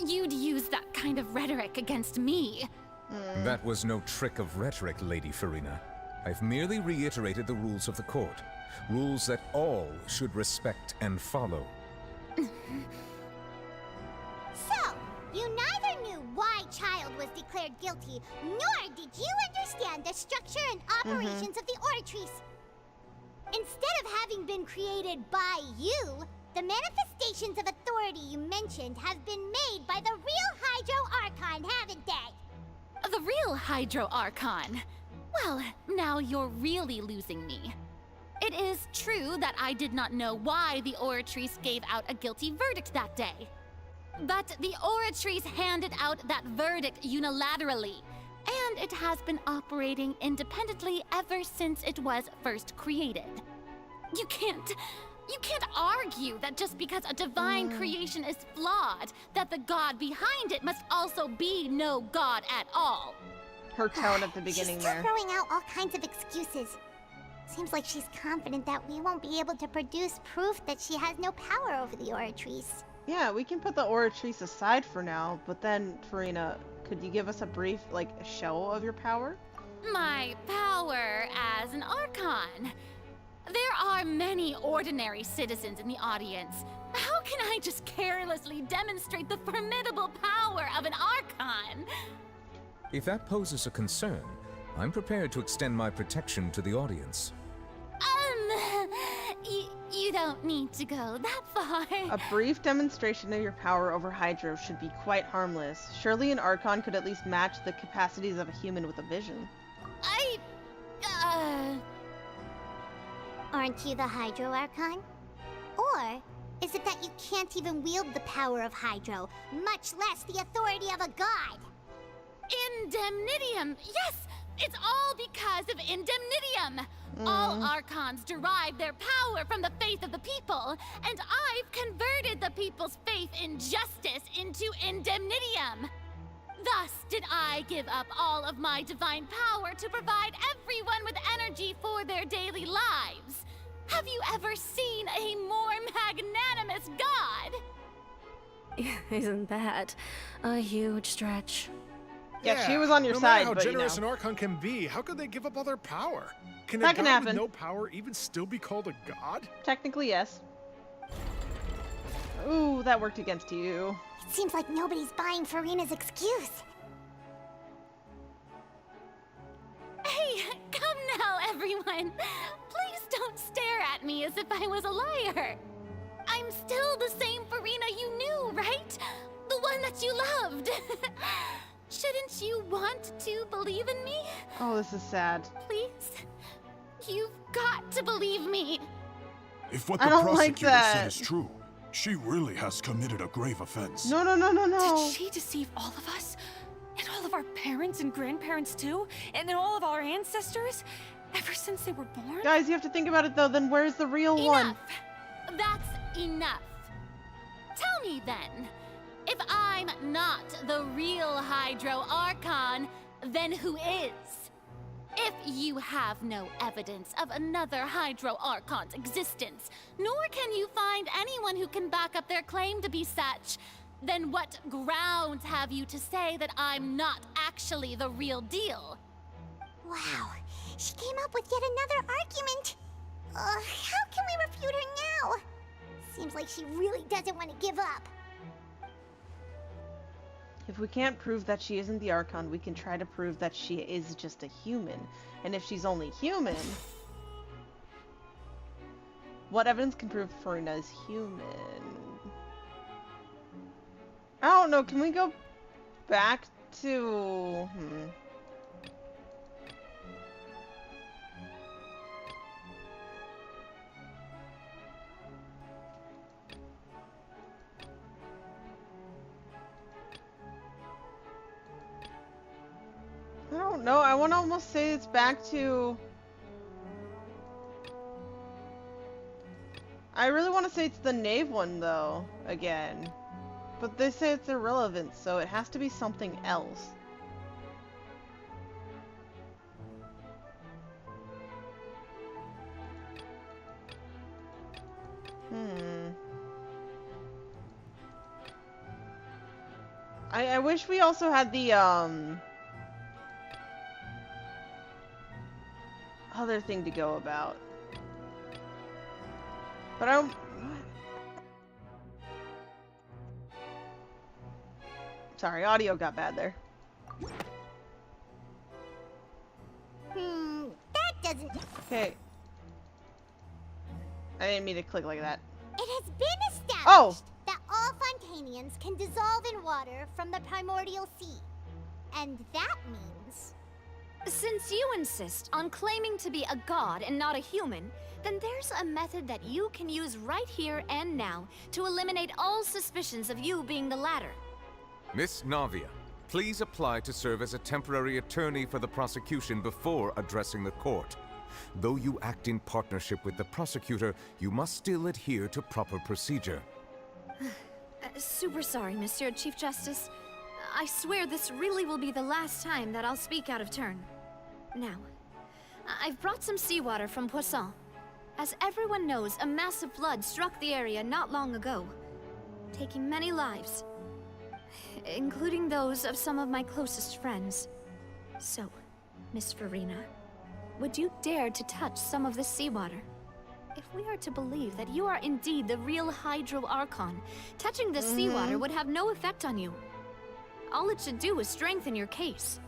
you'd use that kind of rhetoric against me. That was no trick of rhetoric, Lady Farina. I've merely reiterated the rules of the court. Rules that all should respect and follow. So, you neither knew why Child was declared guilty, nor did you understand the structure and operations of the Oratrice. Instead of having been created by you, the manifestations of authority you mentioned have been made by the real Hydro Archon, haven't they? The real Hydro Archon? Well, now you're really losing me. It is true that I did not know why the Oratrice gave out a guilty verdict that day. But the Oratrice handed out that verdict unilaterally, and it has been operating independently ever since it was first created. You can't argue that just because a divine creation is flawed, that the god behind it must also be no god at all. Her tone at the beginning she's still there. throwing out all kinds of excuses. Seems like she's confident that we won't be able to produce proof that she has no power over the Oratrice. Yeah, we can put the Oratrice aside for now, but then, Farina, could you give us a brief, a show of your power? My power as an Archon. There are many ordinary citizens in the audience. How can I just carelessly demonstrate the formidable power of an Archon? If that poses a concern, I'm prepared to extend my protection to the audience. You don't need to go that far. A brief demonstration of your power over Hydro should be quite harmless. Surely an Archon could at least match the capacities of a human with a vision. Aren't you the Hydro Archon? Or is it that you can't even wield the power of Hydro, much less the authority of a god? Indemnitium! Yes! It's all because of Indemnitium! All Archons derive their power from the faith of the people, and I've converted the people's faith in justice into Indemnitium! Thus did I give up all of my divine power to provide everyone with energy for their daily lives. Have you ever seen a more magnanimous god? Isn't that a huge stretch? Yeah, she was on your no side, matter how but generous you know. an Archon can be, how could they give up all their power? Can That a can god happen. with no power even still be called a god? Technically, yes. Ooh, that worked against you. It seems like nobody's buying Farina's excuse. Hey, come now, everyone. Please don't stare at me as if I was a liar. I'm still the same Farina you knew, right? The one that you loved. Shouldn't you want to believe in me? Oh, this is sad. Please? You've got to believe me. If what I the don't like prosecutor that. said is true, she really has committed a grave offense. No, no, no, no, no. Did she deceive all of us? And all of our parents and grandparents too? And then all of our ancestors? Ever since they were born? Guys, you have to think about it though, then where's the real one? That's enough. Tell me then, if I'm not the real Hydro Archon, then who is? If you have no evidence of another Hydro Archon's existence, nor can you find anyone who can back up their claim to be such, then what grounds have you to say that I'm not actually the real deal? Wow, she came up with yet another argument. How can we refute her now? Seems like she really doesn't want to give up. If we can't prove that she isn't the Archon, we can try to prove that she is just a human. And if she's only human... What evidence can prove Farina is human? I don't know, can we go back to... I don't know, I want to almost say it's back to... I really want to say it's the Knave one, though, again. But they say it's irrelevant, so it has to be something else. I wish we also had the, other thing to go about. But I don't... Sorry, audio got bad there. That doesn't... Okay. I didn't mean to click like that. It has been established that all Fontainians can dissolve in water from the primordial sea. And that means... Since you insist on claiming to be a god and not a human, then there's a method that you can use right here and now to eliminate all suspicions of you being the latter. Miss Navia, please apply to serve as a temporary attorney for the prosecution before addressing the court. Though you act in partnership with the prosecutor, you must still adhere to proper procedure. Super sorry, Monsieur Chief Justice. I swear this really will be the last time that I'll speak out of turn. Now, I've brought some seawater from Poisson. As everyone knows, a massive flood struck the area not long ago, taking many lives, including those of some of my closest friends. So, Miss Farina, would you dare to touch some of this seawater? If we are to believe that you are indeed the real Hydro Archon, touching this seawater would have no effect on you. All it should do is strengthen your case.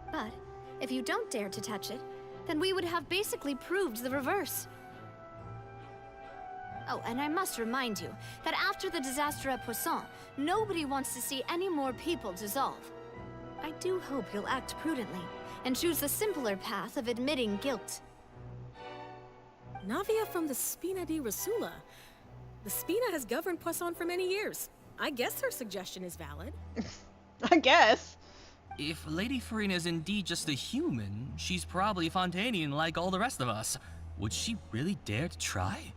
But if you don't dare to touch it, then we would have basically proved the reverse. Oh, and I must remind you that after the disaster at Poisson, nobody wants to see any more people dissolve. I do hope you'll act prudently and choose the simpler path of admitting guilt. Navia from the Spina di Rasula. The Spina has governed Poisson for many years. I guess her suggestion is valid. I guess. If Lady Farina is indeed just a human, she's probably Fontainian like all the rest of us. Would she really dare to try?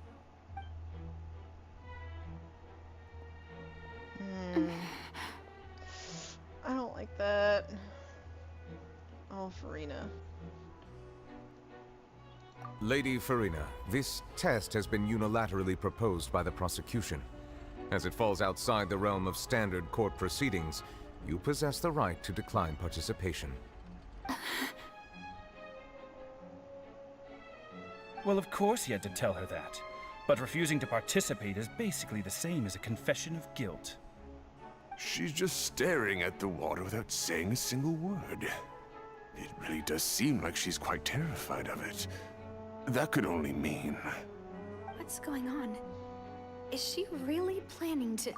I don't like that. Oh, Farina. Lady Farina, this test has been unilaterally proposed by the prosecution. As it falls outside the realm of standard court proceedings, you possess the right to decline participation. Well, of course he had to tell her that. But refusing to participate is basically the same as a confession of guilt. She's just staring at the water without saying a single word. It really does seem like she's quite terrified of it. That could only mean... What's going on? Is she really planning to...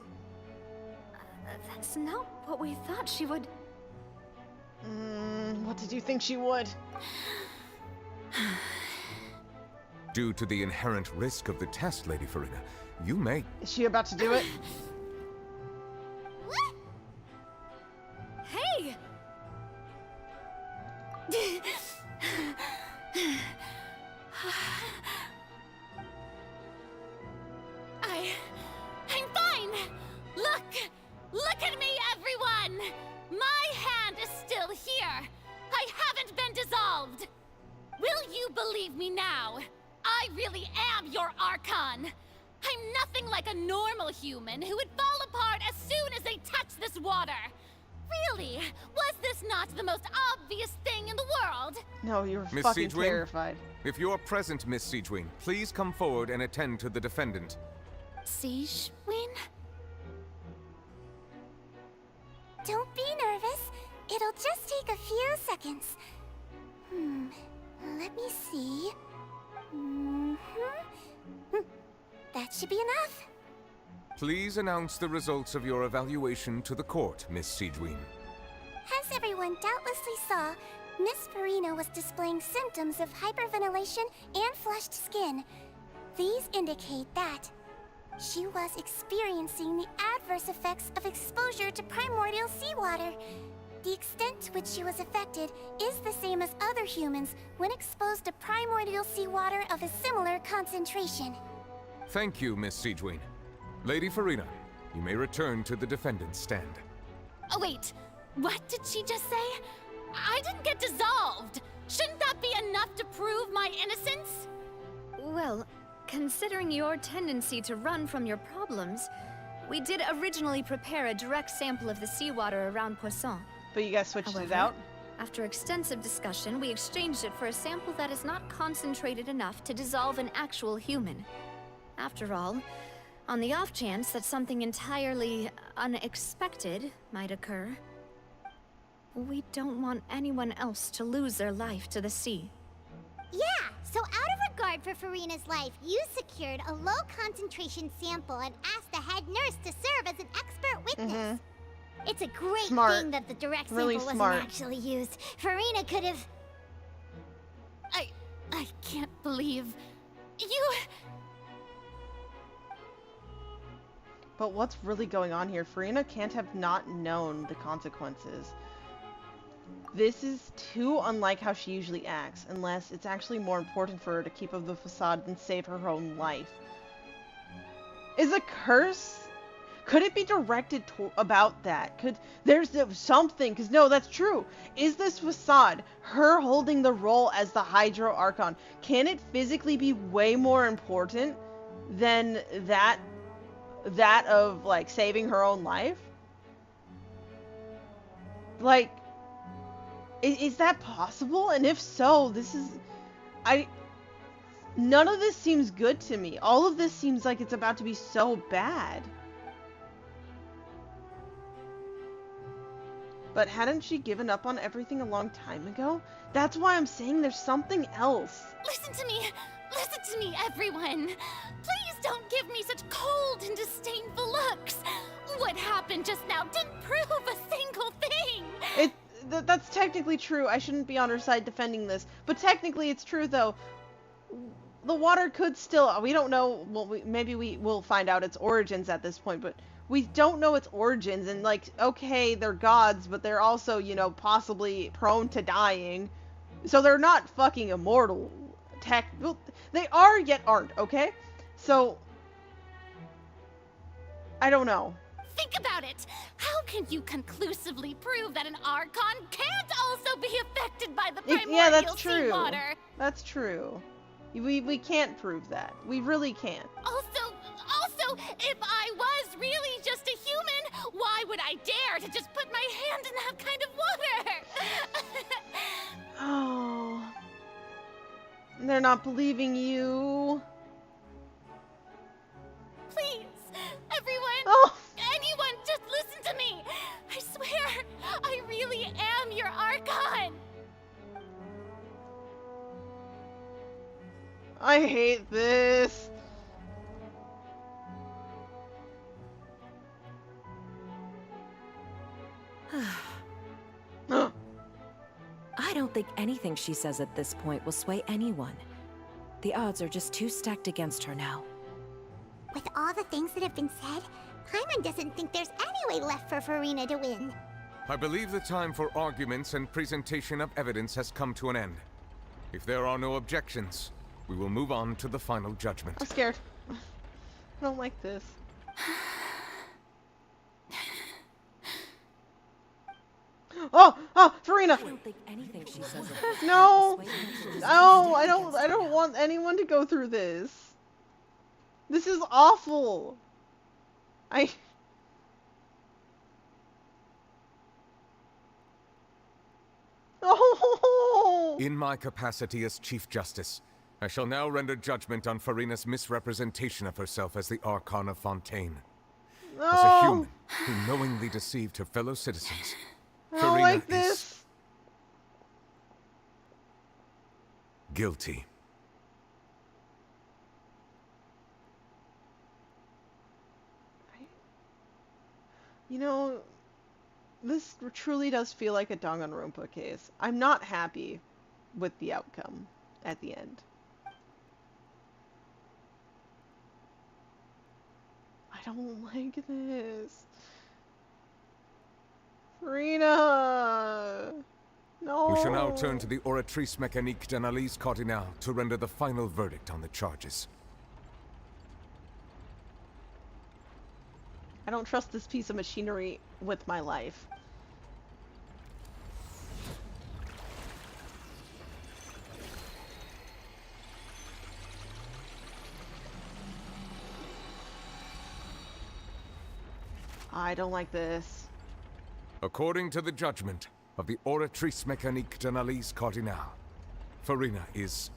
that's not what we thought she would... What did you think she would? Due to the inherent risk of the test, Lady Farina, you may... Is she about to do it? Hey! I'm fine! Look at me, everyone! My hand is still here! I haven't been dissolved! Will you believe me now? I really am your Archon! I'm nothing like a normal human who would fall apart as soon as they touch this water! Really? Was this not the most obvious thing in the world? No, you're Miss fucking Siegewin, terrified. If you're present, Miss Siegewin, please come forward and attend to the defendant. Siege win? Don't be nervous. It'll just take a few seconds. Let me see. That should be enough. Please announce the results of your evaluation to the court, Miss Siegewin. As everyone doubtlessly saw, Miss Farina was displaying symptoms of hyperventilation and flushed skin. These indicate that she was experiencing the adverse effects of exposure to primordial seawater. The extent to which she was affected is the same as other humans when exposed to primordial seawater of a similar concentration. Thank you, Miss Siegewin. Lady Farina, you may return to the defendant's stand. Oh, wait. What did she just say? I didn't get dissolved. Shouldn't that be enough to prove my innocence? Well, considering your tendency to run from your problems, we did originally prepare a direct sample of the seawater around Poisson. But you guys switched However, it out? After extensive discussion, we exchanged it for a sample that is not concentrated enough to dissolve an actual human. After all, on the off chance that something entirely unexpected might occur, we don't want anyone else to lose their life to the sea. Yeah, so out of regard for Farina's life, you secured a low-concentration sample and asked the head nurse to serve as an expert witness. It's a great thing that the direct sample wasn't actually used. Farina could have... I can't believe... you... But what's really going on here? Farina can't have not known the consequences. This is too unlike how she usually acts, unless it's actually more important for her to keep up the facade than save her own life. Is a curse? Could it be directed about that? There's something, because no, that's true. Is this facade, her holding the role as the Hydro Archon, can it physically be way more important than that of, like, saving her own life? Like, is that possible? And if so, none of this seems good to me. All of this seems like it's about to be so bad. But hadn't she given up on everything a long time ago? That's why I'm saying there's something else. Listen to me, everyone. Please don't give me such cold and disdainful looks. What happened just now didn't prove a single thing. That's technically true. I shouldn't be on her side defending this. But technically it's true, though. the water could still, we don't know, well, maybe we will find out its origins at this point, but we don't know its origins, and like, okay, they're gods, but they're also, you know, possibly prone to dying, so they're not fucking immortal. Well, they are, yet aren't, okay? So, I don't know. Think about it! How can you conclusively prove that an Archon can't also be affected by the primordial seawater? That's true. We can't prove that. We really can't. Also, if I was really just a human, why would I dare to just put my hand in that kind of water? Oh. They're not believing you. Please, everyone, anyone, just listen to me. I swear, I really am your Archon. I hate this. I don't think anything she says at this point will sway anyone. The odds are just too stacked against her now. With all the things that have been said, Paimon doesn't think there's any way left for Furina to win. I believe the time for arguments and presentation of evidence has come to an end. If there are no objections, we will move on to the final judgment. I'm scared. I don't like this. Oh, Furina! I don't think anything she says. No! Oh, I don't want anyone to go through this. This is awful. Oh! In my capacity as Chief Justice, I shall now render judgment on Furina's misrepresentation of herself as the Archon of Fontaine. No. As a human who knowingly deceived her fellow citizens, I don't like this. Guilty. You know, this truly does feel like a Danganronpa case. I'm not happy with the outcome at the end. I don't like this. Furina! No! We shall now turn to the Oratrice Mécanique d'Analyse Cardinale to render the final verdict on the charges. I don't trust this piece of machinery with my life. I don't like this. According to the judgment of the Oratrice Mécanique d'Analyse Cardinale, Furina is...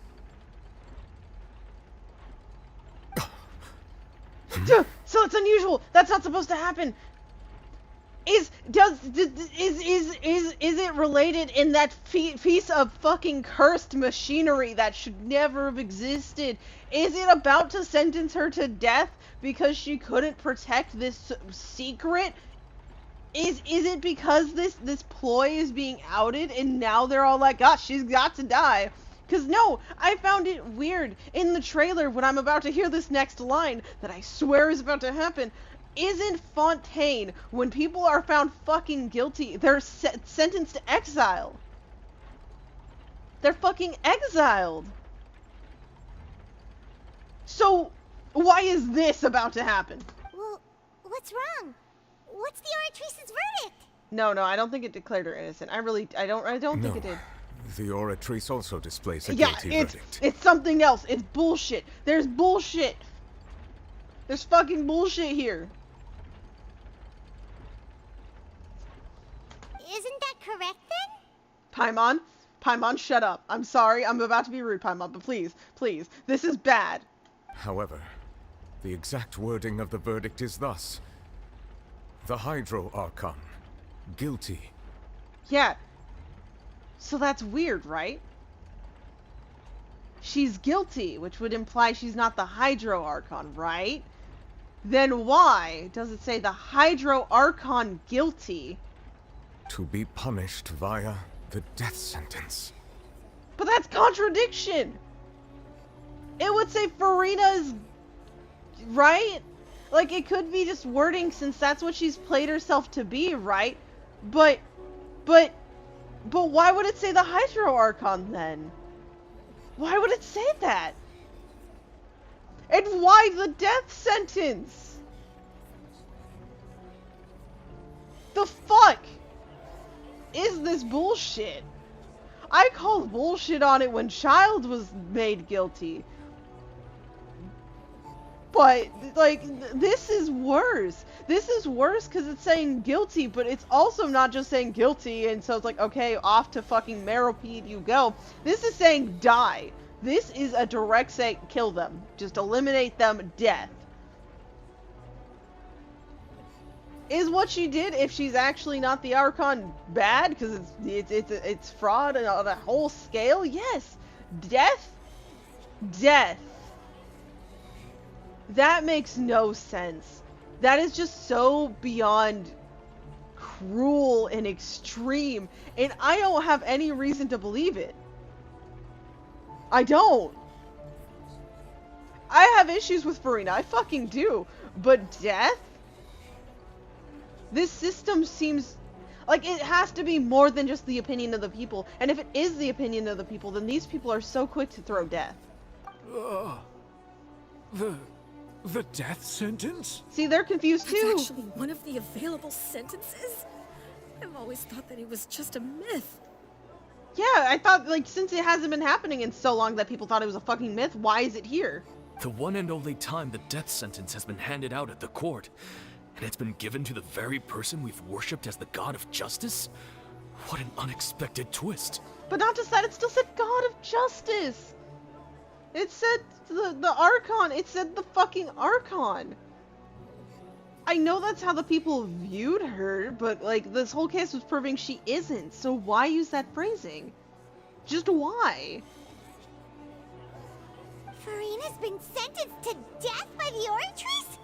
So it's unusual. That's not supposed to happen. Is it related in that piece of fucking cursed machinery that should never have existed? Is it about to sentence her to death because she couldn't protect this secret? Is it because this ploy is being outed and now they're all like, gosh, she's got to die? Because no, I found it weird in the trailer when I'm about to hear this next line that I swear is about to happen. Isn't Fontaine, when people are found fucking guilty, they're sentenced to exile? They're fucking exiled. So, why is this about to happen? Well, what's wrong? What's the Oratrice's verdict? No, I don't think it declared her innocent. I don't think it did. The Oratrice also displays a guilty verdict. It's something else. It's bullshit. There's bullshit. There's fucking bullshit here. Isn't that correct then? Paimon, shut up. I'm sorry. I'm about to be rude, Paimon, but please. This is bad. However, the exact wording of the verdict is thus. The Hydro Archon, guilty. Yeah. So that's weird, right? She's guilty, which would imply she's not the Hydro Archon, right? Then why does it say the Hydro Archon guilty? To be punished via the death sentence. But that's contradiction! It would say Farina's right? Like, it could be just wording since that's what she's played herself to be, right? But why would it say the Hydro Archon then? Why would it say that? And why the death sentence? The fuck is this bullshit? I called bullshit on it when Child was made guilty. But, like, this is worse. This is worse because it's saying guilty, but it's also not just saying guilty, and so it's like, okay, off to fucking Meropede you go. This is saying die. This is a direct say, kill them. Just eliminate them, death. Is what she did, if she's actually not the Archon, bad? Because it's fraud on a whole scale? Yes. Death? Death. That makes no sense. That is just so beyond cruel and extreme, and I don't have any reason to believe it. I don't. I have issues with Farina, I fucking do, but death? This system seems like it has to be more than just the opinion of the people, and if it is the opinion of the people, then these people are so quick to throw death. The death sentence? See, they're confused too. That's actually one of the available sentences? I've always thought that it was just a myth. Yeah, I thought, like, since it hasn't been happening in so long that people thought it was a fucking myth, why is it here? The one and only time the death sentence has been handed out at the court, and it's been given to the very person we've worshipped as the god of justice? What an unexpected twist. But not just that, it still said God of Justice. It said the Archon. It said the fucking Archon. I know that's how the people viewed her, but, like, this whole case was proving she isn't, so why use that phrasing? Just why? Farina's been sentenced to death by the Oratrice?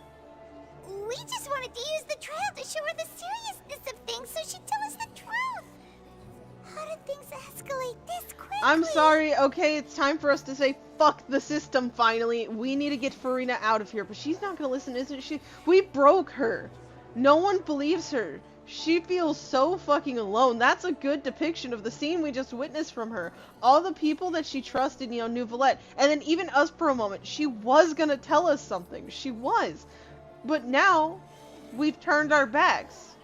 We just wanted to use the trial to show her the seriousness of things so she'd tell us the truth. How did things escalate this quickly? I'm sorry, okay, it's time for us to say fuck the system finally. We need to get Farina out of here, but she's not gonna listen, isn't she? We broke her. No one believes her. She feels so fucking alone. That's a good depiction of the scene we just witnessed from her. All the people that she trusted, you know, Nouvellette, and then even us for a moment. She was gonna tell us something. She was. But now, we've turned our backs.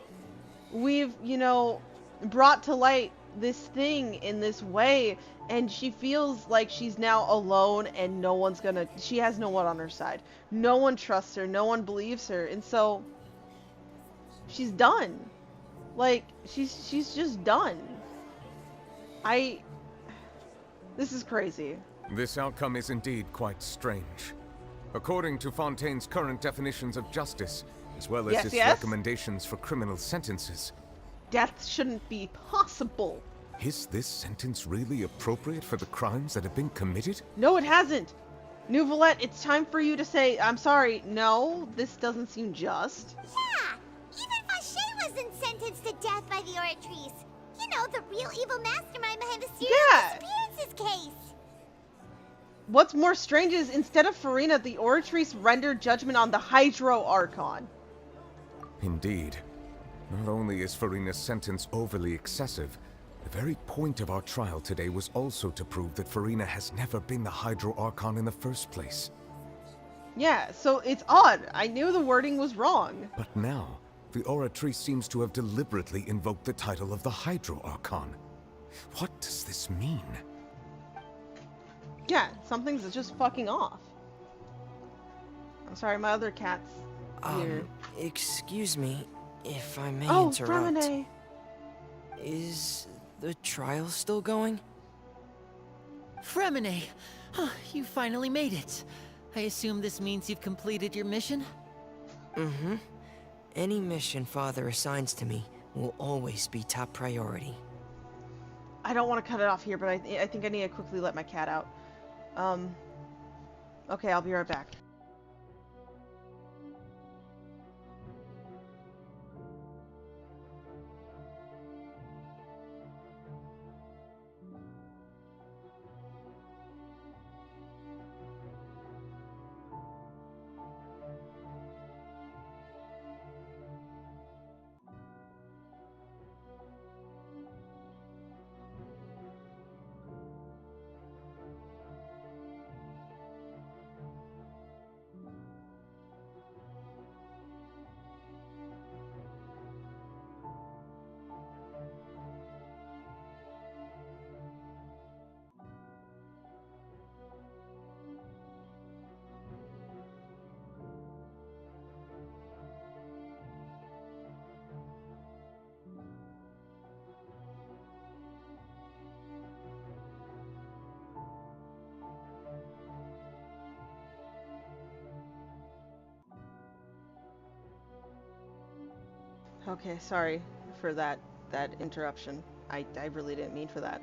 We've, you know, brought to light this thing in this way, and she feels like she's now alone and no one's gonna, she has no one on her side. No one trusts her, no one believes her, and so she's done. Like, she's just done. This is crazy. This outcome is indeed quite strange. According to Fontaine's current definitions of justice, as well as his recommendations for criminal sentences, death shouldn't be possible. Is this sentence really appropriate for the crimes that have been committed? No, it hasn't. Nouvellette, it's time for you to say, I'm sorry, no, this doesn't seem just. Yeah, even Fauché wasn't sentenced to death by the Oratrice. You know, the real evil mastermind behind the serial disappearances case. What's more strange is, instead of Farina, the Oratrice rendered judgment on the Hydro Archon. Indeed. Not only is Farina's sentence overly excessive, the very point of our trial today was also to prove that Farina has never been the Hydro Archon in the first place. Yeah, so it's odd. I knew the wording was wrong. But now, the Oratrice seems to have deliberately invoked the title of the Hydro Archon. What does this mean? Yeah, something's just fucking off. I'm sorry, my other cat's here. Excuse me, if I may interrupt. Fremine. Is the trial still going? Fremine! You finally made it. I assume this means you've completed your mission? Mm-hmm. Any mission Father assigns to me will always be top priority. I don't want to cut it off here, but I think I need to quickly let my cat out. Okay, I'll be right back. Okay, sorry for that interruption. I really didn't mean for that.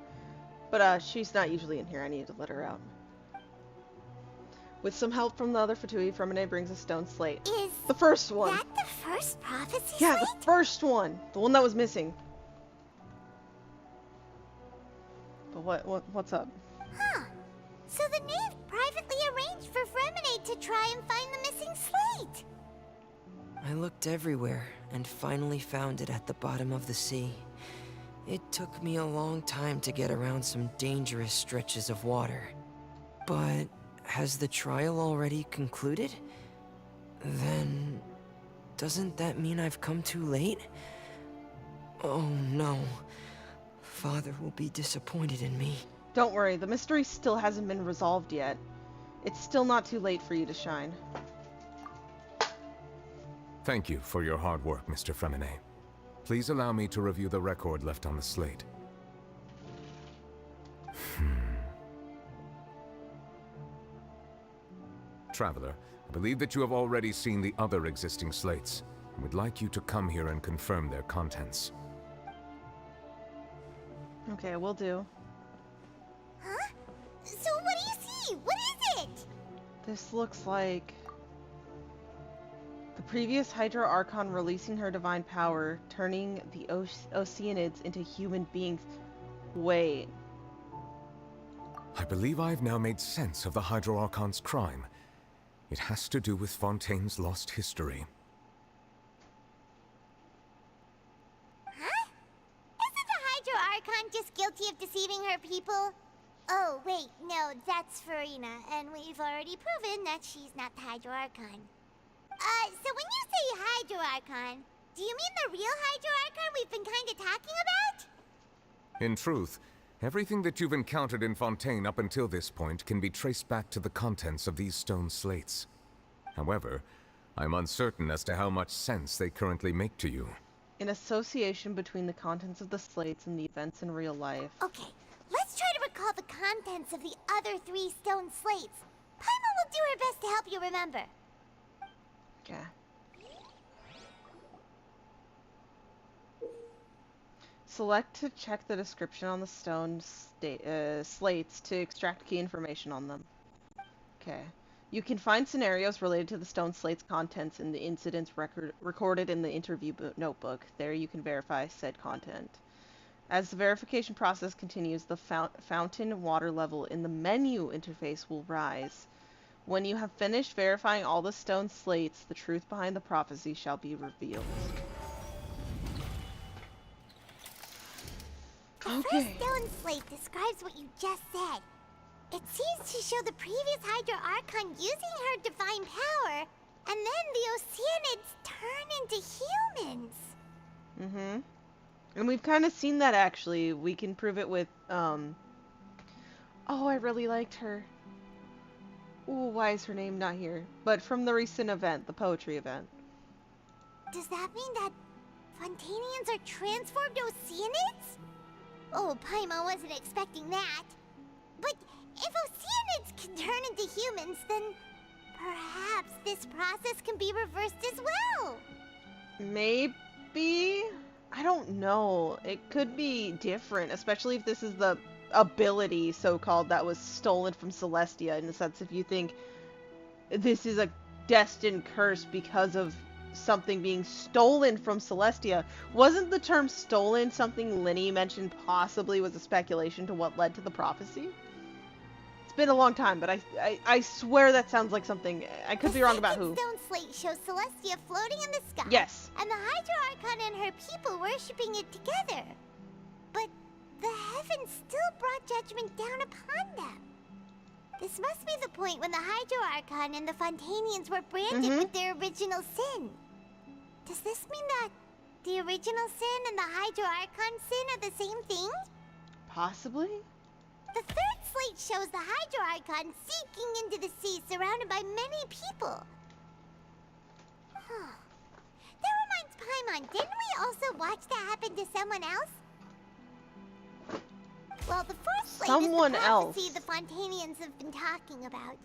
But she's not usually in here. I need to let her out. With some help from the other Fatui, Fremine brings a stone slate. Is the first one. that the first prophecy Yeah, slate? the first one. The one that was missing. But what's up? Huh. So the knave privately arranged for Fremine to try and find the missing slate. I looked everywhere and finally found it at the bottom of the sea. It took me a long time to get around some dangerous stretches of water. But has the trial already concluded? Then doesn't that mean I've come too late? Oh no. Father will be disappointed in me. Don't worry, the mystery still hasn't been resolved yet. It's still not too late for you to shine. Thank you for your hard work, Mr. Fremine. Please allow me to review the record left on the slate. Traveler, I believe that you have already seen the other existing slates, and would like you to come here and confirm their contents. Okay, will do. Huh? So what do you see? What is it? This looks like the previous Hydro Archon releasing her divine power, turning the Oceanids into human beings. Wait. I believe I've now made sense of the Hydro Archon's crime. It has to do with Fontaine's lost history. Huh? Isn't the Hydro Archon just guilty of deceiving her people? Oh, wait, no, that's Farina, and we've already proven that she's not the Hydro Archon. So when you say Hydro Archon, do you mean the real Hydro Archon we've been kinda talking about? In truth, everything that you've encountered in Fontaine up until this point can be traced back to the contents of these stone slates. However, I'm uncertain as to how much sense they currently make to you. An association between the contents of the slates and the events in real life. Okay, let's try to recall the contents of the other 3 stone slates. Paimon will do her best to help you remember. Okay. Select to check the description on the stone slates to extract key information on them. Okay. You can find scenarios related to the stone slate's contents in the incidents recorded in the interview notebook. There you can verify said content. As the verification process continues, the fountain water level in the menu interface will rise. When you have finished verifying all the stone slates, the truth behind the prophecy shall be revealed. The first stone slate describes what you just said. It seems to show the previous Hydro Archon using her divine power, and then the Oceanids turn into humans. Mm-hmm. And we've kind of seen that, actually. We can prove it with, Oh, I really liked her. Ooh, why is her name not here? But from the recent event, the poetry event. Does that mean that Fontainians are transformed Oceanids? Oh, Paimon wasn't expecting that. But if Oceanids can turn into humans, then perhaps this process can be reversed as well. Maybe? I don't know. It could be different, especially if this is the ability, so-called, that was stolen from Celestia, in the sense if you think this is a destined curse because of something being stolen from Celestia. Wasn't the term stolen something Linny mentioned possibly was a speculation to what led to the prophecy? It's been a long time, but I swear that sounds like something. I could be wrong about who. The stone slate shows Celestia floating in the sky. Yes. And the Hydro Archon and her people worshipping it together. But the heavens still brought judgment down upon them. This must be the point when the Hydro Archon and the Fontainians were branded with their original sin. Does this mean that the original sin and the Hydro Archon sin are the same thing? Possibly? The third slate shows the Hydro Archon sinking into the sea surrounded by many people. That reminds Paimon, didn't we also watch that happen to someone else? Well, the fourth slate is the prophecy the Fontainians have been talking about.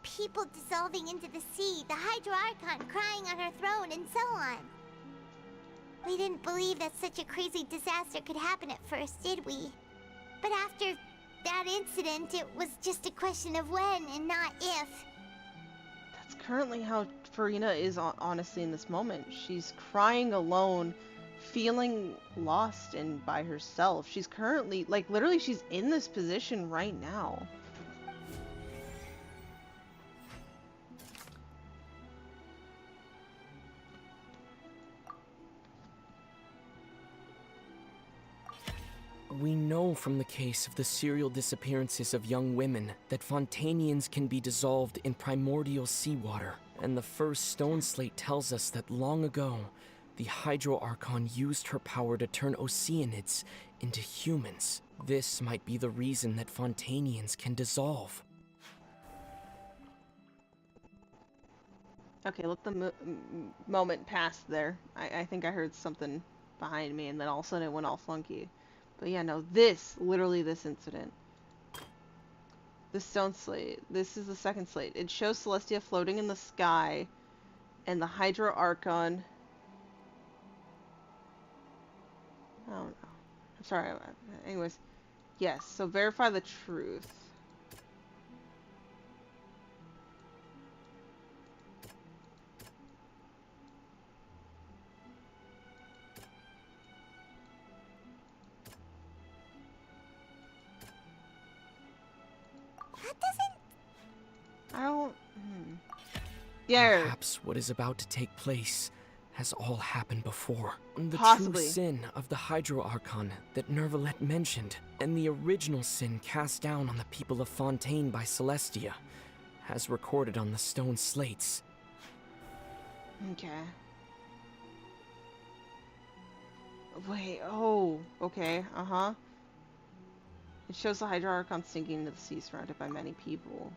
People dissolving into the sea, the Hydro Archon crying on her throne, and so on. We didn't believe that such a crazy disaster could happen at first, did we? But after that incident, it was just a question of when and not if. That's currently how Farina is honestly in this moment. She's crying alone, feeling lost and by herself. She's currently, like, literally she's in this position right now. We know from the case of the serial disappearances of young women that Fontainians can be dissolved in primordial seawater, and the first stone slate tells us that long ago, the Hydro Archon used her power to turn Oceanids into humans. This might be the reason that Fontainians can dissolve. Okay, let the moment pass there. I think I heard something behind me, and then all of a sudden it went all funky. But yeah, no, literally this incident. The stone slate. This is the second slate. It shows Celestia floating in the sky, and the Hydro Archon. I don't know. I'm sorry. Anyways, yes, so verify the truth. I don't... Yeah. Perhaps what is about to take place has all happened before. The Possibly. true sin of the Hydro Archon that Nervalette mentioned, and the original sin cast down on the people of Fontaine by Celestia, has recorded on the stone slates. Okay. Wait, oh, okay, uh-huh. It shows the Hydro Archon sinking into the sea surrounded by many people.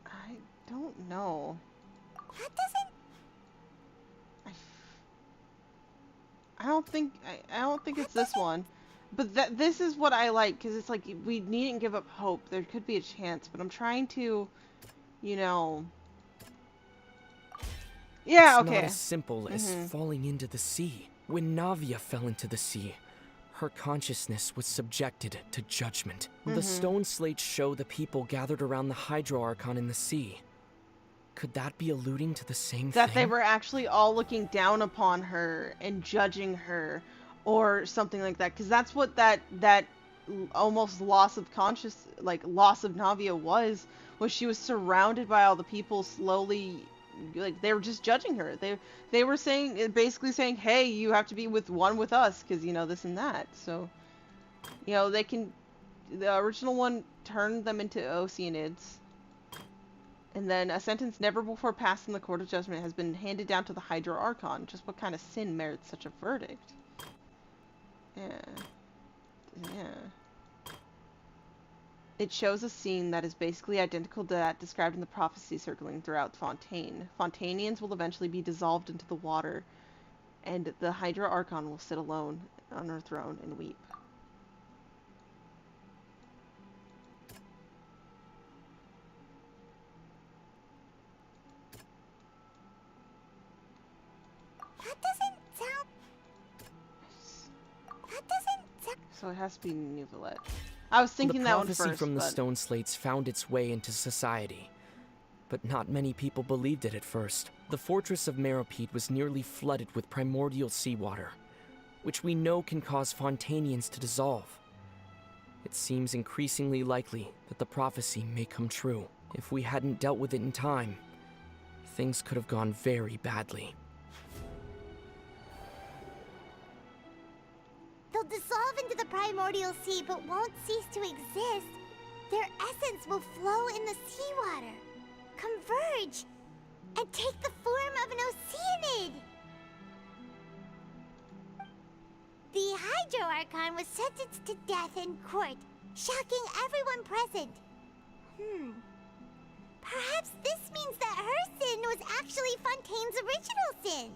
I don't know. That doesn't... I don't think it's this one. But this is what I like, because it's like, we needn't give up hope. There could be a chance, but I'm trying to, you know... Yeah, it's okay. not as simple as falling into the sea. When Navia fell into the sea, her consciousness was subjected to judgment. The stone slates show the people gathered around the Hydro Archon in the sea. Could that be alluding to the same thing? That they were actually all looking down upon her and judging her, or something like that. Because that's what that almost loss of loss of Navia was she was surrounded by all the people slowly, like, they were just judging her. They were basically saying, hey, you have to be with us, because, you know, this and that. So, you know, the original one turned them into Oceanids. And then a sentence never before passed in the Court of Judgment has been handed down to the Hydro Archon. Just what kind of sin merits such a verdict? Yeah. It shows a scene that is basically identical to that described in the prophecy circling throughout Fontaine. Fontainians will eventually be dissolved into the water, and the Hydro Archon will sit alone on her throne and weep. So it has to be Neuvillette. I was thinking that one first. The prophecy from the stone slates found its way into society, but not many people believed it at first. The fortress of Meropide was nearly flooded with primordial seawater, which we know can cause Fontainians to dissolve. It seems increasingly likely that the prophecy may come true. If we hadn't dealt with it in time, things could have gone very badly. They'll dissolve into the primordial sea, but won't cease to exist. Their essence will flow in the seawater, converge, and take the form of an Oceanid. Hydro Archon was sentenced to death in court, shocking everyone present. Perhaps this means that her sin was actually Fontaine's original sin.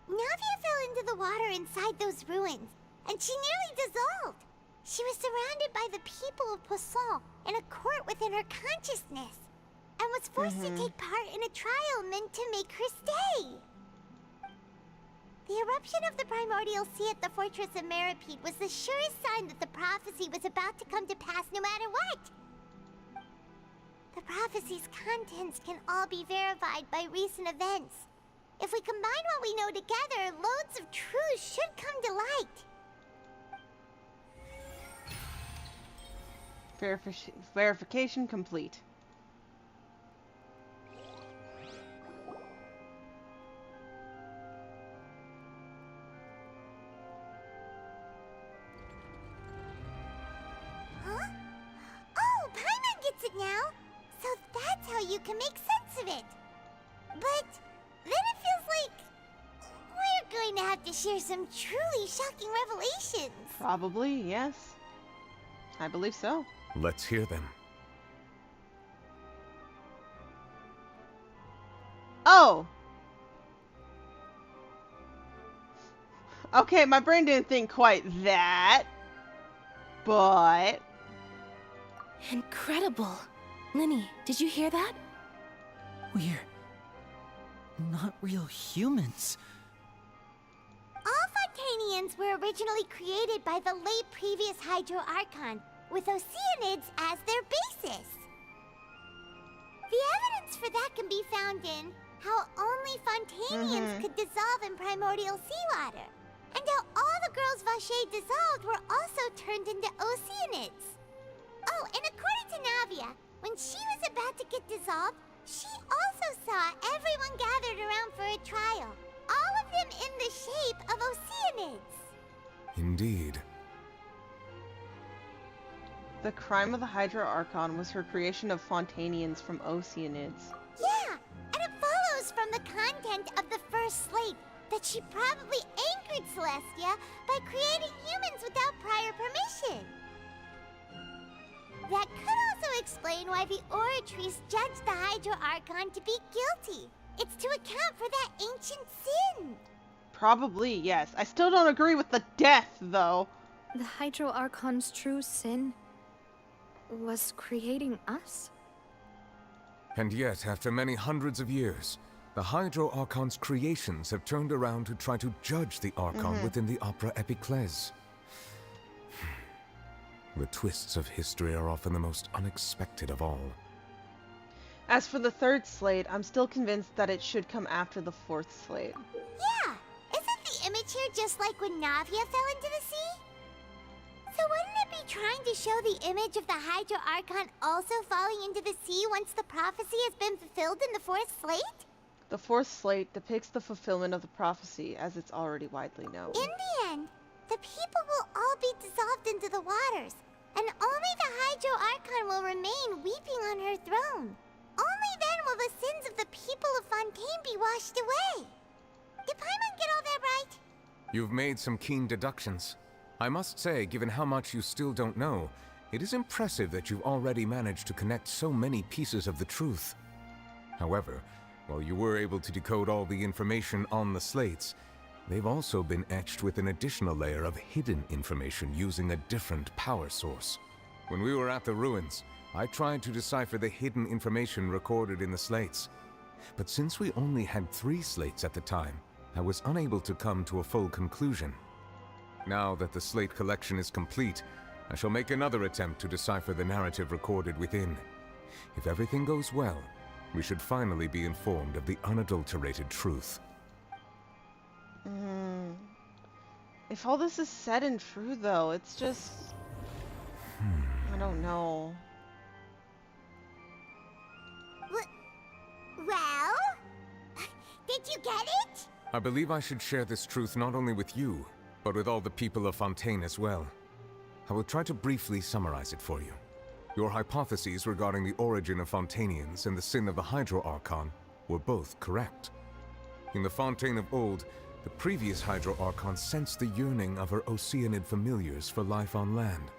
Navia fell into the water inside those ruins, and she nearly dissolved. She was surrounded by the people of Poisson in a court within her consciousness, and was forced to take part in a trial meant to make her stay. The eruption of the primordial sea at the fortress of Meripede was the surest sign that the prophecy was about to come to pass no matter what. The prophecy's contents can all be verified by recent events. If we combine what we know together, loads of truths should come to light. Verification complete. Huh? Oh, Paimon gets it now! So that's how you can make sense of it. But then it feels like we're going to have to share some truly shocking revelations. Probably, yes. I believe so. Let's hear them. Oh! Okay, my brain didn't think quite that. But... Incredible. Linny, did you hear that? We're not real humans. All Fontainians were originally created by the late previous Hydro Archon, with Oceanids as their basis. The evidence for that can be found in how only Fontainians could dissolve in primordial seawater, and how all the girls Vacher dissolved were also turned into Oceanids. Oh, and according to Navia, when she was about to get dissolved, she also saw everyone gathered around for a trial, all of them in the shape of Oceanids. Indeed. The crime of the Hydro Archon was her creation of Fontainians from Oceanids. Yeah, and it follows from the content of the first slate that she probably angered Celestia by creating humans without prior permission. That could also explain why the Oratries judged the Hydro Archon to be guilty. It's to account for that ancient sin. Probably, yes. I still don't agree with the death, though. The Hydro Archon's true sin was creating us? And yet, after many hundreds of years, the Hydro Archon's creations have turned around to try to judge the Archon within the Opera Epiclese. The twists of history are often the most unexpected of all. As for the third slate, I'm still convinced that it should come after the fourth slate. Yeah, isn't the image here just like when Navia fell into the sea? So wouldn't it be trying to show the image of the Hydro Archon also falling into the sea once the prophecy has been fulfilled in the fourth slate? The fourth slate depicts the fulfillment of the prophecy, as it's already widely known. In the end, the people will all be dissolved into the waters, and only the Hydro Archon will remain weeping on her throne. Only then will the sins of the people of Fontaine be washed away. Did Paimon get all that right? You've made some keen deductions. I must say, given how much you still don't know, it is impressive that you've already managed to connect so many pieces of the truth. However, while you were able to decode all the information on the slates, they've also been etched with an additional layer of hidden information using a different power source. When we were at the ruins, I tried to decipher the hidden information recorded in the slates. But since we only had 3 slates at the time, I was unable to come to a full conclusion. Now that the slate collection is complete, I shall make another attempt to decipher the narrative recorded within. If everything goes well, we should finally be informed of the unadulterated truth. If all this is said and true, though, it's just... I don't know. Well? Did you get it? I believe I should share this truth not only with you, but with all the people of Fontaine as well. I will try to briefly summarize it for you. Your hypotheses regarding the origin of Fontainians and the sin of the Hydro Archon were both correct. In the Fontaine of old, The previous Hydro Archon sensed the yearning of her Oceanid familiars for life on land.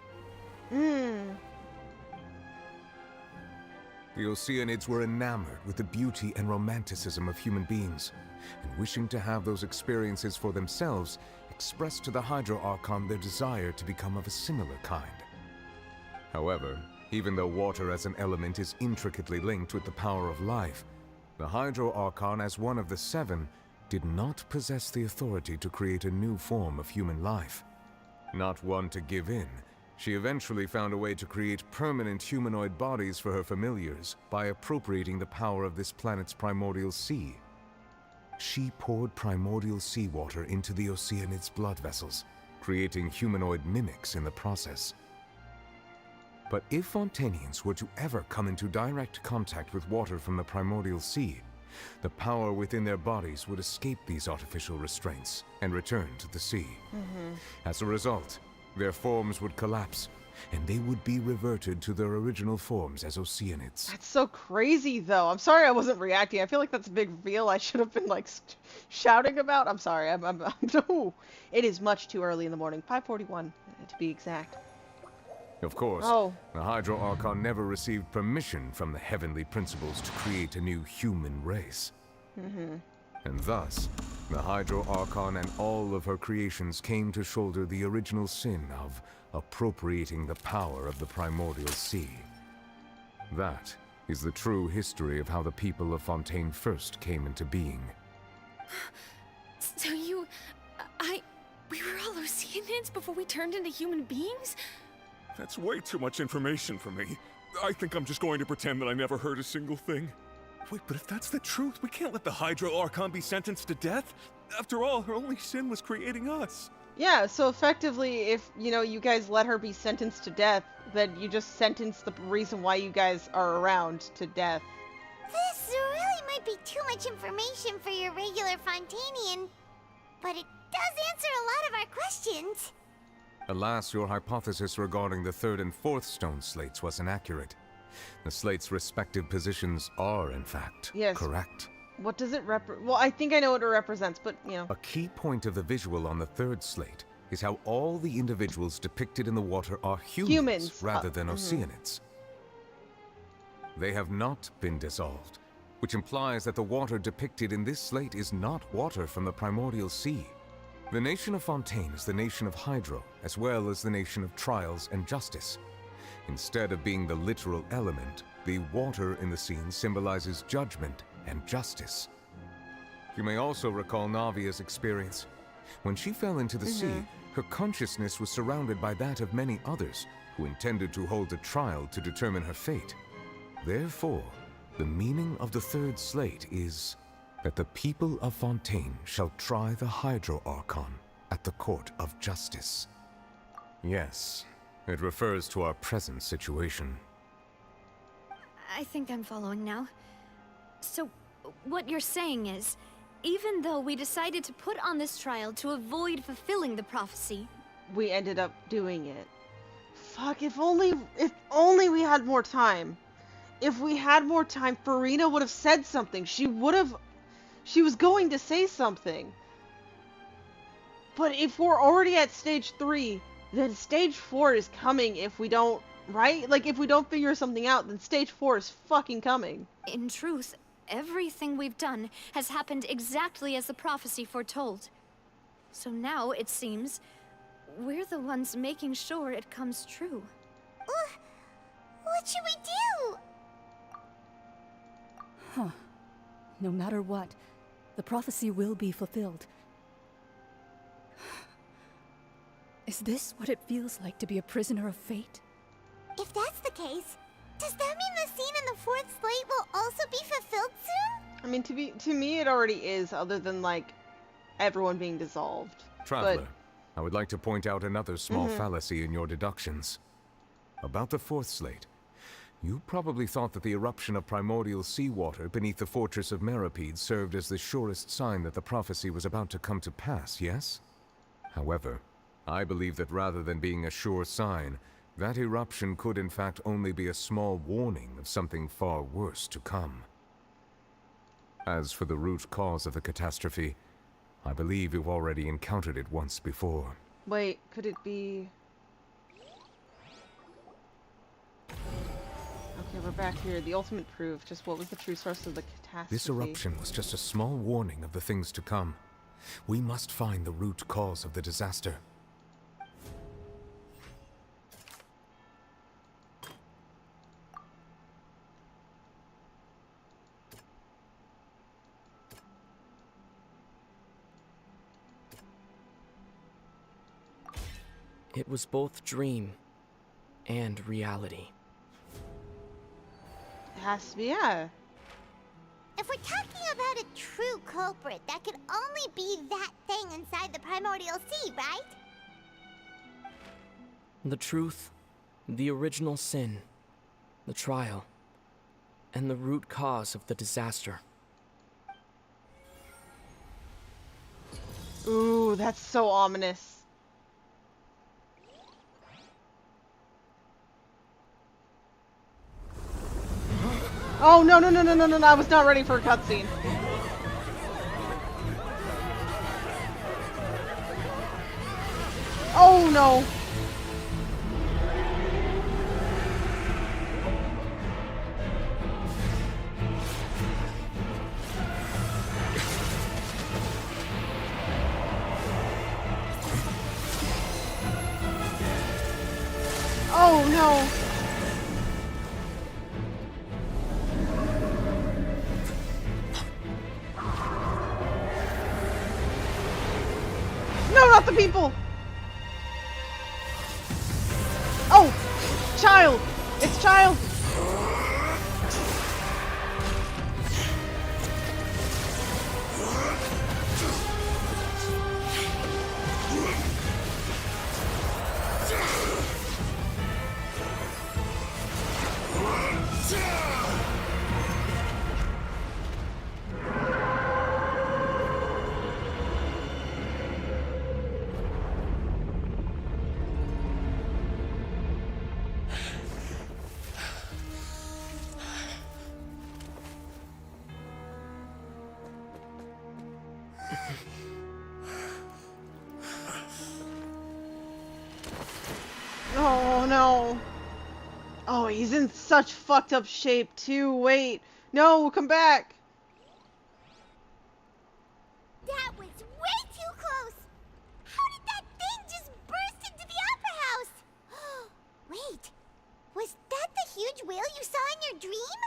The Oceanids were enamored with the beauty and romanticism of human beings, and wishing to have those experiences for themselves, expressed to the Hydro Archon their desire to become of a similar kind. However, even though water as an element is intricately linked with the power of life, the Hydro Archon, as one of the seven, did not possess the authority to create a new form of human life. Not one to give in, she eventually found a way to create permanent humanoid bodies for her familiars by appropriating the power of this planet's primordial sea. She poured primordial seawater into the Oceanids' blood vessels, creating humanoid mimics in the process. But if Fontainians were to ever come into direct contact with water from the primordial sea, the power within their bodies would escape these artificial restraints and return to the sea. As a result, their forms would collapse, and they would be reverted to their original forms as Oceanids. That's so crazy, though. I'm sorry I wasn't reacting. I feel like that's a big reveal I should have been, like, shouting about. I'm sorry. No. It is much too early in the morning. 5:41, to be exact. Of course, the Hydro Archon never received permission from the heavenly principles to create a new human race. And thus, the Hydro Archon and all of her creations came to shoulder the original sin of appropriating the power of the primordial sea. That is the true history of how the people of Fontaine first came into being. So we were all Oceanids before we turned into human beings? That's way too much information for me. I think I'm just going to pretend that I never heard a single thing. Wait, but if that's the truth, we can't let the Hydro Archon be sentenced to death. After all, her only sin was creating us. Yeah, so effectively, if, you guys let her be sentenced to death, then you just sentence the reason why you guys are around to death. This really might be too much information for your regular Fontainian, but it does answer a lot of our questions. Alas, your hypothesis regarding the third and fourth stone slates was inaccurate. The slates' respective positions are, in fact, correct. What does it well, I think I know what it represents, but, A key point of the visual on the third slate is how all the individuals depicted in the water are humans rather than Oceanids. They have not been dissolved, which implies that the water depicted in this slate is not water from the primordial sea. The nation of Fontaine is the nation of Hydro, as well as the nation of trials and justice. Instead of being the literal element, the water in the scene symbolizes judgment and justice. You may also recall Navia's experience. When she fell into the sea, her consciousness was surrounded by that of many others who intended to hold a trial to determine her fate. Therefore, the meaning of the third slate is that the people of Fontaine shall try the Hydro Archon at the court of justice. Yes, it refers to our present situation. I think I'm following now. So, what you're saying is, even though we decided to put on this trial to avoid fulfilling the prophecy, we ended up doing it. Fuck, if only we had more time. If we had more time, Furina would have said something. She was going to say something. But if we're already at stage 3, then stage 4 is coming if we don't, right? Like, if we don't figure something out, then stage 4 is fucking coming. in truth, everything we've done has happened exactly as the prophecy foretold. So now, it seems, we're the ones making sure it comes true. What should we do? Huh. No matter what, the prophecy will be fulfilled. Is this what it feels like to be a prisoner of fate? If that's the case, does that mean the scene in the fourth slate will also be fulfilled soon? I mean, to me, it already is, other than, like, everyone being dissolved. Traveler, I would like to point out another small fallacy in your deductions. About the fourth slate, you probably thought that the eruption of primordial seawater beneath the fortress of Meripede served as the surest sign that the prophecy was about to come to pass, yes? However, I believe that rather than being a sure sign, that eruption could in fact only be a small warning of something far worse to come. As for the root cause of the catastrophe, I believe you've already encountered it once before. Wait, could it be... Okay, we're back here. The ultimate proof. Just what was the true source of the catastrophe? This eruption was just a small warning of the things to come. We must find the root cause of the disaster. It was both dream and reality. It has to be, yeah. If we're talking about a true culprit, that could only be that thing inside the primordial sea, right? The truth, the original sin, the trial, and the root cause of the disaster. Ooh, that's so ominous. Oh, no, no, no, no, no, no, no, I was not ready for a cutscene. Oh, no. Oh, no. No, not the people! Oh! Child! It's child! Oh no. Oh, he's in such fucked up shape too. Wait. No, come back. That was way too close. How did that thing just burst into the opera house? Wait. Was that the huge whale you saw in your dream?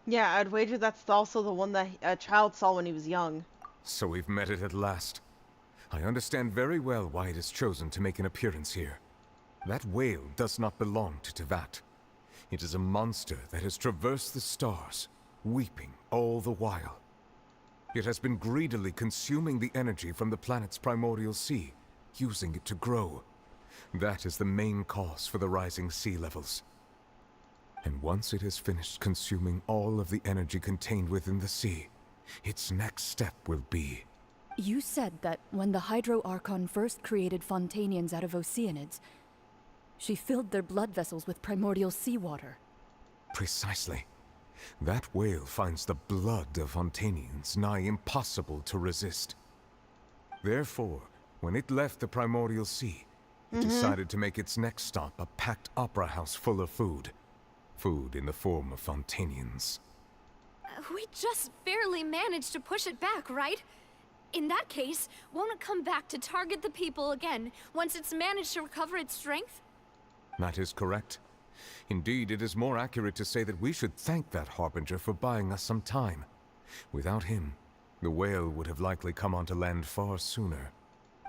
Yeah, I'd wager that's also the one that a child saw when he was young. So we've met it at last. I understand very well why it has chosen to make an appearance here. That whale does not belong to Tevat. It is a monster that has traversed the stars, weeping all the while. It has been greedily consuming the energy from the planet's primordial sea, using it to grow. That is the main cause for the rising sea levels. And once it has finished consuming all of the energy contained within the sea, its next step will be... You said that when the Hydro Archon first created Fontainians out of Oceanids, she filled their blood vessels with primordial seawater. Precisely. That whale finds the blood of Fontainians nigh impossible to resist. Therefore, when it left the primordial sea, it decided to make its next stop a packed opera house full of food. Food in the form of Fontainians. We just barely managed to push it back, right? In that case, won't it come back to target the people again once it's managed to recover its strength? That is correct. Indeed, it is more accurate to say that we should thank that Harbinger for buying us some time. Without him, the whale would have likely come onto land far sooner.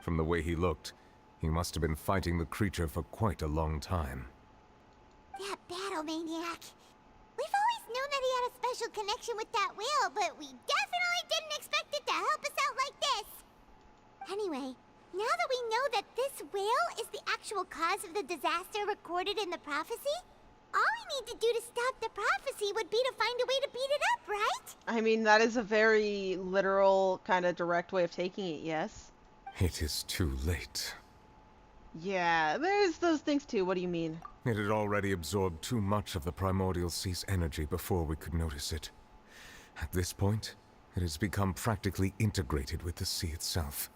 From the way he looked, he must have been fighting the creature for quite a long time. That battle maniac. We've always known that he had a special connection with that whale, but we definitely didn't expect it to help us out like this. Anyway, now that we know that this whale is the actual cause of the disaster recorded in the prophecy, all we need to do to stop the prophecy would be to find a way to beat it up, right? I mean, that is a very literal, kind of direct way of taking it, yes? It is too late. Yeah, there's those things too. What do you mean? It had already absorbed too much of the primordial sea's energy before we could notice it. At this point, It has become practically integrated with the sea itself.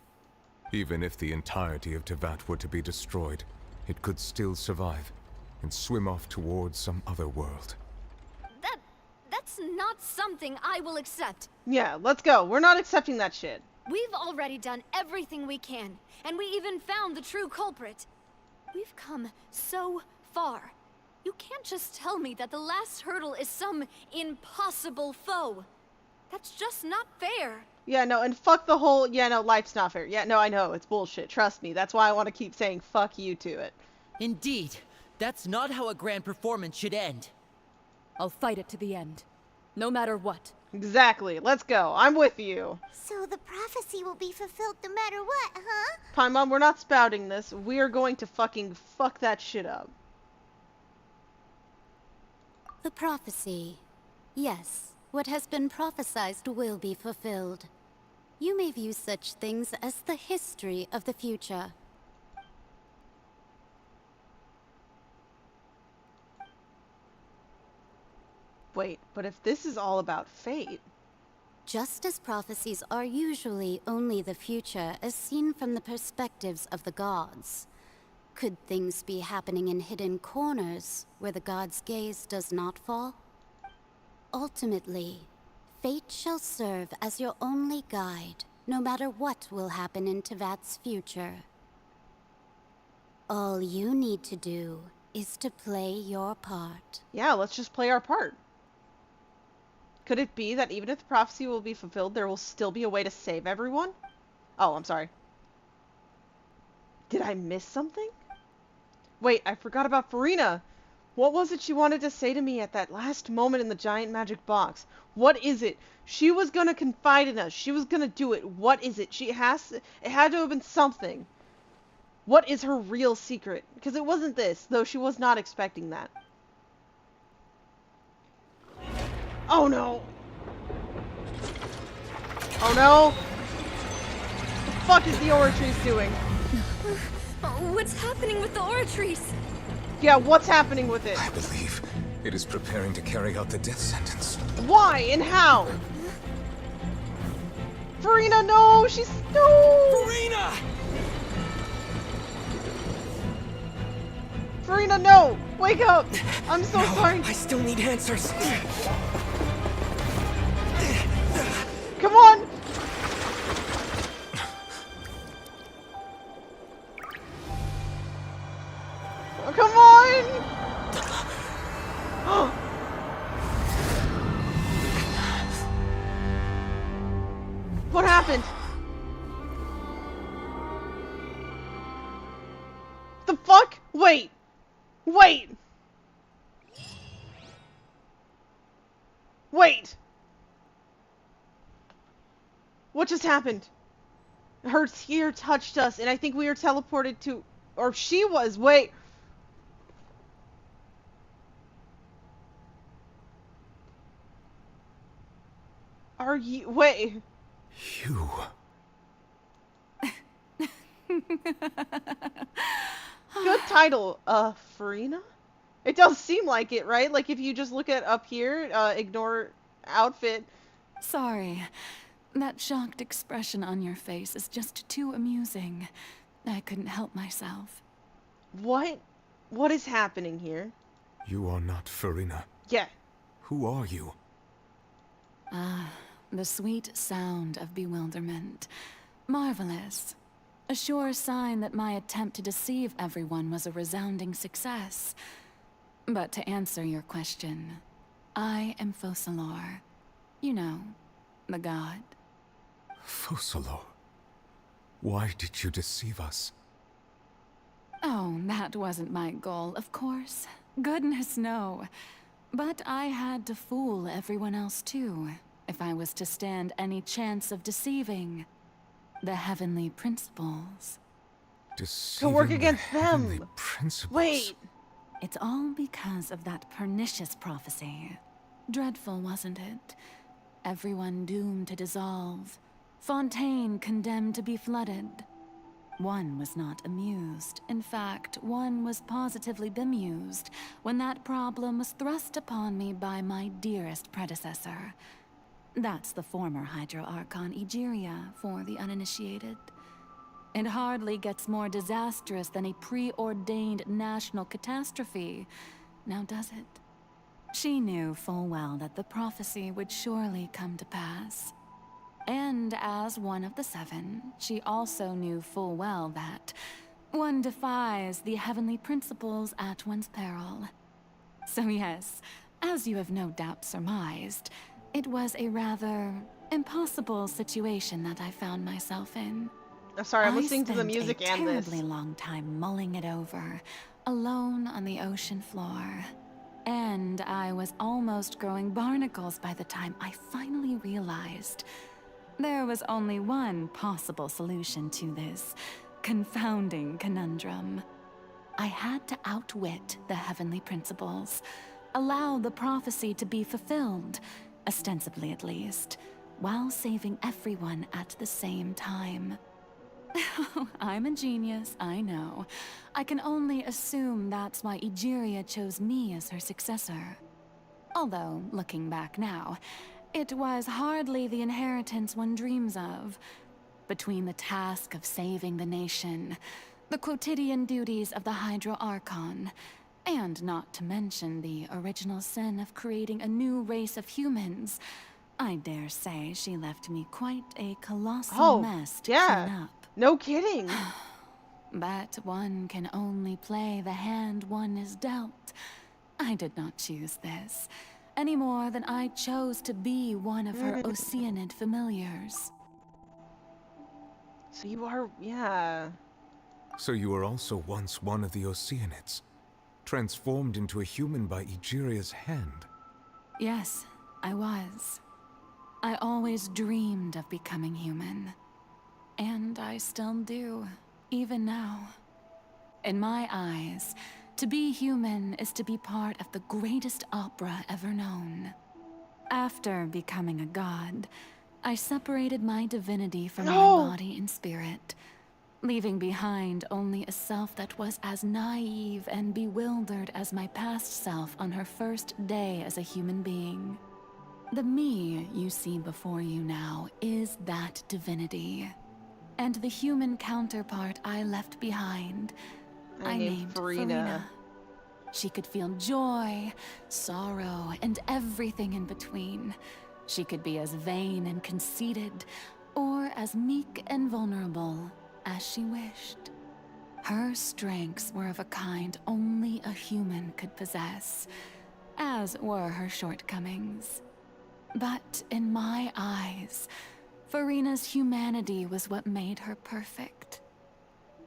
Even if the entirety of Tevat were to be destroyed, it could still survive and swim off towards some other world. That's not something I will accept. Yeah, let's go. We're not accepting that shit. We've already done everything we can, and we even found the true culprit. We've come so far. You can't just tell me that the last hurdle is some impossible foe. That's just not fair. Yeah, no, and fuck the whole, yeah, no, life's not fair. Yeah, no, I know, it's bullshit. Trust me. That's why I want to keep saying fuck you to it. Indeed. That's not how a grand performance should end. I'll fight it to the end. No matter what. Exactly. Let's go. I'm with you. So the prophecy will be fulfilled no matter what, huh? Paimon, we're not spouting this. We are going to fucking fuck that shit up. The prophecy. Yes, what has been prophesied will be fulfilled. You may view such things as the history of the future. Wait, but if this is all about fate... Just as prophecies are usually only the future as seen from the perspectives of the gods, could things be happening in hidden corners where the gods' gaze does not fall? Ultimately, fate shall serve as your only guide, no matter what will happen in Tevat's future. All you need to do is to play your part. Yeah, let's just play our part. Could it be that even if the prophecy will be fulfilled, there will still be a way to save everyone? Oh, I'm sorry. Did I miss something? Wait, I forgot about Farina. What was it she wanted to say to me at that last moment in the giant magic box? What is it? She was gonna confide in us. She was gonna do it. What is it? It had to have been something. What is her real secret? Because it wasn't this, though she was not expecting that. Oh no! Oh no! What the fuck is the Oratrice doing? What's happening with the Oratrice? Yeah, what's happening with it? I believe it is preparing to carry out the death sentence. Why and how? Farina, no! She's... No! Farina! Farina, no! Wake up! I'm so sorry. I still need answers. Come on! Oh, come on! What happened? The fuck? Wait! Wait! Wait! What just happened? Her tear touched us, and I think we were teleported to... Or she was. Wait. Are you... Wait. You... Good title. Farina? It does seem like it, right? Like, if you just look at up here, ignore outfit. Sorry. That shocked expression on your face is just too amusing. I couldn't help myself. What? What is happening here? You are not Farina. Yeah. Who are you? Ah, the sweet sound of bewilderment. Marvelous. A sure sign that my attempt to deceive everyone was a resounding success. But to answer your question, I am Focalor. You know, the god. Focalor. Why did you deceive us? Oh, that wasn't my goal, of course. Goodness, no. But I had to fool everyone else too, if I was to stand any chance of deceiving the heavenly principles. To work against them! Principles. Wait! It's all because of that pernicious prophecy. Dreadful, wasn't it? Everyone doomed to dissolve. Fontaine condemned to be flooded. One was not amused. In fact, one was positively bemused when that problem was thrust upon me by my dearest predecessor. That's the former Hydro Archon Egeria for the uninitiated. It hardly gets more disastrous than a preordained national catastrophe, now does it? She knew full well that the prophecy would surely come to pass. And as one of the seven, she also knew full well that one defies the heavenly principles at one's peril. So yes, as you have no doubt surmised, it was a rather impossible situation that I found myself in. I'm sorry, I'm listening to the music and this. I spent a terribly long time mulling it over, alone on the ocean floor. And I was almost growing barnacles by the time I finally realized there was only one possible solution to this confounding conundrum. I had to outwit the heavenly principles, allow the prophecy to be fulfilled, ostensibly at least, while saving everyone at the same time. I'm a genius, I know. I can only assume that's why Egeria chose me as her successor. Although, looking back now, it was hardly the inheritance one dreams of. Between the task of saving the nation, the quotidian duties of the Hydro Archon, and not to mention the original sin of creating a new race of humans, I dare say she left me quite a colossal mess to clean up. No kidding. But one can only play the hand one is dealt. I did not choose this, any more than I chose to be one of her Oceanid familiars. So you are, yeah. So you were also once one of the Oceanids, transformed into a human by Egeria's hand. Yes, I was. I always dreamed of becoming human. And I still do, even now. In my eyes, to be human is to be part of the greatest opera ever known. After becoming a god, I separated my divinity from my body and spirit, leaving behind only a self that was as naive and bewildered as my past self on her first day as a human being. The me you see before you now is that divinity. And the human counterpart I left behind, I named Farina. She could feel joy, sorrow, and everything in between. She could be as vain and conceited, or as meek and vulnerable as she wished. Her strengths were of a kind only a human could possess, as were her shortcomings. But in my eyes, Farina's humanity was what made her perfect.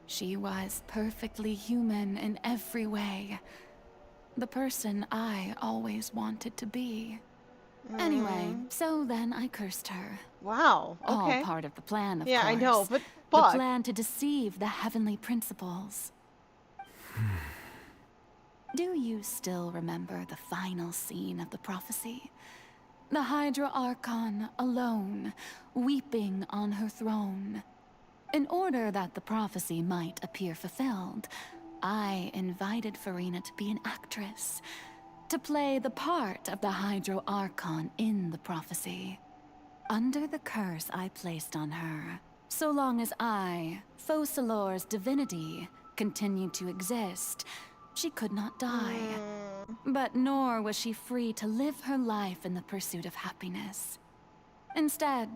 She was perfectly human in every way. The person I always wanted to be. Anyway, so then I cursed her. Wow, okay. All part of the plan, of course. Yeah, I know, but the plan to deceive the heavenly principles. Do you still remember the final scene of the prophecy? The Hydra Archon, alone, weeping on her throne. In order that the prophecy might appear fulfilled, I invited Farina to be an actress, to play the part of the Hydro Archon in the prophecy. Under the curse I placed on her, so long as I, Focalor's divinity, continued to exist, she could not die. But nor was she free to live her life in the pursuit of happiness. Instead,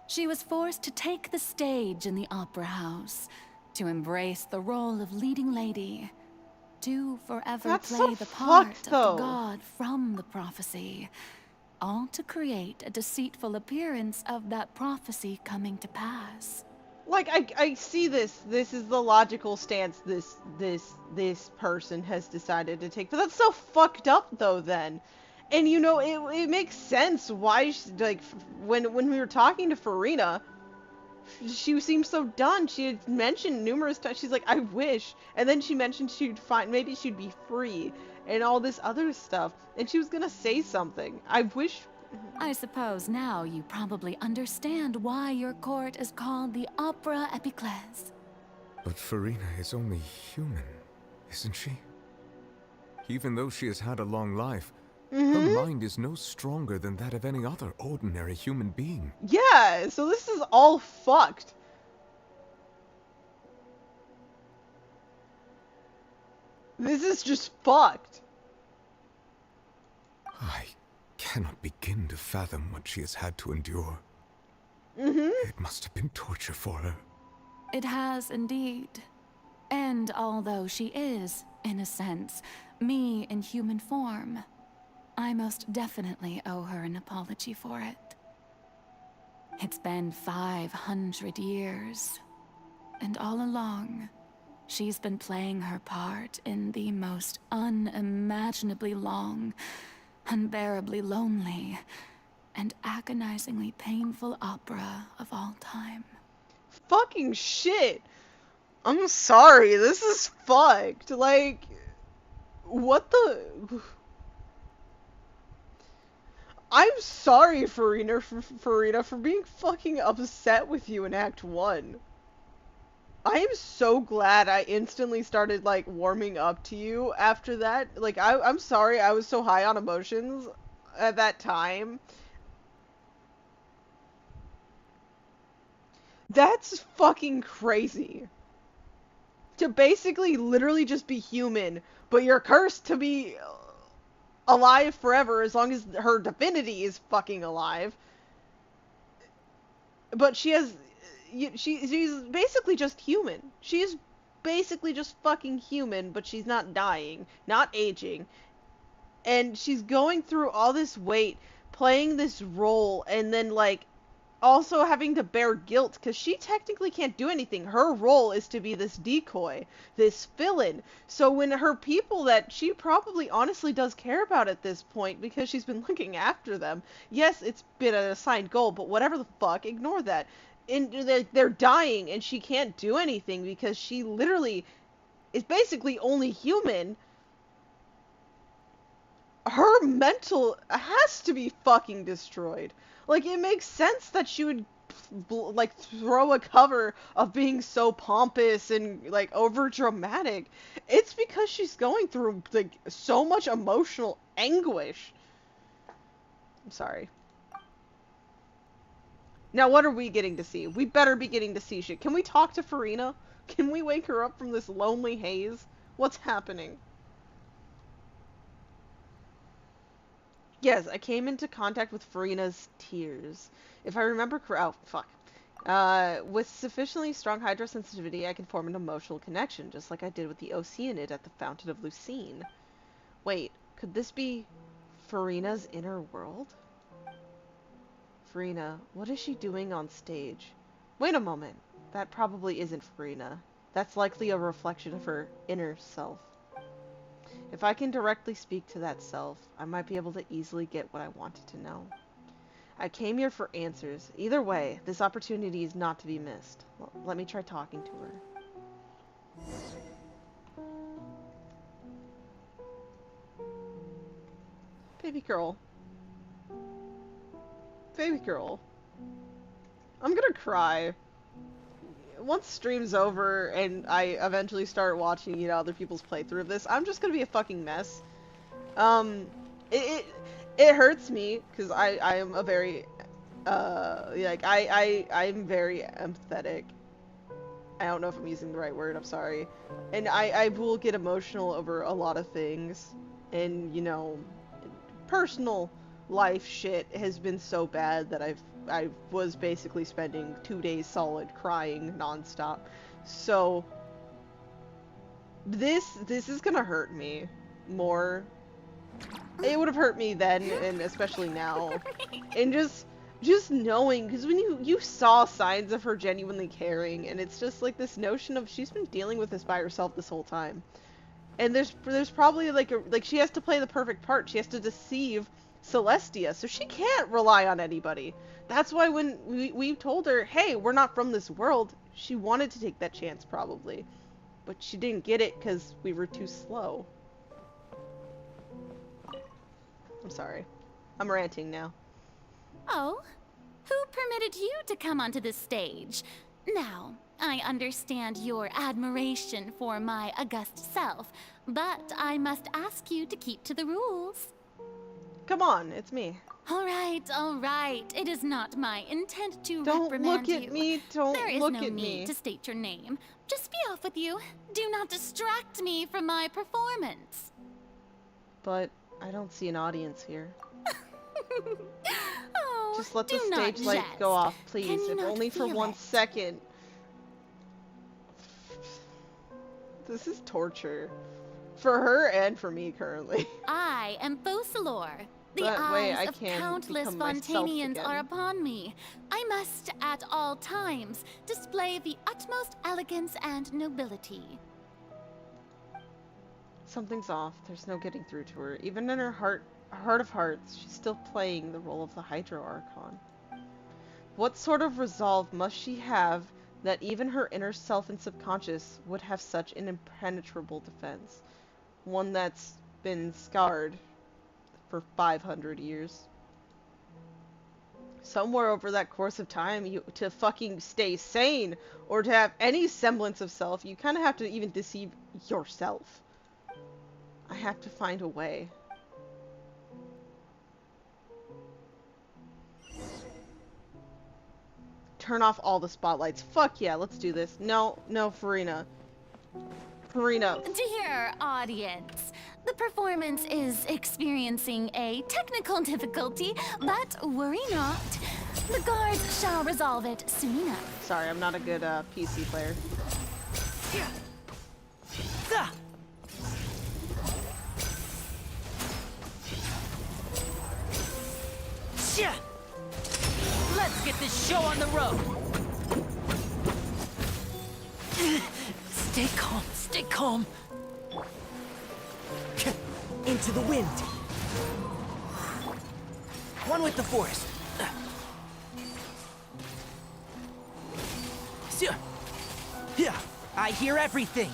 she was forced to take the stage in the opera house, to embrace the role of leading lady, to forever play the part of the god from the prophecy, all to create a deceitful appearance of that prophecy coming to pass. Like, I see this. This is the logical stance this person has decided to take. But that's so fucked up, though, then. And, you know, it makes sense why, like, when we were talking to Farina, she seemed so done. She had mentioned numerous times, she's like, I wish. And then she mentioned maybe she'd be free, and all this other stuff. And she was gonna say something. I wish... I suppose now you probably understand why your court is called the Opera Epiclese. But Farina is only human, isn't she? Even though she has had a long life, Her mind is no stronger than that of any other ordinary human being. Yeah, so this is all fucked. This is just fucked. I cannot begin to fathom what she has had to endure. It must have been torture for her. It has indeed. And although she is, in a sense, me in human form, I most definitely owe her an apology for it. It's been 500 years, and all along, she's been playing her part in the most unimaginably long, unbearably lonely, and agonizingly painful opera of all time. Fucking shit. I'm sorry, this is fucked. Like, what the... I'm sorry, Farina, for being fucking upset with you in Act 1. I am so glad I instantly started, like, warming up to you after that. Like, I'm sorry I was so high on emotions at that time. That's fucking crazy. To basically literally just be human, but you're cursed to be alive forever as long as her divinity is fucking alive. But she's basically just human. She's basically just fucking human, but she's not dying, not aging. And she's going through all this weight, playing this role, and then, like, also having to bear guilt, because she technically can't do anything. Her role is to be this decoy, this villain. So when her people that she probably honestly does care about at this point, because she's been looking after them, yes, it's been an assigned goal, but whatever the fuck, ignore that. And they're dying, and she can't do anything, because she literally is basically only human. Her mental has to be fucking destroyed. Like, it makes sense that she would, like, throw a cover of being so pompous and, like, over dramatic. It's because she's going through, like, so much emotional anguish. I'm sorry. Now, what are we getting to see? We better be getting to see shit. Can we talk to Farina? Can we wake her up from this lonely haze? What's happening? Yes, I came into contact with Farina's tears. If I remember oh, fuck. With sufficiently strong hydrosensitivity, I can form an emotional connection, just like I did with the Oceanid at the Fountain of Lucine. Wait, could this be Farina's inner world? Farina, what is she doing on stage? Wait a moment. That probably isn't Farina. That's likely a reflection of her inner self. If I can directly speak to that self, I might be able to easily get what I wanted to know. I came here for answers. Either way, this opportunity is not to be missed. Let me try talking to her. Baby girl. Baby girl. I'm gonna cry. Once stream's over and I eventually start watching, you know, other people's playthrough of this, I'm just gonna be a fucking mess. It hurts me, because I am a very, like, I'm very empathetic. I don't know if I'm using the right word, I'm sorry. And I will get emotional over a lot of things. And, you know, personal life shit has been so bad that I was basically spending 2 days solid crying nonstop. So this is gonna hurt me more. It would have hurt me then, and especially now. And just knowing, because when you saw signs of her genuinely caring, and it's just like this notion of she's been dealing with this by herself this whole time. And there's probably like she has to play the perfect part. She has to deceive Celestia, so she can't rely on anybody. That's why when we told her, hey, we're not from this world, she wanted to take that chance probably. But she didn't get it because we were too slow. I'm sorry. I'm ranting now. Oh? Who permitted you to come onto the stage? Now, I understand your admiration for my august self, but I must ask you to keep to the rules. Come on, it's me. All right. It is not my intent to Don't reprimand look at you. me. Don't There is look no at need me. to state your name. Just be off with you. Do not distract me from my performance. But I don't see an audience here. Oh, Just let the do not stage light jest. go off, Can please. you If not only for feel 1 it? second. This is torture. For her and for me currently. I am Focalor. The That way I eyes of can countless become myself Fontanians again. are upon me. I must, at all times, display the utmost elegance and nobility. Something's off. There's no getting through to her. Even in her heart of hearts, she's still playing the role of the Hydro Archon. What sort of resolve must she have that even her inner self and subconscious would have such an impenetrable defense? One that's been scarred for 500 years. Somewhere over that course of time, to fucking stay sane, or to have any semblance of self, you kind of have to even deceive yourself. I have to find a way. Turn off all the spotlights. Fuck yeah, let's do this. No, Farina. Farina. Dear audience, the performance is experiencing a technical difficulty, but worry not. The guards shall resolve it soon enough. Sorry, I'm not a good PC player. Let's get this show on the road. Stay calm, stay calm. Into the wind. One with the forest. Yeah, I hear everything.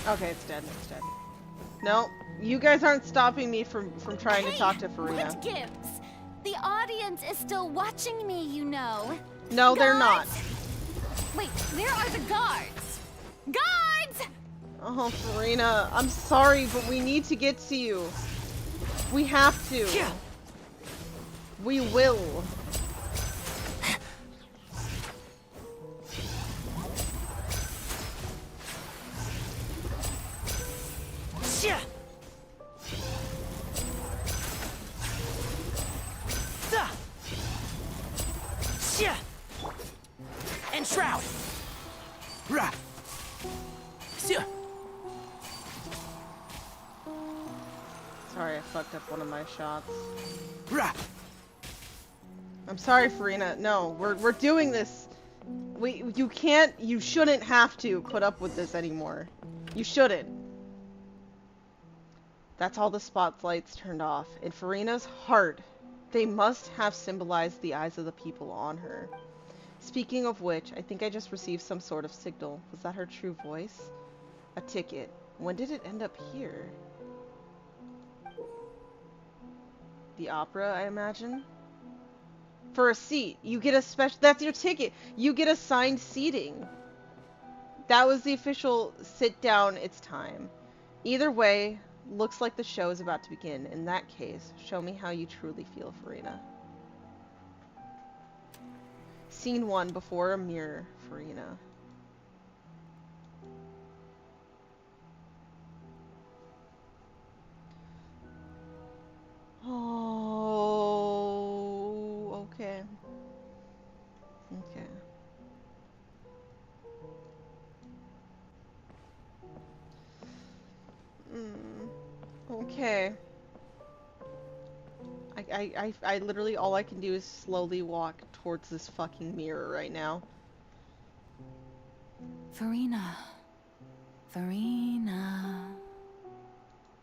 Okay, it's dead. It's dead. No, you guys aren't stopping me from trying to talk to Farina. What gives? The audience is still watching me, you know. No, they're not. Wait, where are the guards? Guards! Oh, Farina, I'm sorry, but we need to get to you. We have to. We will. And shroud. Sorry, I fucked up one of my shots. I'm sorry, Farina. No, we're doing this. You shouldn't have to put up with this anymore. You shouldn't. That's all the spotlights turned off. In Farina's heart, they must have symbolized the eyes of the people on her. Speaking of which, I think I just received some sort of signal. Was that her true voice? A ticket. When did it end up here? The opera, I imagine? For a seat. You get a special... That's your ticket. You get assigned seating. That was the official sit down, it's time. Either way, looks like the show is about to begin. In that case, show me how you truly feel, Farina. Scene 1, before a mirror, Farina. Oh, okay. Okay. Okay. I literally, all I can do is slowly walk towards this fucking mirror right now. Farina. Farina.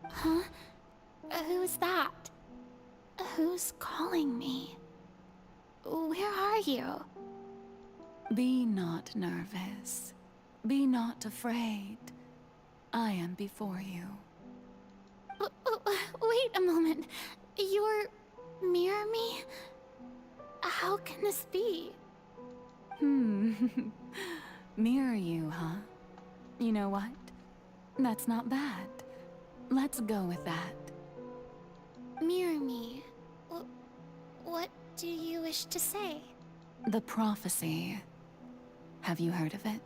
Huh? Who's that? Who's calling me? Where are you? Be not nervous. Be not afraid. I am before you. Wait a moment. You're... mirror me? How can this be? Mirror you, huh? You know what? That's not bad. Let's go with that. Mirror me. What do you wish to say? The prophecy. Have you heard of it?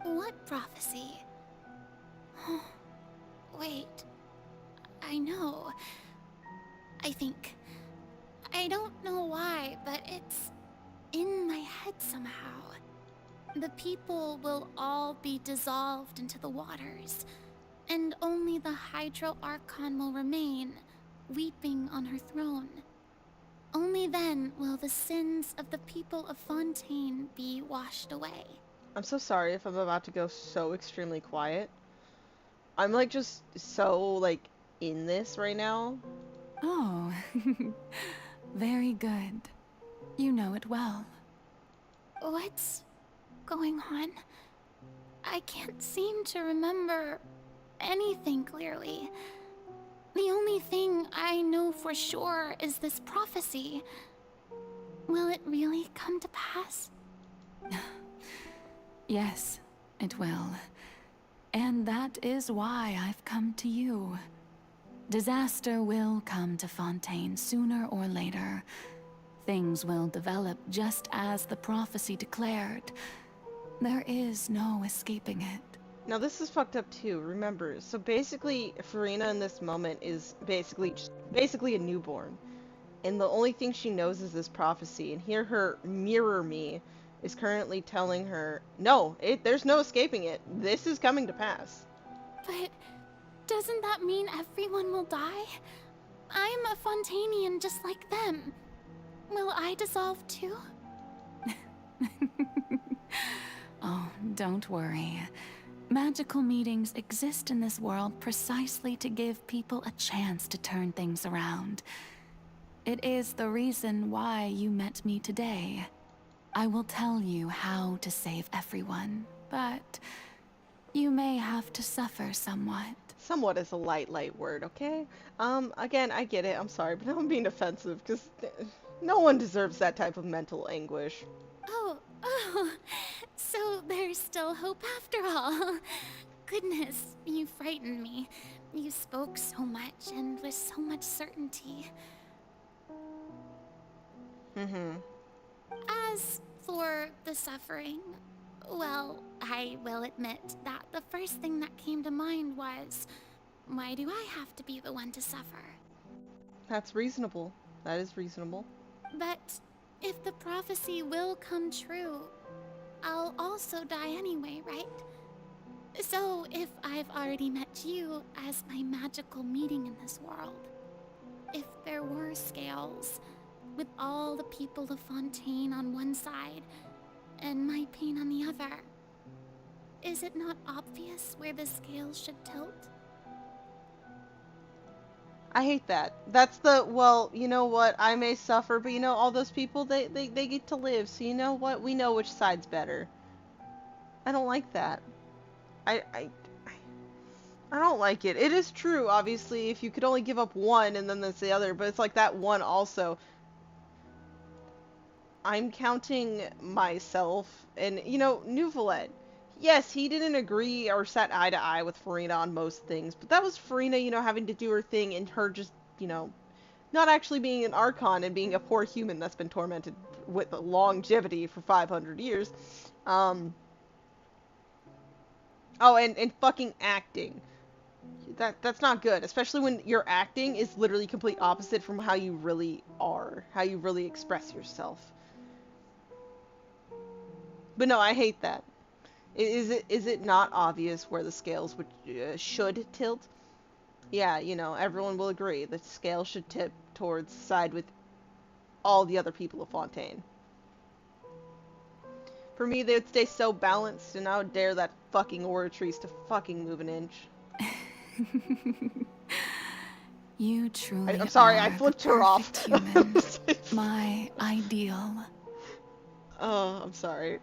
What prophecy? Wait. I know. I think. I don't know why, but it's in my head somehow. The people will all be dissolved into the waters, and only the Hydro Archon will remain, weeping on her throne. Only then will the sins of the people of Fontaine be washed away. I'm so sorry if I'm about to go so extremely quiet. I'm like just so like in this right now. Oh, very good. You know it well. What's going on? I can't seem to remember anything clearly. The only thing I know for sure is this prophecy. Will it really come to pass? Yes, it will. And that is why I've come to you. Disaster will come to Fontaine sooner or later. Things will develop just as the prophecy declared. There is no escaping it. Now this is fucked up too, remember. So basically, Farina in this moment is basically a newborn. And the only thing she knows is this prophecy. And here her mirror me is currently telling her, no, there's no escaping it. This is coming to pass. But doesn't that mean everyone will die? I'm a Fontainian just like them. Will I dissolve too? Oh, don't worry. Magical meetings exist in this world precisely to give people a chance to turn things around. It is the reason why you met me today. I will tell you how to save everyone, but you may have to suffer somewhat. Somewhat is a light word, okay? Again, I get it, I'm sorry, but I'm being offensive, because no one deserves that type of mental anguish. Oh, so there's still hope after all. Goodness, you frightened me. You spoke so much and with so much certainty. As for the suffering, well, I will admit that the first thing that came to mind was, why do I have to be the one to suffer? That's reasonable. That is reasonable. But if the prophecy will come true, I'll also die anyway, right? So if I've already met you as my magical meeting in this world, if there were scales, with all the people of Fontaine on one side, and my pain on the other, is it not obvious where the scales should tilt? I hate that. That's the, well, you know what, I may suffer, but you know, all those people, they get to live, so you know what, we know which side's better. I don't like that. I don't like it. It is true, obviously, if you could only give up one and then there's the other, but it's like that one also. I'm counting myself, and, you know, Nouvelet. Yes, he didn't agree or sat eye to eye with Farina on most things, but that was Farina, you know, having to do her thing and her just, you know, not actually being an Archon and being a poor human that's been tormented with longevity for 500 years. Oh, and fucking acting. That's not good, especially when your acting is literally complete opposite from how you really are, how you really express yourself. But no, I hate that. Is it not obvious where the scales should tilt? Yeah, you know, everyone will agree the scale should tip towards the side with all the other people of Fontaine. For me, they would stay so balanced, and I would dare that fucking Oratrice to fucking move an inch. You truly I'm sorry, are I flipped the her off. human. My ideal. Oh, I'm sorry.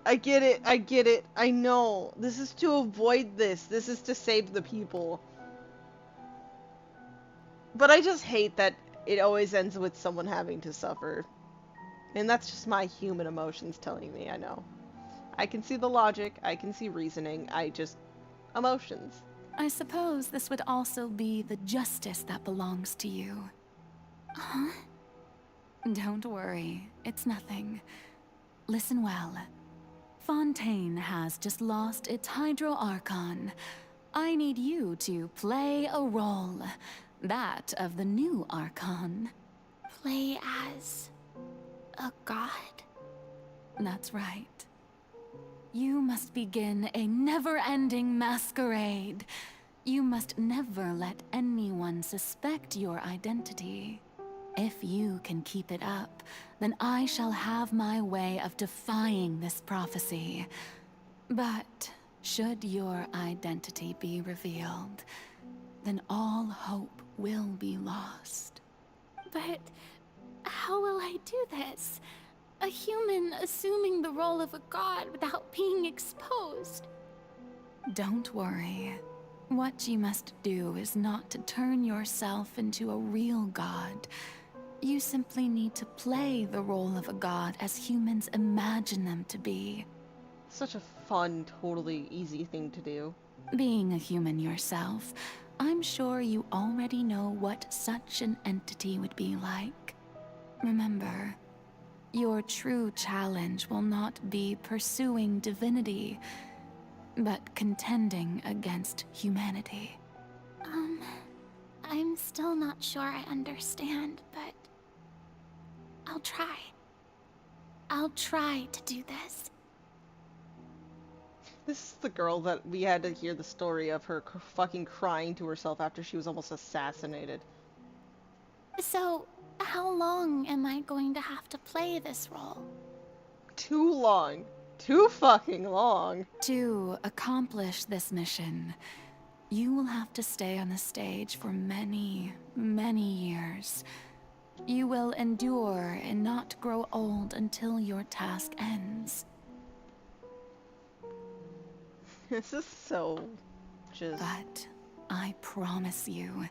I get it, I know. This is to avoid this. This is to save the people. But I just hate that it always ends with someone having to suffer. And that's just my human emotions telling me, I know. I can see the logic, I can see reasoning, emotions. I suppose this would also be the justice that belongs to you. Huh? Don't worry, it's nothing. Listen well. Fontaine has just lost its Hydro Archon. I need you to play a role. That of the new Archon. Play as a god? That's right. You must begin a never-ending masquerade. You must never let anyone suspect your identity. If you can keep it up, then I shall have my way of defying this prophecy. But should your identity be revealed, then all hope will be lost. But how will I do this? A human assuming the role of a god without being exposed. Don't worry. What you must do is not to turn yourself into a real god. You simply need to play the role of a god as humans imagine them to be. Such a fun, totally easy thing to do. Being a human yourself, I'm sure you already know what such an entity would be like. Remember, your true challenge will not be pursuing divinity, but contending against humanity. I'm still not sure I understand, but I'll try. I'll try to do this. This is the girl that we had to hear the story of her fucking crying to herself after she was almost assassinated. So, how long am I going to have to play this role? Too long. Too fucking long. To accomplish this mission, you will have to stay on the stage for many, many years. You will endure and not grow old until your task ends. This is so just... But I promise you,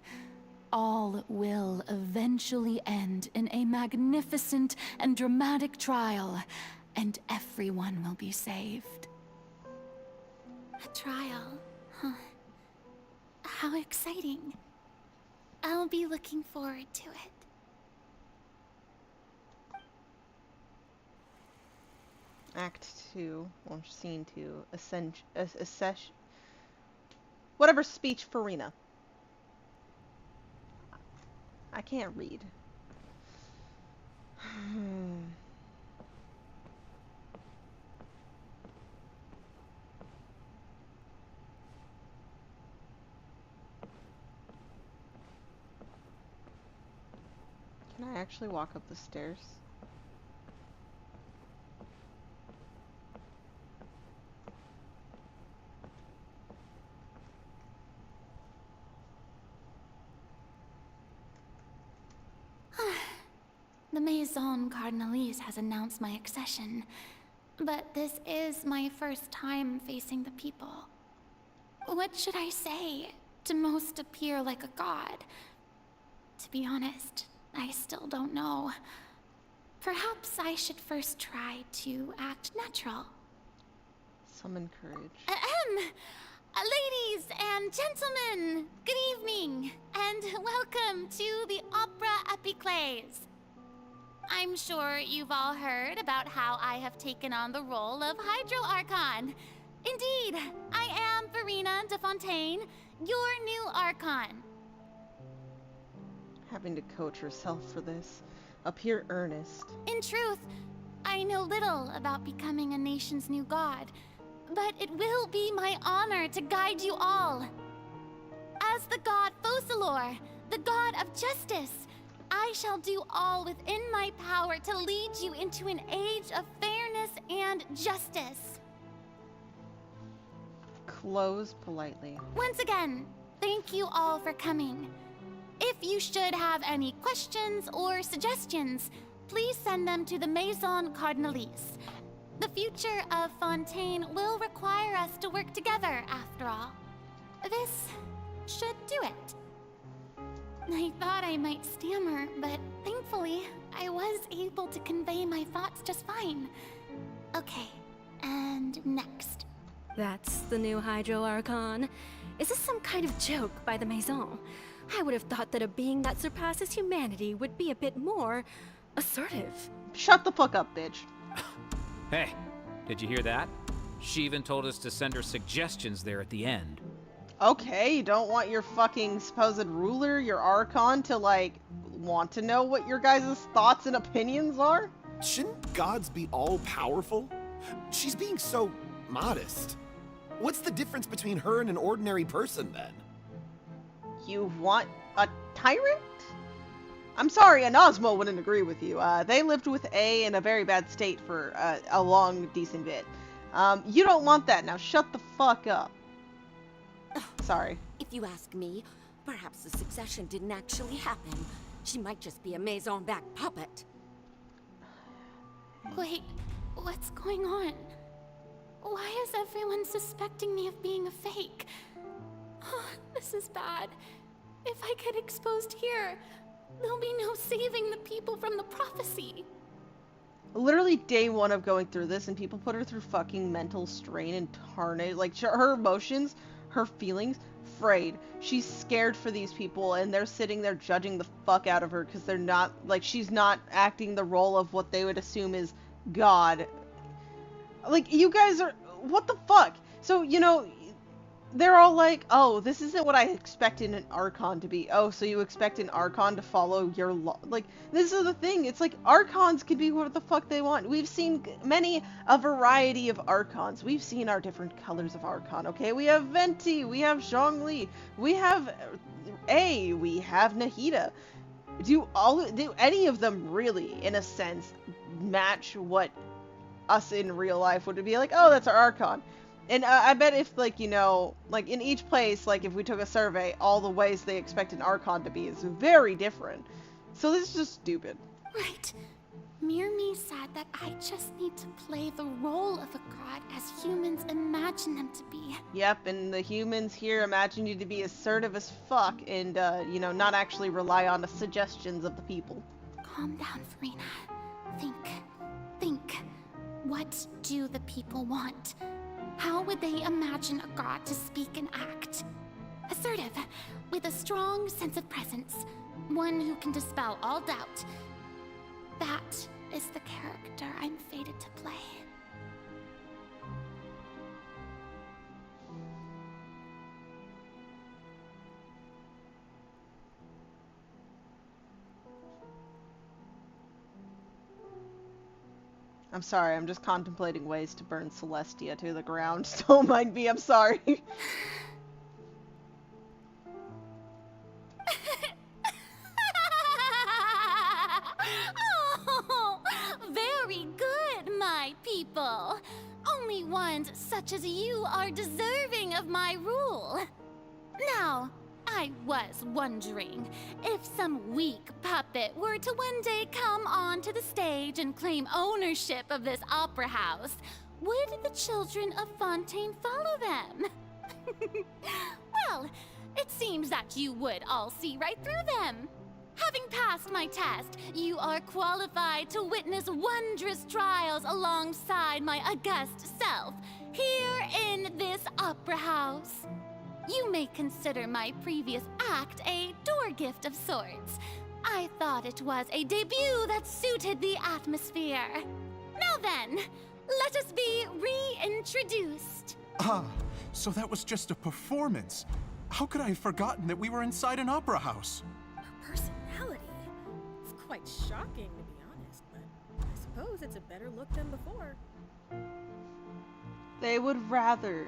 all will eventually end in a magnificent and dramatic trial, and everyone will be saved. A trial, huh? How exciting. I'll be looking forward to it. Act 2, or Scene 2, whatever speech Farina. I can't read. Can I actually walk up the stairs? The Maison Cardinalise has announced my accession, but this is my first time facing the people. What should I say to most appear like a god? To be honest, I still don't know. Perhaps I should first try to act natural. Summon courage. Ladies and gentlemen, good evening, and welcome to the Opera Epiclese. I'm sure you've all heard about how I have taken on the role of Hydro Archon. Indeed, I am Farina de Fontaine, your new Archon. Having to coach herself for this. Appear earnest. In truth, I know little about becoming a nation's new god, but it will be my honor to guide you all. As the god Focalor, the god of justice, I shall do all within my power to lead you into an age of fairness and justice. Close politely. Once again, thank you all for coming. If you should have any questions or suggestions, please send them to the Maison Cardinalise. The future of Fontaine will require us to work together, after all. This should do it. I thought I might stammer, but thankfully, I was able to convey my thoughts just fine. Okay, and next. That's the new Hydro Archon. Is this some kind of joke by the Maison? I would have thought that a being that surpasses humanity would be a bit more assertive. Shut the fuck up, bitch. Hey, did you hear that? She even told us to send her suggestions there at the end. Okay, you don't want your fucking supposed ruler, your Archon, to, like, want to know what your guys' thoughts and opinions are? Shouldn't gods be all-powerful? She's being so modest. What's the difference between her and an ordinary person, then? You want a tyrant? I'm sorry, an Osmo wouldn't agree with you. They lived with A in a very bad state for a long, decent bit. You don't want that. Now shut the fuck up. Sorry. If you ask me, perhaps the succession didn't actually happen. She might just be a Maison-back puppet. Wait, what's going on? Why is everyone suspecting me of being a fake? Oh, this is bad. If I get exposed here, there'll be no saving the people from the prophecy. Literally day one of going through this, and people put her through fucking mental strain and tarnish. Like, her emotions, her feelings, frayed. She's scared for these people, and they're sitting there judging the fuck out of her because they're not, like, she's not acting the role of what they would assume is God. Like, you guys are, what the fuck? So, you know, they're all like, oh, this isn't what I expected an Archon to be. Oh, so you expect an Archon to follow your law? Like, this is the thing. It's like, Archons can be what the fuck they want. We've seen a variety of Archons. We've seen our different colors of Archon, okay? We have Venti, we have Zhongli, we have A, we have Nahida. Do any of them really, in a sense, match what us in real life would be like? Oh, that's our Archon. And I bet if, like, you know, like, in each place, like, if we took a survey, all the ways they expect an Archon to be is very different. So this is just stupid. Right. Mirmi said that I just need to play the role of a god as humans imagine them to be. Yep, and the humans here imagine you to be assertive as fuck and, you know, not actually rely on the suggestions of the people. Calm down, Farina. Think. What do the people want? How would they imagine a god to speak and act? Assertive, with a strong sense of presence. One who can dispel all doubt. That is the character I'm fated to play. I'm sorry, I'm just contemplating ways to burn Celestia to the ground. Don't mind me, I'm sorry. Oh, very good, my people. Only ones such as you are deserving of my rule. Now, I was wondering, if some weak puppet were to one day come onto the stage and claim ownership of this opera house, would the children of Fontaine follow them? Well, it seems that you would all see right through them. Having passed my test, you are qualified to witness wondrous trials alongside my august self, here in this opera house. You may consider my previous act a door gift of sorts. I thought it was a debut that suited the atmosphere. Now then, let us be reintroduced. Ah, so that was just a performance. How could I have forgotten that we were inside an opera house? Her personality? It's quite shocking, to be honest, but I suppose it's a better look than before. They would rather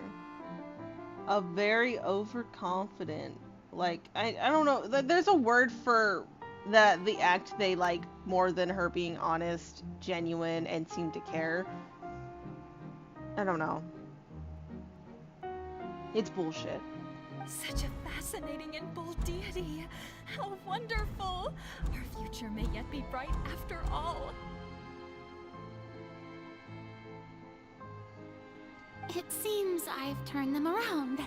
a very overconfident, like, I don't know, there's a word for that, the act they like more than her being honest, genuine, and seem to care. I don't know. It's bullshit. Such a fascinating and bold deity. How wonderful. Our future may yet be bright after all. It seems I've turned them around.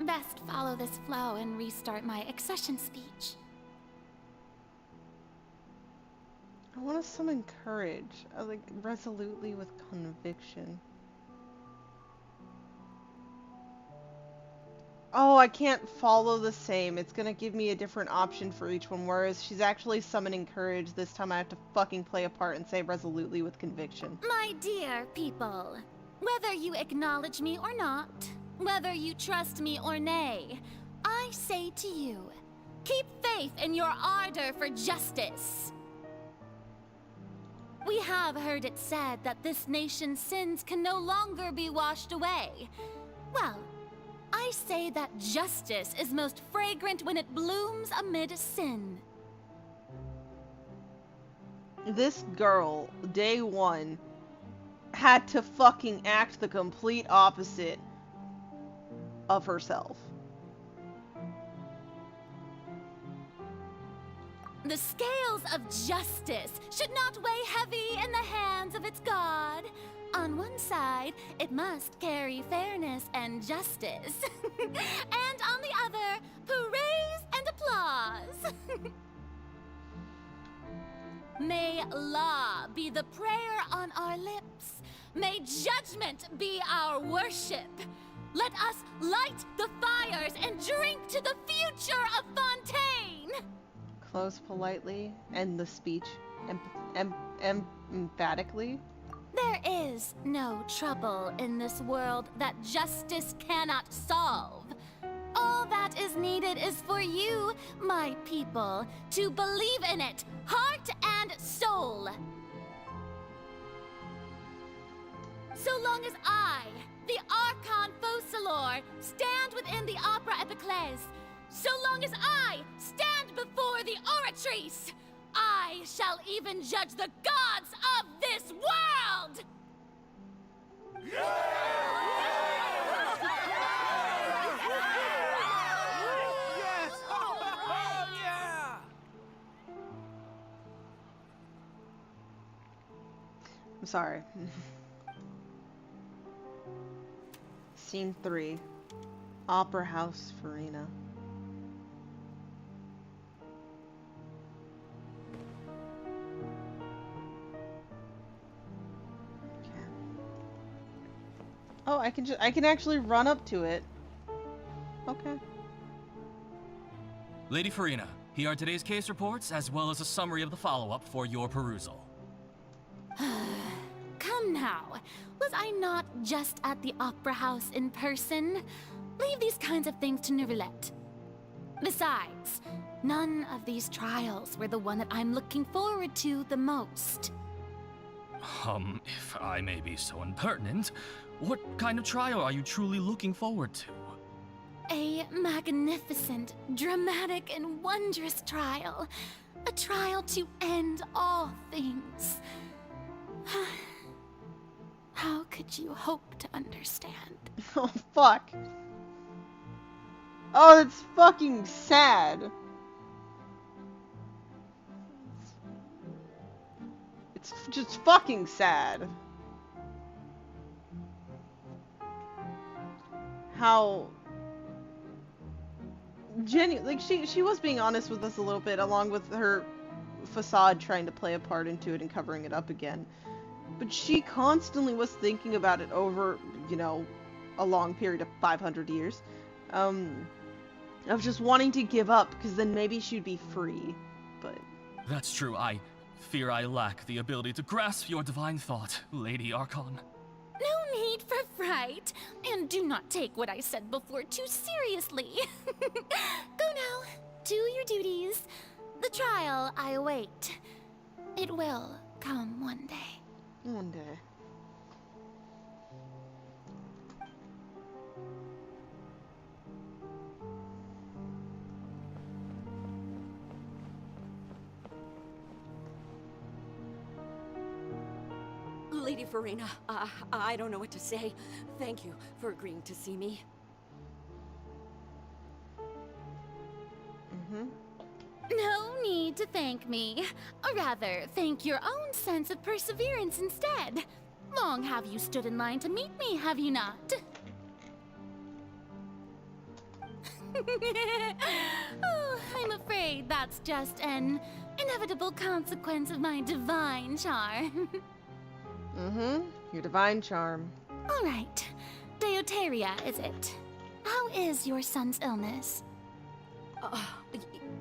Best follow this flow and restart my accession speech. I want to summon courage, like, resolutely with conviction. Oh, I can't follow the same. It's gonna give me a different option for each one, whereas she's actually summoning courage. This time I have to fucking play a part and say resolutely with conviction. My dear people, whether you acknowledge me or not, whether you trust me or nay, I say to you, keep faith in your ardor for justice. We have heard it said that this nation's sins can no longer be washed away. Well, I say that justice is most fragrant when it blooms amid sin. This girl, day one, had to fucking act the complete opposite of herself. The scales of justice should not weigh heavy in the hands of its God. On one side, it must carry fairness and justice. And on the other, praise and applause. May law be the prayer on our lips. May judgment be our worship. Let us light the fires and drink to the future of Fontaine. Close politely, end the speech emphatically. There is no trouble in this world that justice cannot solve. All that is needed is for you, my people, to believe in it, heart and soul. So long as I, the Archon Focalor, stand within the Opera Epiclese, so long as I stand before the Oratrice, I shall even judge the gods of this world! Yes! Oh, yeah! I'm sorry. Scene 3. Opera House, Farina. Oh, I can actually run up to it. Okay. Lady Farina, here are today's case reports, as well as a summary of the follow-up for your perusal. Come now, was I not just at the Opera House in person? Leave these kinds of things to Neuvillette. Besides, none of these trials were the one that I'm looking forward to the most. If I may be so impertinent, what kind of trial are you truly looking forward to? A magnificent, dramatic, and wondrous trial. A trial to end all things. How could you hope to understand? Oh, fuck. Oh, that's fucking sad. It's just fucking sad. How like she was being honest with us a little bit, along with her facade trying to play a part into it and covering it up again. But she constantly was thinking about it over, you know, a long period of 500 years. Of just wanting to give up, because then maybe she'd be free, but... That's true, I fear I lack the ability to grasp your divine thought, Lady Archon. No need for fright, and do not take what I said before too seriously. Go now, do your duties. The trial I await. It will come one day. One day. Lady Farina, I don't know what to say. Thank you for agreeing to see me. No need to thank me. Or rather, thank your own sense of perseverance instead. Long have you stood in line to meet me, have you not? Oh, I'm afraid that's just an inevitable consequence of my divine charm. Your divine charm. All right. Deoteria, is it? How is your son's illness?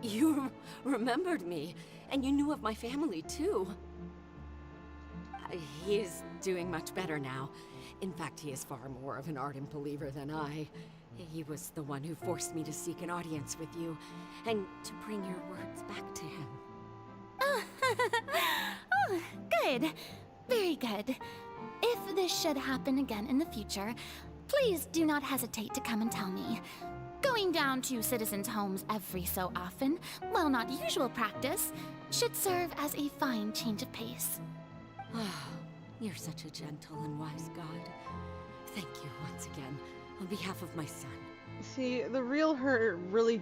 You remembered me, and you knew of my family, too. He is doing much better now. In fact, he is far more of an ardent believer than I. He was the one who forced me to seek an audience with you, and to bring your words back to him. Oh, good. Very good. If this should happen again in the future, please do not hesitate to come and tell me. Going down to citizens' homes every so often, while not usual practice, should serve as a fine change of pace. You're such a gentle and wise God. Thank you once again, on behalf of my son. See, the real her really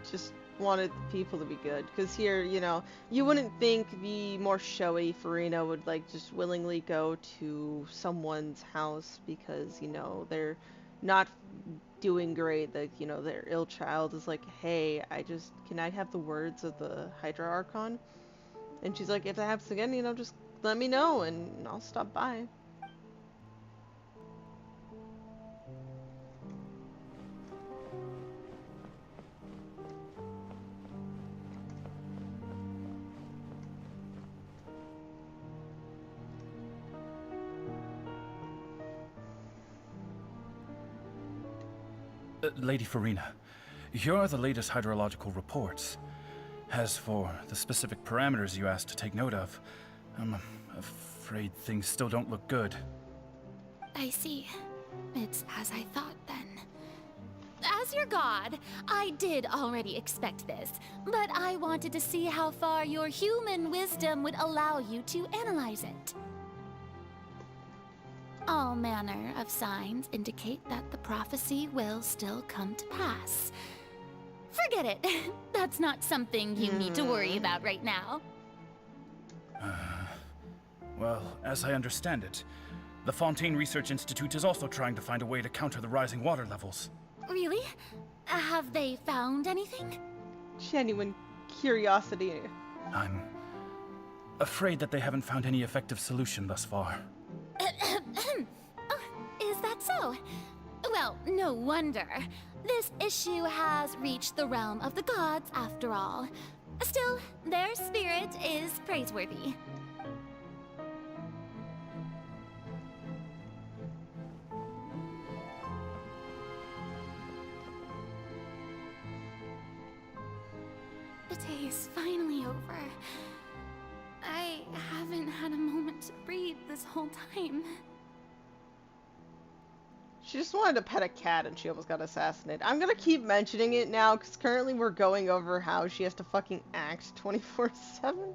just wanted people to be good. Because here, you know, you wouldn't think the more showy Farina would, like, just willingly go to someone's house because, you know, they're not doing great. Like, you know, their ill child is like, hey, can I have the words of the Hydra Archon? And she's like, if that happens again, you know, just let me know and I'll stop by. Lady Farina, here are the latest hydrological reports. As for the specific parameters you asked to take note of, I'm afraid things still don't look good. I see. It's as I thought then. As your god, I did already expect this, but I wanted to see how far your human wisdom would allow you to analyze it. All manner of signs indicate that the prophecy will still come to pass. Forget it. That's not something you need to worry about right now. Well, as I understand it, the Fontaine Research Institute is also trying to find a way to counter the rising water levels. Really? Have they found anything? Genuine curiosity. I'm afraid that they haven't found any effective solution thus far. Is that so? Well, no wonder. This issue has reached the realm of the gods, after all. Still, their spirit is praiseworthy. The day is finally over. I haven't had a moment to breathe this whole time. She just wanted to pet a cat and she almost got assassinated. I'm gonna keep mentioning it now because currently we're going over how she has to fucking act 24/7.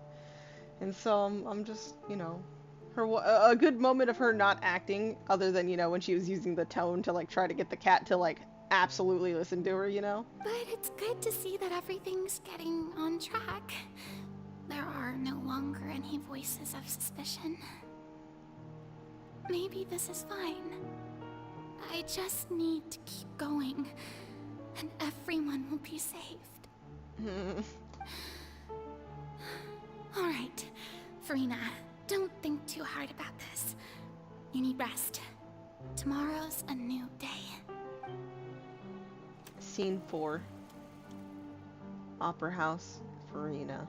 And so I'm just, you know, a good moment of her not acting, other than, you know, when she was using the tone to, like, try to get the cat to, like, absolutely listen to her, you know? But it's good to see that everything's getting on track. There are no longer any voices of suspicion. Maybe this is fine. I just need to keep going, and everyone will be saved. All right, Farina, don't think too hard about this. You need rest. Tomorrow's a new day. Scene 4. Opera House, Farina.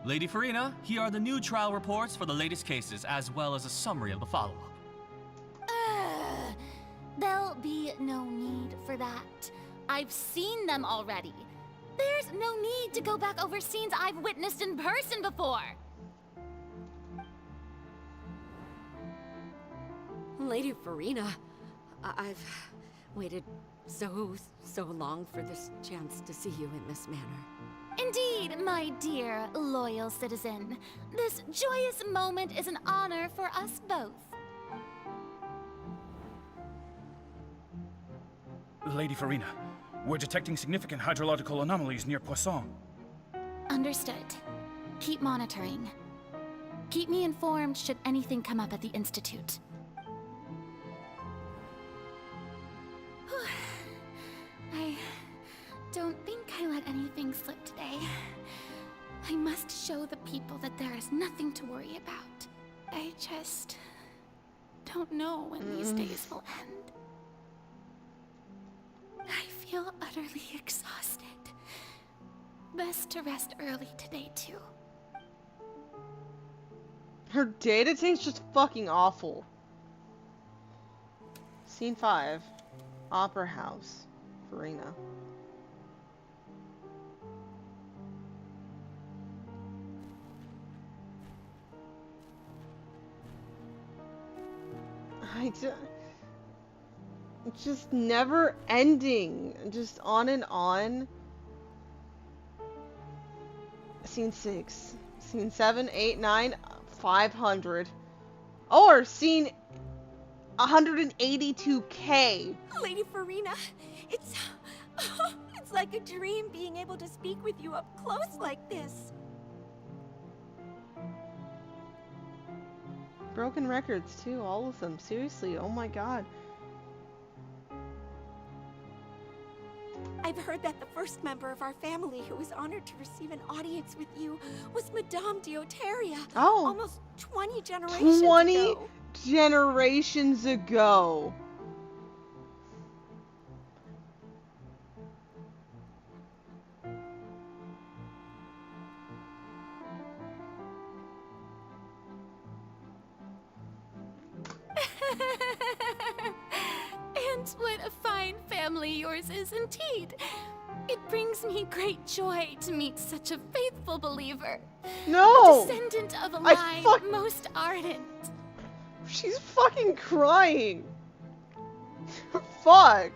Lady Farina, here are the new trial reports for the latest cases, as well as a summary of the follow-up. There'll be no need for that. I've seen them already. There's no need to go back over scenes I've witnessed in person before. Lady Farina, I've waited so long for this chance to see you in this manner. Indeed, my dear, loyal citizen. This joyous moment is an honor for us both. Lady Farina, we're detecting significant hydrological anomalies near Poisson. Understood. Keep monitoring. Keep me informed should anything come up at the Institute. I don't think I let anything slip today. I must show the people that there is nothing to worry about. I just don't know when these days will end. I feel utterly exhausted. Best to rest early today, too. Her day-to-day's just fucking awful. Scene 5. Opera House. Farina. Just never ending. Just on and on. Scene 6. Scene 7, 8, 9, 500. Or scene 182K. Lady Farina, it's like a dream being able to speak with you up close like this. Broken records too, all of them. Seriously, oh my god. I've heard that the first member of our family who was honored to receive an audience with you was Madame Dioteria. Oh. Almost 20 generations 20 ago. generations ago. And what a fine family yours is indeed. It brings me great joy to meet such a faithful believer. No! A descendant of a line most ardent. She's fucking crying. Fuck.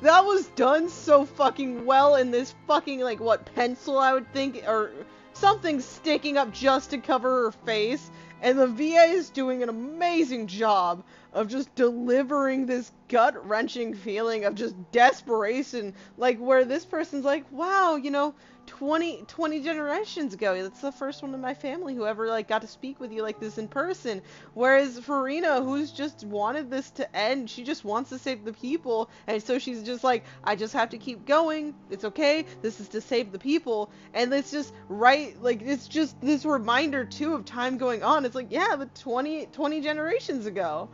That was done so fucking well in this fucking, like, what, pencil, I would think, or something sticking up just to cover her face. And the VA is doing an amazing job of just delivering this gut-wrenching feeling of just desperation. Like, where this person's like, wow, you know, 20 generations ago, that's the first one in my family who ever, like, got to speak with you like this in person. Whereas Farina, who's just wanted this to end, she just wants to save the people. And so she's just like, I just have to keep going. It's okay. This is to save the people. And it's just right, like, it's just this reminder, too, of time going on. It's like, yeah, but 20 generations ago.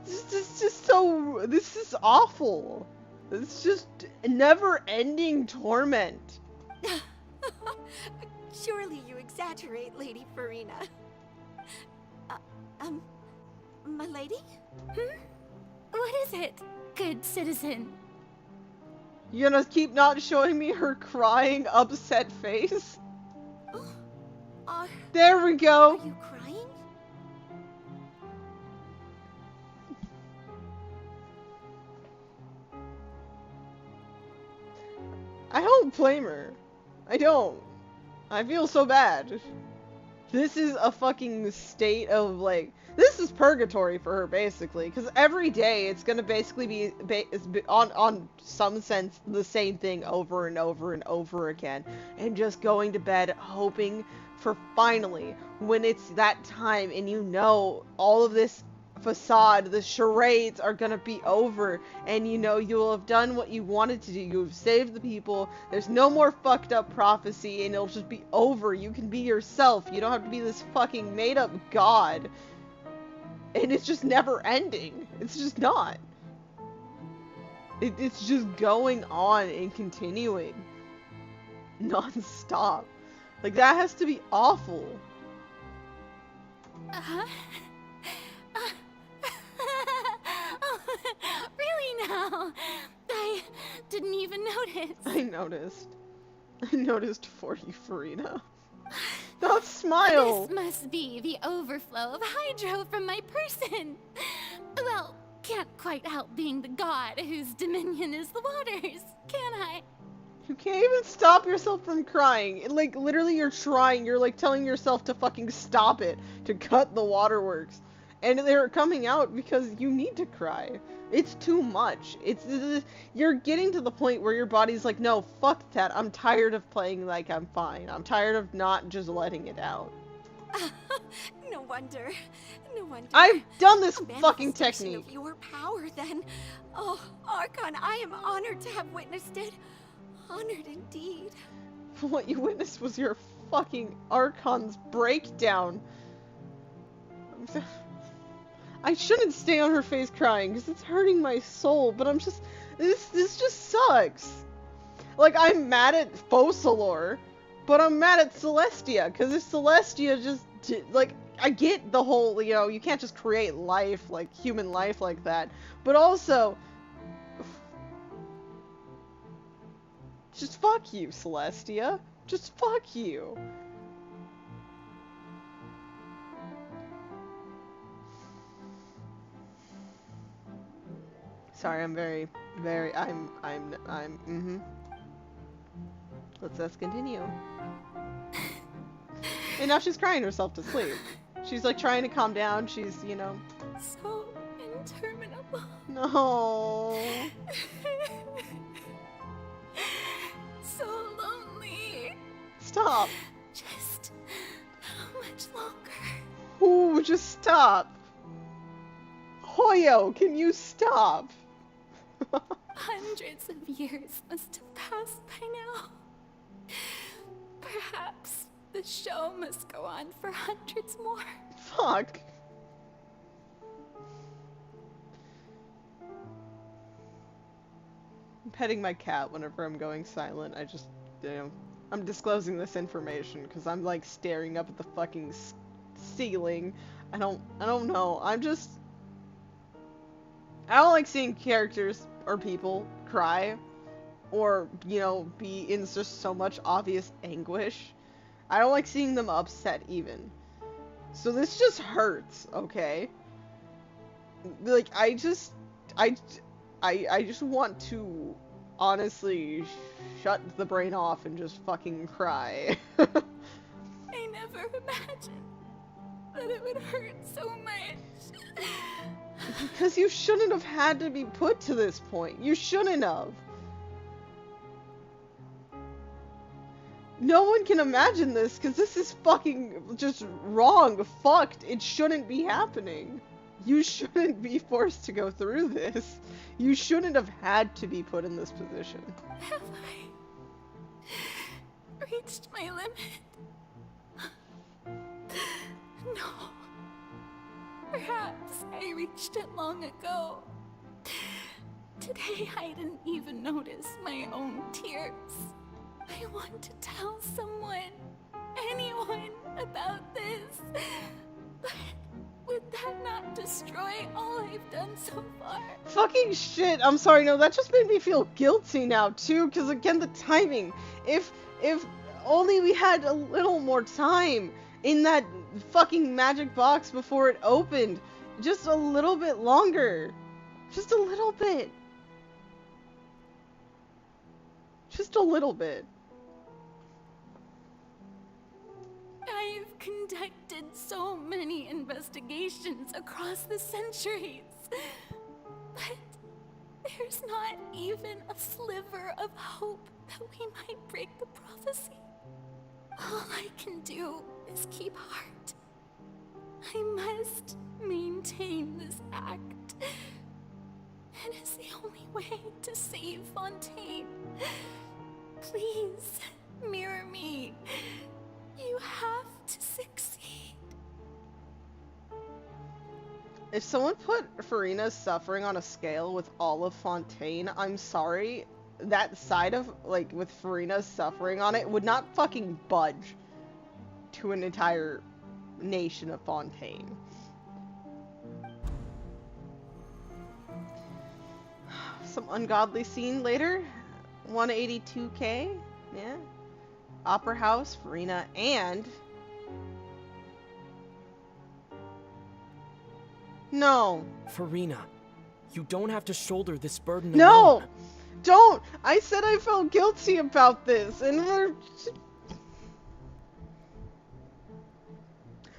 It's just so, this is awful. It's just never-ending torment. Surely you exaggerate, Lady Farina. My lady? What is it, good citizen? You gonna keep not showing me her crying, upset face? There we go. Are you crying? I don't blame her. I don't. I feel so bad. This is a fucking state of, like, this is purgatory for her, basically. Because every day it's gonna basically be, on some sense, the same thing over and over and over again. And just going to bed hoping for finally, when it's that time and you know all of this facade, the charades are gonna be over, and you know you'll have done what you wanted to do. You've saved the people. There's no more fucked up prophecy, and it'll just be over. You can be yourself. You don't have to be this fucking made up god. And it's just never ending. It's just not. It's just going on and continuing non-stop. Like, that has to be awful. Really now? I didn't even notice. I noticed for you, Farina. Don't smile! This must be the overflow of hydro from my person. Well, can't quite help being the god whose dominion is the waters, can I? You can't even stop yourself from crying. Like, literally you're trying. You're, like, telling yourself to fucking stop it. To cut the waterworks. And they're coming out because you need to cry. It's too much. You're getting to the point where your body's like, no, fuck that. I'm tired of playing like I'm fine. I'm tired of not just letting it out. No wonder. No wonder. I've done this A fucking manifestation technique. Of your power, then. Oh, Archon, I am honored to have witnessed it. Honored indeed. What you witnessed was your fucking Archon's breakdown. I shouldn't stay on her face crying because it's hurting my soul, but I'm just... This just sucks. Like, I'm mad at Focalor, but I'm mad at Celestia, because if Celestia just like, I get the whole, you know, you can't just create life, like, human life like that, but also, just fuck you, Celestia. Just fuck you. Sorry, I'm very, let's continue. And now she's crying herself to sleep. She's like trying to calm down. She's, you know. So interminable. No. So lonely. Stop. Just how much longer? Ooh, just stop. Hoyo, can you stop? Hundreds of years must have passed by now. Perhaps the show must go on for hundreds more. Fuck. I'm petting my cat whenever I'm going silent. I just, you know, I'm disclosing this information because I'm like staring up at the fucking ceiling. I don't know. I don't like seeing characters or people cry or, you know, be in just so much obvious anguish. I don't like seeing them upset even. So this just hurts, okay? Like, I just want to honestly shut the brain off and just fucking cry. I never imagined that it would hurt so much. Because you shouldn't have had to be put to this point. You shouldn't have. No one can imagine this because this is fucking just wrong, fucked. It shouldn't be happening. You shouldn't be forced to go through this. You shouldn't have had to be put in this position. Have I reached my limit? No. Perhaps I reached it long ago. Today I didn't even notice my own tears. I want to tell someone, anyone, about this. But would that not destroy all I've done so far? Fucking shit. I'm sorry, no, that just made me feel guilty now, too, because again, the timing. If only we had a little more time in that fucking magic box before it opened. Just a little bit longer. Just a little bit. Just a little bit. I've conducted so many investigations across the centuries, but there's not even a sliver of hope that we might break the prophecy. All I can do is keep heart. I must maintain this act. It is the only way to save Fontaine. Please, mirror me. You have to succeed. If someone put Farina's suffering on a scale with all of Fontaine, I'm sorry, that side of, like, with Farina's suffering on it would not fucking budge to an entire nation of Fontaine. Some ungodly scene later. 182k, yeah. Opera House, Farina, and... No. Farina, you don't have to shoulder this burden No! alone. Don't! I said I felt guilty about this, and we're...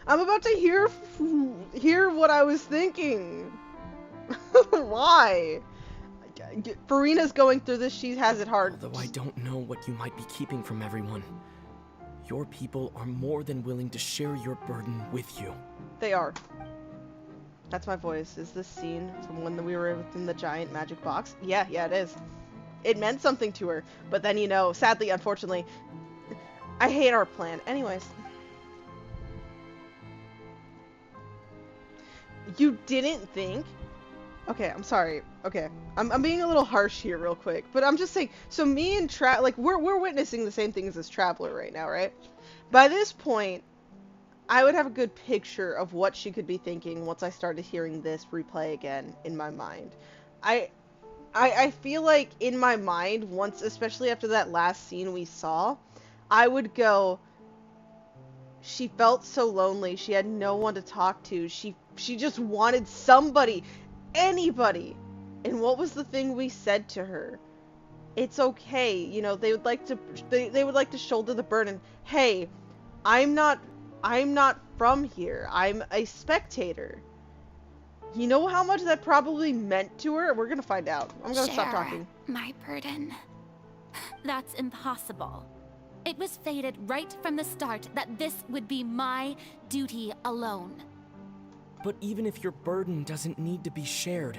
I'm about to hear what I was thinking. Why? Farina's going through this, she has it hard. Although I don't know what you might be keeping from everyone, your people are more than willing to share your burden with you. They are. That's my voice. Is this scene from when we were within the giant magic box? Yeah, it is. It meant something to her, but then, you know, sadly, unfortunately, I hate our plan. Anyways. You didn't think? Okay, I'm sorry. Okay, I'm being a little harsh here real quick, but I'm just saying, so me and like, we're witnessing the same things as Traveler right now, right? By this point, I would have a good picture of what she could be thinking once I started hearing this replay again in my mind. I feel like in my mind, once, especially after that last scene we saw, I would go, she felt so lonely, she had no one to talk to, she just wanted somebody, anybody. And what was the thing we said to her? It's okay, you know, they would like to shoulder the burden. Hey, I'm not from here. I'm a spectator. You know how much that probably meant to her? We're gonna find out. I'm gonna stop talking. My burden. That's impossible. It was fated right from the start that this would be my duty alone. But even if your burden doesn't need to be shared,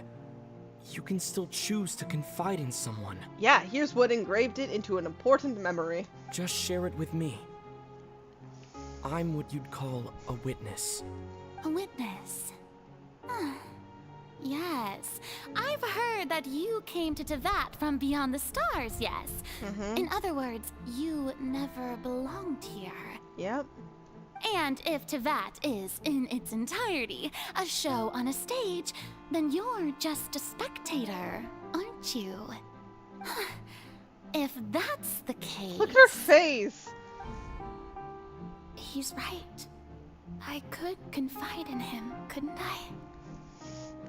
you can still choose to confide in someone. Yeah, here's what engraved it into an important memory. Just share it with me. I'm what you'd call a witness. A witness? Yes, I've heard that you came to Tevat from beyond the stars, yes? In other words, you never belonged here. Yep. And if Tevat is, in its entirety, a show on a stage, then you're just a spectator, aren't you? If that's the case... Look at her face! He's right. I could confide in him, couldn't I?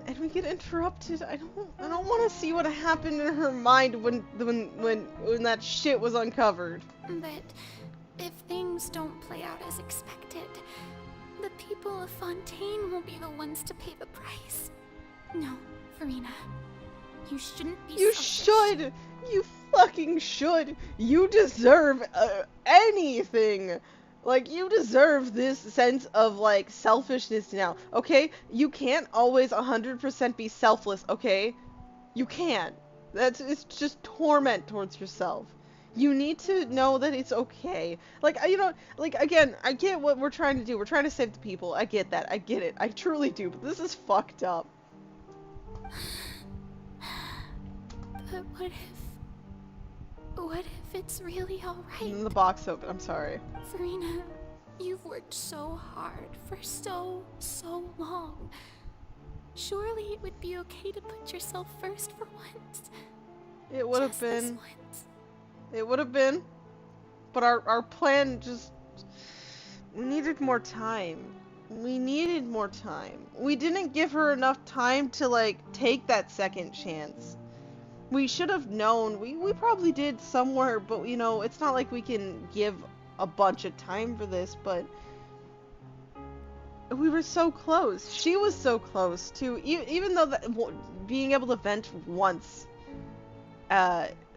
And we get interrupted. I don't want to see what happened in her mind when that shit was uncovered. But if things don't play out as expected, the people of Fontaine will be the ones to pay the price. No, Farina. You shouldn't be You selfish. should! You fucking should! You deserve anything! Like, you deserve this sense of, like, selfishness now, okay? You can't always 100% be selfless, okay? You can't. It's just torment towards yourself. You need to know that it's okay. Like, you know, like, again, I get what we're trying to do. We're trying to save the people. I get that. I get it. I truly do. But this is fucked up. But what if it's really alright? The box open. I'm sorry. Farina, you've worked so hard for so long. Surely it would be okay to put yourself first for once. It would have Just this been. once. It would have been. But our plan just... We needed more time. We needed more time. We didn't give her enough time to, like, take that second chance. We should have known. We probably did somewhere, but, you know, it's not like we can give a bunch of time for this, but we were so close. She was so close to, even though being able to vent once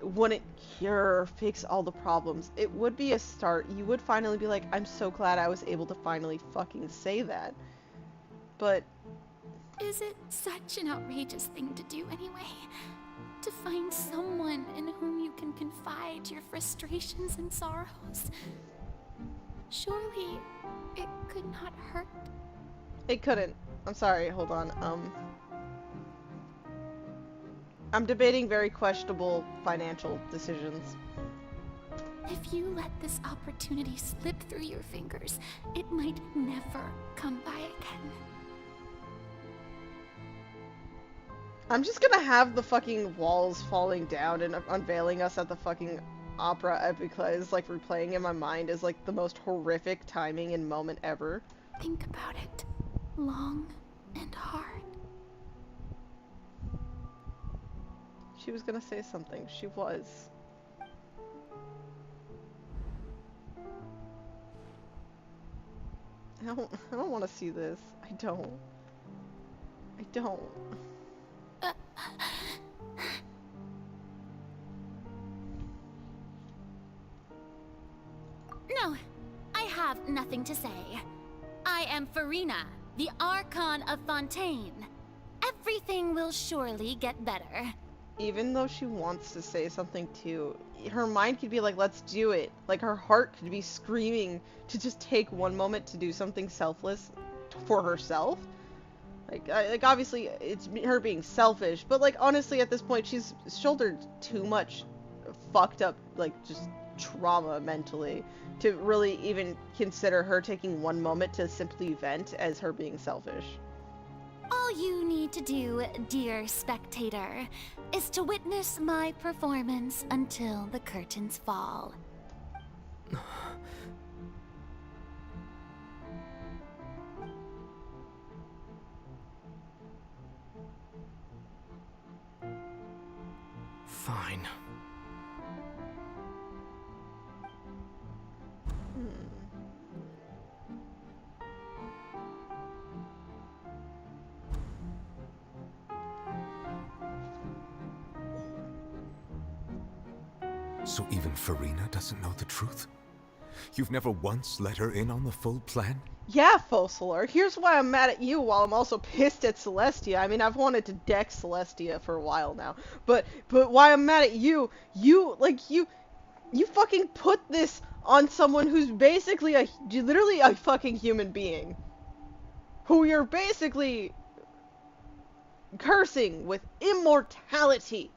wouldn't cure or fix all the problems, it would be a start. You would finally be like, I'm so glad I was able to finally fucking say that. But Is it such an outrageous thing to do anyway? To find someone in whom you can confide your frustrations and sorrows? Surely it could not hurt. it couldn't. I'm sorry, hold on. I'm debating very questionable financial decisions. If you let this opportunity slip through your fingers, it might never come by again. I'm just gonna have the fucking walls falling down and unveiling us at the fucking opera because, like, replaying in my mind is, like, the most horrific timing and moment ever. Think about it. Long and hard. She was gonna say something. She was. I don't want to see this. I don't. No, I have nothing to say. I am Farina, the Archon of Fontaine. Everything will surely get better. Even though she wants to say something too, her mind could be like, let's do it. Like, her heart could be screaming to just take one moment to do something selfless for herself. Like obviously it's her being selfish, but like honestly at this point she's shouldered too much fucked up like just trauma mentally to really even consider her taking one moment to simply vent as her being selfish. All you need to do, dear spectator, is to witness my performance until the curtains fall. Fine. So even Farina doesn't know the truth? You've never once let her in on the full plan? Yeah, Fossilor, here's why I'm mad at you while I'm also pissed at Celestia. I mean, I've wanted to deck Celestia for a while now. But why I'm mad at you, you fucking put this on someone who's basically literally a fucking human being. Who you're basically cursing with immortality.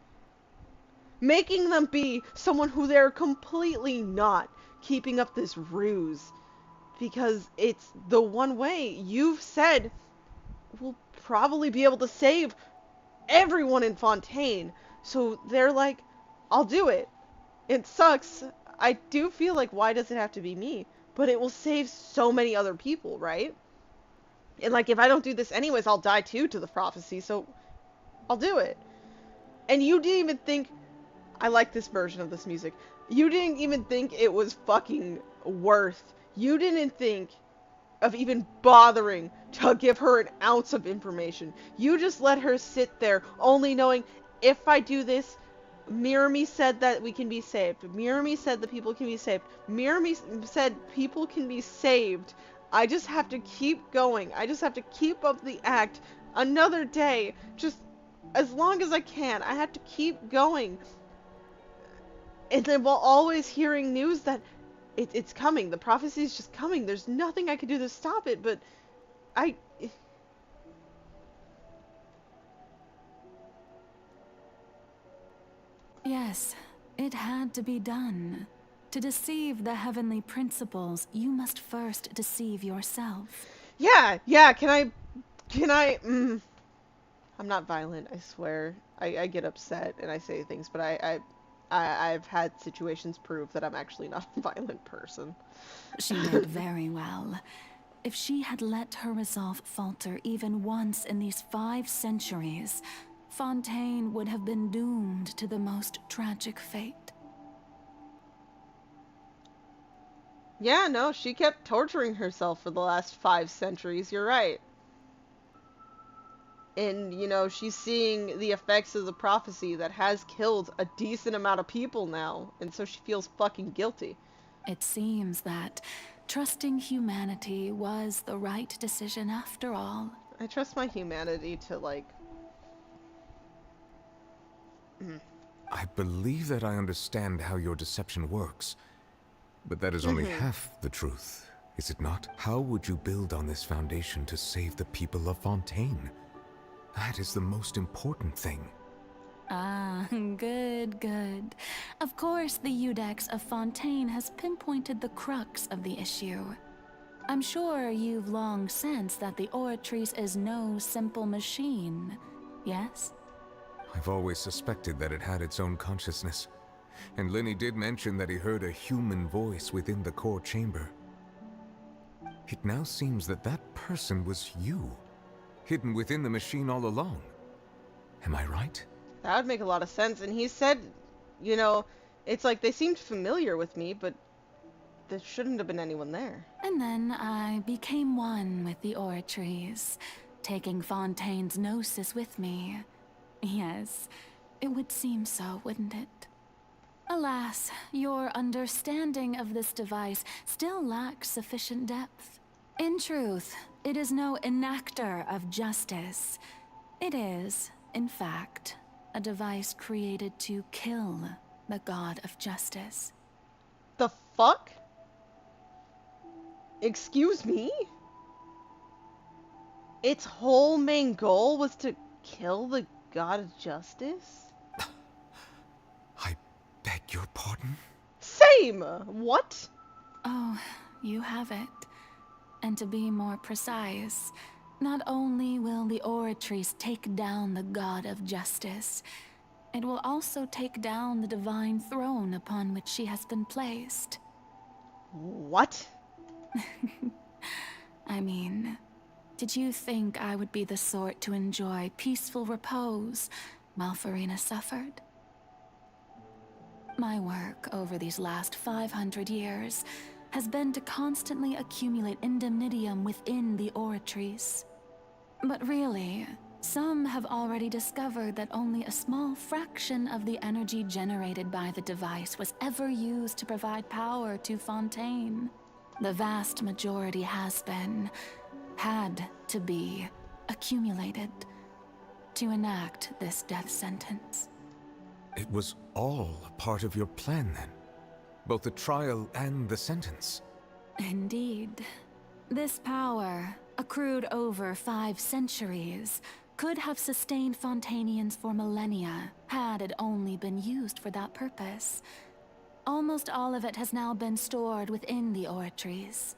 Making them be someone who they're completely not. Keeping up this ruse. Because it's the one way you've said we'll probably be able to save everyone in Fontaine. So they're like, I'll do it. It sucks. I do feel like, why does it have to be me? But it will save so many other people, right? And like, if I don't do this anyways, I'll die too to the prophecy, so I'll do it. And you didn't even think, I like this version of this music, you didn't even think it was fucking worth, you didn't think of even bothering to give her an ounce of information. You just let her sit there, only knowing, if I do this, Mirami said that we can be saved. Mirami said that people can be saved. Mirami said people can be saved. I just have to keep going. I just have to keep up the act another day. Just as long as I can. I have to keep going. And then while always hearing news that it's coming. The prophecy is just coming. There's nothing I can do to stop it, but Yes, it had to be done. To deceive the heavenly principles, you must first deceive yourself. Yeah, can I, I'm not violent, I swear. I get upset and I say things, but I've had situations prove that I'm actually not a violent person. She did very well. If she had let her resolve falter even once in these 5 centuries, Fontaine would have been doomed to the most tragic fate. Yeah, no, she kept torturing herself for the last 5 centuries, you're right. And, you know, she's seeing the effects of the prophecy that has killed a decent amount of people now, and so she feels fucking guilty. It seems that trusting humanity was the right decision after all. I trust my humanity to, like... I believe that I understand how your deception works, but that is only half the truth, is it not? How would you build on this foundation to save the people of Fontaine? That is the most important thing. Ah, good. Of course, the Iudex of Fontaine has pinpointed the crux of the issue. I'm sure you've long sensed that the Oratrice is no simple machine, yes? I've always suspected that it had its own consciousness. And Lenny did mention that he heard a human voice within the core chamber. It now seems that that person was you, hidden within the machine all along. Am I right? That would make a lot of sense, and he said, you know, it's like they seemed familiar with me, but there shouldn't have been anyone there. And then I became one with the Oratrice, taking Fontaine's gnosis with me. Yes, it would seem so, wouldn't it? Alas, your understanding of this device still lacks sufficient depth. In truth, it is no enactor of justice. It is, in fact, a device created to kill the god of justice. The fuck? Excuse me? Its whole main goal was to kill the god of justice? I beg your pardon? Same! What? Oh, you have it. And to be more precise, not only will the Oratrice take down the god of justice, it will also take down the divine throne upon which she has been placed. What? I mean, did you think I would be the sort to enjoy peaceful repose while Farina suffered? My work over these last 500 years has been to constantly accumulate indemnitium within the Oratrice. But really, some have already discovered that only a small fraction of the energy generated by the device was ever used to provide power to Fontaine. The vast majority had to be, accumulated to enact this death sentence. It was all a part of your plan, then? Both the trial and the sentence? Indeed. This power, accrued over 5 centuries, could have sustained Fontainians for millennia, had it only been used for that purpose. Almost all of it has now been stored within the Oratrice.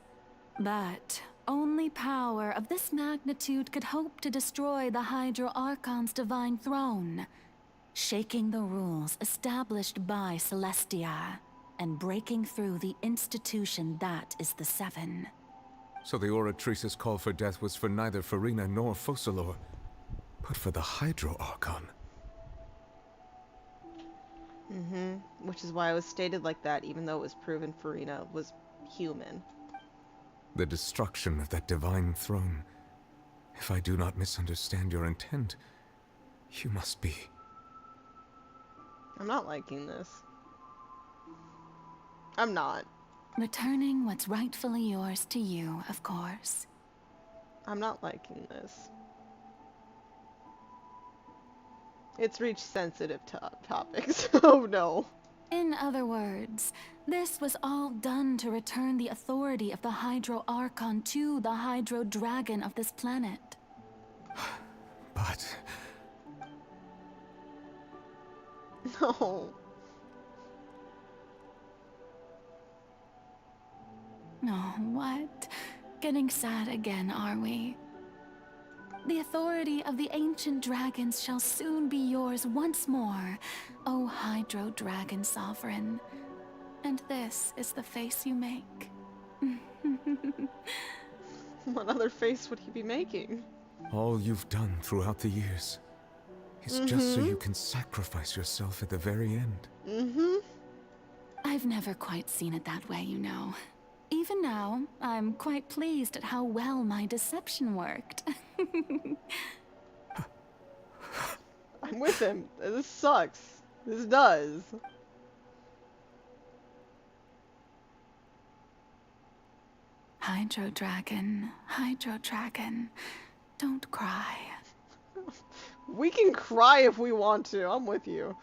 But only power of this magnitude could hope to destroy the Hydro Archon's divine throne, shaking the rules established by Celestia, and breaking through the institution that is the Seven. So the Oratrice's call for death was for neither Farina nor Focalor, but for the Hydro Archon. Which is why it was stated like that, even though it was proven Farina was human. The destruction of that divine throne. If I do not misunderstand your intent, you must be... I'm not liking this. I'm not. Returning what's rightfully yours to you, of course. I'm not liking this. It's reached sensitive topics. Oh no. In other words, this was all done to return the authority of the Hydro Archon to the Hydro Dragon of this planet. But... No. Oh, what? Getting sad again, are we? The authority of the ancient dragons shall soon be yours once more, O Hydro Dragon Sovereign. And this is the face you make. What other face would he be making? all you've done throughout the years is just so you can sacrifice yourself at the very end. I've never quite seen it that way, you know. Even now, I'm quite pleased at how well my deception worked. I'm with him. This sucks. This does. Hydro Dragon, don't cry. We can cry if we want to. I'm with you.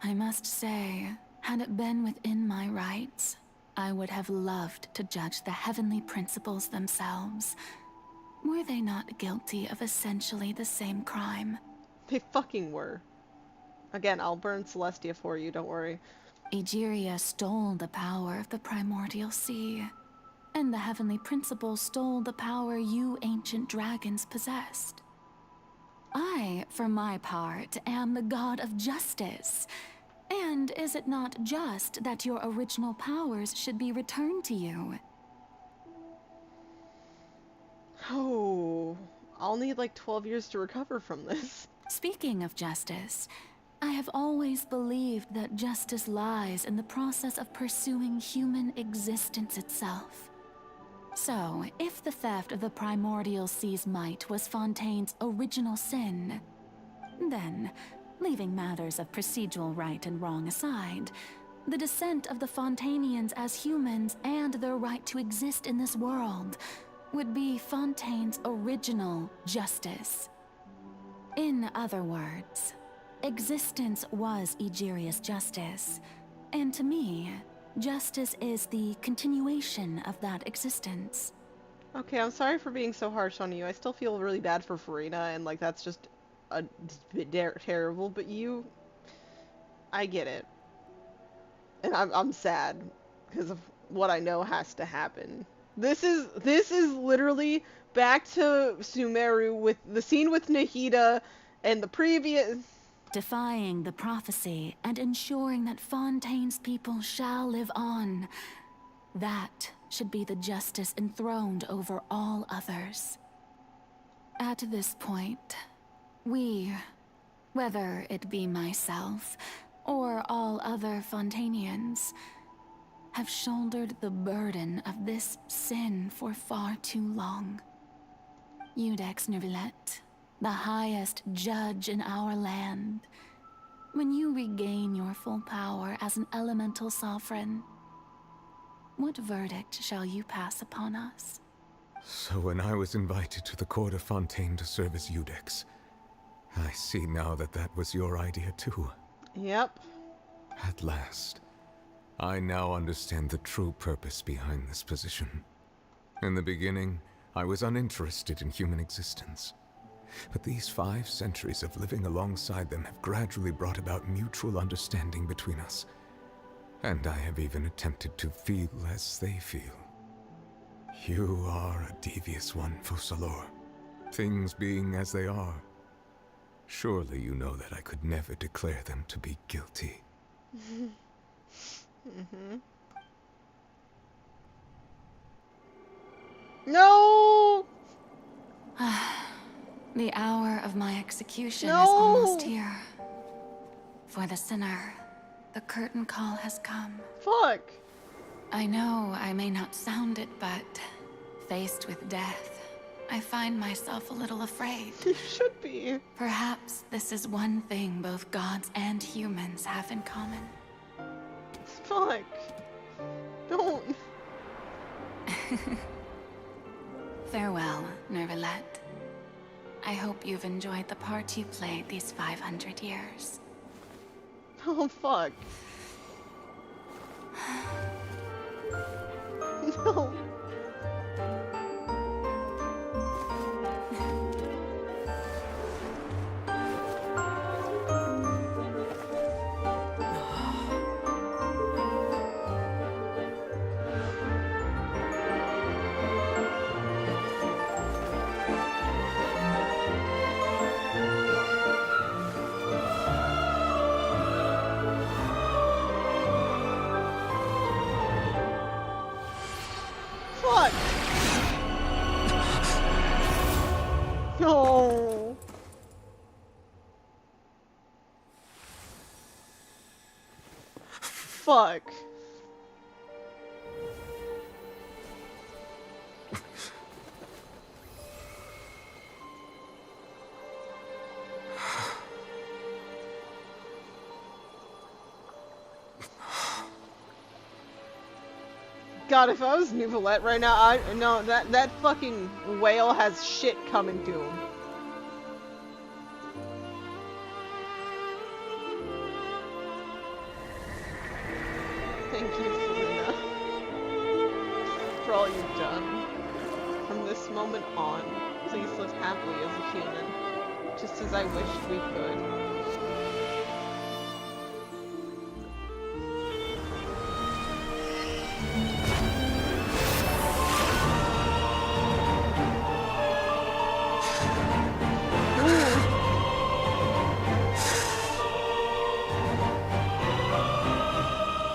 I must say, had it been within my rights, I would have loved to judge the heavenly principles themselves. Were they not guilty of essentially the same crime? They fucking were. Again, I'll burn Celestia for you, don't worry. Egeria stole the power of the primordial sea, and the heavenly principles stole the power you ancient dragons possessed. I, for my part, am the god of justice. And is it not just that your original powers should be returned to you? Oh, I'll need like 12 years to recover from this. Speaking of justice, I have always believed that justice lies in the process of pursuing human existence itself. So, if the theft of the primordial sea's might was Fontaine's original sin, then, leaving matters of procedural right and wrong aside, the descent of the Fontainians as humans and their right to exist in this world would be Fontaine's original justice. In other words, existence was Egeria's justice, and to me, justice is the continuation of that existence. Okay, I'm sorry for being so harsh on you. I still feel really bad for Farina, and like that's just a bit terrible. But you, I get it, and I'm sad because of what I know has to happen. This is literally back to Sumeru with the scene with Nahida and the previous. Defying the prophecy and ensuring that Fontaine's people shall live on. That should be the justice enthroned over all others. At this point, we, whether it be myself or all other Fontainians, have shouldered the burden of this sin for far too long. Iudex Nervillet, the highest judge in our land, when you regain your full power as an elemental sovereign, what verdict shall you pass upon us? So when I was invited to the court of Fontaine to serve as Iudex, I see now that that was your idea too. Yep. At last, I now understand the true purpose behind this position. In the beginning, I was uninterested in human existence. But these 5 centuries of living alongside them have gradually brought about mutual understanding between us. And I have even attempted to feel as they feel. You are a devious one, Focalors. Things being as they are, surely you know that I could never declare them to be guilty. No! The hour of my execution No! is almost here. For the sinner, the curtain call has come. Fuck! I know I may not sound it, but faced with death, I find myself a little afraid. You should be. Perhaps this is one thing both gods and humans have in common. Fuck. Don't. Farewell, Nervillet. I hope you've enjoyed the part you played these 500 years. Oh, fuck. No. Fuck! No! Fuck. God, if I was Neuvillette right now, I no that fucking whale has shit coming to him. Thank you, Selena, for all you've done. From this moment on, please live happily as a human, just as I wished we could.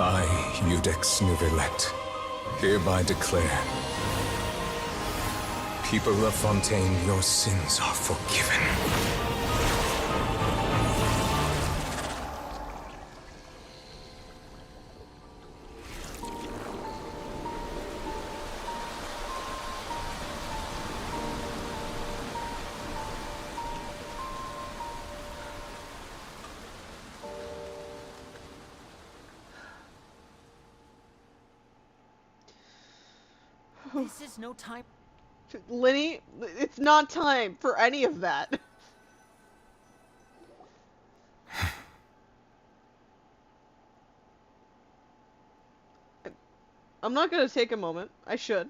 I, Iudex Nervillet, hereby declare, people of Fontaine, your sins are forgiven. This is no time. Linny, it's not time for any of that. I'm not gonna take a moment. I should.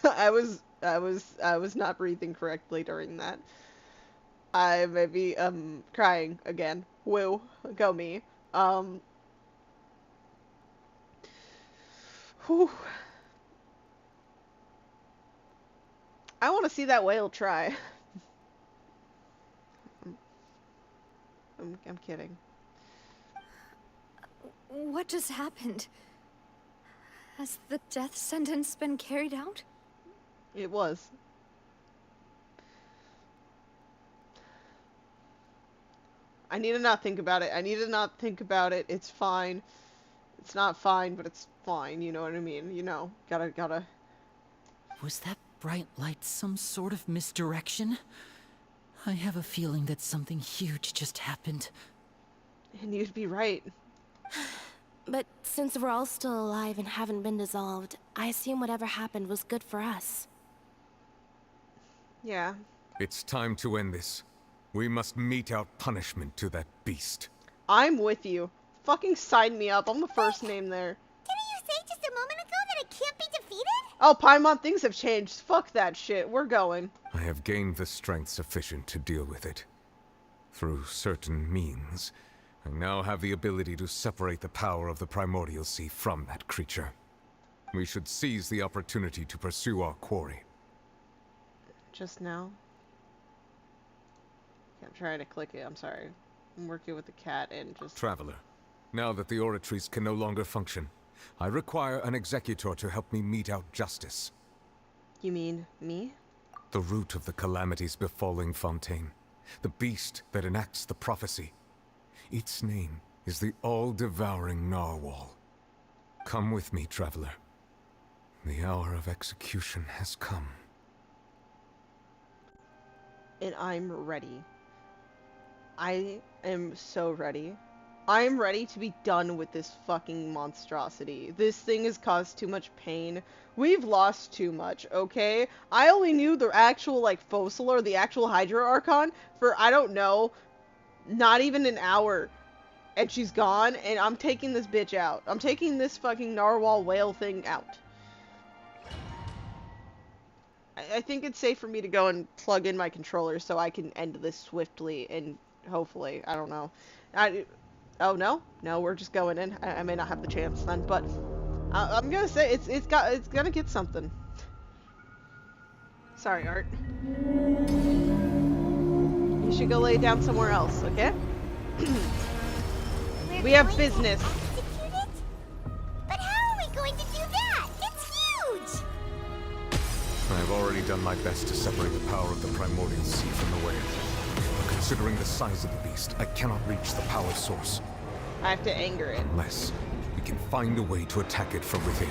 I was I was not breathing correctly during that. I may be crying again. Woo, go me. Whew. I want to see that whale try. I'm kidding. What just happened? Has the death sentence been carried out? It was. I need to not think about it. I need to not think about it. It's fine. It's not fine, but it's fine. You know what I mean? You know, gotta. Was that bright light some sort of misdirection? I have a feeling that something huge just happened. And you'd be right. But since we're all still alive and haven't been dissolved, I assume whatever happened was good for us. Yeah. It's time to end this. We must mete out punishment to that beast. I'm with you. Fucking sign me up. I'm the first name there. Didn't you say just a moment ago that it can't be defeated? Oh, Paimon, things have changed. Fuck that shit. We're going. I have gained the strength sufficient to deal with it. Through certain means, I now have the ability to separate the power of the Primordial Sea from that creature. We should seize the opportunity to pursue our quarry. Just now? I'm trying to click it. I'm sorry. I'm working with the cat and just... Traveler, now that the oratories can no longer function, I require an executor to help me mete out justice. You mean me? The root of the calamities befalling Fontaine. The beast that enacts the prophecy. Its name is the all-devouring Narwhal. Come with me, traveler. The hour of execution has come. And I'm ready. I am so ready. I'm ready to be done with this fucking monstrosity. This thing has caused too much pain. We've lost too much, okay? I only knew the actual, like, fossil or the actual Hydra Archon for, I don't know, not even an hour. And she's gone, and I'm taking this bitch out. I'm taking this fucking narwhal whale thing out. I think it's safe for me to go and plug in my controller so I can end this swiftly and hopefully, I don't know. Oh no? No, we're just going in. I may not have the chance then, but I'm gonna say it's gonna get something. Sorry, Art. You should go lay down somewhere else, okay? We have business. But how are we going to do that? It's huge! I have already done my best to separate the power of the Primordial Sea from the whale. But considering the size of the beast, I cannot reach the power source. I have to anger it. Unless we can find a way to attack it from within.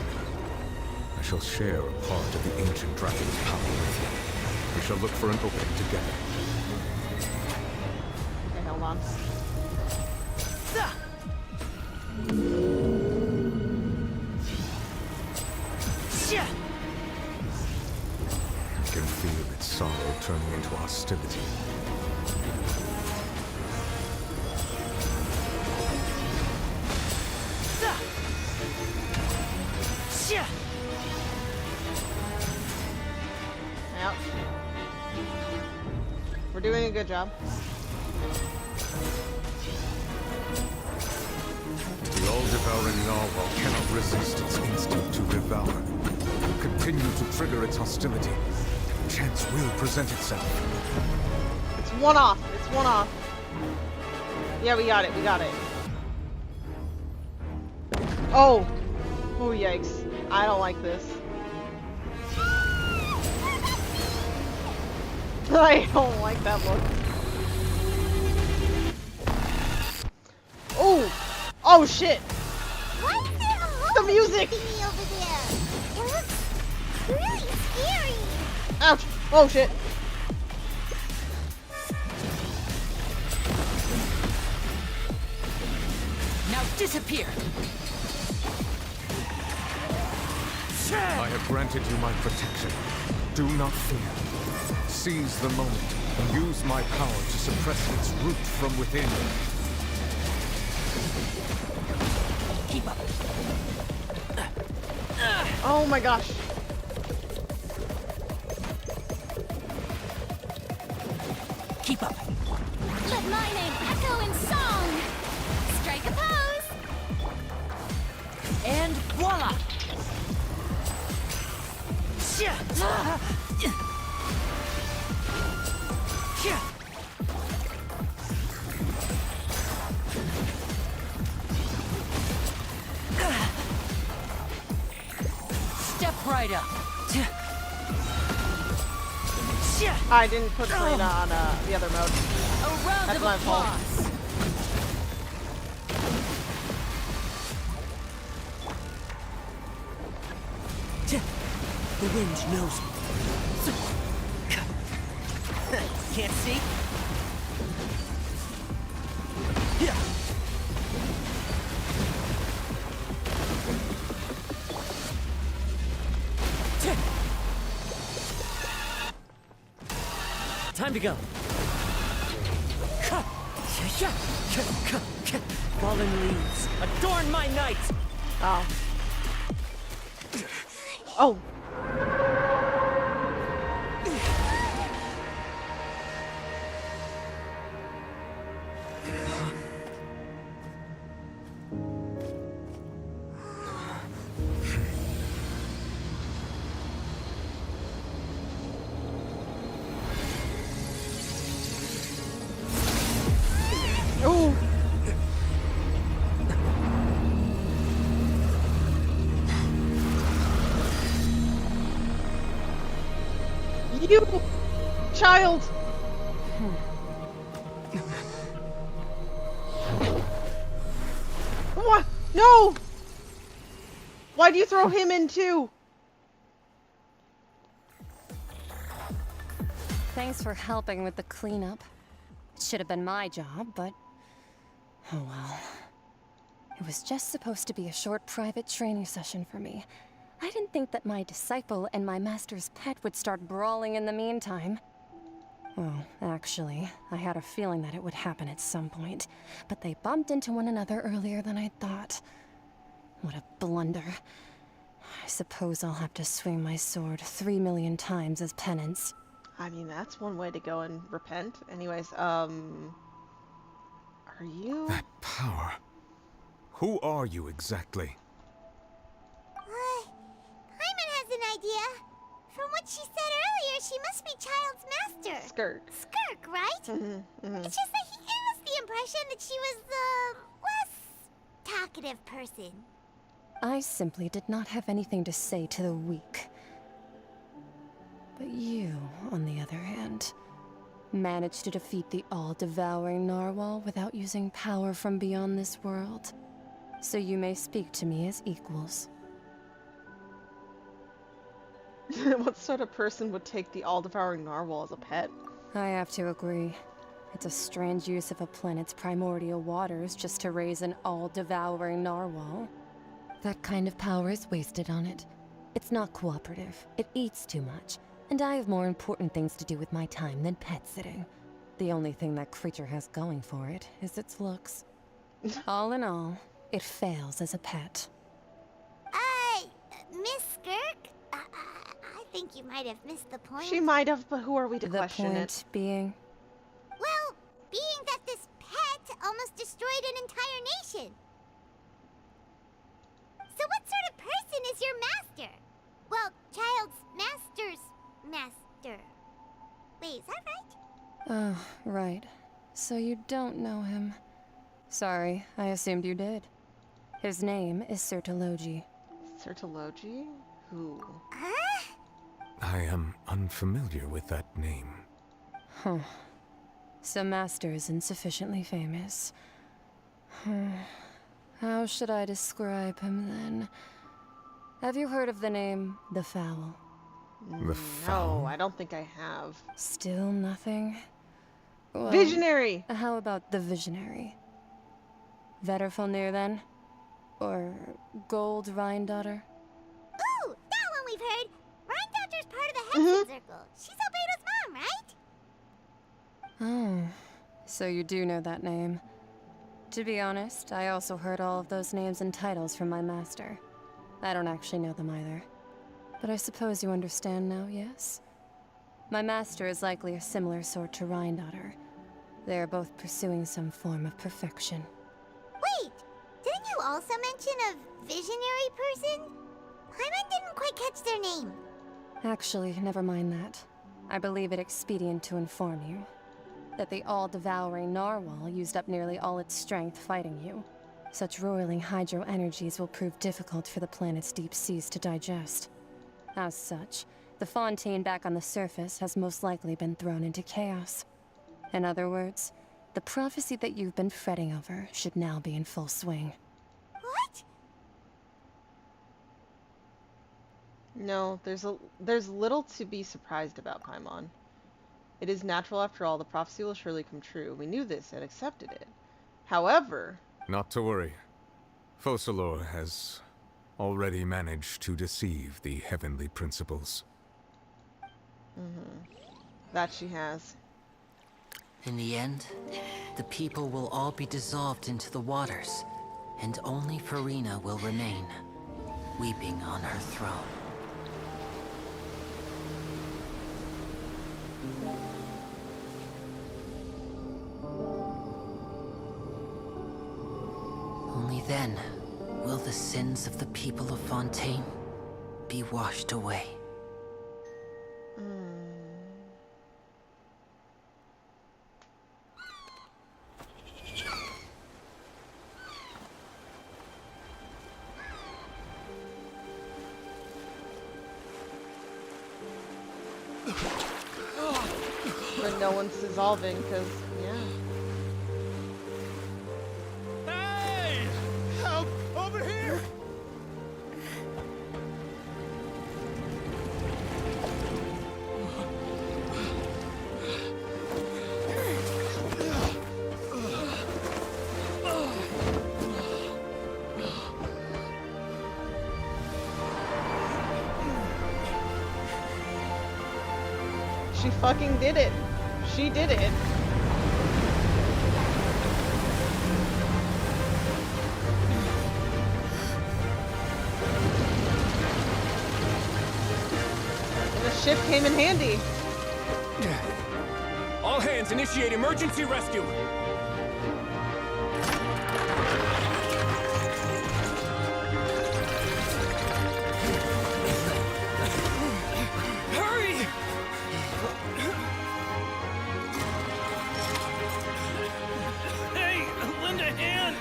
I shall share a part of the ancient dragon's power with you. We shall look for an opening together. Okay, hold on. I can feel its sorrow turning into hostility. Ouch. We're doing a good job. The all-devouring narwhal cannot resist its instinct to devour. Continue to trigger its hostility. Chance will present itself. It's one off. It's one off. Yeah, we got it. We got it. Oh. Oh, yikes. I don't like this. I don't like that look. Oh! Oh shit! Why is there a The music! thingy over there? It looks really scary. Ouch! Oh shit! Now disappear! I have granted you my protection. Do not fear. Seize the moment and use my power to suppress its root from within. Keep up. Oh my gosh. my name echo in song. Strike a pose. And voila! Step right up. I didn't put Selena on the other mode. A round That's of my fault. applause. The wind knows me. Can't see? Time to go. Fallen leaves, adorn my night. Oh. Oh. Oh. You child. What? No. Why'd you throw him in too? Thanks for helping with the cleanup. It should have been my job, but oh well. It was just supposed to be a short private training session for me. I didn't think that my disciple and my master's pet would start brawling in the meantime. Well, actually, I had a feeling that it would happen at some point, but they bumped into one another earlier than I thought. What a blunder. I suppose I'll have to swing my sword 3 million times as penance. I mean, that's one way to go and repent. Anyways, are you? That power. Who are you exactly? Paimon has an idea. From what she said earlier, she must be Child's master. Skirk. Skirk, right? Mm-hmm. It's just that he gave us the impression that she was the less talkative person. I simply did not have anything to say to the weak. But you, on the other hand, managed to defeat the all-devouring narwhal without using power from beyond this world. So you may speak to me as equals. What sort of person would take the all-devouring narwhal as a pet? I have to agree. It's a strange use of a planet's primordial waters just to raise an all-devouring narwhal. That kind of power is wasted on it. It's not cooperative. It eats too much. And I have more important things to do with my time than pet sitting. The only thing that creature has going for it is its looks. All in all, it fails as a pet. Miss Skirk? I think you might have missed the point. She might have, but who are we to question it? The point being? Well, being that this pet almost destroyed an entire nation. So what sort of person is your master? Well, Child's master's master. Wait, is that right? Oh, right. So you don't know him. Sorry, I assumed you did. His name is Sertologi. Sertologi? Who? I am unfamiliar with that name. Huh. So Master isn't sufficiently famous. How should I describe him then? Have you heard of the name The Fowl? The Fowl? No, I don't think I have. Still nothing? Well, Visionary! How about the Visionary? Vetterfalnir then? Or Gold Rhindaughter? Ooh, that one we've heard. Rhindaughter's part of the Hexen Circle. She's Albedo's mom, right? Oh, so you do know that name. To be honest, I also heard all of those names and titles from my master. I don't actually know them either. But I suppose you understand now, yes? My master is likely a similar sort to Rhindaughter. They're both pursuing some form of perfection. Wait, didn't you also mention a visionary person? Paimon didn't quite catch their name. Actually, never mind that. I believe it expedient to inform you that the all-devouring narwhal used up nearly all its strength fighting you. Such roiling hydro energies will prove difficult for the planet's deep seas to digest. As such, the Fontaine back on the surface has most likely been thrown into chaos. In other words, the prophecy that you've been fretting over should now be in full swing. What? No, there's little to be surprised about, Paimon. It is natural after all, the prophecy will surely come true. We knew this and accepted it. However... Not to worry. Focalor has already managed to deceive the heavenly principles. That she has. In the end, the people will all be dissolved into the waters, and only Furina will remain, weeping on her throne. Only then will the sins of the people of Fontaine be washed away. But no one's dissolving, because, yeah. Hey! Help! Over here! She fucking did it. She did it. And the ship came in handy. All hands initiate emergency rescue! Hurry! Hey, lend a hand!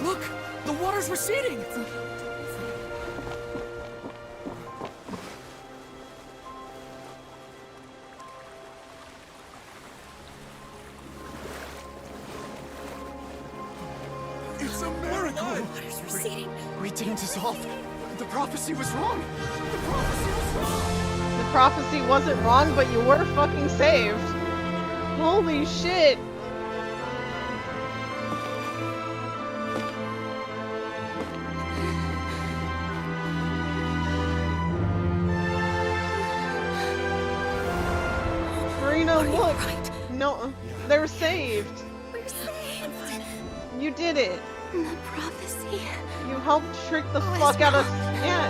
Look! The water's receding! It's a miracle! Water's receding. We didn't dissolve. The prophecy was wrong. The prophecy was wrong. The prophecy wasn't wrong, but you were fucking saved. Holy shit. Furina, look. Right. No, they're saved. We're saved. You did it. The prophecy. You helped trick the fuck out of... Yeah.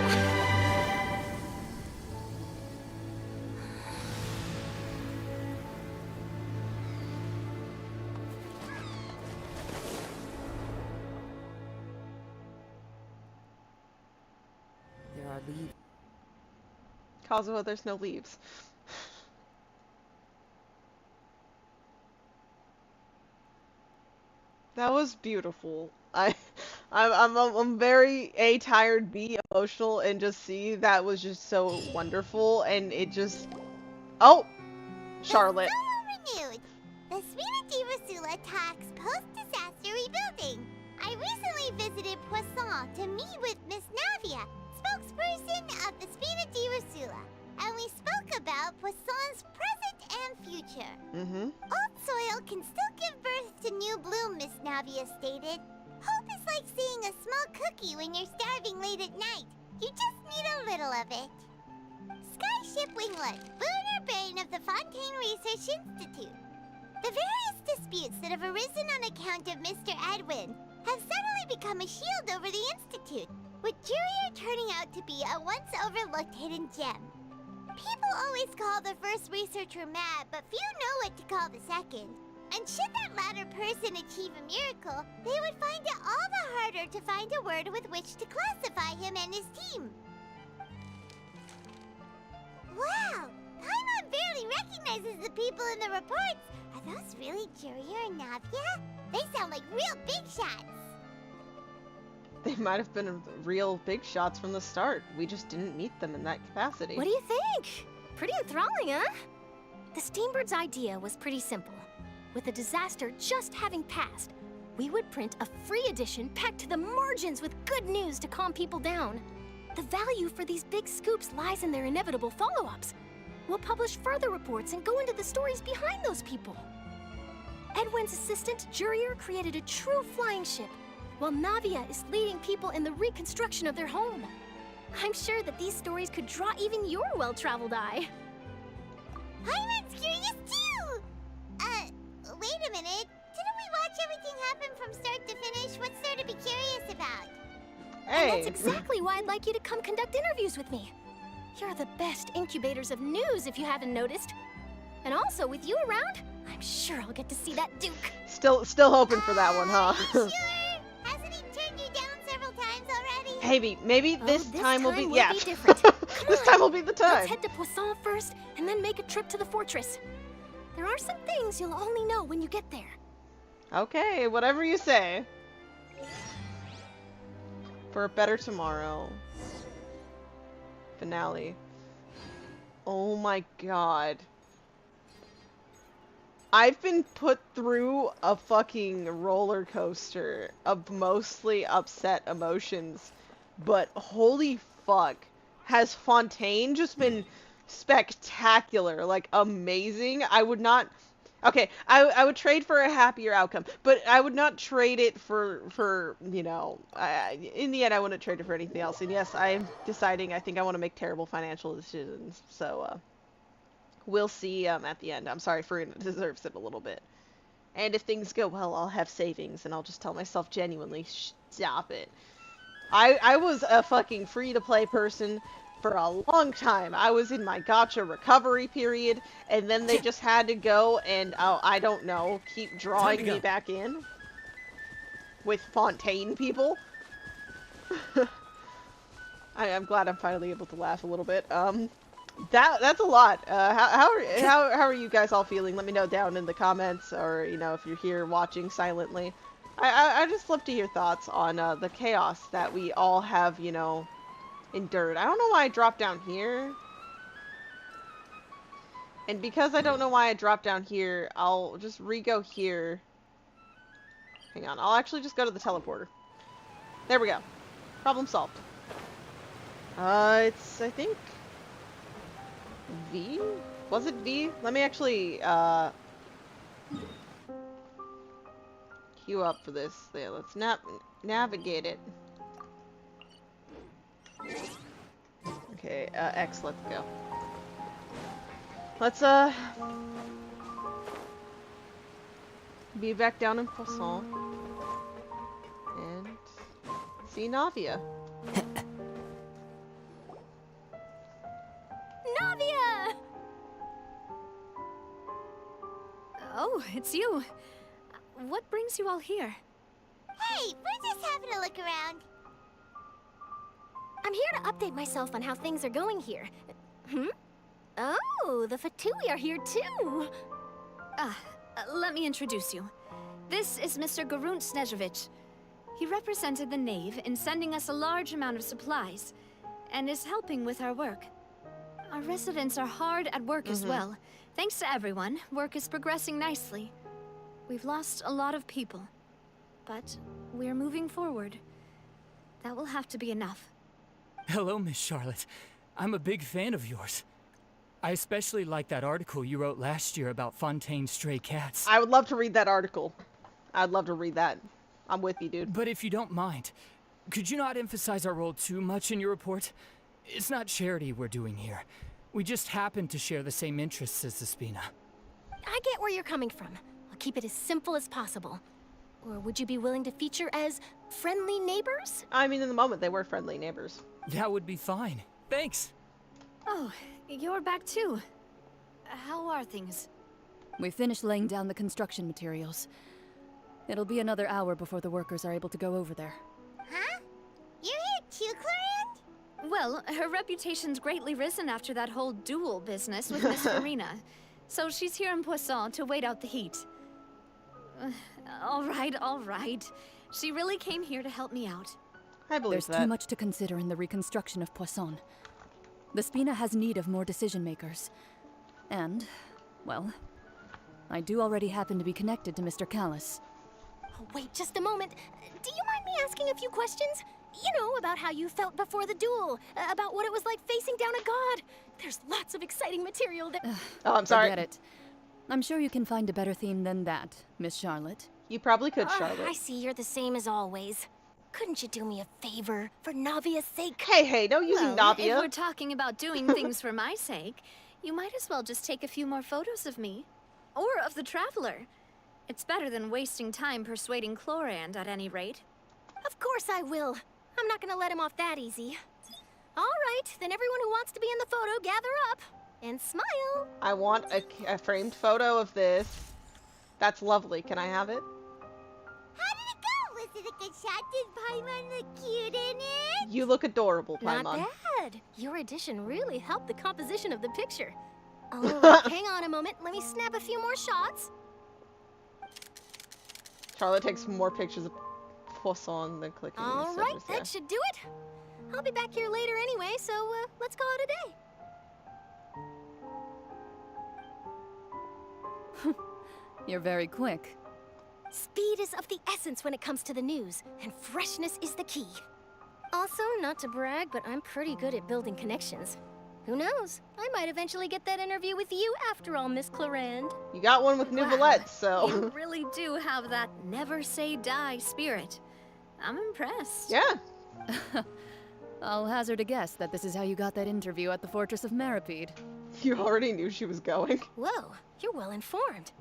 There are leaves. Kazuha, there's no leaves. That was beautiful. I'm very tired, B, emotional, and just C, that was just so wonderful, and it just... Oh! Charlotte. Renewed. The Suite de Rasula talks post-disaster rebuilding. I recently visited Poisson to meet with Miss Navia, spokesperson of the Suite de Rasula, and we spoke about Poisson's present and future. Mm-hmm. Old soil can still give birth to new bloom, Miss Navia stated. Hope is like seeing a small cookie when you're starving late at night. You just need a little of it. Skyship Winglet, lunar brain of the Fontaine Research Institute. The various disputes that have arisen on account of Mr. Edwin have suddenly become a shield over the Institute, with Jurier turning out to be a once overlooked hidden gem. People always call the first researcher mad, but few know what to call the second. And should that latter person achieve a miracle, they would find it all the harder to find a word with which to classify him and his team. Wow! Paimon barely recognizes the people in the reports. Are those really Jurier and Navia? They sound like real big shots. They might have been real big shots from the start. We just didn't meet them in that capacity. What do you think? Pretty enthralling, huh? The Steambird's idea was pretty simple. With the disaster just having passed, we would print a free edition packed to the margins with good news to calm people down. The value for these big scoops lies in their inevitable follow-ups. We'll publish further reports and go into the stories behind those people. Edwin's assistant, Jurier, created a true flying ship, while Navia is leading people in the reconstruction of their home. I'm sure that these stories could draw even your well-traveled eye. Paimon's curious too! Wait a minute. Didn't we watch everything happen from start to finish? What's there to be curious about? Hey! And that's exactly why I'd like you to come conduct interviews with me. You're the best incubators of news, if you haven't noticed. And also, with you around, I'm sure I'll get to see that Duke. Still hoping for that one, huh? Sure? Hasn't he turned you down several times already? Maybe this time will be be different. This time will be the time. Let's head to Poisson first, and then make a trip to the fortress. There are some things you'll only know when you get there. Okay, whatever you say. For a better tomorrow. Finale. Oh my god. I've been put through a fucking roller coaster of mostly upset emotions, but holy fuck, has Fontaine just been spectacular, like amazing. I would not, okay, I would trade for a happier outcome, but I would not trade it for you know, in the end I wouldn't trade it for anything else. And yes, I'm deciding I think I want to make terrible financial decisions, so we'll see at the end. I'm sorry, Farina deserves it a little bit. And if things go well, I'll have savings, and I'll just tell myself genuinely, stop it. I was a fucking free-to-play person for a long time. I was in my gacha recovery period, and then they just had to go and, I don't know, keep drawing me back in. With Fontaine people. I'm glad I'm finally able to laugh a little bit. That's a lot. How are you guys all feeling? Let me know down in the comments, or you know, if you're here watching silently. I just love to hear thoughts on the chaos that we all have, you know, endured. I don't know why I dropped down here. And because I don't know why I dropped down here, I'll just re-go here. Hang on, I'll actually just go to the teleporter. There we go. Problem solved. It's, I think, V? Was it V? Let me actually, queue up for this. There, let's navigate it. Okay, X, let's go. Let's, be back down in Poisson. And see Navia. Navia! Oh, it's you. What brings you all here? Hey, we're just having a look around. I'm here to update myself on how things are going here. Oh, the Fatui are here too! Let me introduce you. This is Mr. Garunt Snežević. He represented the Knave in sending us a large amount of supplies, and is helping with our work. Our residents are hard at work as well. Thanks to everyone, work is progressing nicely. We've lost a lot of people, but we're moving forward. That will have to be enough. Hello, Miss Charlotte. I'm a big fan of yours. I especially like that article you wrote last year about Fontaine's stray cats. I would love to read that article. I'd love to read that. I'm with you, dude. But if you don't mind, could you not emphasize our role too much in your report? It's not charity we're doing here. We just happen to share the same interests as the Spina. I get where you're coming from. I'll keep it as simple as possible. Or would you be willing to feature as friendly neighbors? I mean, in the moment, they were friendly neighbors. That would be fine. Thanks. Oh, you're back too. How are things? We finished laying down the construction materials. It'll be another hour before the workers are able to go over there. Huh? You're here too, Clorinde? Well, her reputation's greatly risen after that whole duel business with Miss Farina. So she's here in Poisson to wait out the heat. All right. She really came here to help me out. I believe There's too much to consider in the reconstruction of Poisson. The Spina has need of more decision makers. And, well, I do already happen to be connected to Mr. Callis. Oh, wait just a moment. Do you mind me asking a few questions? You know, about how you felt before the duel, about what it was like facing down a god. There's lots of exciting material that... Oh, I'm sorry. Forget it. I'm sure you can find a better theme than that, Miss Charlotte. You probably could, Charlotte. I see you're the same as always. Couldn't you do me a favor, for Navia's sake? Hey, no using Navia. If we're talking about doing things for my sake, you might as well just take a few more photos of me. Or of the Traveler. It's better than wasting time persuading Clorinde, at any rate. Of course I will. I'm not gonna let him off that easy. All right, then everyone who wants to be in the photo, gather up. And smile. I want a framed photo of this. That's lovely. Can I have it? How did it go? Was it a good shot? Did Paimon look cute in it? You look adorable, Paimon. Not bad. Your addition really helped the composition of the picture. Oh, hang on a moment. Let me snap a few more shots. Charlotte takes more pictures of Poisson than clicking the All right, surface, that should do it. I'll be back here later anyway, so let's call it a day. You're very quick. Speed is of the essence when it comes to the news, and freshness is the key. Also, not to brag, but I'm pretty good at building connections. Who knows? I might eventually get that interview with you after all, Miss Clorinde. You got one with Nouvelette, so... You really do have that never say die spirit. I'm impressed. Yeah. I'll hazard a guess that this is how you got that interview at the Fortress of Maripede. You already knew she was going. Whoa, you're well informed.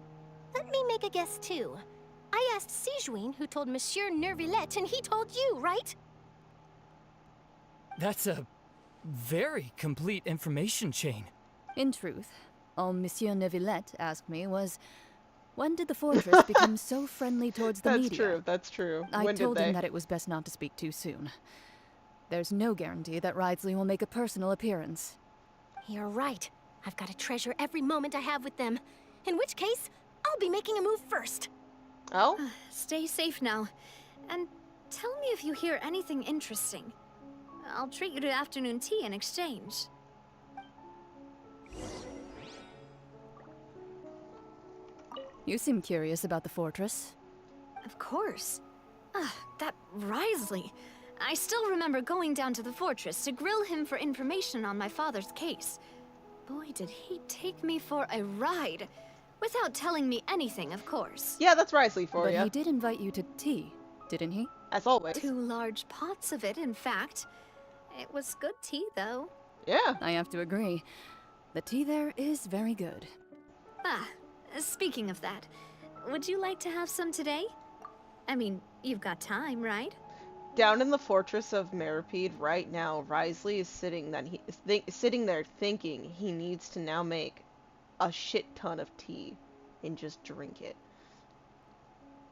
Let me make a guess too. I asked Sijuin, who told Monsieur Neuvillette, and he told you, right? That's a very complete information chain. In truth, all Monsieur Neuvillette asked me was, when did the fortress become so friendly towards the media? That's true. I told him that it was best not to speak too soon. There's no guarantee that Ridesley will make a personal appearance. You're right. I've got to treasure every moment I have with them. In which case, I'll be making a move first. Oh? Stay safe now. And tell me if you hear anything interesting. I'll treat you to afternoon tea in exchange. You seem curious about the fortress. Of course. That Ridesley. I still remember going down to the fortress to grill him for information on my father's case. Boy, did he take me for a ride. Without telling me anything, of course. Yeah, that's Ridesley for you. But he did invite you to tea, didn't he? As always. 2 large pots of it, in fact. It was good tea, though. Yeah. I have to agree. The tea there is very good. Speaking of that, would you like to have some today? I mean, you've got time, right? Down in the Fortress of Maripede right now, Ridesley is sitting there thinking he needs to now make a shit ton of tea and just drink it.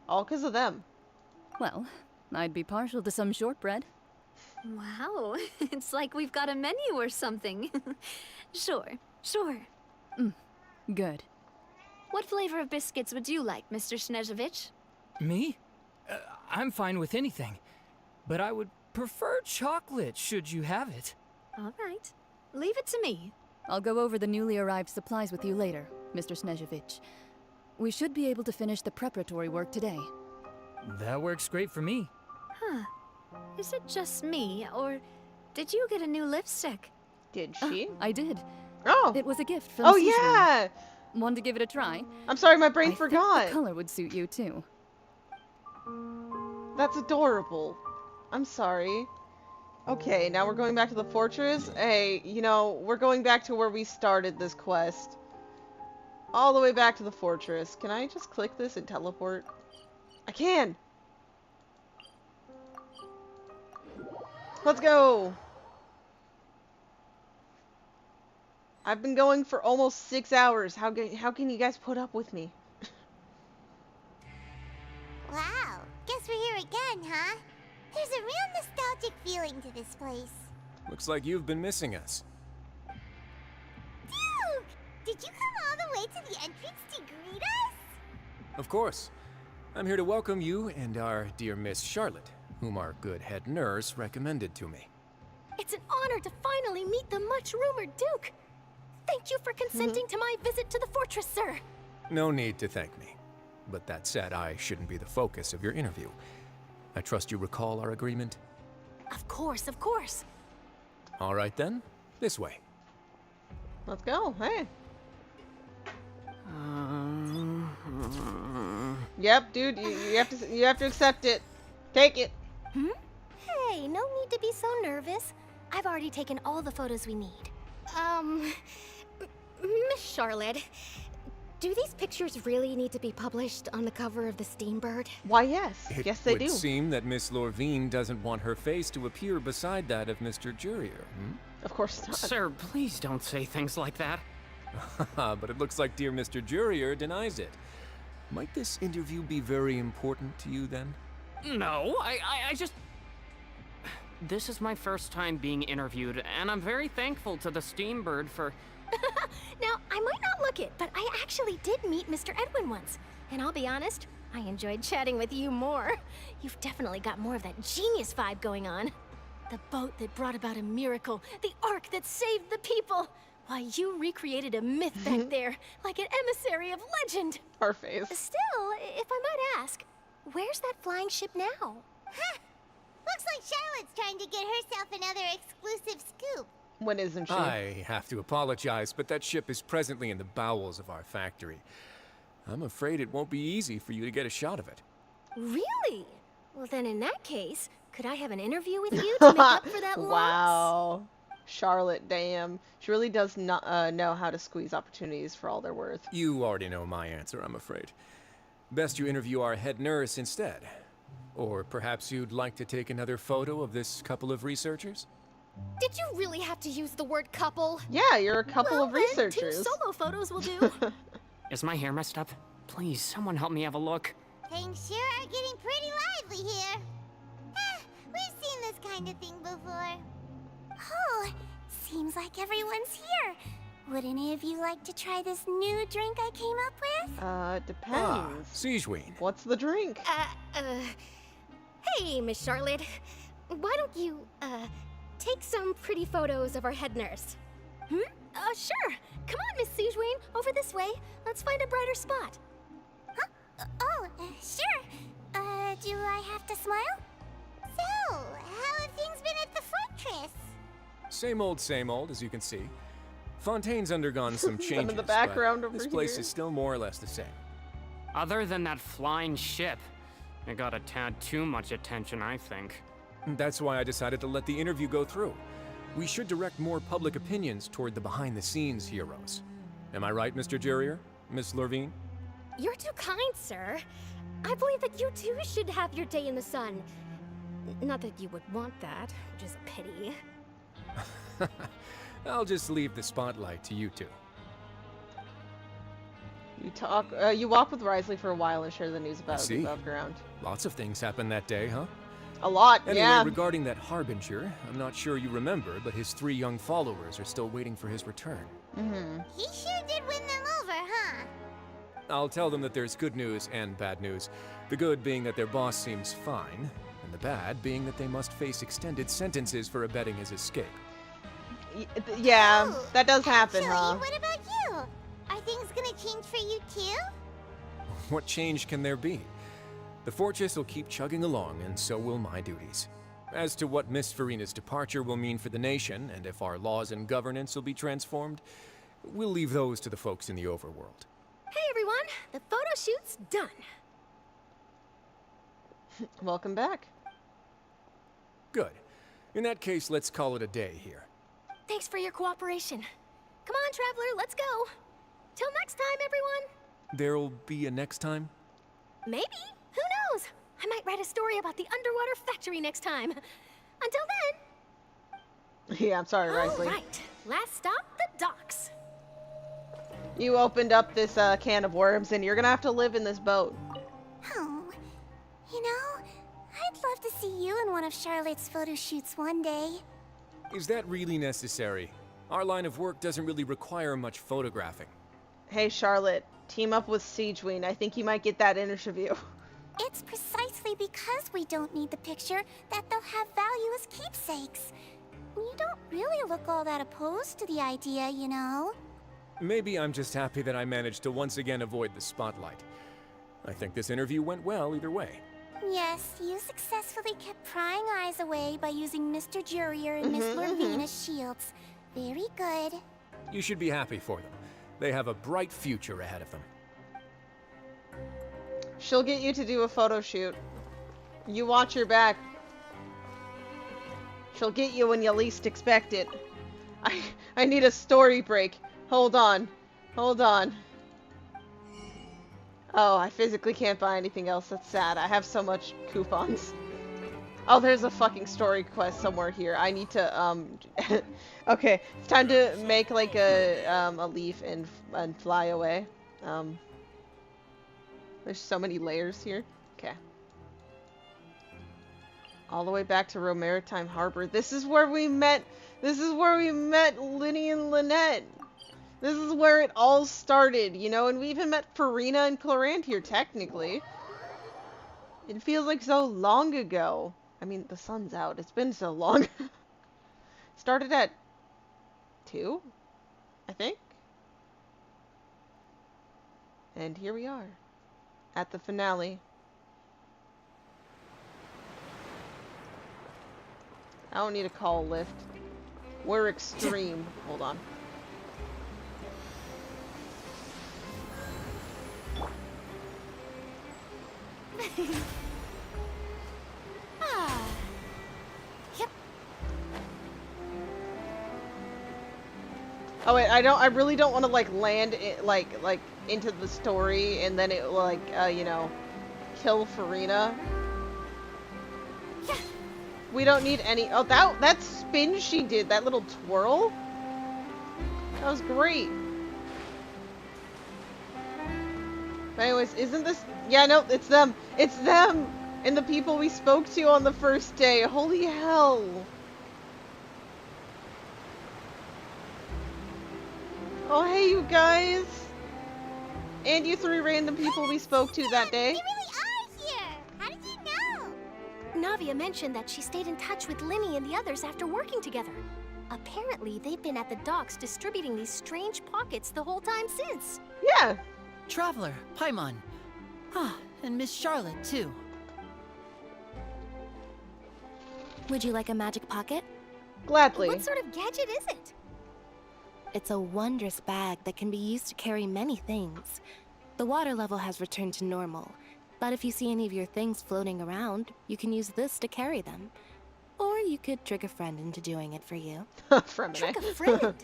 All because of them. Well, I'd be partial to some shortbread. Wow, it's like we've got a menu or something. Sure. Good. What flavor of biscuits would you like, Mr. Snezhevich? Me? I'm fine with anything. But I would prefer chocolate, should you have it. All right. Leave it to me. I'll go over the newly arrived supplies with you later, Mr. Snezhevich. We should be able to finish the preparatory work today. That works great for me. Huh. Is it just me, or did you get a new lipstick? Did she? I did. Oh. It was a gift from Oh, Season. yeah! Want to give it a try? I'm sorry, my brain I forgot. think the color would suit you, too. That's adorable. I'm sorry. Okay, now we're going back to the fortress. Hey, you know, we're going back to where we started this quest. All the way back to the fortress. Can I just click this and teleport? I can! Let's go! I've been going for almost 6 hours. How can you guys put up with me? Wow, guess we're here again, huh? There's a real nostalgic feeling to this place. Looks like you've been missing us. Duke! Did you come all the way to the entrance to greet us? Of course. I'm here to welcome you and our dear Miss Charlotte, whom our good head nurse recommended to me. It's an honor to finally meet the much-rumored Duke. Thank you for consenting to my visit to the fortress, sir. No need to thank me. But that said, I shouldn't be the focus of your interview. I trust you recall our agreement? Of course, of course. All right then, this way. Let's go. Hey. Yep, dude, you have to accept it. Take it. Hey, no need to be so nervous. I've already taken all the photos we need. Miss Charlotte, do these pictures really need to be published on the cover of the Steambird? Why, yes. Yes, they It do. would seem that Miss Lorvine doesn't want her face to appear beside that of Mr. Jurier. Of course not. Sir, please don't say things like that. But it looks like dear Mr. Jurier denies it. Might this interview be very important to you then? No, I just... This is my first time being interviewed, and I'm very thankful to the Steambird for... Now, I might not look it, but I actually did meet Mr. Edwin once. And I'll be honest, I enjoyed chatting with you more. You've definitely got more of that genius vibe going on. The boat that brought about a miracle, the ark that saved the people. Why, you recreated a myth back there, like an emissary of legend. Our face. Still, if I might ask, where's that flying ship now? Huh. Looks like Charlotte's trying to get herself another exclusive scoop. When isn't she? I have to apologize, but that ship is presently in the bowels of our factory. I'm afraid it won't be easy for you to get a shot of it. Really? Well, then in that case, could I have an interview with you to make up for that loss? Wow. Charlotte, damn. She really does not know how to squeeze opportunities for all they're worth. You already know my answer, I'm afraid. Best you interview our head nurse instead. Or perhaps you'd like to take another photo of this couple of researchers? Did you really have to use the word couple? Yeah, you're a couple well, of researchers. Then 2 solo photos will do. Is my hair messed up? Please, someone help me have a look. Things sure are getting pretty lively here. We've seen this kind of thing before. Oh, seems like everyone's here. Would any of you like to try this new drink I came up with? Depends. Siegeween. What's the drink? Hey, Miss Charlotte. Why don't you, take some pretty photos of our head nurse? Sure. Come on, Miss Siegeween. Over this way. Let's find a brighter spot. Huh? Sure. Do I have to smile? So, how have things been at the fortress? Same old, as you can see. Fontaine's undergone some changes, in the background but over this place here. is still more or less the same. Other than that flying ship, it got a tad too much attention, I think. That's why I decided to let the interview go through. We should direct more public opinions toward the behind-the-scenes heroes. Am I right, Mr. Jurier? Miss Lorvine? You're too kind, sir. I believe that you too should have your day in the sun. Not that you would want that, which is a pity. I'll just leave the spotlight to you two. You walk with Risley for a while and share the news about the above ground. Lots of things happened that day, huh? A lot, anyway, yeah. Regarding that Harbinger, I'm not sure you remember, but his 3 young followers are still waiting for his return. He sure did win them over, huh? I'll tell them that there's good news and bad news. The good being that their boss seems fine, and the bad being that they must face extended sentences for abetting his escape. Yeah, that does happen, huh? What about you? Are things gonna change for you too? What change can there be? The fortress will keep chugging along, and so will my duties. As to what Miss Farina's departure will mean for the nation, and if our laws and governance will be transformed, we'll leave those to the folks in the overworld. Hey everyone, the photo shoot's done. Welcome back. Good. In that case, let's call it a day here. Thanks for your cooperation. Come on, Traveler, let's go. Till next time, everyone. There'll be a next time? Maybe. Who knows? I might write a story about the underwater factory next time. Until then. Yeah, I'm sorry, Risley. All right. Last stop, the docks. You opened up this can of worms, and you're gonna have to live in this boat. Oh, you know, I'd love to see you in one of Charlotte's photo shoots one day. Is that really necessary? Our line of work doesn't really require much photographing. Hey, Charlotte, team up with Siegeween. I think you might get that interview. It's precisely because we don't need the picture that they'll have value as keepsakes. You don't really look all that opposed to the idea, you know. Maybe I'm just happy that I managed to once again avoid the spotlight. I think this interview went well either way. Yes, you successfully kept prying eyes away by using Mr. Jurier and Miss Lorvine as shields. Very good. You should be happy for them. They have a bright future ahead of them. She'll get you to do a photo shoot. You watch your back. She'll get you when you least expect it. I need a story break. Hold on. Hold on. Oh, I physically can't buy anything else. That's sad. I have so much coupons. Oh, there's a fucking story quest somewhere here. I need to, okay. It's time to make, like, a leaf and fly away. There's so many layers here. Okay. All the way back to Romaritime Harbor. This is where we met Linny and Lynette. This is where it all started, you know, and we even met Farina and Clorant here, technically. It feels like so long ago. I mean, the sun's out. It's been so long. Started at 2, I think. And here we are. At the finale. I don't need a call lift. We're extreme. Hold on. Yep. Oh wait, I really don't want to like land it, like into the story and then it like you know, kill Farina. Yeah. We don't need any. Oh, that spin she did, that little twirl. That was great. But anyways, isn't this? Yeah, no, it's them. It's them and the people we spoke to on the first day. Holy hell. Oh, hey, you guys. And you 3 random people we spoke to that day. You really are here. How did you know? Navia mentioned that she stayed in touch with Linny and the others after working together. Apparently, they've been at the docks distributing these strange pockets the whole time since. Yeah. Traveler, Paimon. Ah, and Miss Charlotte, too. Would you like a magic pocket? Gladly. What sort of gadget is it? It's a wondrous bag that can be used to carry many things. The water level has returned to normal, but if you see any of your things floating around, you can use this to carry them. Or you could trick a friend into doing it for you. Trick a friend?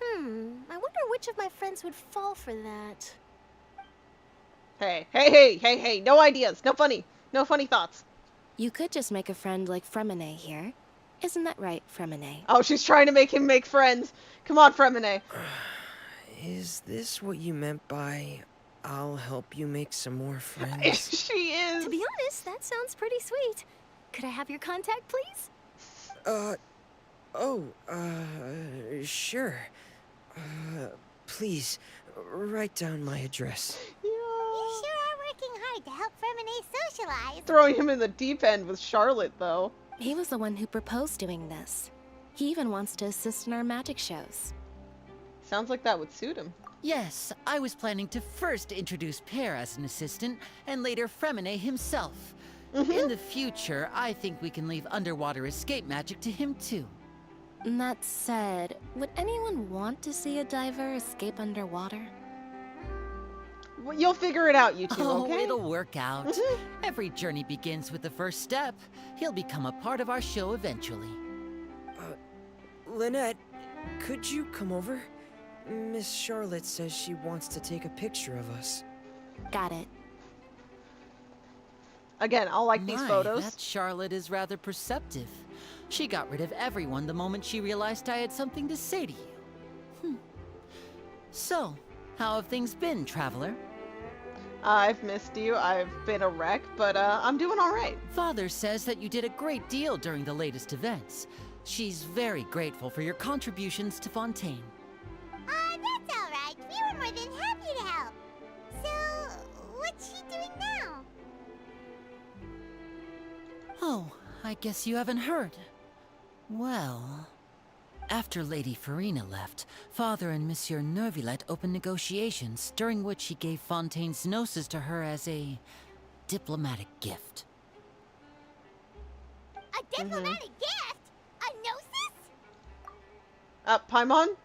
I wonder which of my friends would fall for that. Hey, no ideas, no funny thoughts. You could just make a friend like Fremine here. Isn't that right, Fremine? Oh, she's trying to make him make friends. Come on, Fremine. Is this what you meant by, I'll help you make some more friends? She is. To be honest, that sounds pretty sweet. Could I have your contact, please? Sure. Please, write down my address. You sure are working hard to help Fremine socialize. Throwing him in the deep end with Charlotte, though. He was the one who proposed doing this. He even wants to assist in our magic shows. Sounds like that would suit him. Yes, I was planning to first introduce Per as an assistant, and later Fremine himself. In the future, I think we can leave underwater escape magic to him too. That said, would anyone want to see a diver escape underwater? Well, you'll figure it out, you two, Oh, okay? it'll work out. Every journey begins with the first step. He'll become a part of our show eventually. Lynette, could you come over? Miss Charlotte says she wants to take a picture of us. Got it. Again, I'll like these photos. That Charlotte is rather perceptive. She got rid of everyone the moment she realized I had something to say to you. So, how have things been, Traveler? I've missed you. I've been a wreck, but I'm doing all right. Father says that you did a great deal during the latest events. She's very grateful for your contributions to Fontaine. That's all right. We were more than happy to help. So, what's she doing now? Oh, I guess you haven't heard. Well, after Lady Farina left, Father and Monsieur Neuvillette opened negotiations, during which he gave Fontaine's gnosis to her as a diplomatic gift. A diplomatic gift? A gnosis? Paimon?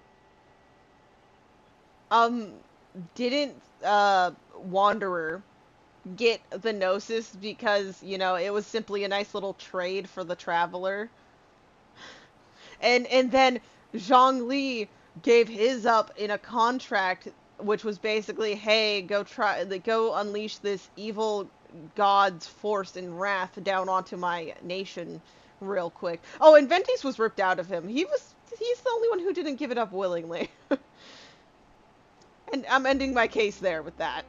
Didn't, Wanderer get the gnosis because, you know, it was simply a nice little trade for the Traveler? And then Zhongli gave his up in a contract, which was basically, hey, go unleash this evil god's force and wrath down onto my nation real quick. Oh, and Ventis was ripped out of him. He's the only one who didn't give it up willingly. And I'm ending my case there with that.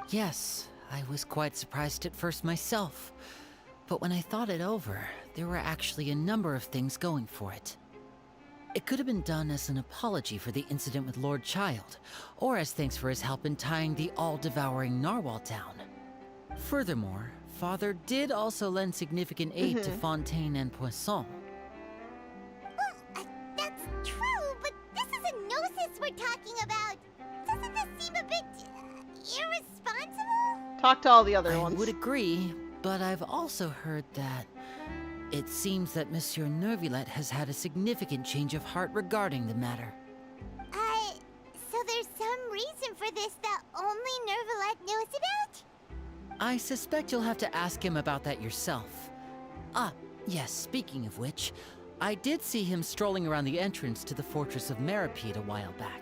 Yes, I was quite surprised at first myself. But when I thought it over, there were actually a number of things going for it. It could have been done as an apology for the incident with Lord Child, or as thanks for his help in tying the all-devouring narwhal down. Furthermore, Father did also lend significant aid to Fontaine and Poisson. Well, that's true, but this is a gnosis we're talking about. Doesn't this seem a bit irresponsible? Talk to all the other ones. I would agree, but I've also heard that it seems that Monsieur Neuvillette has had a significant change of heart regarding the matter. So there's some reason for this that only Neuvillette knows about? I suspect you'll have to ask him about that yourself. Ah, yes, speaking of which, I did see him strolling around the entrance to the Fortress of Meripede a while back.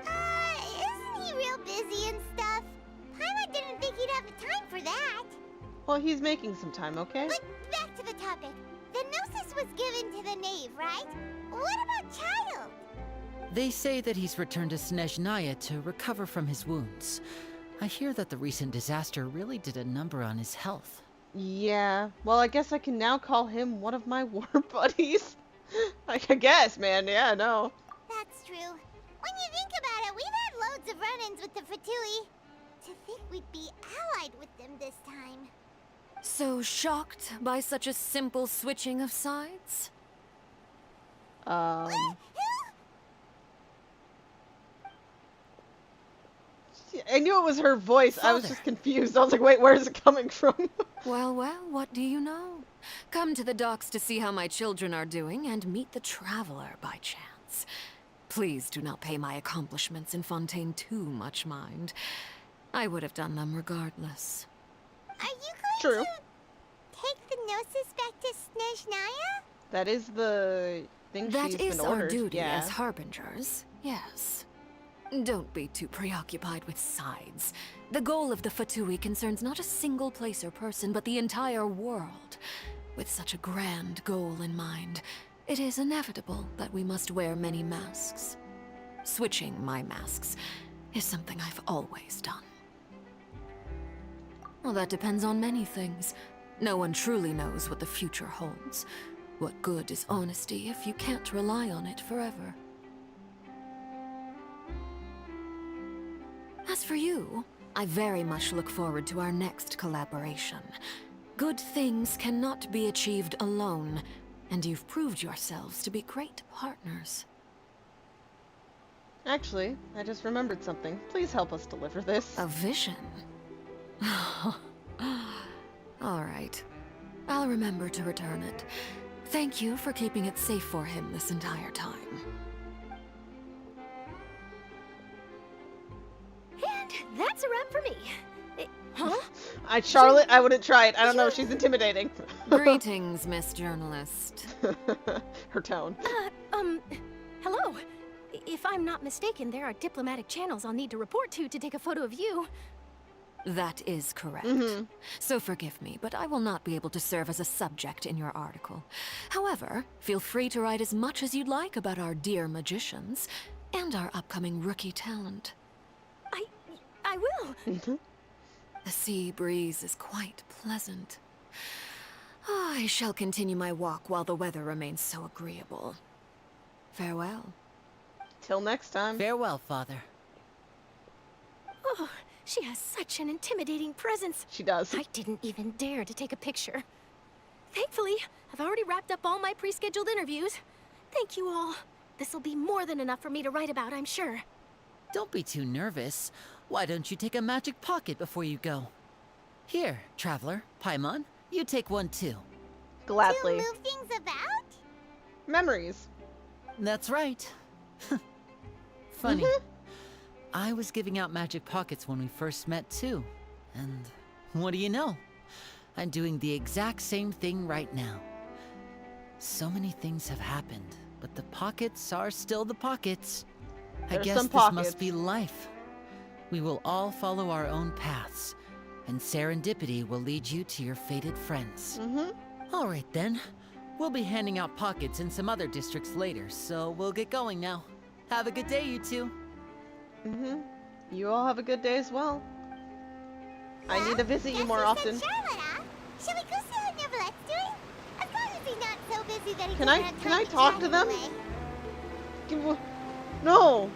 Isn't he real busy and stuff? Paimon didn't think he'd have the time for that. Well, he's making some time, okay? But back to the topic. The gnosis was given to the knave, right? What about Child? They say that he's returned to Snezhnaya to recover from his wounds. I hear that the recent disaster really did a number on his health. Yeah, well, I guess I can now call him one of my war buddies. I guess, man, yeah, no. That's true. When you think about it, we've had loads of run-ins with the Fatui. To think we'd be allied with them this time. So shocked by such a simple switching of sides? I knew it was her voice. I was just confused. I was like, wait, where is it coming from? Well, what do you know? Come to the docks to see how my children are doing and meet the Traveler by chance. Please do not pay my accomplishments in Fontaine too much mind. I would have done them regardless. Are you going to take the gnosis back to Snezhnaya? That is the thing That is been our ordered. duty Yeah. as harbingers, yes. Don't be too preoccupied with sides. The goal of the Fatui concerns not a single place or person, but the entire world. With such a grand goal in mind, it is inevitable that we must wear many masks. Switching my masks is something I've always done. Well, that depends on many things. No one truly knows what the future holds. What good is honesty if you can't rely on it forever? As for you, I very much look forward to our next collaboration. Good things cannot be achieved alone, and you've proved yourselves to be great partners. Actually, I just remembered something. Please help us deliver this. A vision? All right. I'll remember to return it. Thank you for keeping it safe for him this entire time. And that's a wrap for me. Huh? Charlotte, I wouldn't try it. I don't know, she's intimidating. Greetings, Miss Journalist. Her tone. Hello. If I'm not mistaken, there are diplomatic channels I'll need to report to take a photo of you. That is correct. So forgive me, but I will not be able to serve as a subject in your article. However, feel free to write as much as you'd like about our dear magicians and our upcoming rookie talent. I will. The sea breeze is quite pleasant. I shall continue my walk while the weather remains so agreeable. Farewell. Till next time. Farewell, Father. Oh, she has such an intimidating presence. She does. I didn't even dare to take a picture. Thankfully, I've already wrapped up all my pre-scheduled interviews. Thank you all. This'll be more than enough for me to write about, I'm sure. Don't be too nervous. Why don't you take a magic pocket before you go? Here, Traveler, Paimon, you take one too. Gladly. To move things about? Memories. That's right. Funny. I was giving out magic pockets when we first met too. And what do you know? I'm doing the exact same thing right now. So many things have happened, but the pockets are still the pockets. I guess this must be life. We will all follow our own paths, and serendipity will lead you to your fated friends. All right then. We'll be handing out pockets in some other districts later, so we'll get going now. Have a good day, you two. You all have a good day as well. I need to visit you more often. Charlotte, huh? Shall we go see how Neverlette's doing? As long as he's not so busy that he Can doesn't I have can time I to talk chat to them? anyway. No.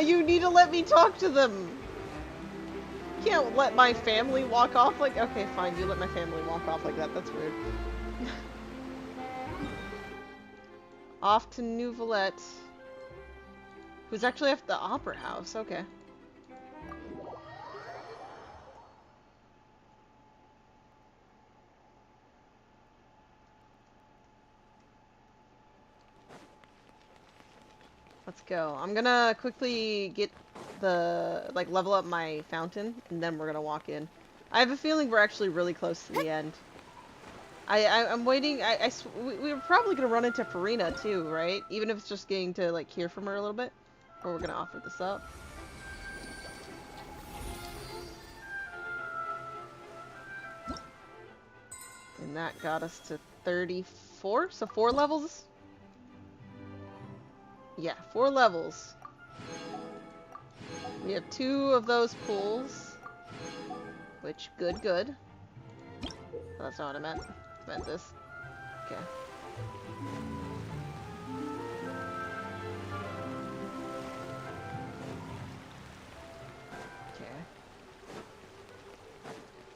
You need to let me talk to them. You can't let my family walk off like. Okay, fine. You let my family walk off like that. That's weird. Off to Nouvellette. Who's actually at the Opera House. Okay. Let's go. I'm gonna quickly get the, level up my fountain, and then we're gonna walk in. I have a feeling we're actually really close to the end. I'm waiting. We were probably gonna run into Farina too, right? Even if it's just getting to hear from her a little bit. Or we're gonna offer this up. And that got us to 34, so 4 levels. Yeah, 4 levels. We have 2 of those pools, which good. Oh, that's not what I meant. I meant this. Okay.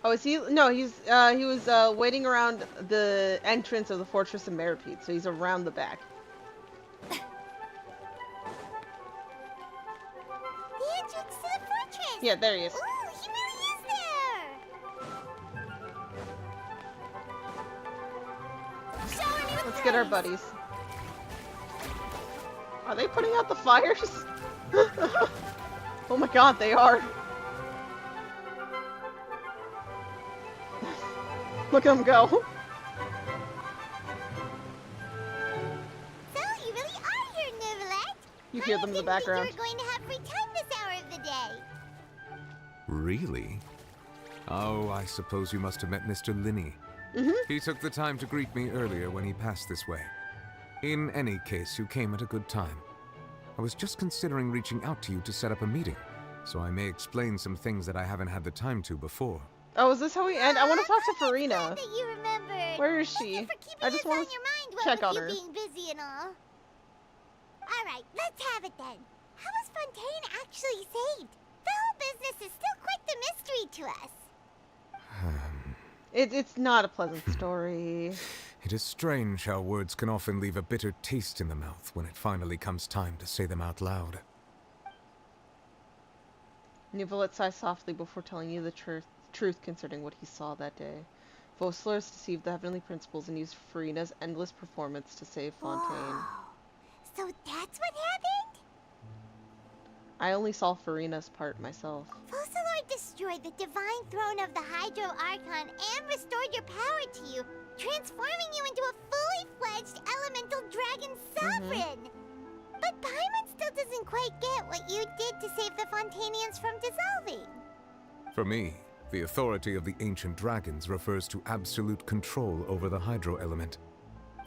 Oh, is he? No, he was waiting around the entrance of the Fortress of Meripede, so he's around the back. The entrance to the fortress! Yeah, there he is. Ooh, he really is there! Shower me with Let's get our buddies. Are they putting out the fires? Oh my god, they are. Look at them go. So, you really are here, Neverlet. You hear them in the background. You were going to have free time this hour of the day. Really? Oh, I suppose you must have met Mr. Linney. He took the time to greet me earlier when he passed this way. In any case, you came at a good time. I was just considering reaching out to you to set up a meeting, so I may explain some things that I haven't had the time to before. Oh, is this how we end? I want to talk to Farina. That you remembered. Where is she? I just want to your mind, what check with on you her. being busy and all. Alright, let's have it then. How was Fontaine actually saved? The whole business is still quite the mystery to us. It's not a pleasant story. It is strange how words can often leave a bitter taste in the mouth when it finally comes time to say them out loud. Neuvillette sighed softly before telling you the truth concerning what he saw that day. Fosler has deceived the heavenly principles and used Farina's endless performance to save Fontaine. So that's what happened? I only saw Farina's part myself. Fossilor destroyed the divine throne of the Hydro Archon and restored your power to you, transforming you into a fully fledged elemental dragon sovereign. But Paimon still doesn't quite get what you did to save the Fontainians from dissolving. For me, the authority of the ancient dragons refers to absolute control over the hydro element.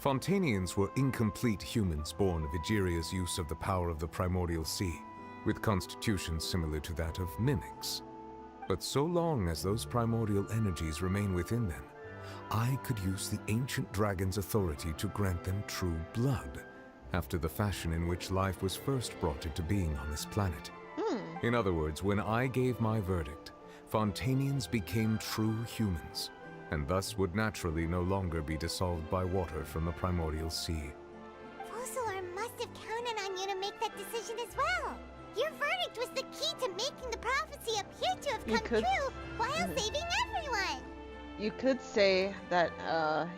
Fontainians were incomplete humans born of Egeria's use of the power of the primordial sea, with constitutions similar to that of mimics. But so long as those primordial energies remain within them, I could use the ancient dragon's authority to grant them true blood, after the fashion in which life was first brought into being on this planet. In other words, when I gave my verdict, Fontainians became true humans, and thus would naturally no longer be dissolved by water from the primordial sea. Fossilor must have counted on you to make that decision as well. Your verdict was the key to making the prophecy appear to have come true while saving everyone. You could say that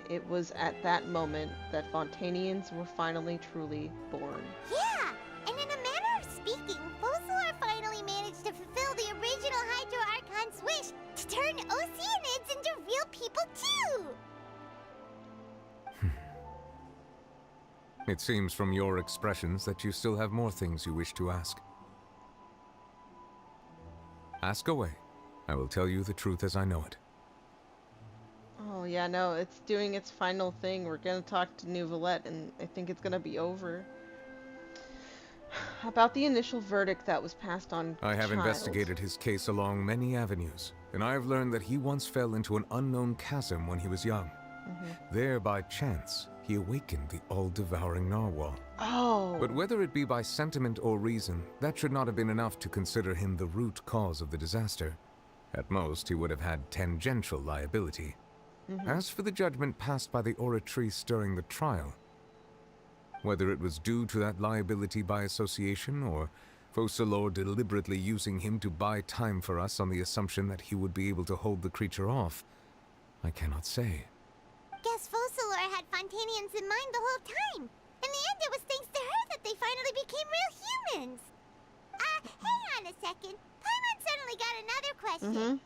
it was at that moment that Fontainians were finally truly born. Yeah, and in a manner of speaking, Fossilor finally managed to fulfill the original Hydro Archon's wish to turn Oceanids into real people too! It seems from your expressions that you still have more things you wish to ask. Ask away. I will tell you the truth as I know it. Oh yeah, no, it's doing its final thing. We're gonna talk to Nouvelette, and I think it's gonna be over. About the initial verdict that was passed on I have Child. investigated his case along many avenues, and I have learned that he once fell into an unknown chasm when he was young. There, by chance, he awakened the all-devouring narwhal. Oh! But whether it be by sentiment or reason, that should not have been enough to consider him the root cause of the disaster. At most, he would have had tangential liability. As for the judgment passed by the Oratrice during the trial, whether it was due to that liability by association, or Fossilor deliberately using him to buy time for us on the assumption that he would be able to hold the creature off, I cannot say. Guess Fossilor had Fontainians in mind the whole time. In the end, it was thanks to her that they finally became real humans. Hang on a second. Paimon suddenly got another question.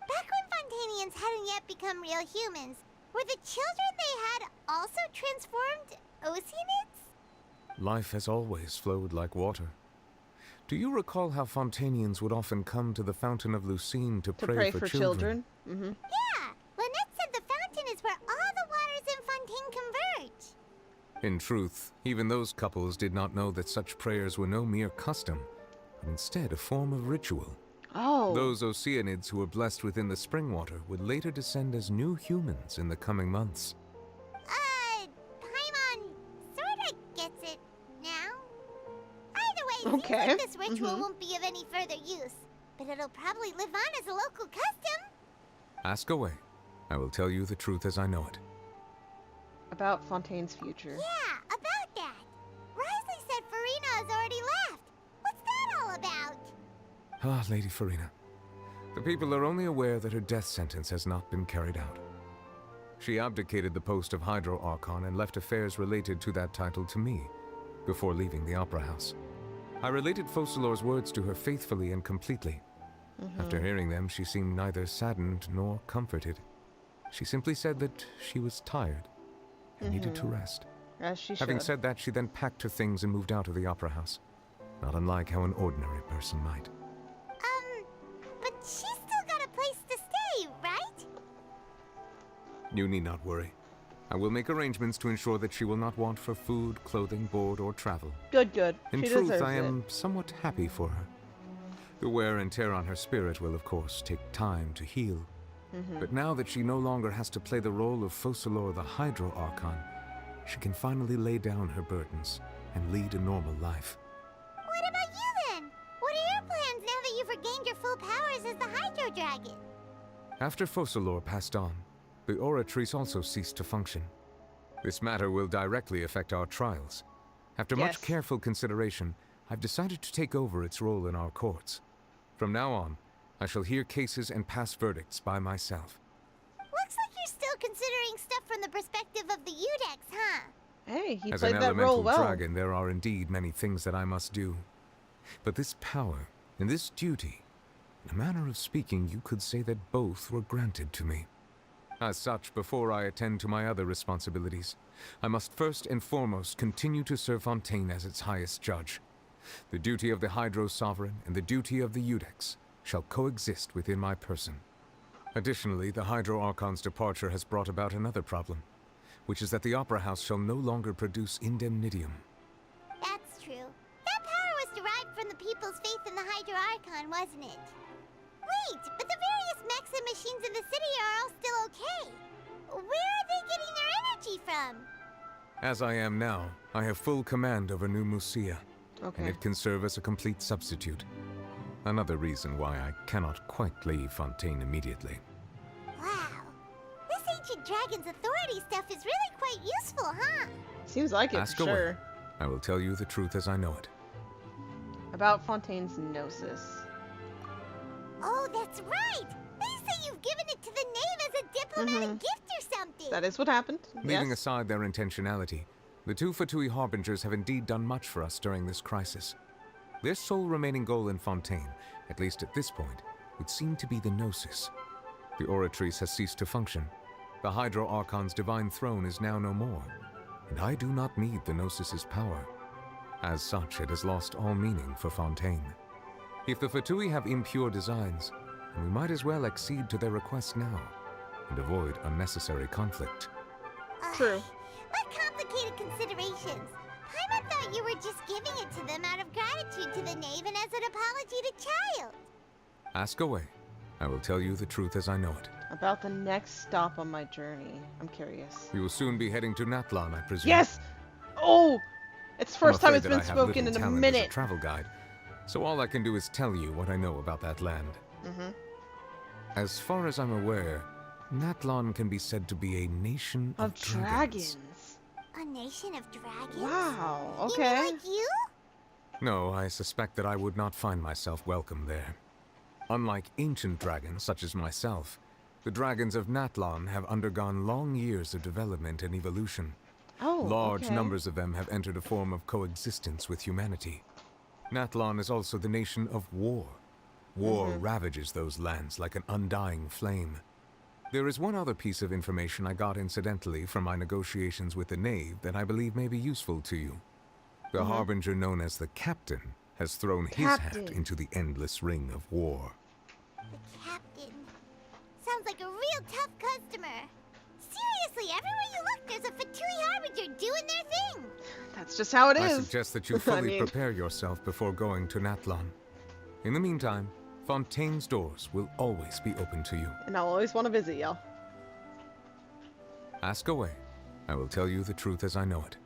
Back when Fontainians hadn't yet become real humans, were the children they had also transformed Oceanids? Life has always flowed like water. Do you recall how Fontainians would often come to the Fountain of Lucine to pray for children? Yeah! Lynette said the fountain is where all the waters in Fontaine converge. In truth, even those couples did not know that such prayers were no mere custom, but instead a form of ritual. Oh. Those Oceanids who were blessed within the spring water would later descend as new humans in the coming months. Paimon sorta gets it now. Either way, it Okay. seems like this ritual won't be of any further use, but it'll probably live on as a local custom. Ask away. I will tell you the truth as I know it. About Fontaine's future. Yeah, about that. Risley said Farina has already left. What's that all about? Ah, Lady Farina. The people are only aware that her death sentence has not been carried out. She abdicated the post of Hydro Archon and left affairs related to that title to me, before leaving the Opera House. I related Fossilor's words to her faithfully and completely. After hearing them, she seemed neither saddened nor comforted. She simply said that she was tired and needed to rest. As she Having should. said that, she then packed her things and moved out of the Opera House, not unlike how an ordinary person might. But she's still got a place to stay, right? You need not worry. I will make arrangements to ensure that she will not want for food, clothing, board, or travel. Good, good. In She truth, deserves I it. am somewhat happy for her. The wear and tear on her spirit will, of course, take time to heal. But now that she no longer has to play the role of Fossilor the Hydro Archon, she can finally lay down her burdens and lead a normal life. What about you then? What are your plans now that you've regained your full powers as the Hydro Dragon? After Fossilor passed on, the Oratrice also ceased to function. This matter will directly affect our trials. After much careful consideration, I've decided to take over its role in our courts. From now on, I shall hear cases and pass verdicts by myself. Looks like you're still considering stuff from the perspective of the Udex, huh? Hey, he As played an that role elemental well. dragon, there are indeed many things that I must do. But this power and this duty, in a manner of speaking, you could say that both were granted to me. As such, before I attend to my other responsibilities, I must first and foremost continue to serve Fontaine as its highest judge. The duty of the Hydro Sovereign and the duty of the Udex shall coexist within my person. Additionally, the Hydro Archon's departure has brought about another problem, which is that the Opera House shall no longer produce indemnitium. That's true. That power was derived from the people's faith in the Hydro Archon, wasn't it? Wait, but the various mechs and machines in the city are all still okay. Where are they getting their energy from? As I am now, I have full command over New Musia, Okay. and it can serve as a complete substitute. Another reason why I cannot quite leave Fontaine immediately. Wow. This ancient dragon's authority stuff is really quite useful, huh? Seems like it, Ask for away. sure. I will tell you the truth as I know it. About Fontaine's Gnosis. Oh, that's right! They say you've given it to the knave as a diplomatic gift or something! That is what happened. Leaving Yes. aside their intentionality, the two Fatui Harbingers have indeed done much for us during this crisis. Their sole remaining goal in Fontaine, at least at this point, would seem to be the Gnosis. The Oratrice has ceased to function. The Hydro Archon's divine throne is now no more, and I do not need the Gnosis's power. As such, it has lost all meaning for Fontaine. If the Fatui have impure designs, then we might as well accede to their request now, and avoid unnecessary conflict. True. What complicated considerations! Paimon thought you were just giving it to them out of gratitude to the knave and as an apology to Child. Ask away. I will tell you the truth as I know it. About the next stop on my journey. I'm curious. You will soon be heading to Natlan, I presume. Yes! Oh! It's the first I'm time afraid it's that been I have spoken little in a talent as minute. a travel guide, so all I can do is tell you what I know about that land. Mm-hmm. As far as I'm aware, Natlan can be said to be a nation of dragons. A nation of dragons? Wow, You okay. mean like you? No, I suspect that I would not find myself welcome there. Unlike ancient dragons such as myself, the dragons of Natlan have undergone long years of development and evolution. Oh, Large okay. numbers of them have entered a form of coexistence with humanity. Natlan is also the nation of war. War ravages those lands like an undying flame. There is one other piece of information I got incidentally from my negotiations with the Knave that I believe may be useful to you. The Harbinger known as the Captain has thrown his hat Captain. into the endless ring of war. The captain. Sounds like a real tough customer. Seriously, everywhere you look, there's a Fatui Harbinger doing their thing. That's just how it I is. suggest that you I fully mean- prepare yourself before going to Natlan. In the meantime, Fontaine's doors will always be open to you. And I'll always want to visit y'all. Ask away. I will tell you the truth as I know it.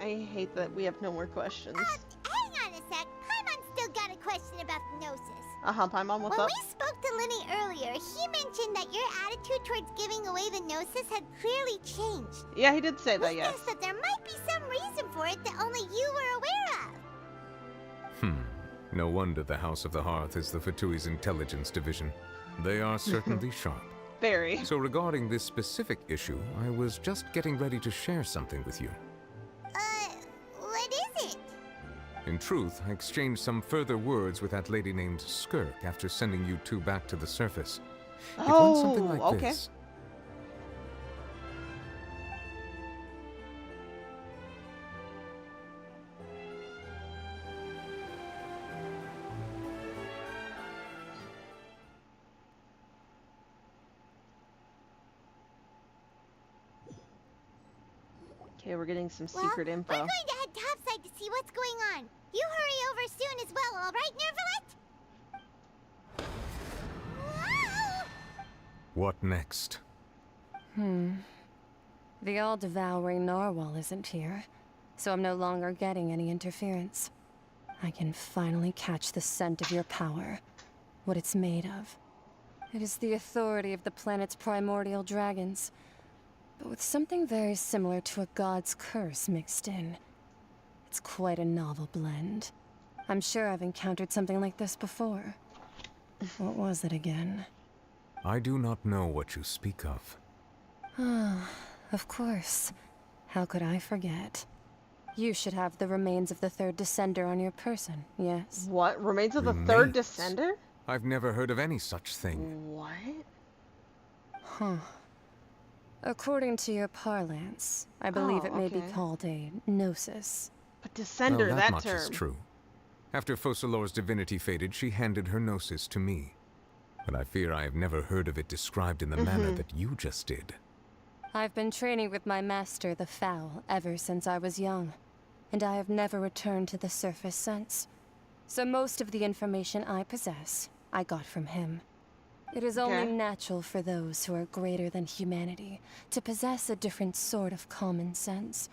I hate that we have no more questions. Hang on a sec. Paimon's still got a question about the Gnosis. Paimon, what's When up? we spoke to Linny earlier, he mentioned that your attitude towards giving away the Gnosis had clearly changed. Yeah, he did say that, We yes. guessed that there might be some reason for it that only you were aware of. No wonder the House of the Hearth is the Fatui's intelligence division. They are certainly sharp. Very. So regarding this specific issue, I was just getting ready to share something with you. What is it? In truth, I exchanged some further words with that lady named Skirk after sending you two back to the surface. It went something like okay. this. Okay, we're getting some Well, secret info. we're going to head topside to see what's going on. You hurry over soon as well, all right, Nervalet? Whoa! What next? The all-devouring narwhal isn't here, so I'm no longer getting any interference. I can finally catch the scent of your power, what it's made of. It is the authority of the planet's primordial dragons, but with something very similar to a god's curse mixed in. It's quite a novel blend. I'm sure I've encountered something like this before. What was it again? I do not know what you speak of. Ah, of course. How could I forget? You should have the remains of the third descender on your person, yes? What? Remains of the third Remains? descender? I've never heard of any such thing. What? Huh. According to your parlance, I believe it may be okay. called a gnosis. But descender, Well, that much term. is true. After Focalor's divinity faded, she handed her gnosis to me. But I fear I have never heard of it described in the manner that you just did. I've been training with my master, the Foul, ever since I was young, and I have never returned to the surface since. So most of the information I possess, I got from him. It is only natural for those who are greater than humanity to possess a different sort of common sense,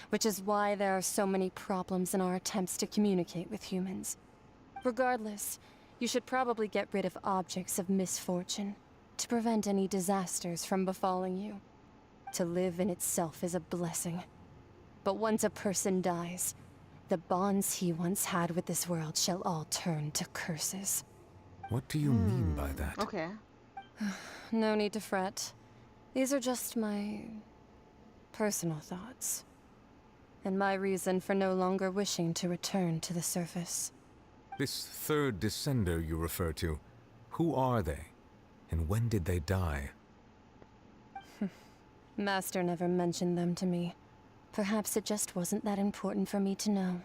which is why there are so many problems in our attempts to communicate with humans. Regardless, you should probably get rid of objects of misfortune to prevent any disasters from befalling you. To live in itself is a blessing. But once a person dies, the bonds he once had with this world shall all turn to curses. What do you mean by that? Okay. No need to fret. These are just my personal thoughts. And my reason for no longer wishing to return to the surface. This third descender you refer to, who are they? And when did they die? Master never mentioned them to me. Perhaps it just wasn't that important for me to know.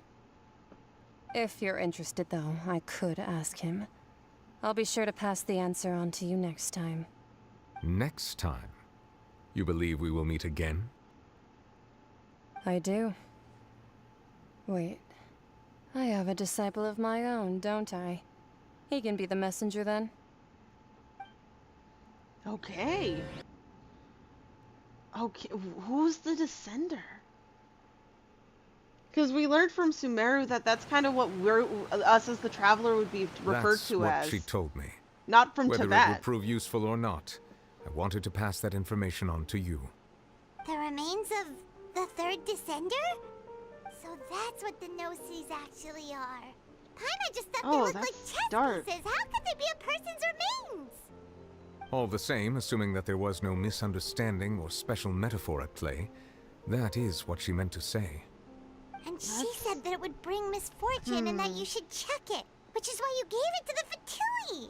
If you're interested, though, I could ask him. I'll be sure to pass the answer on to you next time. Next time? You believe we will meet again? I do. Wait. I have a disciple of my own, don't I? He can be the messenger then. Okay. Okay, who's the descender? Because we learned from Sumeru that that's kind of what us as the traveler would be referred That's to what as. she told me. Not from Whether Tibet. it will prove useful or not, I wanted to pass that information on to you. The remains of the third descender? So that's what the Gnosis actually are. Paimon just thought they looked like chess dark. pieces. How could they be a person's remains? All the same, assuming that there was no misunderstanding or special metaphor at play, that is what she meant to say. And she said that it would bring misfortune and that you should check it, which is why you gave it to the Fatui.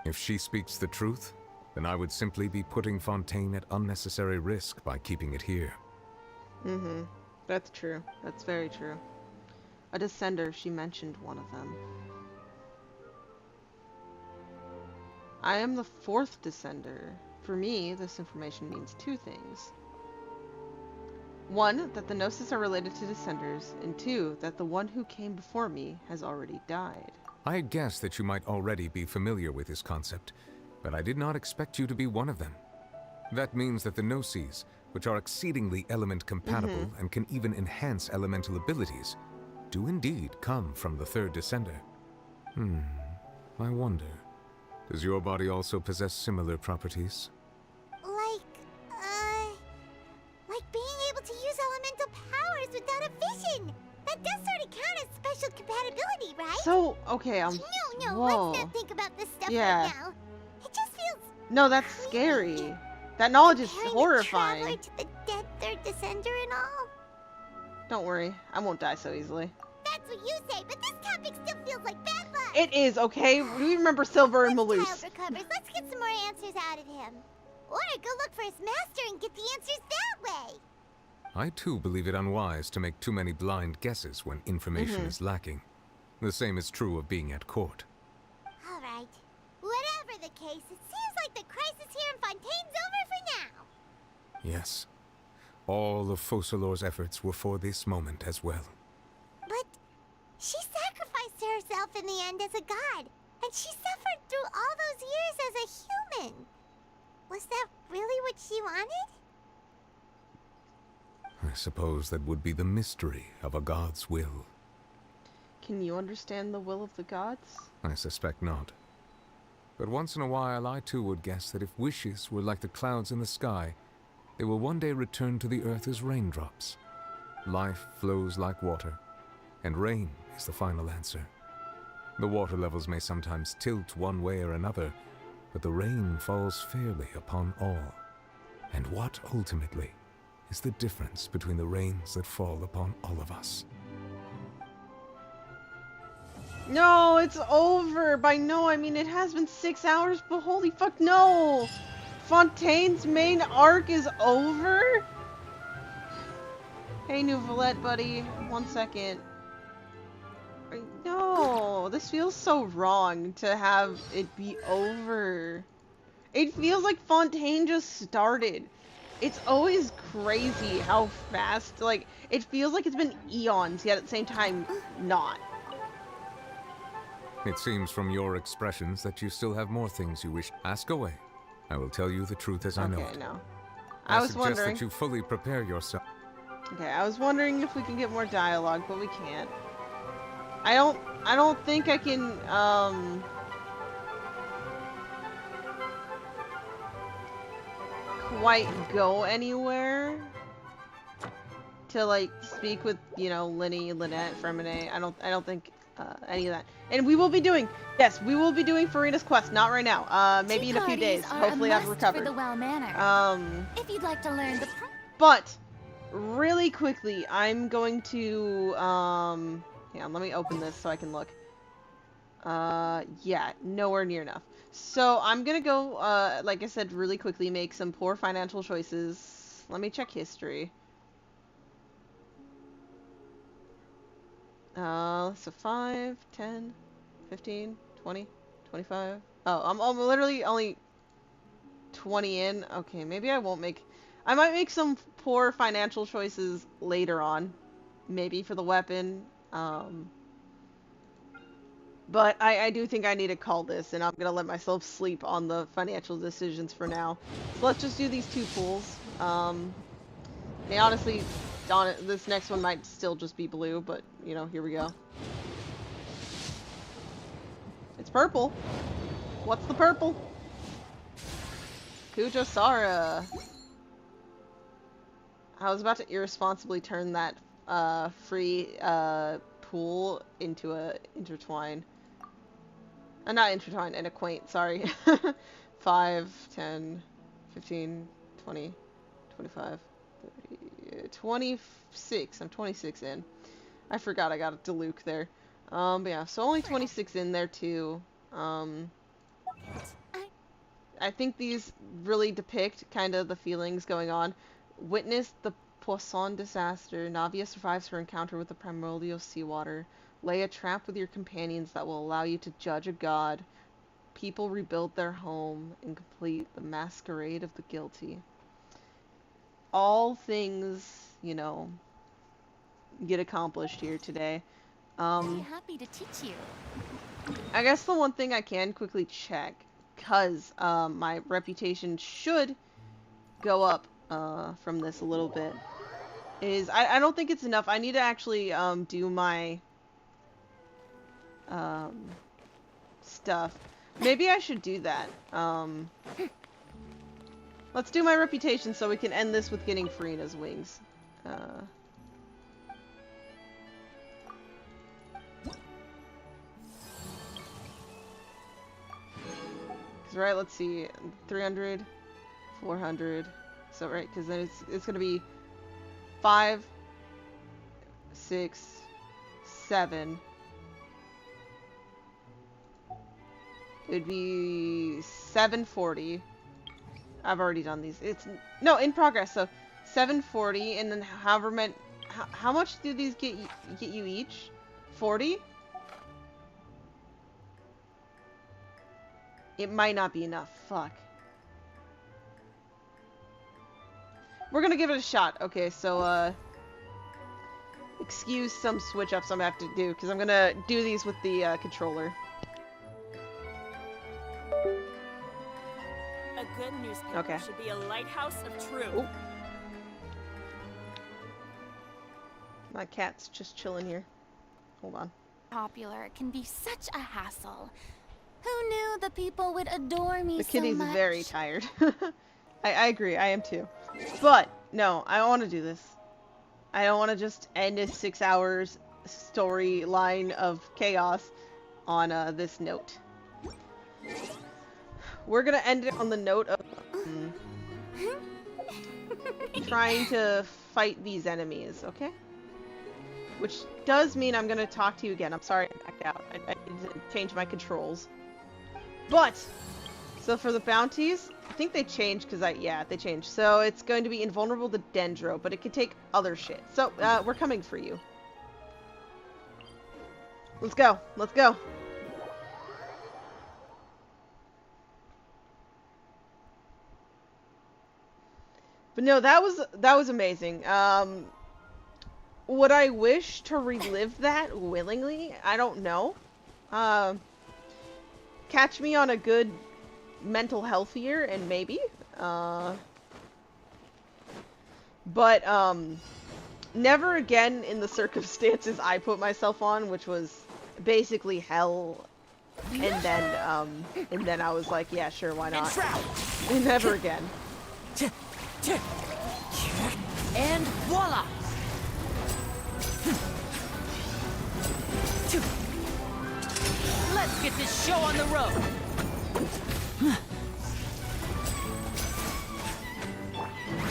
If she speaks the truth, then I would simply be putting Fontaine at unnecessary risk by keeping it here. Mm-hmm. That's true. That's very true. A descender, she mentioned one of them. I am the fourth descender. For me, this information means two things. One, that the Gnosis are related to descenders, and two, that the one who came before me has already died. I had guessed that you might already be familiar with this concept, but I did not expect you to be one of them. That means that the Gnosis, which are exceedingly element compatible and can even enhance elemental abilities, do indeed come from the third descender. I wonder, does your body also possess similar properties? Like being able to use elemental powers without a vision. That does sort of count as special compatibility, right? So, okay, No, whoa. let's not think about this stuff Yeah. right now. It just feels No, that's scary. That knowledge is comparing horrifying. the traveler to the dead third descender and all. Don't worry, I won't die so easily. That's what you say, but this topic still feels like bad luck. It is, okay? We remember Silver and Child Maloose. recovers. Let's get some more answers out of him. Or go look for his master and get the answers that way. I too believe it unwise to make too many blind guesses when information is lacking. The same is true of being at court. All right. Whatever the case, it seems like the crisis here in Fontaine's over for now. Yes. All of Focalor's efforts were for this moment as well. But she sacrificed herself in the end as a god, and she suffered through all those years as a human. Was that really what she wanted? I suppose that would be the mystery of a god's will. Can you understand the will of the gods? I suspect not. But once in a while I too would guess that if wishes were like the clouds in the sky, they will one day return to the earth as raindrops. Life flows like water, and rain is the final answer. The water levels may sometimes tilt one way or another, but the rain falls fairly upon all. And what, ultimately, is the difference between the rains that fall upon all of us? No, it's over. By no, I mean it has been 6 hours, but holy fuck, no! Fontaine's main arc is over? Hey, Nouvelette, buddy. 1 second. No, this feels so wrong to have it be over. It feels like Fontaine just started. It's always crazy how fast, like, it feels like it's been eons, yet at the same time, not. It seems from your expressions that you still have more things you wish. Ask away. I will tell you the truth as I know it. No. I was suggest wondering. that you fully prepare yourself. Okay, I was wondering if we can get more dialogue, but we can't. I don't think I can, quite go anywhere to, like, speak with, you know, Lynette, Fremine. I don't think, any of that. And we will be doing, yes, we will be doing Farina's quest, not right now. Maybe in a few days. Hopefully I've recovered. For the well-mannered. If you'd like to learn the But, really quickly, I'm going to, yeah, let me open this so I can look. Yeah, nowhere near enough. So, I'm gonna go, like I said, really quickly make some poor financial choices. Let me check history. So 5, 10, 15, 20, 25. Oh, I'm literally only 20 in. Okay, maybe I won't make... I might make some poor financial choices later on. Maybe for the weapon. But I do think I need to call this, and I'm gonna let myself sleep on the financial decisions for now. So let's just do these 2 pools. They honestly... this next one might still just be blue, but, you know, here we go. It's purple. What's the purple? Kujosara. I was about to irresponsibly turn that free pool into a intertwine. Not intertwine, an acquaint, sorry. 5, 10, 15, 20, 25, 30, 26. I'm 26 in. I forgot I got a Diluc there. But yeah, so only 26 in there too. I think these really depict kind of the feelings going on. Witness the Poisson disaster. Navia survives her encounter with the primordial seawater. Lay a trap with your companions that will allow you to judge a god. People rebuild their home and complete the masquerade of the guilty. All things, you know, get accomplished here today. I'd be happy to teach you. I guess the one thing I can quickly check, because my reputation should go up from this a little bit, is I don't think it's enough. I need to actually do my stuff. Maybe I should do that. Let's do my reputation so we can end this with getting Farina's wings. Right, let's see, 300, 400, so right, because then it's gonna be 5, 6, 7. It'd be 740. I've already done these. It's no in progress. So 740, and then however many. How much do these get you each? 40. It might not be enough. Fuck. We're gonna give it a shot. Okay, so, excuse some switch-ups I'm gonna have to do, because I'm gonna do these with the, controller. A good newspaper should be a lighthouse of truth. Ooh. My cat's just chilling here. Hold on. Popular can be such a hassle. Who knew the people would adore me so much? The kitty's very tired. I agree, I am too. But, no, I want to do this. I don't want to just end a 6 hours storyline of chaos on this note. We're gonna end it on the note of... trying to fight these enemies, okay? Which does mean I'm gonna talk to you again. I'm sorry I backed out. I need to change my controls. But, so for the bounties, I think they changed because yeah, they changed. So it's going to be invulnerable to Dendro, but it can take other shit. So, we're coming for you. Let's go. Let's go. But no, that was amazing. Would I wish to relive that willingly? I don't know. Catch me on a good mental health year, and maybe. But never again in the circumstances I put myself on, which was basically hell. And then I was like, yeah, sure, why not? And never again. And voila! Let's get this show on the road!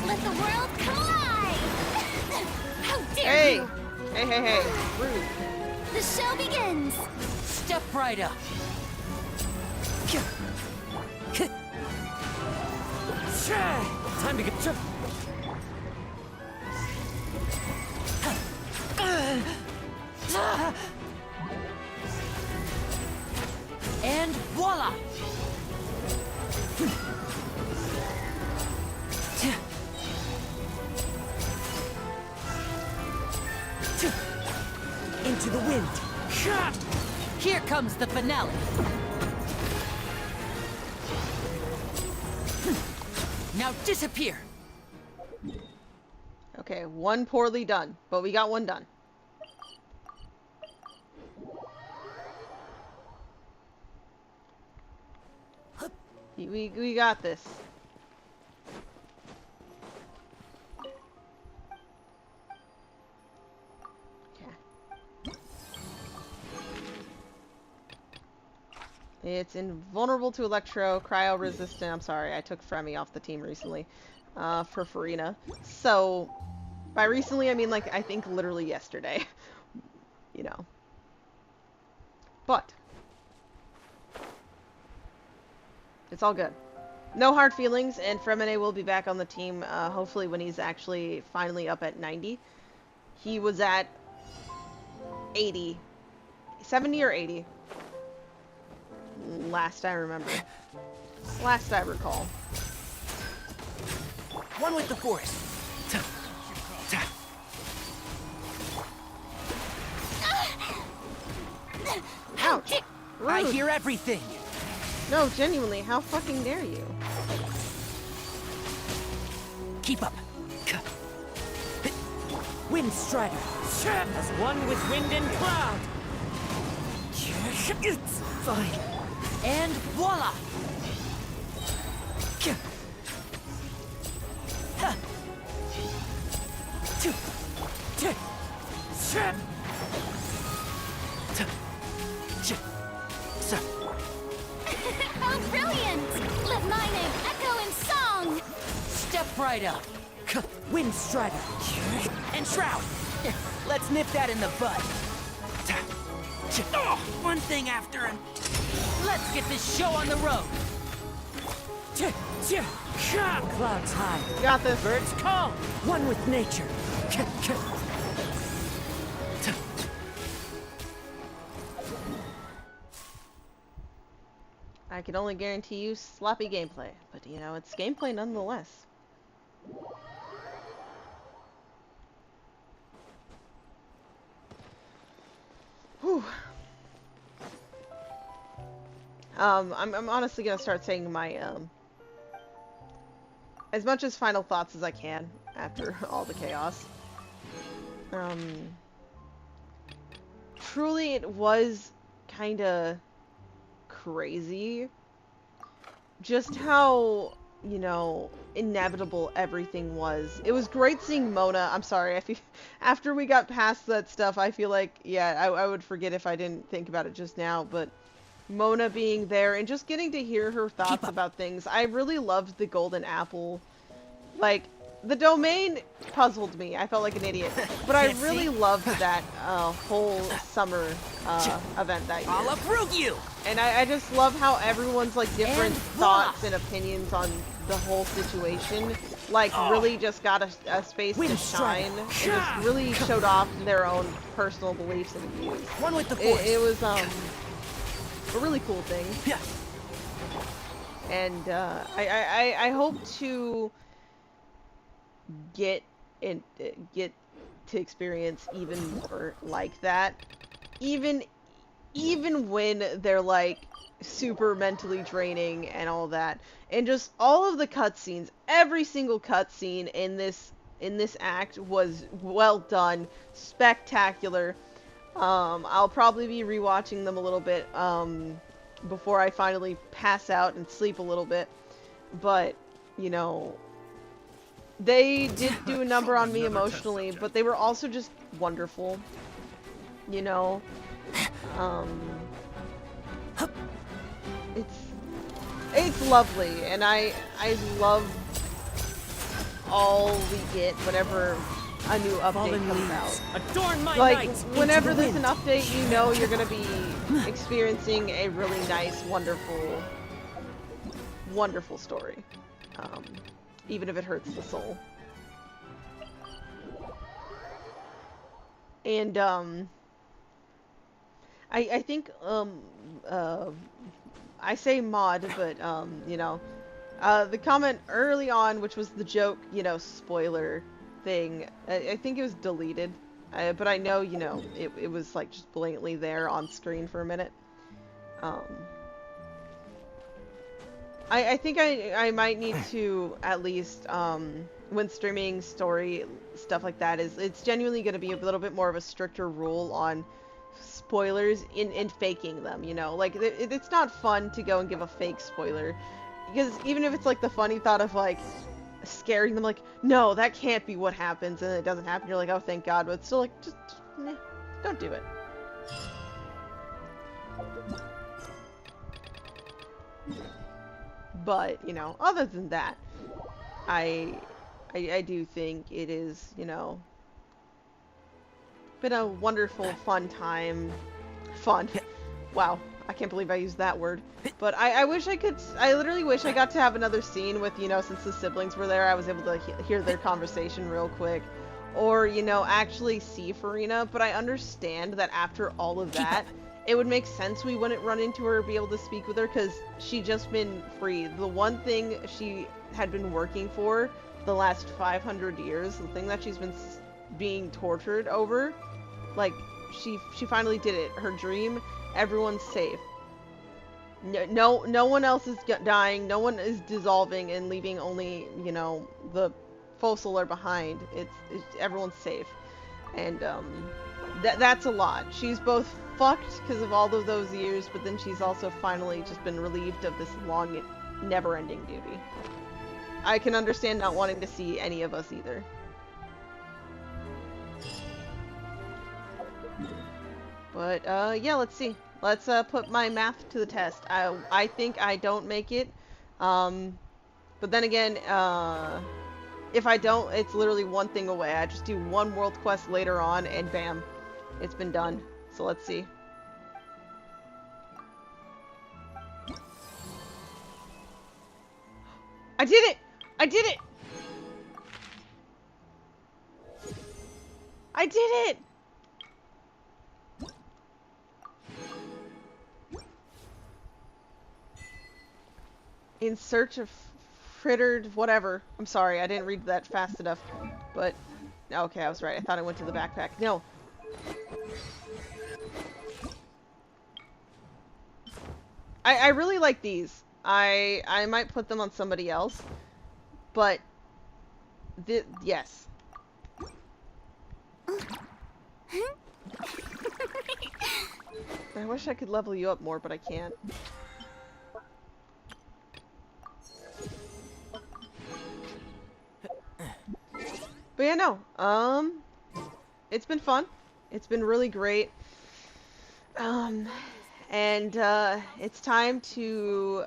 Let the world collide! How dare you! Hey, rude. The show begins! Step right up! Time to get... And voila! Into the wind. Here comes the finale. Now disappear. Okay, one poorly done, but we got one done. We got this. Okay. It's invulnerable to electro, cryo resistant. I'm sorry, I took Fremi off the team recently for Farina. So, by recently I mean like I think literally yesterday. You know. But it's all good. No hard feelings, and Fremine will be back on the team, hopefully when he's actually finally up at 90. He was at 80. 70 or 80. Last I remember. Last I recall. One with the force. Ouch! Rude. I hear everything. No, genuinely, how fucking dare you? Keep up. Wind Strider. As one with wind and cloud. It's fine. And voila! How brilliant! Let my name echo in song! Step right up. Wind Strider. And Shroud. Let's nip that in the bud. One thing after him. Let's get this show on the road. Clouds high. Got this. Birds call. One with nature. I can only guarantee you sloppy gameplay, but you know, it's gameplay nonetheless. Whew. I'm honestly gonna start saying my, as much as final thoughts as I can after all the chaos. Truly it was kinda crazy just how, you know, inevitable everything was. It was great seeing Mona. I'm sorry, after we got past that stuff, I feel like, yeah, I would forget if I didn't think about it just now, but Mona being there and just getting to hear her thoughts about things. I really loved the golden apple. Like, the domain puzzled me. I felt like an idiot. But I really loved that whole summer event that year. I'll uproot you! And I just love how everyone's like different thoughts and opinions on the whole situation like really just got a space to shine and just really showed off their own personal beliefs and views. One with the force. It was a really cool thing. Yeah. And I hope to get to experience even more like that, even when they're like super mentally draining and all that, and just all of the cutscenes, every single cutscene in this act was well done, spectacular. I'll probably be rewatching them a little bit before I finally pass out and sleep a little bit, but you know, they did do a number on me emotionally, but they were also just wonderful, you know. It's lovely, and I love all we get whenever a new update comes out. Adorn my Like, night whenever into the there's an wind. update, you know you're gonna be experiencing a really nice, wonderful story. Even if it hurts the soul. And, I think, I say mod, but, you know, the comment early on, which was the joke, you know, spoiler thing, I think it was deleted. But I know, you know, it was, like, just blatantly there on screen for a minute. I think I might need to, at least, when streaming story, stuff like that, it's genuinely going to be a little bit more of a stricter rule on spoilers in faking them, you know? Like, it's not fun to go and give a fake spoiler, because even if it's, like, the funny thought of, like, scaring them, like, no, that can't be what happens, and it doesn't happen, you're like, oh, thank God, but it's still, like, just don't do it. But, you know, other than that, I do think it is, you know, been a wonderful, fun time. Fun. Wow, I can't believe I used that word. But I wish I could, I literally wish I got to have another scene with, you know, since the siblings were there, I was able to hear their conversation real quick. Or, you know, actually see Farina, but I understand that after all of that, it would make sense we wouldn't run into her or be able to speak with her, because she'd just been free. The one thing she had been working for the last 500 years, the thing that she's been being tortured over, like, she finally did it. Her dream, everyone's safe. No one else is dying, no one is dissolving and leaving only, you know, the Fossil behind. It's everyone's safe. And, that's a lot. She's both fucked because of all of those years, but then she's also finally just been relieved of this long, never-ending duty. I can understand not wanting to see any of us either. But, yeah, let's see. Let's, put my math to the test. I think I don't make it. But then again, if I don't, it's literally one thing away. I just do one world quest later on, and bam, it's been done. So let's see. I did it! I did it! I did it! In search of frittered whatever. I'm sorry, I didn't read that fast enough. But, okay, I was right. I thought I went to the backpack. No. I really like these. I might put them on somebody else. But, yes. I wish I could level you up more, but I can't. But yeah, no, it's been fun. It's been really great. And, it's time to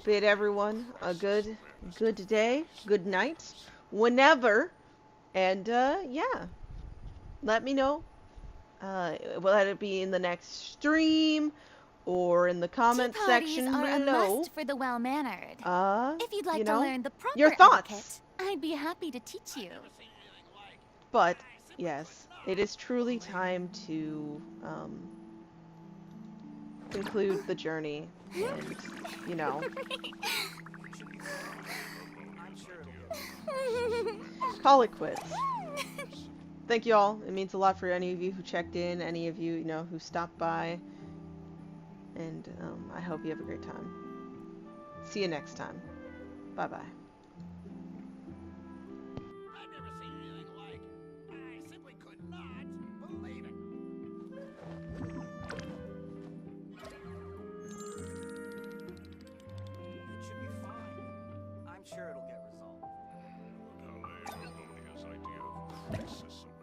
bid everyone a good good day, good night, whenever. And, yeah. Let me know. Let it be in the next stream or in the comment section are a below. must for the well-mannered. If you'd like you to know, learn the proper your thoughts. etiquette, I'd be happy to teach you. But, yes, it is truly time to, conclude the journey. And, you know. Call it quits. Thank you all. It means a lot for any of you who checked in, any of you, you know, who stopped by. And I hope you have a great time. See you next time. Bye-bye. I've never seen anything like it. I simply could not believe it. It should be fine. I'm sure it'll get resolved. Look how they everybody has idea of racism.